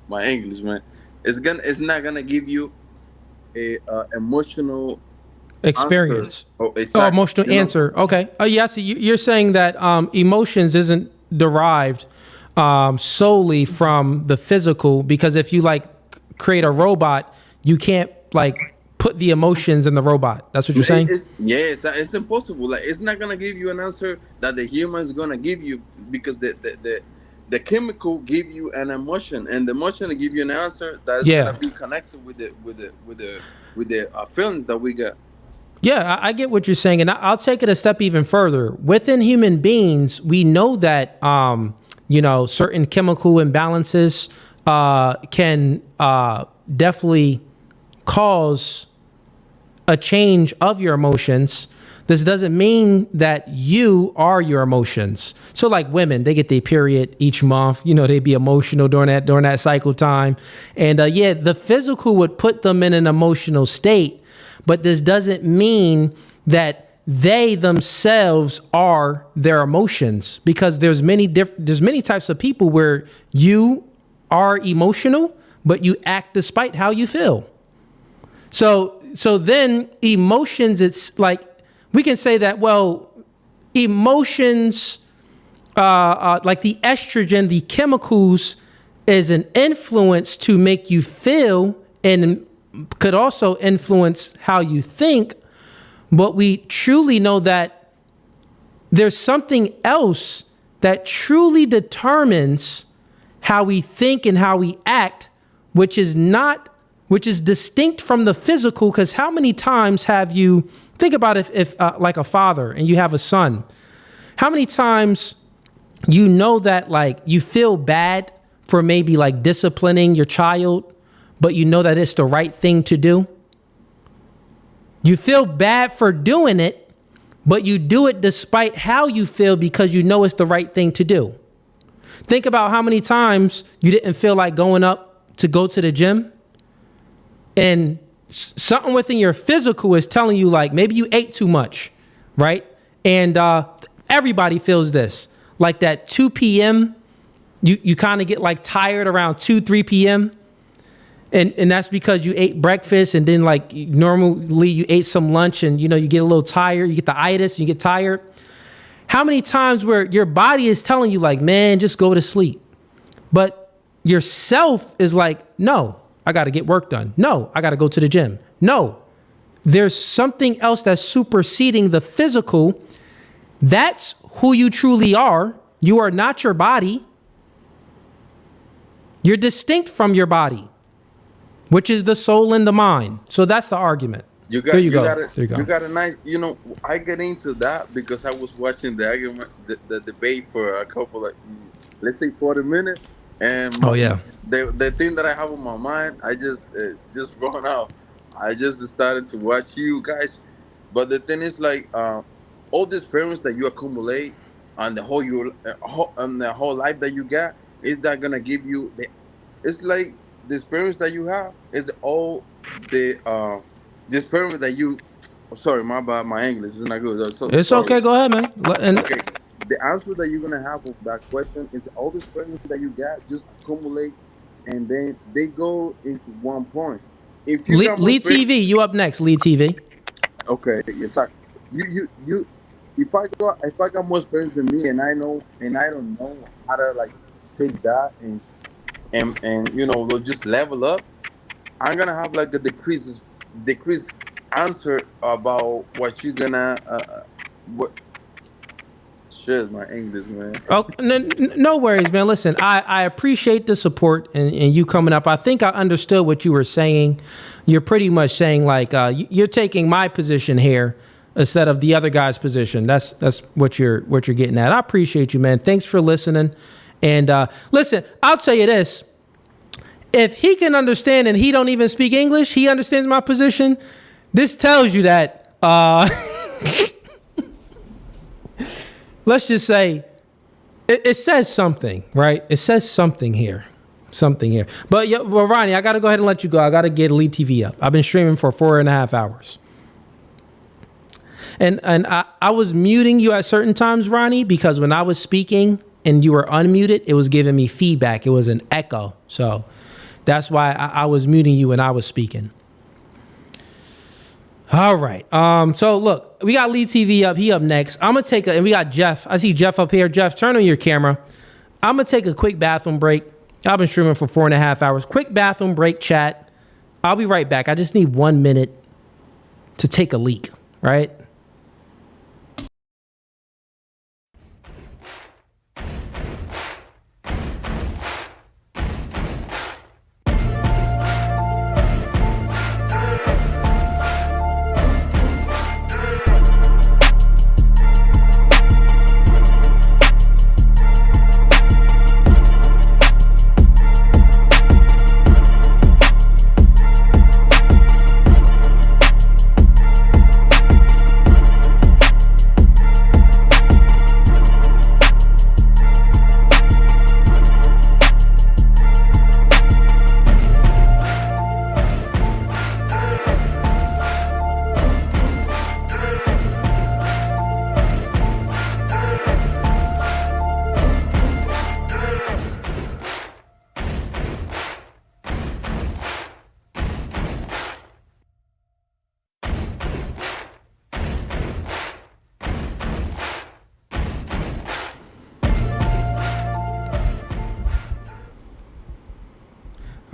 my English, man. It's not gonna give you emotional experience. answer. Oh, Exactly. emotional You know? answer. Okay. Oh, yeah. So you're saying that emotions isn't derived solely from the physical, because if you like create a robot, you can't like put the emotions in the robot. That's what you're saying? It's impossible. Like, it's not gonna give you an answer that the human is gonna give you, because the chemical give you an emotion, and the emotion will give you an answer that is gonna be connected with the feelings that we got. Yeah, I get what you're saying, and I'll take it a step even further. Within human beings, we know that certain chemical imbalances can definitely cause a change of your emotions. This doesn't mean that you are your emotions. So like women, they get their period each month. They be emotional during that cycle time. And the physical would put them in an emotional state, but this doesn't mean that they themselves are their emotions, because there's many types of people where you are emotional, but you act despite how you feel. So then emotions, it's like, we can say that, well, emotions, like the estrogen, the chemicals, is an influence to make you feel and could also influence how you think. But we truly know that there's something else that truly determines how we think and how we act, which is distinct from the physical. Because how many times have you, think about if like a father and you have a son, how many times that like you feel bad for maybe like disciplining your child, but you know that it's the right thing to do? You feel bad for doing it, but you do it despite how you feel because you know it's the right thing to do. Think about how many times you didn't feel like going up to go to the gym, and something within your physical is telling you like maybe you ate too much, right? And everybody feels this. Like that 2 p.m., you kind of get like tired around 2-3 p.m., and that's because you ate breakfast, and then like normally you ate some lunch, and you get a little tired, you get the itis, you get tired. How many times where your body is telling you like, man, just go to sleep, but yourself is like, no, I got to get work done. No, I got to go to the gym. No, there's something else that's superseding the physical. That's who you truly are. You are not your body. You're distinct from your body, which is the soul and the mind. So that's the argument. You got a nice, I get into that because I was watching the argument, the debate for a couple of, let's say 40 minutes. And the thing that I have on my mind, I just run out. I just decided to watch you guys. But the thing is, like, all the experience that you accumulate and the whole life that you got, is that gonna give you it's like the experience that you have is all the experience that you. Sorry, my bad. My English is not good. So, it's okay. Go ahead, man. Okay. The answer that you're gonna have of that question is all the experience that you got just accumulate, and then they go into one point. If you Lead TV, you up next. Lead TV. Okay, yes, you. If I got more experience than me, and I don't know how to like say that and just level up, I'm gonna have like a decreased answer about what you're gonna what. Shit, my English, man. Oh, no worries, man. Listen, I appreciate the support and you coming up. I think I understood what you were saying. You're pretty much saying like you're taking my position here instead of the other guy's position. That's what you're getting at. I appreciate you, man. Thanks for listening. And listen, I'll tell you this: if he can understand and he don't even speak English, he understands my position. This tells you that. Let's just say it says something, right? It says something here. But Ronnie, I got to go ahead and let you go. I got to get Elite TV up. I've been streaming for 4.5 hours. And I was muting you at certain times, Ronnie, because when I was speaking and you were unmuted, it was giving me feedback. It was an echo. So that's why I was muting you when I was speaking. All right. So look, we got Lee TV up. He up next. I'm gonna take and we got Jeff. I see Jeff up here. Jeff, turn on your camera. I'm gonna take a quick bathroom break. I've been streaming for 4.5 hours. Quick bathroom break, chat. I'll be right back. I just need 1 minute to take a leak, right?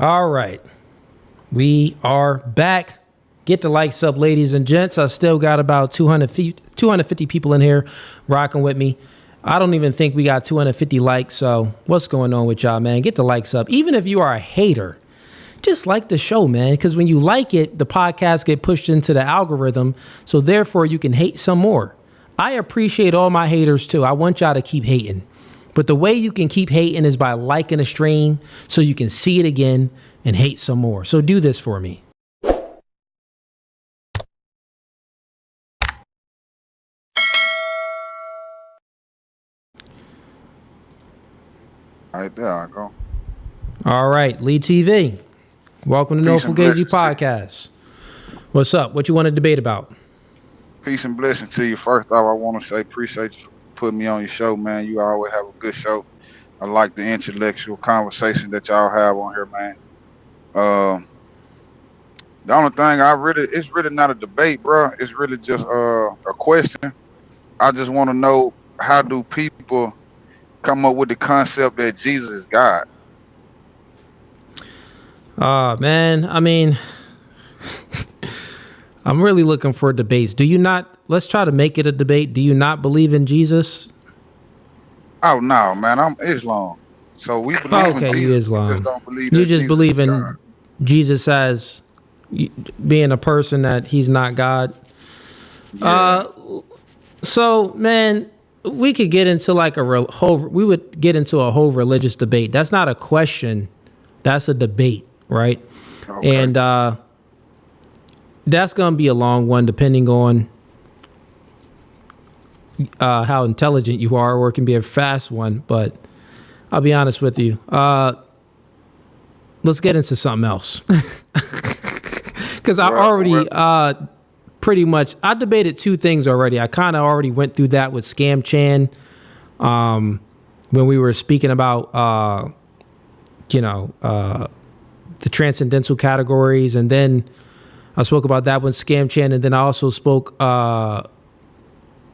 All right. We are back. Get the likes up, ladies and gents. I still got about 250 people in here rocking with me. I don't even think we got 250 likes. So what's going on with y'all, man? Get the likes up. Even if you are a hater, just like the show, man. Because when you like it, the podcast get pushed into the algorithm. So therefore, you can hate some more. I appreciate all my haters, too. I want y'all to keep hating. But the way you can keep hating is by liking a stream so you can see it again and hate some more. So do this for me. All right, there I go. All right, Lee TV. Welcome to No Fugazee Podcast. What's up? What you want to debate about? Peace and blessings to you. First off, I want to say appreciate you for putting me on your show, man. You always have a good show. I like the intellectual conversation that y'all have on here, man. The only thing it's really not a debate, bro. It's really just a question. I just want to know, how do people come up with the concept that Jesus is God? Man, I mean, I'm really looking for debates. Do you not? Let's try to make it a debate. Do you not believe in Jesus? Oh no, man, I'm Islam. So we believe in Jesus. You Islam. We just don't believe You that just Jesus believe is in God. Jesus as being a person that he's not God. So man, we could get into like we would get into a whole religious debate. That's not a question. That's a debate, right? Okay. And that's going to be a long one, depending on how intelligent you are, or it can be a fast one. But I'll be honest with you. Let's get into something else. Because I already pretty much, I debated two things already. I kind of already went through that with Scam Chan when we were speaking about, the transcendental categories. And then I spoke about that with Scam Chan. And then I also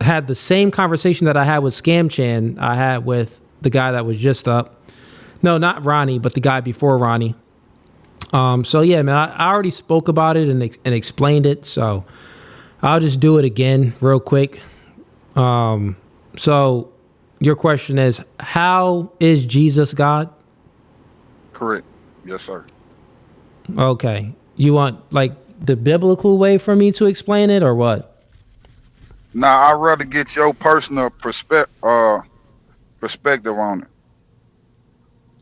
had the same conversation that I had with Scam Chan I had with the guy that was just up. No, not Ronnie, but the guy before Ronnie. So yeah, man, I already spoke about it and explained it. So I'll just do it again real quick. So your question is, how is Jesus God? Correct. Yes, sir. Okay. You want like the biblical way for me to explain it, or what? Now, I'd rather get your personal perspective on it,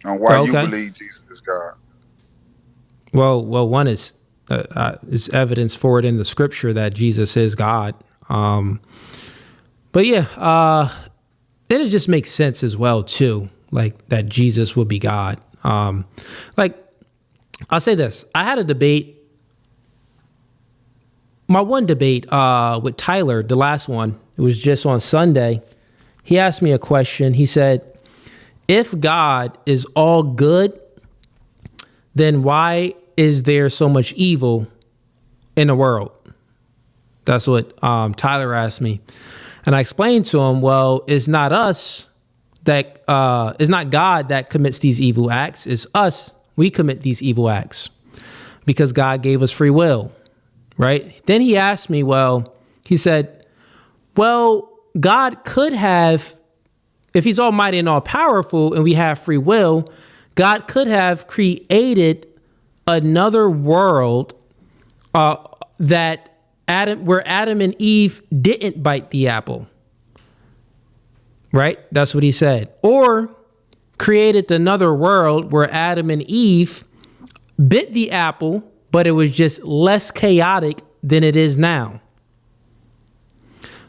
on why you believe Jesus is God. Well, one is evidence for it in the scripture that Jesus is God. But yeah, then it just makes sense as well too, like that Jesus would be God. Like I'll say this: I had a debate. My one debate with Tyler, the last one, it was just on Sunday. He asked me a question. He said, if God is all good, then why is there so much evil in the world? That's what Tyler asked me. And I explained to him, well, it's not us that, it's not God that commits these evil acts. It's us. We commit these evil acts because God gave us free will, right? Then he asked me, well, he said, well, God could have, if he's almighty and all powerful and we have free will, God could have created another world that where Adam and Eve didn't bite the apple. Right? That's what he said. Or created another world where Adam and Eve bit the apple, but it was just less chaotic than it is now.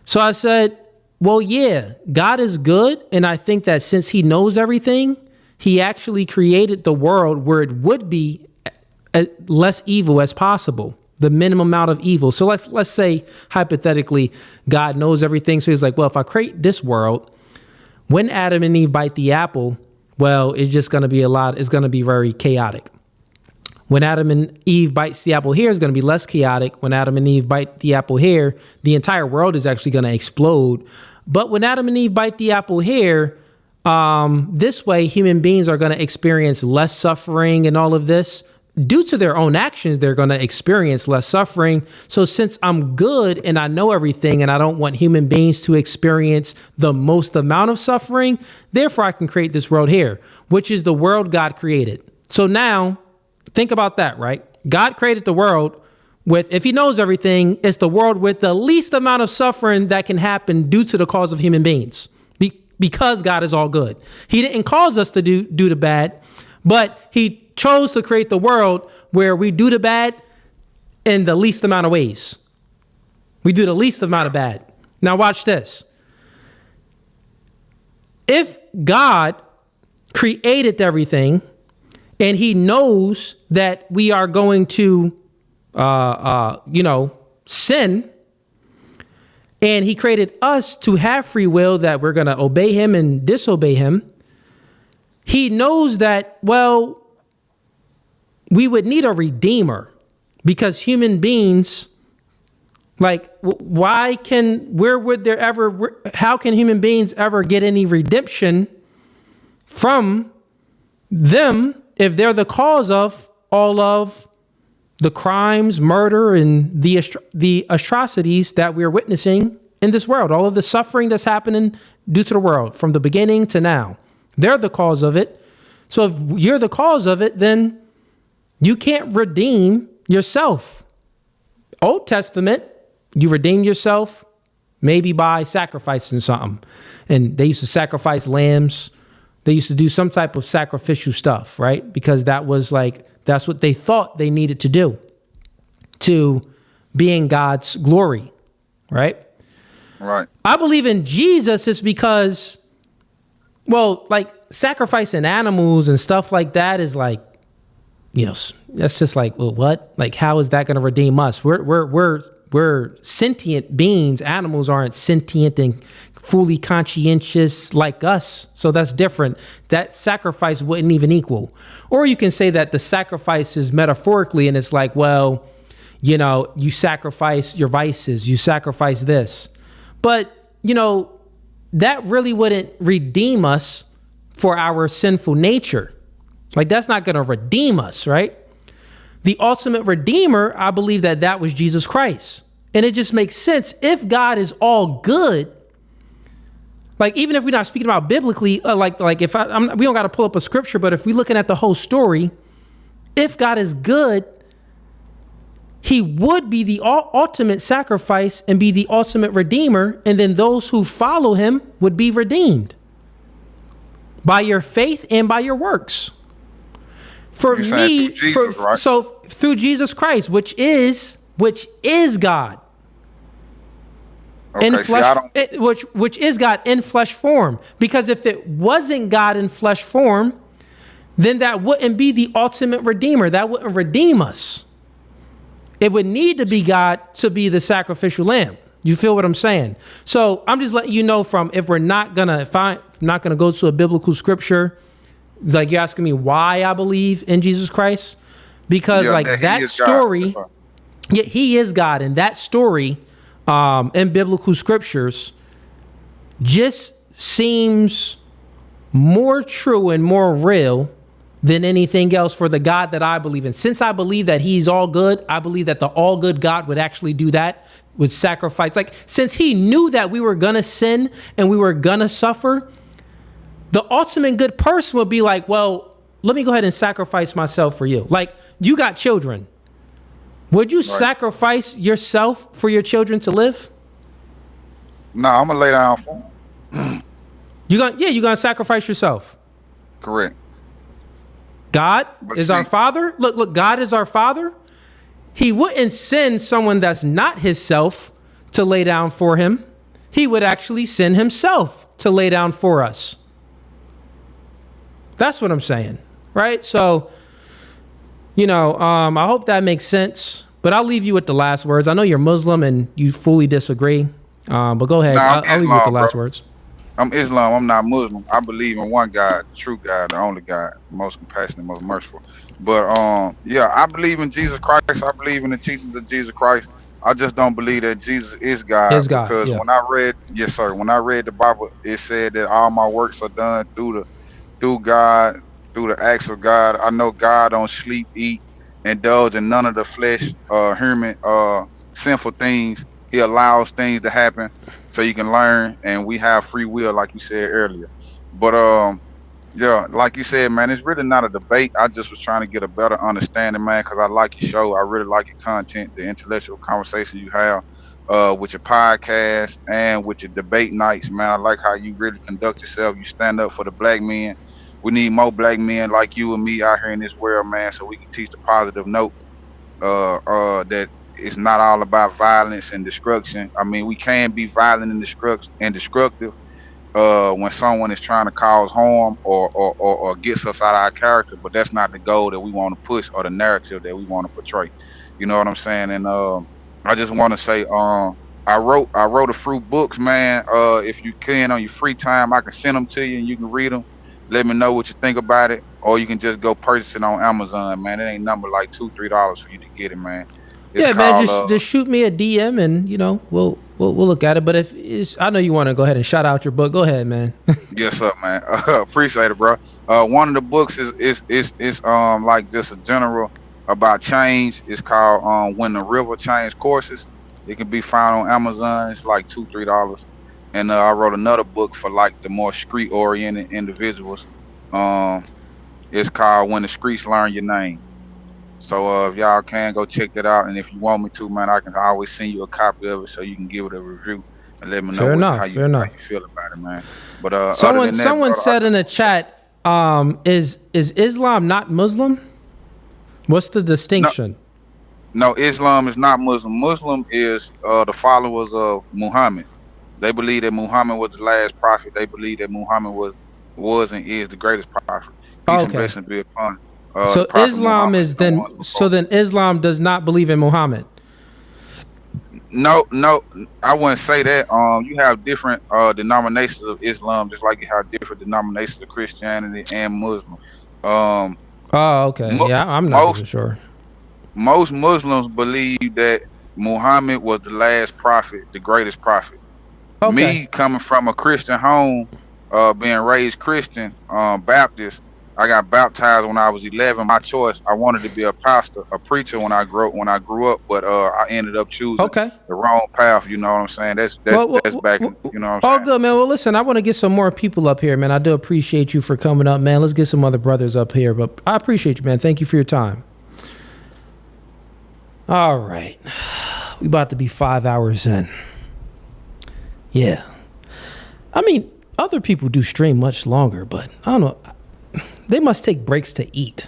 So I said, well, yeah, God is good. And I think that since he knows everything, he actually created the world where it would be less evil as possible, the minimum amount of evil. So let's say hypothetically, God knows everything. So he's like, well, if I create this world, when Adam and Eve bite the apple, well, it's just going to be it's going to be very chaotic. When Adam and Eve bites the apple here, it's going to be less chaotic. When Adam and Eve bite the apple here, the entire world is actually going to explode. But when Adam and Eve bite the apple here, this way, human beings are going to experience less suffering and all of this. Due to their own actions, they're going to experience less suffering. So since I'm good and I know everything and I don't want human beings to experience the most amount of suffering, therefore I can create this world here, which is the world God created. So now think about that, right? God created the world with, if he knows everything, it's the world with the least amount of suffering that can happen due to the cause of human beings, because God is all good. He didn't cause us to do the bad, but he chose to create the world where we do the bad in the least amount of ways. We do the least amount of bad. Now watch this. If God created everything and he knows that we are going to, sin, and he created us to have free will, that we're going to obey him and disobey him, he knows that, well, we would need a redeemer, because human beings, like, how can human beings ever get any redemption from them if they're the cause of all of the crimes, murder, and the atrocities that we're witnessing in this world, all of the suffering that's happening due to the world from the beginning to now? They're the cause of it. So if you're the cause of it, then you can't redeem yourself. Old Testament, you redeem yourself maybe by sacrificing something. And they used to sacrifice lambs. They used to do some type of sacrificial stuff, right? Because that's what they thought they needed to do to be in God's glory, right? Right. I believe in Jesus is because, well, like sacrificing animals and stuff like that is like, that's just like, well, what? Like, how is that going to redeem us? We're sentient beings. Animals aren't sentient and fully conscientious like us. So that's different. That sacrifice wouldn't even equal. Or you can say that the sacrifice is metaphorically, and it's like, well, you sacrifice your vices, you sacrifice this. But, that really wouldn't redeem us for our sinful nature. Like, that's not going to redeem us, right? The ultimate redeemer, I believe that was Jesus Christ. And it just makes sense. If God is all good, like, even if we're not speaking about biblically, we don't got to pull up a scripture, but if we're looking at the whole story, if God is good, he would be the ultimate sacrifice and be the ultimate redeemer. And then those who follow him would be redeemed by your faith and by your works. For me, through Jesus, right? So through Jesus Christ, which is God. Okay, in flesh, which is God in flesh form. Because if it wasn't God in flesh form, then that wouldn't be the ultimate redeemer. That wouldn't redeem us. It would need to be God to be the sacrificial lamb. You feel what I'm saying? So I'm just letting you know if I'm not gonna go to a biblical scripture, like you're asking me why I believe in Jesus Christ, because that story, he is God, and that story in biblical scriptures just seems more true and more real than anything else for the God that I believe in. Since I believe that he's all good, I believe that the all good God would actually do that, would sacrifice. Like, since he knew that we were going to sin and we were going to suffer, the ultimate good person would be like, well, let me go ahead and sacrifice myself for you. Like, you got children. Would you sacrifice yourself for your children to live? No, I'm gonna lay down for them. You're gonna sacrifice yourself. Correct. God is our father. Look, God is our father. He wouldn't send someone that's not his self to lay down for him. He would actually send himself to lay down for us. That's what I'm saying, right? So, I hope that makes sense, but I'll leave you with the last words. I know you're Muslim and you fully disagree, but go ahead. I'll leave you with the last words. I'm Islam. I'm not Muslim. I believe in one God, the true God, the only God, the most compassionate, most merciful. But I believe in Jesus Christ. I believe in the teachings of Jesus Christ. I just don't believe that Jesus is God. Because when I read the Bible, it said that all my works are done through God, through the acts of God. I know God don't sleep, eat, indulge in none of the flesh, human, sinful things. He allows things to happen so you can learn, and we have free will, like you said earlier. But like you said, man, it's really not a debate. I just was trying to get a better understanding, man, because I like your show. I really like your content, the intellectual conversation you have with your podcast and with your debate nights, man. I like how you really conduct yourself. You stand up for the black men. We need more black men like you and me out here in this world, man, so we can teach the positive note that it's not all about violence and destruction. I mean, we can be violent and destructive when someone is trying to cause harm or gets us out of our character, but that's not the goal that we want to push or the narrative that we want to portray. You know what I'm saying? And I just want to say, I wrote a few books, man. If you can, on your free time, I can send them to you and you can read them. Let me know what you think about it, or you can just go purchase it on Amazon, man. It ain't number like $2-3 for you to get it, man. It's man, just shoot me a DM and we'll look at it. But I know you want to go ahead and shout out your book. Go ahead, man. Yes, sir, man. Appreciate it, bro. One of the books is like just a general about change. It's called When the River Changed Courses. It can be found on Amazon. It's like $2-3. And I wrote another book for like the more street-oriented individuals. It's called When the Streets Learn Your Name. So if y'all can go check that out, and if you want me to, man, I can always send you a copy of it so you can give it a review and let me know how you feel about it, man. But someone said in the chat, is Islam not Muslim? What's the distinction? No, Islam is not Muslim. Muslim is the followers of Muhammad. They believe that Muhammad was the last prophet. They believe that Muhammad was and is the greatest prophet. Peace and blessings be upon him. So Islam is then Islam does not believe in Muhammad. No, I wouldn't say that. You have different denominations of Islam, just like you have different denominations of Christianity and Muslim. Okay. I'm not even sure. Most Muslims believe that Muhammad was the last prophet, the greatest prophet. Okay. Me coming from a Christian home, being raised Christian, Baptist. I got baptized when I was 11. My choice. I wanted to be a pastor, a preacher when I grew up, but I ended up choosing the wrong path. You know what I'm saying? That's back. You know what I'm saying? Good, man. Well, listen, I want to get some more people up here, man. I do appreciate you for coming up, man. Let's get some other brothers up here. But I appreciate you, man. Thank you for your time. All right, we about to be 5 hours in. Yeah, I mean, other people do stream much longer, but I don't know. They must take breaks to eat.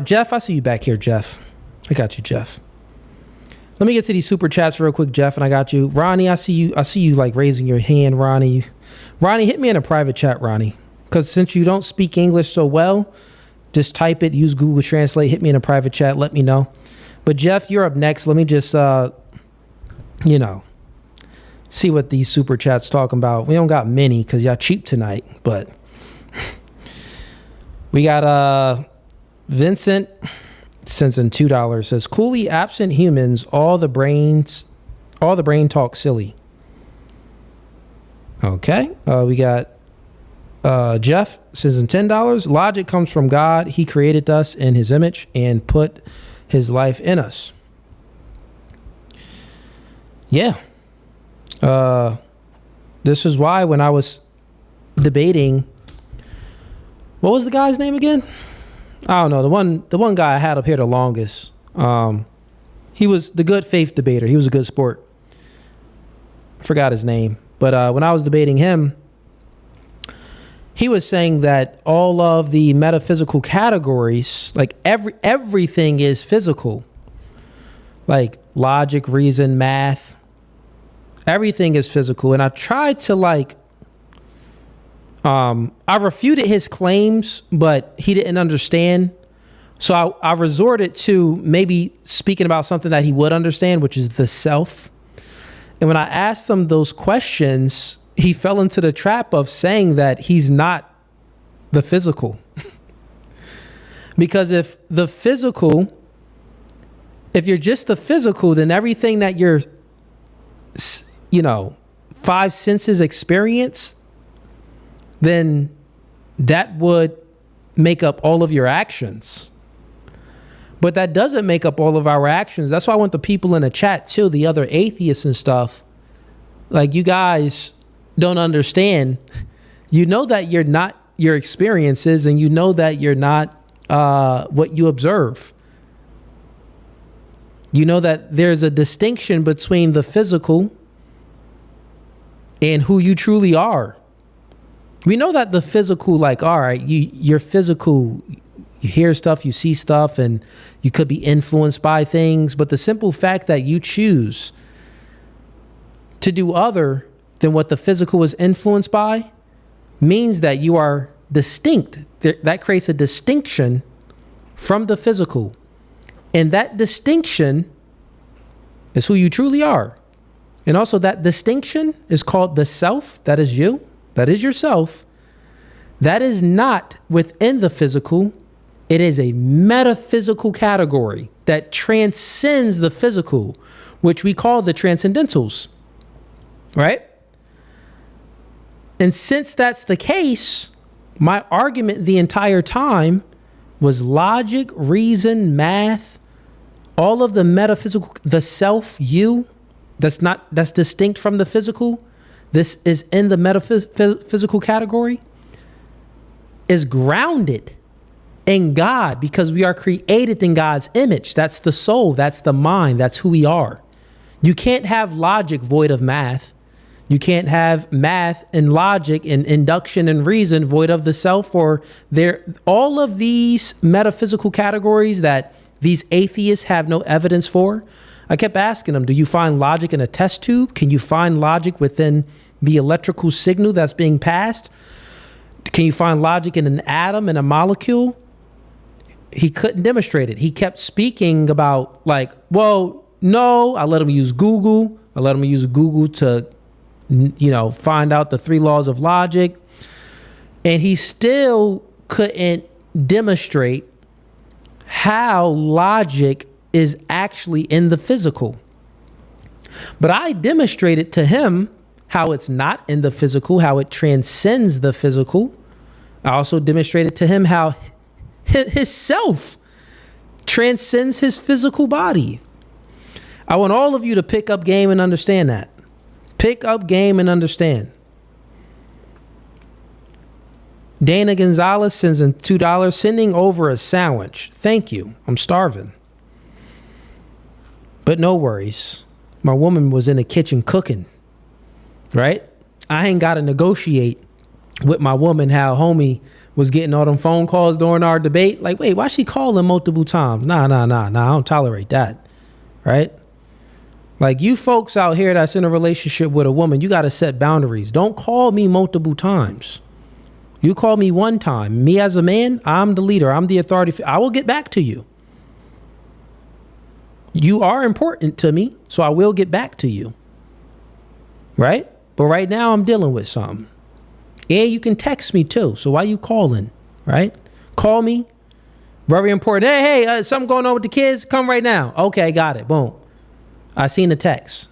Jeff, I see you back here, Jeff. I got you, Jeff. Let me get to these super chats real quick, Jeff, and I got you. Ronnie, I see you like raising your hand, Ronnie. Ronnie, hit me in a private chat, Ronnie. Because since you don't speak English so well, just type it, use Google Translate, hit me in a private chat, let me know. But Jeff, you're up next. Let me just, see what these super chats talking about. We don't got many because y'all cheap tonight, but we got Vincent sends in $2, says, coolly absent humans, all the brains All the brain talk silly. Okay. We got Jeff says in $10. Logic comes from God. He created us in his image and put his life in us. Yeah. This is why when I was debating, what was the guy's name again? I don't know. The one guy I had up here the longest. He was the good faith debater. He was a good sport. I forgot his name. But when I was debating him, he was saying that all of the metaphysical categories, like everything is physical. Like logic, reason, math, everything is physical. And I tried to I refuted his claims, but he didn't understand. So I resorted to maybe speaking about something that he would understand, which is the self. And when I asked him those questions, he fell into the trap of saying that he's not the physical. Because if you're just the physical, then everything that your, five senses experience, then that would make up all of your actions. But that doesn't make up all of our actions. That's why I want the people in the chat too, the other atheists and stuff. Like, you guys don't understand. You know that you're not your experiences, and you know that you're not what you observe. You know that there's a distinction between the physical and who you truly are. We know that the physical, all right, you're physical, you hear stuff, you see stuff, and you could be influenced by things. But the simple fact that you choose to do other than what the physical is influenced by means that you are distinct. That creates a distinction from the physical. And that distinction is who you truly are. And also that distinction is called the self. That is you. That is yourself. That is not within the physical. It is a metaphysical category that transcends the physical, which we call the transcendentals. Right? And since that's the case, my argument the entire time was logic, reason, math, all of the metaphysical, the self, you, that's distinct from the physical. This is in the metaphysical category, is grounded in God, because we are created in God's image. That's the soul. That's the mind. That's who we are. You can't have logic void of math. You can't have math and logic and induction and reason void of the self. Or all of these metaphysical categories that these atheists have no evidence for. I kept asking them, do you find logic in a test tube? Can you find logic within the electrical signal that's being passed? Can you find logic in an atom and a molecule? He couldn't demonstrate it. He kept speaking about well, no. I let him use Google. I let him use Google to, find out the 3 laws of logic. And he still couldn't demonstrate how logic is actually in the physical. But I demonstrated to him how it's not in the physical, how it transcends the physical. I also demonstrated to him how his self transcends his physical body. I want all of you to pick up game and understand that. Pick up game and understand. Dana Gonzalez sends in $2, sending over a sandwich. Thank you. I'm starving. But no worries. My woman was in the kitchen cooking, right? I ain't got to negotiate with my woman how homie was getting all them phone calls during our debate. Wait, why she calling multiple times? Nah. I don't tolerate that, right? You folks out here that's in a relationship with a woman, you got to set boundaries. Don't call me multiple times. You call me one time. Me as a man, I'm the leader. I'm the authority. I will get back to you. You are important to me, so I will get back to you. Right? But right now I'm dealing with something. And you can text me too. So why you calling? Right? Call me. Very important. Hey, something going on with the kids? Come right now. Okay, got it. Boom. I seen the text.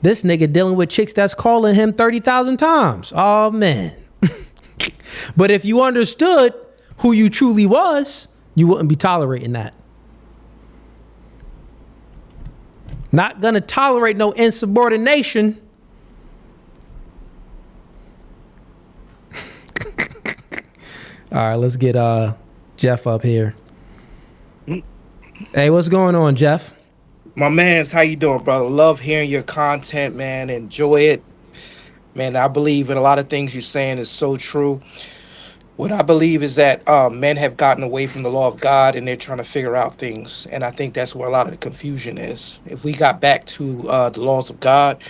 This nigga dealing with chicks that's calling him 30,000 times. Oh, man. But if you understood who you truly was, you wouldn't be tolerating that. Not gonna tolerate no insubordination. All right, let's get Jeff up here. Hey, what's going on, Jeff? My mans, how you doing, brother? Love hearing your content, man. Enjoy it. Man, I believe in a lot of things you're saying is so true. What I believe is that men have gotten away from the law of God and they're trying to figure out things. And I think that's where a lot of the confusion is. If we got back to the laws of God,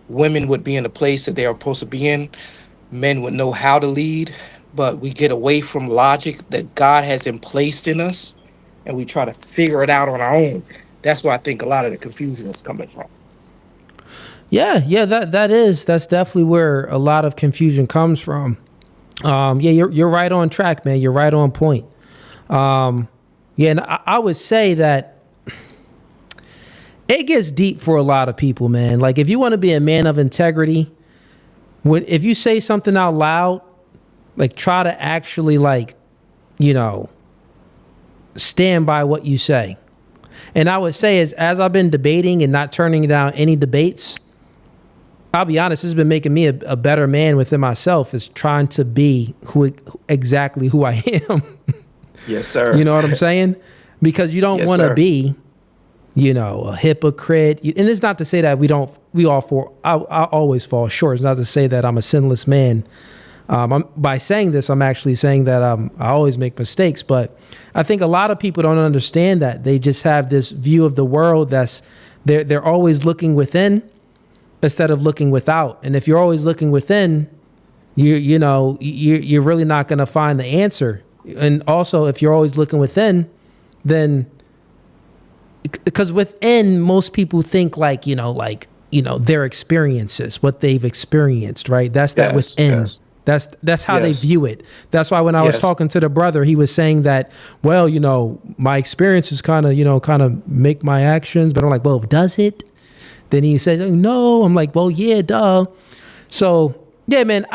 women would be in the place that they are supposed to be in. Men would know how to lead, but we get away from logic that God has placed in us and we try to figure it out on our own. That's where I think a lot of the confusion is coming from. Yeah, that's definitely where a lot of confusion comes from. You're right on track, man. You're right on point. And I would say that it gets deep for a lot of people, man. Like, if you want to be a man of integrity, if you say something out loud, like, try to actually, like, stand by what you say. And I would say, as I've been debating and not turning down any debates, I'll be honest, this has been making me a better man within myself, is trying to be exactly who I am. Yes, sir. You know what I'm saying? Because you don't want to be, a hypocrite. And it's not to say that I always fall short. It's not to say that I'm a sinless man. By saying this, I'm actually saying that I always make mistakes. But I think a lot of people don't understand that. They just have this view of the world that's they're always looking within instead of looking without. And if you're always looking within, you're really not going to find the answer. And also, if you're always looking within, then because within, most people think their experiences, what they've experienced, right? That's that within. Yes. That's how they view it. That's why when I was talking to the brother, he was saying that, well, my experiences kind of make my actions. But I'm like, well, does it? Then he said, no. I'm like, well, yeah, duh. So, yeah, man,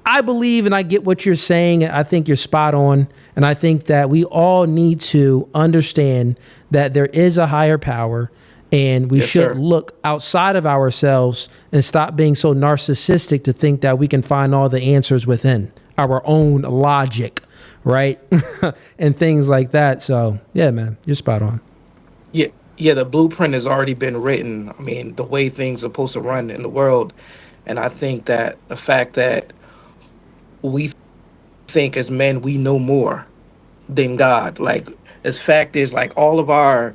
I believe and I get what you're saying. I think you're spot on. And I think that we all need to understand that there is a higher power and we should look outside of ourselves and stop being so narcissistic to think that we can find all the answers within our own logic, right? And things like that. So, yeah, man, you're spot on. Yeah, the blueprint has already been written. I mean, the way things are supposed to run in the world. And I think that the fact that we think as men we know more than God. Like, the fact is, like, all of our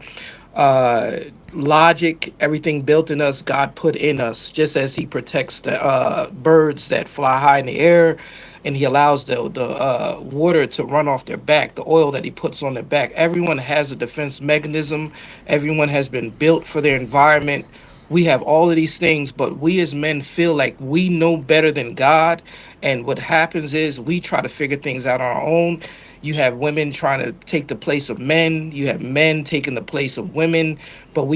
logic, everything built in us, God put in us, just as he protects the birds that fly high in the air, and he allows the water to run off their back, the oil that he puts on their back. Everyone has a defense mechanism. Everyone has been built for their environment. We have all of these things, but we as men feel like we know better than God. And what happens is we try to figure things out on our own. You have women trying to take the place of men. You have men taking the place of women. But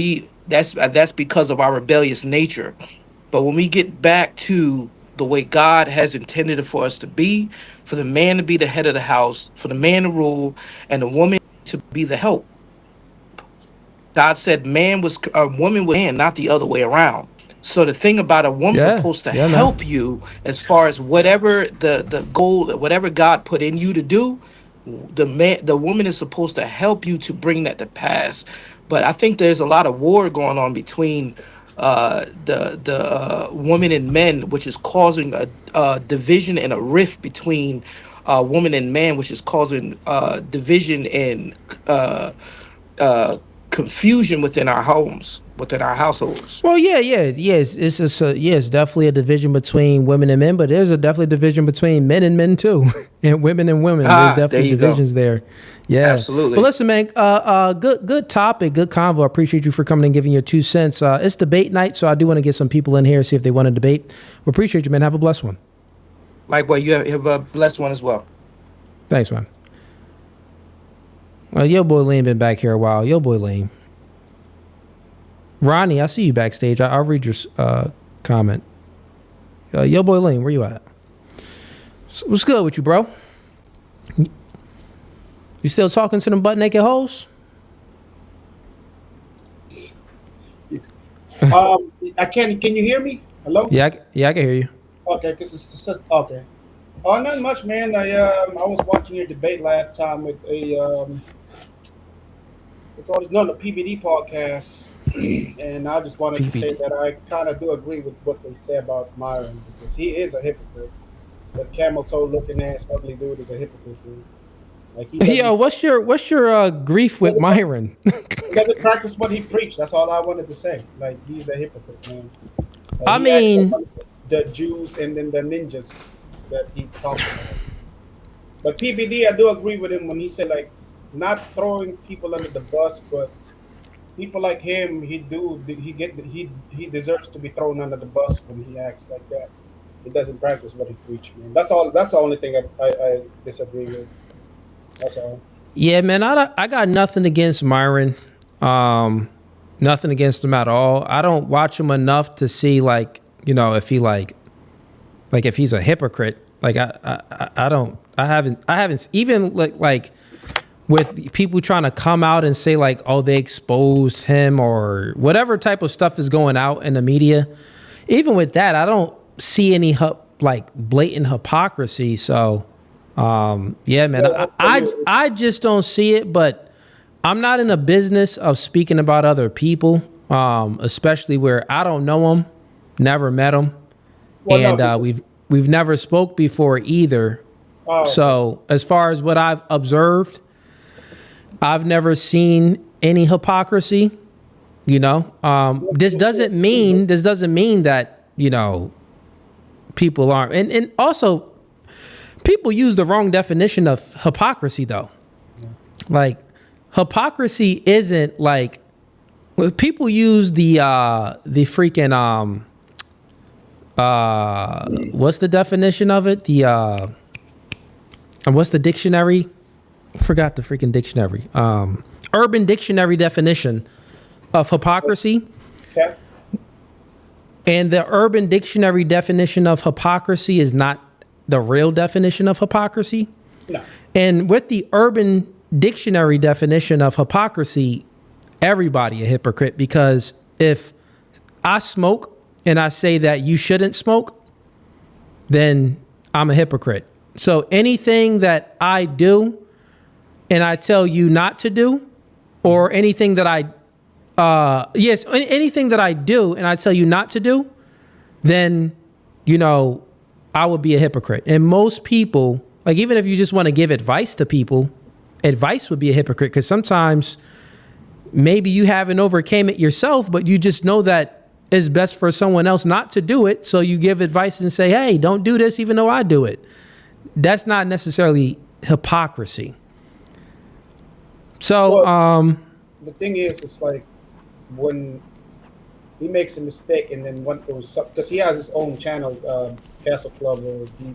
that's because of our rebellious nature. But when we get back to the way God has intended it for us to be, for the man to be the head of the house, for the man to rule, and the woman to be the help. God said woman was man, not the other way around. So the thing about a woman's supposed to help you as far as whatever the goal, whatever God put in you to do, the woman is supposed to help you to bring that to pass. But I think there's a lot of war going on between the women and men, which is causing a division and a rift between woman and man, which is causing division and confusion within our homes, within our households. Well, it's definitely a division between women and men, but there's definitely a division between men and men too, and women and women. There's definitely divisions there. Yeah, absolutely. But listen, man, good topic, good convo. I appreciate you for coming and giving your 2 cents. It's debate night, so I do want to get some people in here, see if they want to debate. We appreciate you, man. Have a blessed one. Likewise, you have a blessed one as well. Thanks, man. Well, your boy Lean been back here a while. Your boy Lean. Ronnie, I see you backstage. I'll read your comment. Yo, boy Lane, where you at? What's good with you, bro? You still talking to them butt naked hoes? Can you hear me? Hello? Yeah, I can hear you. Okay, okay. Oh, not much, man. I was watching your debate last time with the PBD podcast, and I just wanted to say that I kind of do agree with what they say about Myron, because he is a hypocrite. The camel toe looking ass ugly dude is a hypocrite, dude. Like Yo, what's your grief with Myron? He doesn't practice what he preached. That's all I wanted to say. Like, he's a hypocrite, man. I mean, the Jews and then the ninjas that he talked about. But PBD, I do agree with him when he said, like, not throwing people under the bus, but people like him, he deserves to be thrown under the bus when he acts like that. He doesn't practice what he preached, man. That's all. That's the only thing I disagree with. That's all. Yeah, man, I got nothing against Myron. Nothing against him at all. I don't watch him enough to see, like, you know, if he like if he's a hypocrite. Like I haven't even like with people trying to come out and say like, oh, they exposed him or whatever type of stuff is going out in the media. Even with that, I don't see any like blatant hypocrisy. So yeah, man, I just don't see it. But I'm not in a business of speaking about other people, especially where I don't know them, never met them, we've never spoke before either. So as far as what I've observed, I've never seen any hypocrisy. You know, this doesn't mean that, you know, people aren't, and also people use the wrong definition of hypocrisy though. Like, hypocrisy isn't like, people use the freaking what's the definition of it? What's the dictionary? I forgot the freaking dictionary. Urban Dictionary definition of hypocrisy. Okay. And the Urban Dictionary definition of hypocrisy is not the real definition of hypocrisy. No. And with the Urban Dictionary definition of hypocrisy, everybody a hypocrite, because if I smoke and I say that you shouldn't smoke, then I'm a hypocrite. So anything that I do and I tell you not to do, or anything that anything that I do and I tell you not to do, then, you know, I would be a hypocrite. And most people, like, even if you just want to give advice to people, advice would be a hypocrite, because sometimes maybe you haven't overcame it yourself, but you just know that it's best for someone else not to do it. So you give advice and say, hey, don't do this, even though I do it. That's not necessarily hypocrisy. So, the thing is, it's like when he makes a mistake and then because he has his own channel, Castle Club,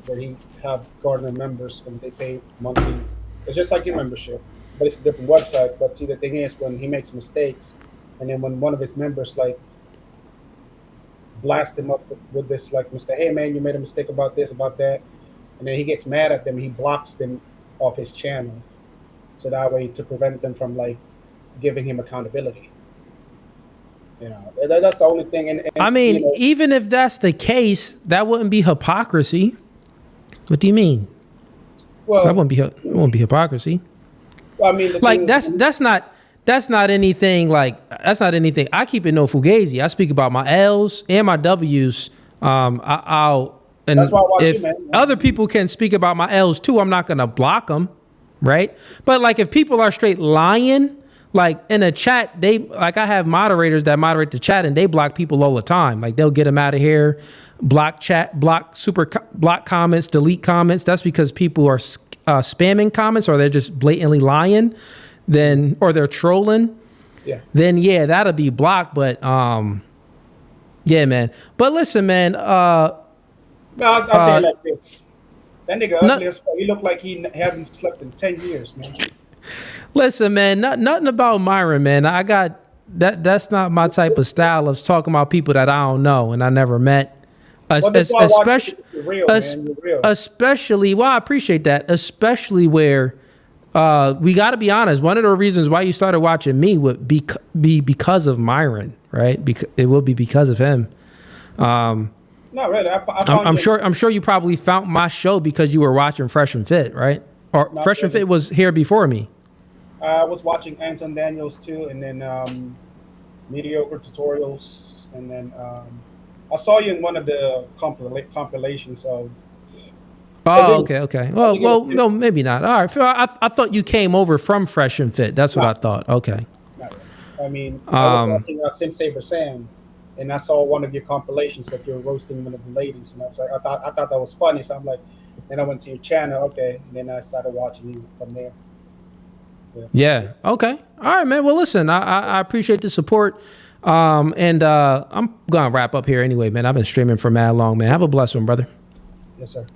where he have gardener members and they pay monthly. It's just like your membership, but it's a different website. But see, the thing is, when he makes mistakes, and then when one of his members like blast him up with this, like, Mr. Hey man, you made a mistake about this, about that, and then he gets mad at them, he blocks them off his channel, so that way to prevent them from like giving him accountability. You know, that's the only thing. And I mean, you know, even if that's the case, that wouldn't be hypocrisy. What do you mean? Well, that wouldn't be hypocrisy. Well, I mean, like that's not anything. Like, that's not anything. I keep it no Fugazi. I speak about my L's and my W's. I'll and that's why I watch if you, man. other people can speak about my L's too, I'm not gonna block them, right? But like, if people are straight lying, like in a chat, I have moderators that moderate the chat and they block people all the time. Like, they'll get them out of here, block chat, block comments, delete comments. That's because people are spamming comments, or they're just blatantly lying, or they're trolling. Yeah. Then yeah, that'll be blocked. But yeah, man. But listen, man. I'll say it like this. That nigga ugly as fuck. He looked like he hasn't slept in 10 years, man. Listen, man, nothing about Myron, man. I got that's not my type of style of talking about people that I don't know and I never met. Well, that's why I watch it. You're real, man. You're real. Especially, well, I appreciate that. Especially where we got to be honest. One of the reasons why you started watching me would be because of Myron, right? It will be because of him. Not really. I'm sure you probably found my show because you were watching Fresh and Fit, right? Or Not Fresh and really. Fit was here before me. I was watching Anton Daniels too, and then mediocre tutorials, and then I saw you in one of the compilations of. Oh, okay. Well, no, maybe not. All right. I thought you came over from Fresh and Fit. That's what I thought. Okay. Not really. I mean, I was watching Sim Saber Sam, and I saw one of your compilations that you're roasting one of the ladies, and I was like, I thought that was funny. So I'm like, then I went to your channel, okay, and then I started watching you from there. Yeah. Okay. All right, man. Well, listen, I appreciate the support. And I'm gonna wrap up here anyway, man. I've been streaming for mad long, man. Have a blessed one, brother. Yes, sir.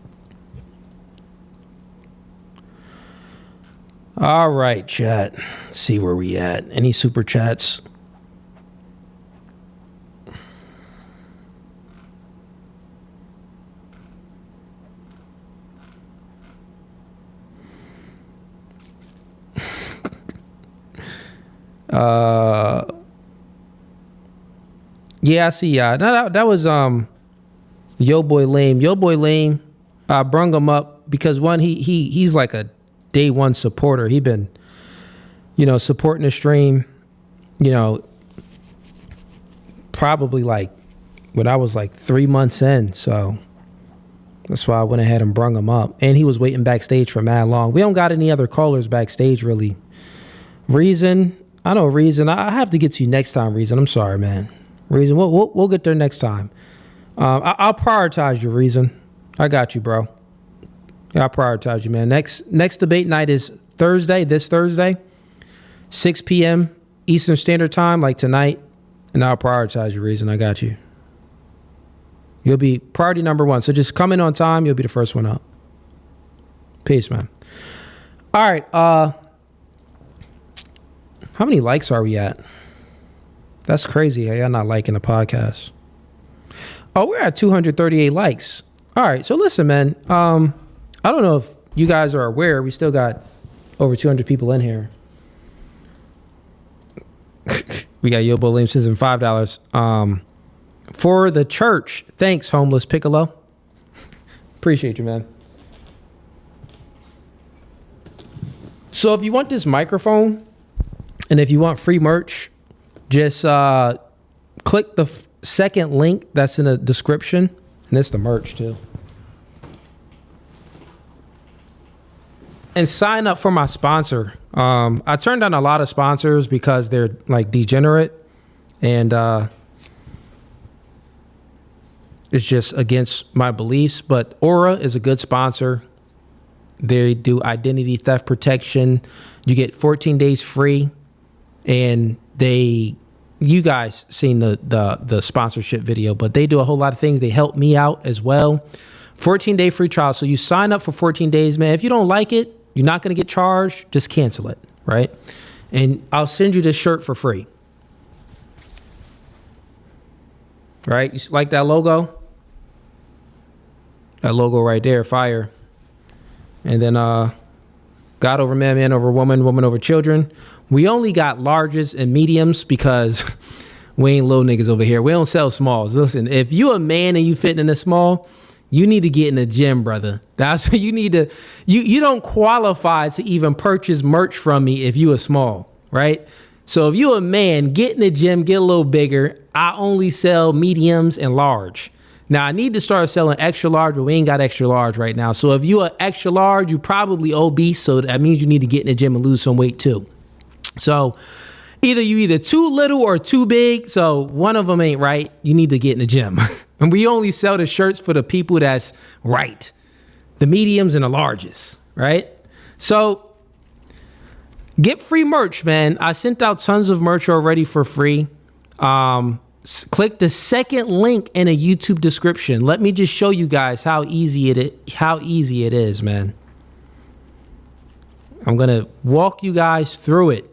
All right, chat. Let's see where we at. Any super chats? Yeah, I see. Yeah, that was Yo Boy Lame. Yo Boy Lame. I brung him up because one, he's like a day one supporter. He been, supporting the stream, probably like when I was like 3 months in. So that's why I went ahead and brung him up. And he was waiting backstage for mad long. We don't got any other callers backstage really. Reason, I know Reason. I have to get to you next time, Reason. I'm sorry, man. Reason, we'll get there next time. I'll prioritize you, Reason. I got you, bro. I'll prioritize you, man. Next debate night is this Thursday, 6 p.m. Eastern Standard Time, like tonight. And I'll prioritize you, Reason. I got you. You'll be priority number one. So just come in on time. You'll be the first one up. Peace, man. All right. How many likes are we at? That's crazy. Hey, I'm not liking the podcast. Oh, we're at 238 likes. All right. So listen, man. I don't know if you guys are aware. We still got over 200 people in here. We got Yobo Lame says $5. For the church. Thanks, Homeless Piccolo. Appreciate you, man. So if you want this microphone and if you want free merch, just click the second link that's in the description. And it's the merch too. And sign up for my sponsor. I turned down a lot of sponsors because they're like degenerate and it's just against my beliefs. But Aura is a good sponsor. They do identity theft protection. You get 14 days free, and you guys seen the sponsorship video, but they do a whole lot of things. They help me out as well. 14-day free trial. So you sign up for 14 days, man. If you don't like it, you're not going to get charged. Just cancel it, right? And I'll send you this shirt for free. Right? You like that logo? That logo right there, fire. And then God over man, man over woman, woman over children. We only got larges and mediums because we ain't little niggas over here. We don't sell smalls. Listen, if you a man and you fit in a small, you need to get in the gym, brother. That's what you need to. You don't qualify to even purchase merch from me if you a small, right? So if you a man, get in the gym, get a little bigger. I only sell mediums and large. Now I need to start selling extra large, but we ain't got extra large right now. So if you are extra large, you probably obese. So that means you need to get in the gym and lose some weight too. So either too little or too big. So one of them ain't right. You need to get in the gym. And we only sell the shirts for the people that's right. The mediums and the largest, right? So get free merch, man. I sent out tons of merch already for free. Click the second link in a YouTube description. Let me just show you guys how easy it is, man. I'm going to walk you guys through it.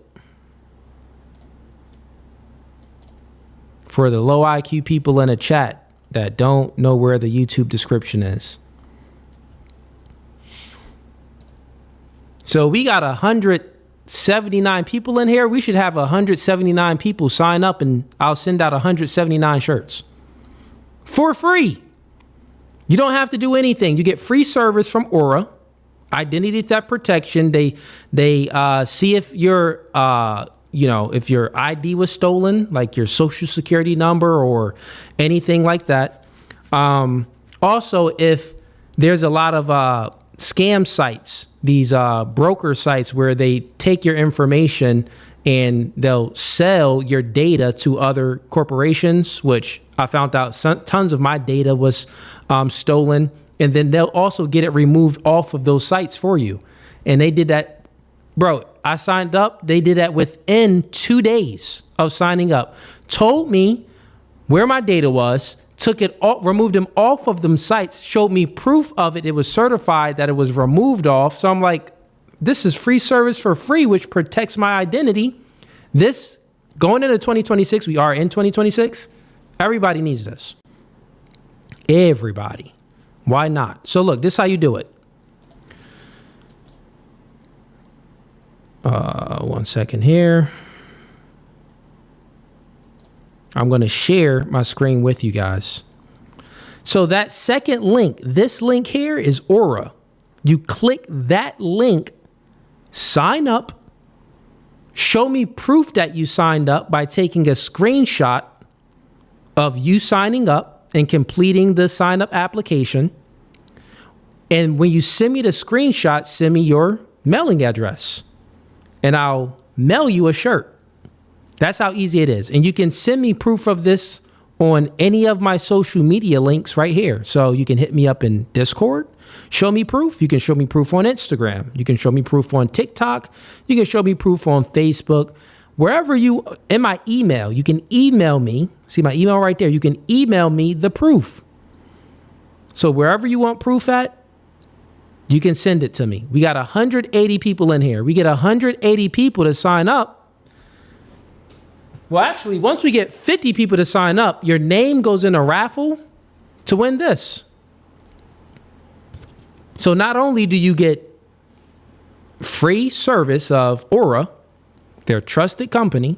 for the low IQ people in the chat that don't know where the YouTube description is. So we got 179 people in here. We should have 179 people sign up and I'll send out 179 shirts for free. You don't have to do anything. You get free service from Aura, identity theft protection. They see if your if your ID was stolen, like your social security number or anything like that. Also, if there's a lot of scam sites, these broker sites where they take your information and they'll sell your data to other corporations, which I found out tons of my data was stolen. And then they'll also get it removed off of those sites for you. And they did that. Bro, I signed up. They did that within 2 days of signing up. Told me where my data was, took it off, removed them off of them sites, showed me proof of it. It was certified that it was removed off. So I'm like, this is free service for free, which protects my identity. This, going into 2026, we are in 2026. Everybody needs this. Everybody. Why not? So look, this is how you do it. 1 second here. I'm going to share my screen with you guys. So that second link, this link here is Aura. You click that link, sign up, show me proof that you signed up by taking a screenshot of you signing up and completing the sign up application. And when you send me the screenshot, send me your mailing address and I'll mail you a shirt. That's how easy it is. And you can send me proof of this on any of my social media links right here. So you can hit me up in Discord, show me proof. You can show me proof on Instagram. You can show me proof on TikTok. You can show me proof on Facebook. Wherever you, in my email, you can email me. See my email right there. You can email me the proof. So wherever you want proof at, you can send it to me. We got 180 people in here. We get 180 people to sign up. Well, actually, once we get 50 people to sign up, your name goes in a raffle to win this. So not only do you get free service of Aura, their trusted company,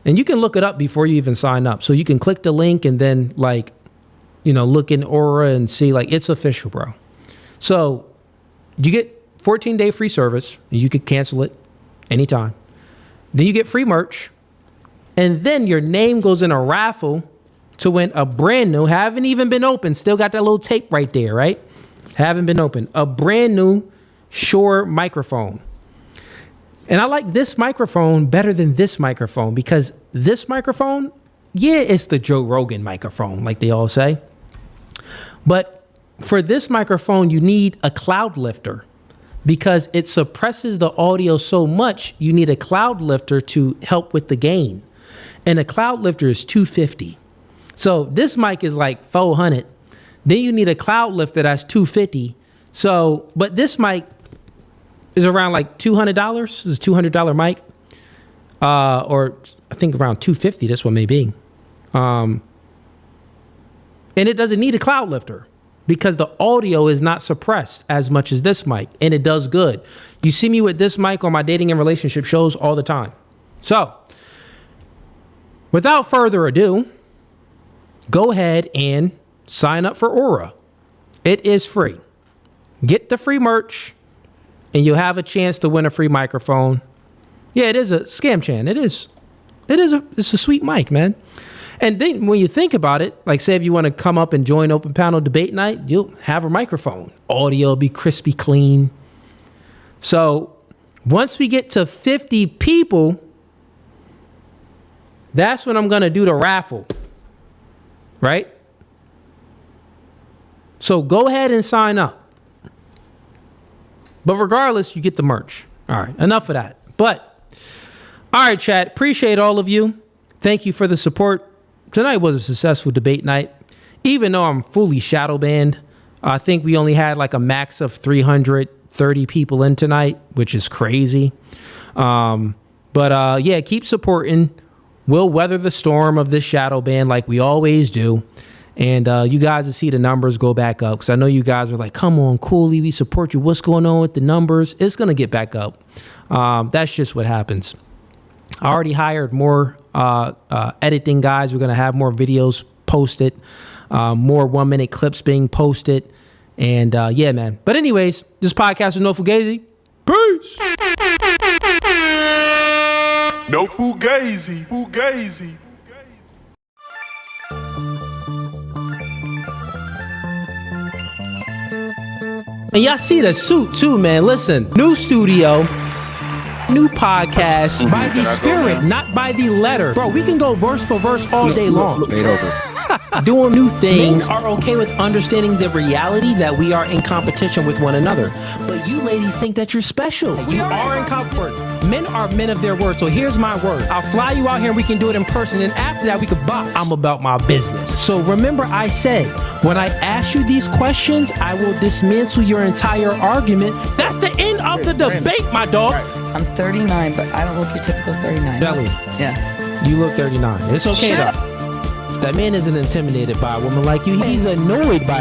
and you can look it up before you even sign up. So you can click the link and then look in Aura and see it's official, bro. So you get 14-day free service. You could cancel it anytime. Then you get free merch. And then your name goes in a raffle to win a brand new, haven't even been opened. Still got that little tape right there, right? Haven't been opened. A brand new Shure microphone. And I like this microphone better than this microphone because this microphone, yeah, it's the Joe Rogan microphone, like they all say. But for this microphone, you need a cloud lifter because it suppresses the audio so much. You need a cloud lifter to help with the gain. And a cloud lifter is $250. So this mic is like $400. Then you need a cloud lifter that's $250. So, but this mic is around like $200. This is a $200 mic. Or I think around $250 this one may be. And it doesn't need a cloud lifter because the audio is not suppressed as much as this mic, and it does good. You see me with this mic on my dating and relationship shows all the time. So, without further ado, go ahead and sign up for Aura. It is free. Get the free merch, and you'll have a chance to win a free microphone. Yeah, it is a scam chan. It's a sweet mic, man. And then when you think about it, like say if you want to come up and join Open Panel Debate Night, you'll have a microphone. Audio will be crispy clean. So once we get to 50 people, that's when I'm going to do the raffle, right? So go ahead and sign up. But regardless, you get the merch. All right, enough of that. But, all right, chat, appreciate all of you. Thank you for the support. Tonight was a successful debate night. Even though I'm fully shadow banned, I think we only had like a max of 330 people in tonight, which is crazy. Yeah, keep supporting We'll weather the storm of this shadow ban like we always do. And you guys will see the numbers go back up, because I know you guys are like, come on, Cooley, we support you. What's going on with the numbers? It's going to get back up. That's just what happens. I already hired more editing guys. We're going to have more videos posted, more 1-minute clips being posted. And yeah, man. But anyways, this podcast is No Fugazi. Peace. No Fugazi. Fugazi. And y'all see the suit too, man. Listen, new studio, new podcast by the spirit, not by the letter. Bro, we can go verse for verse all day long. Fade over. Doing new things are okay with understanding the reality that we are in competition with one another. But you ladies think that you're special. You are in comfort. Men are men of their word. So here's my word. I'll fly you out here and we can do it in person. And after that, we could box. I'm about my business. So remember, I said, when I ask you these questions, I will dismantle your entire argument. That's the end of the debate, my dog. I'm 39, but I don't look your typical 39. Belly. Yeah. You look 39. It's okay, though. That man isn't intimidated by a woman like you. He's annoyed by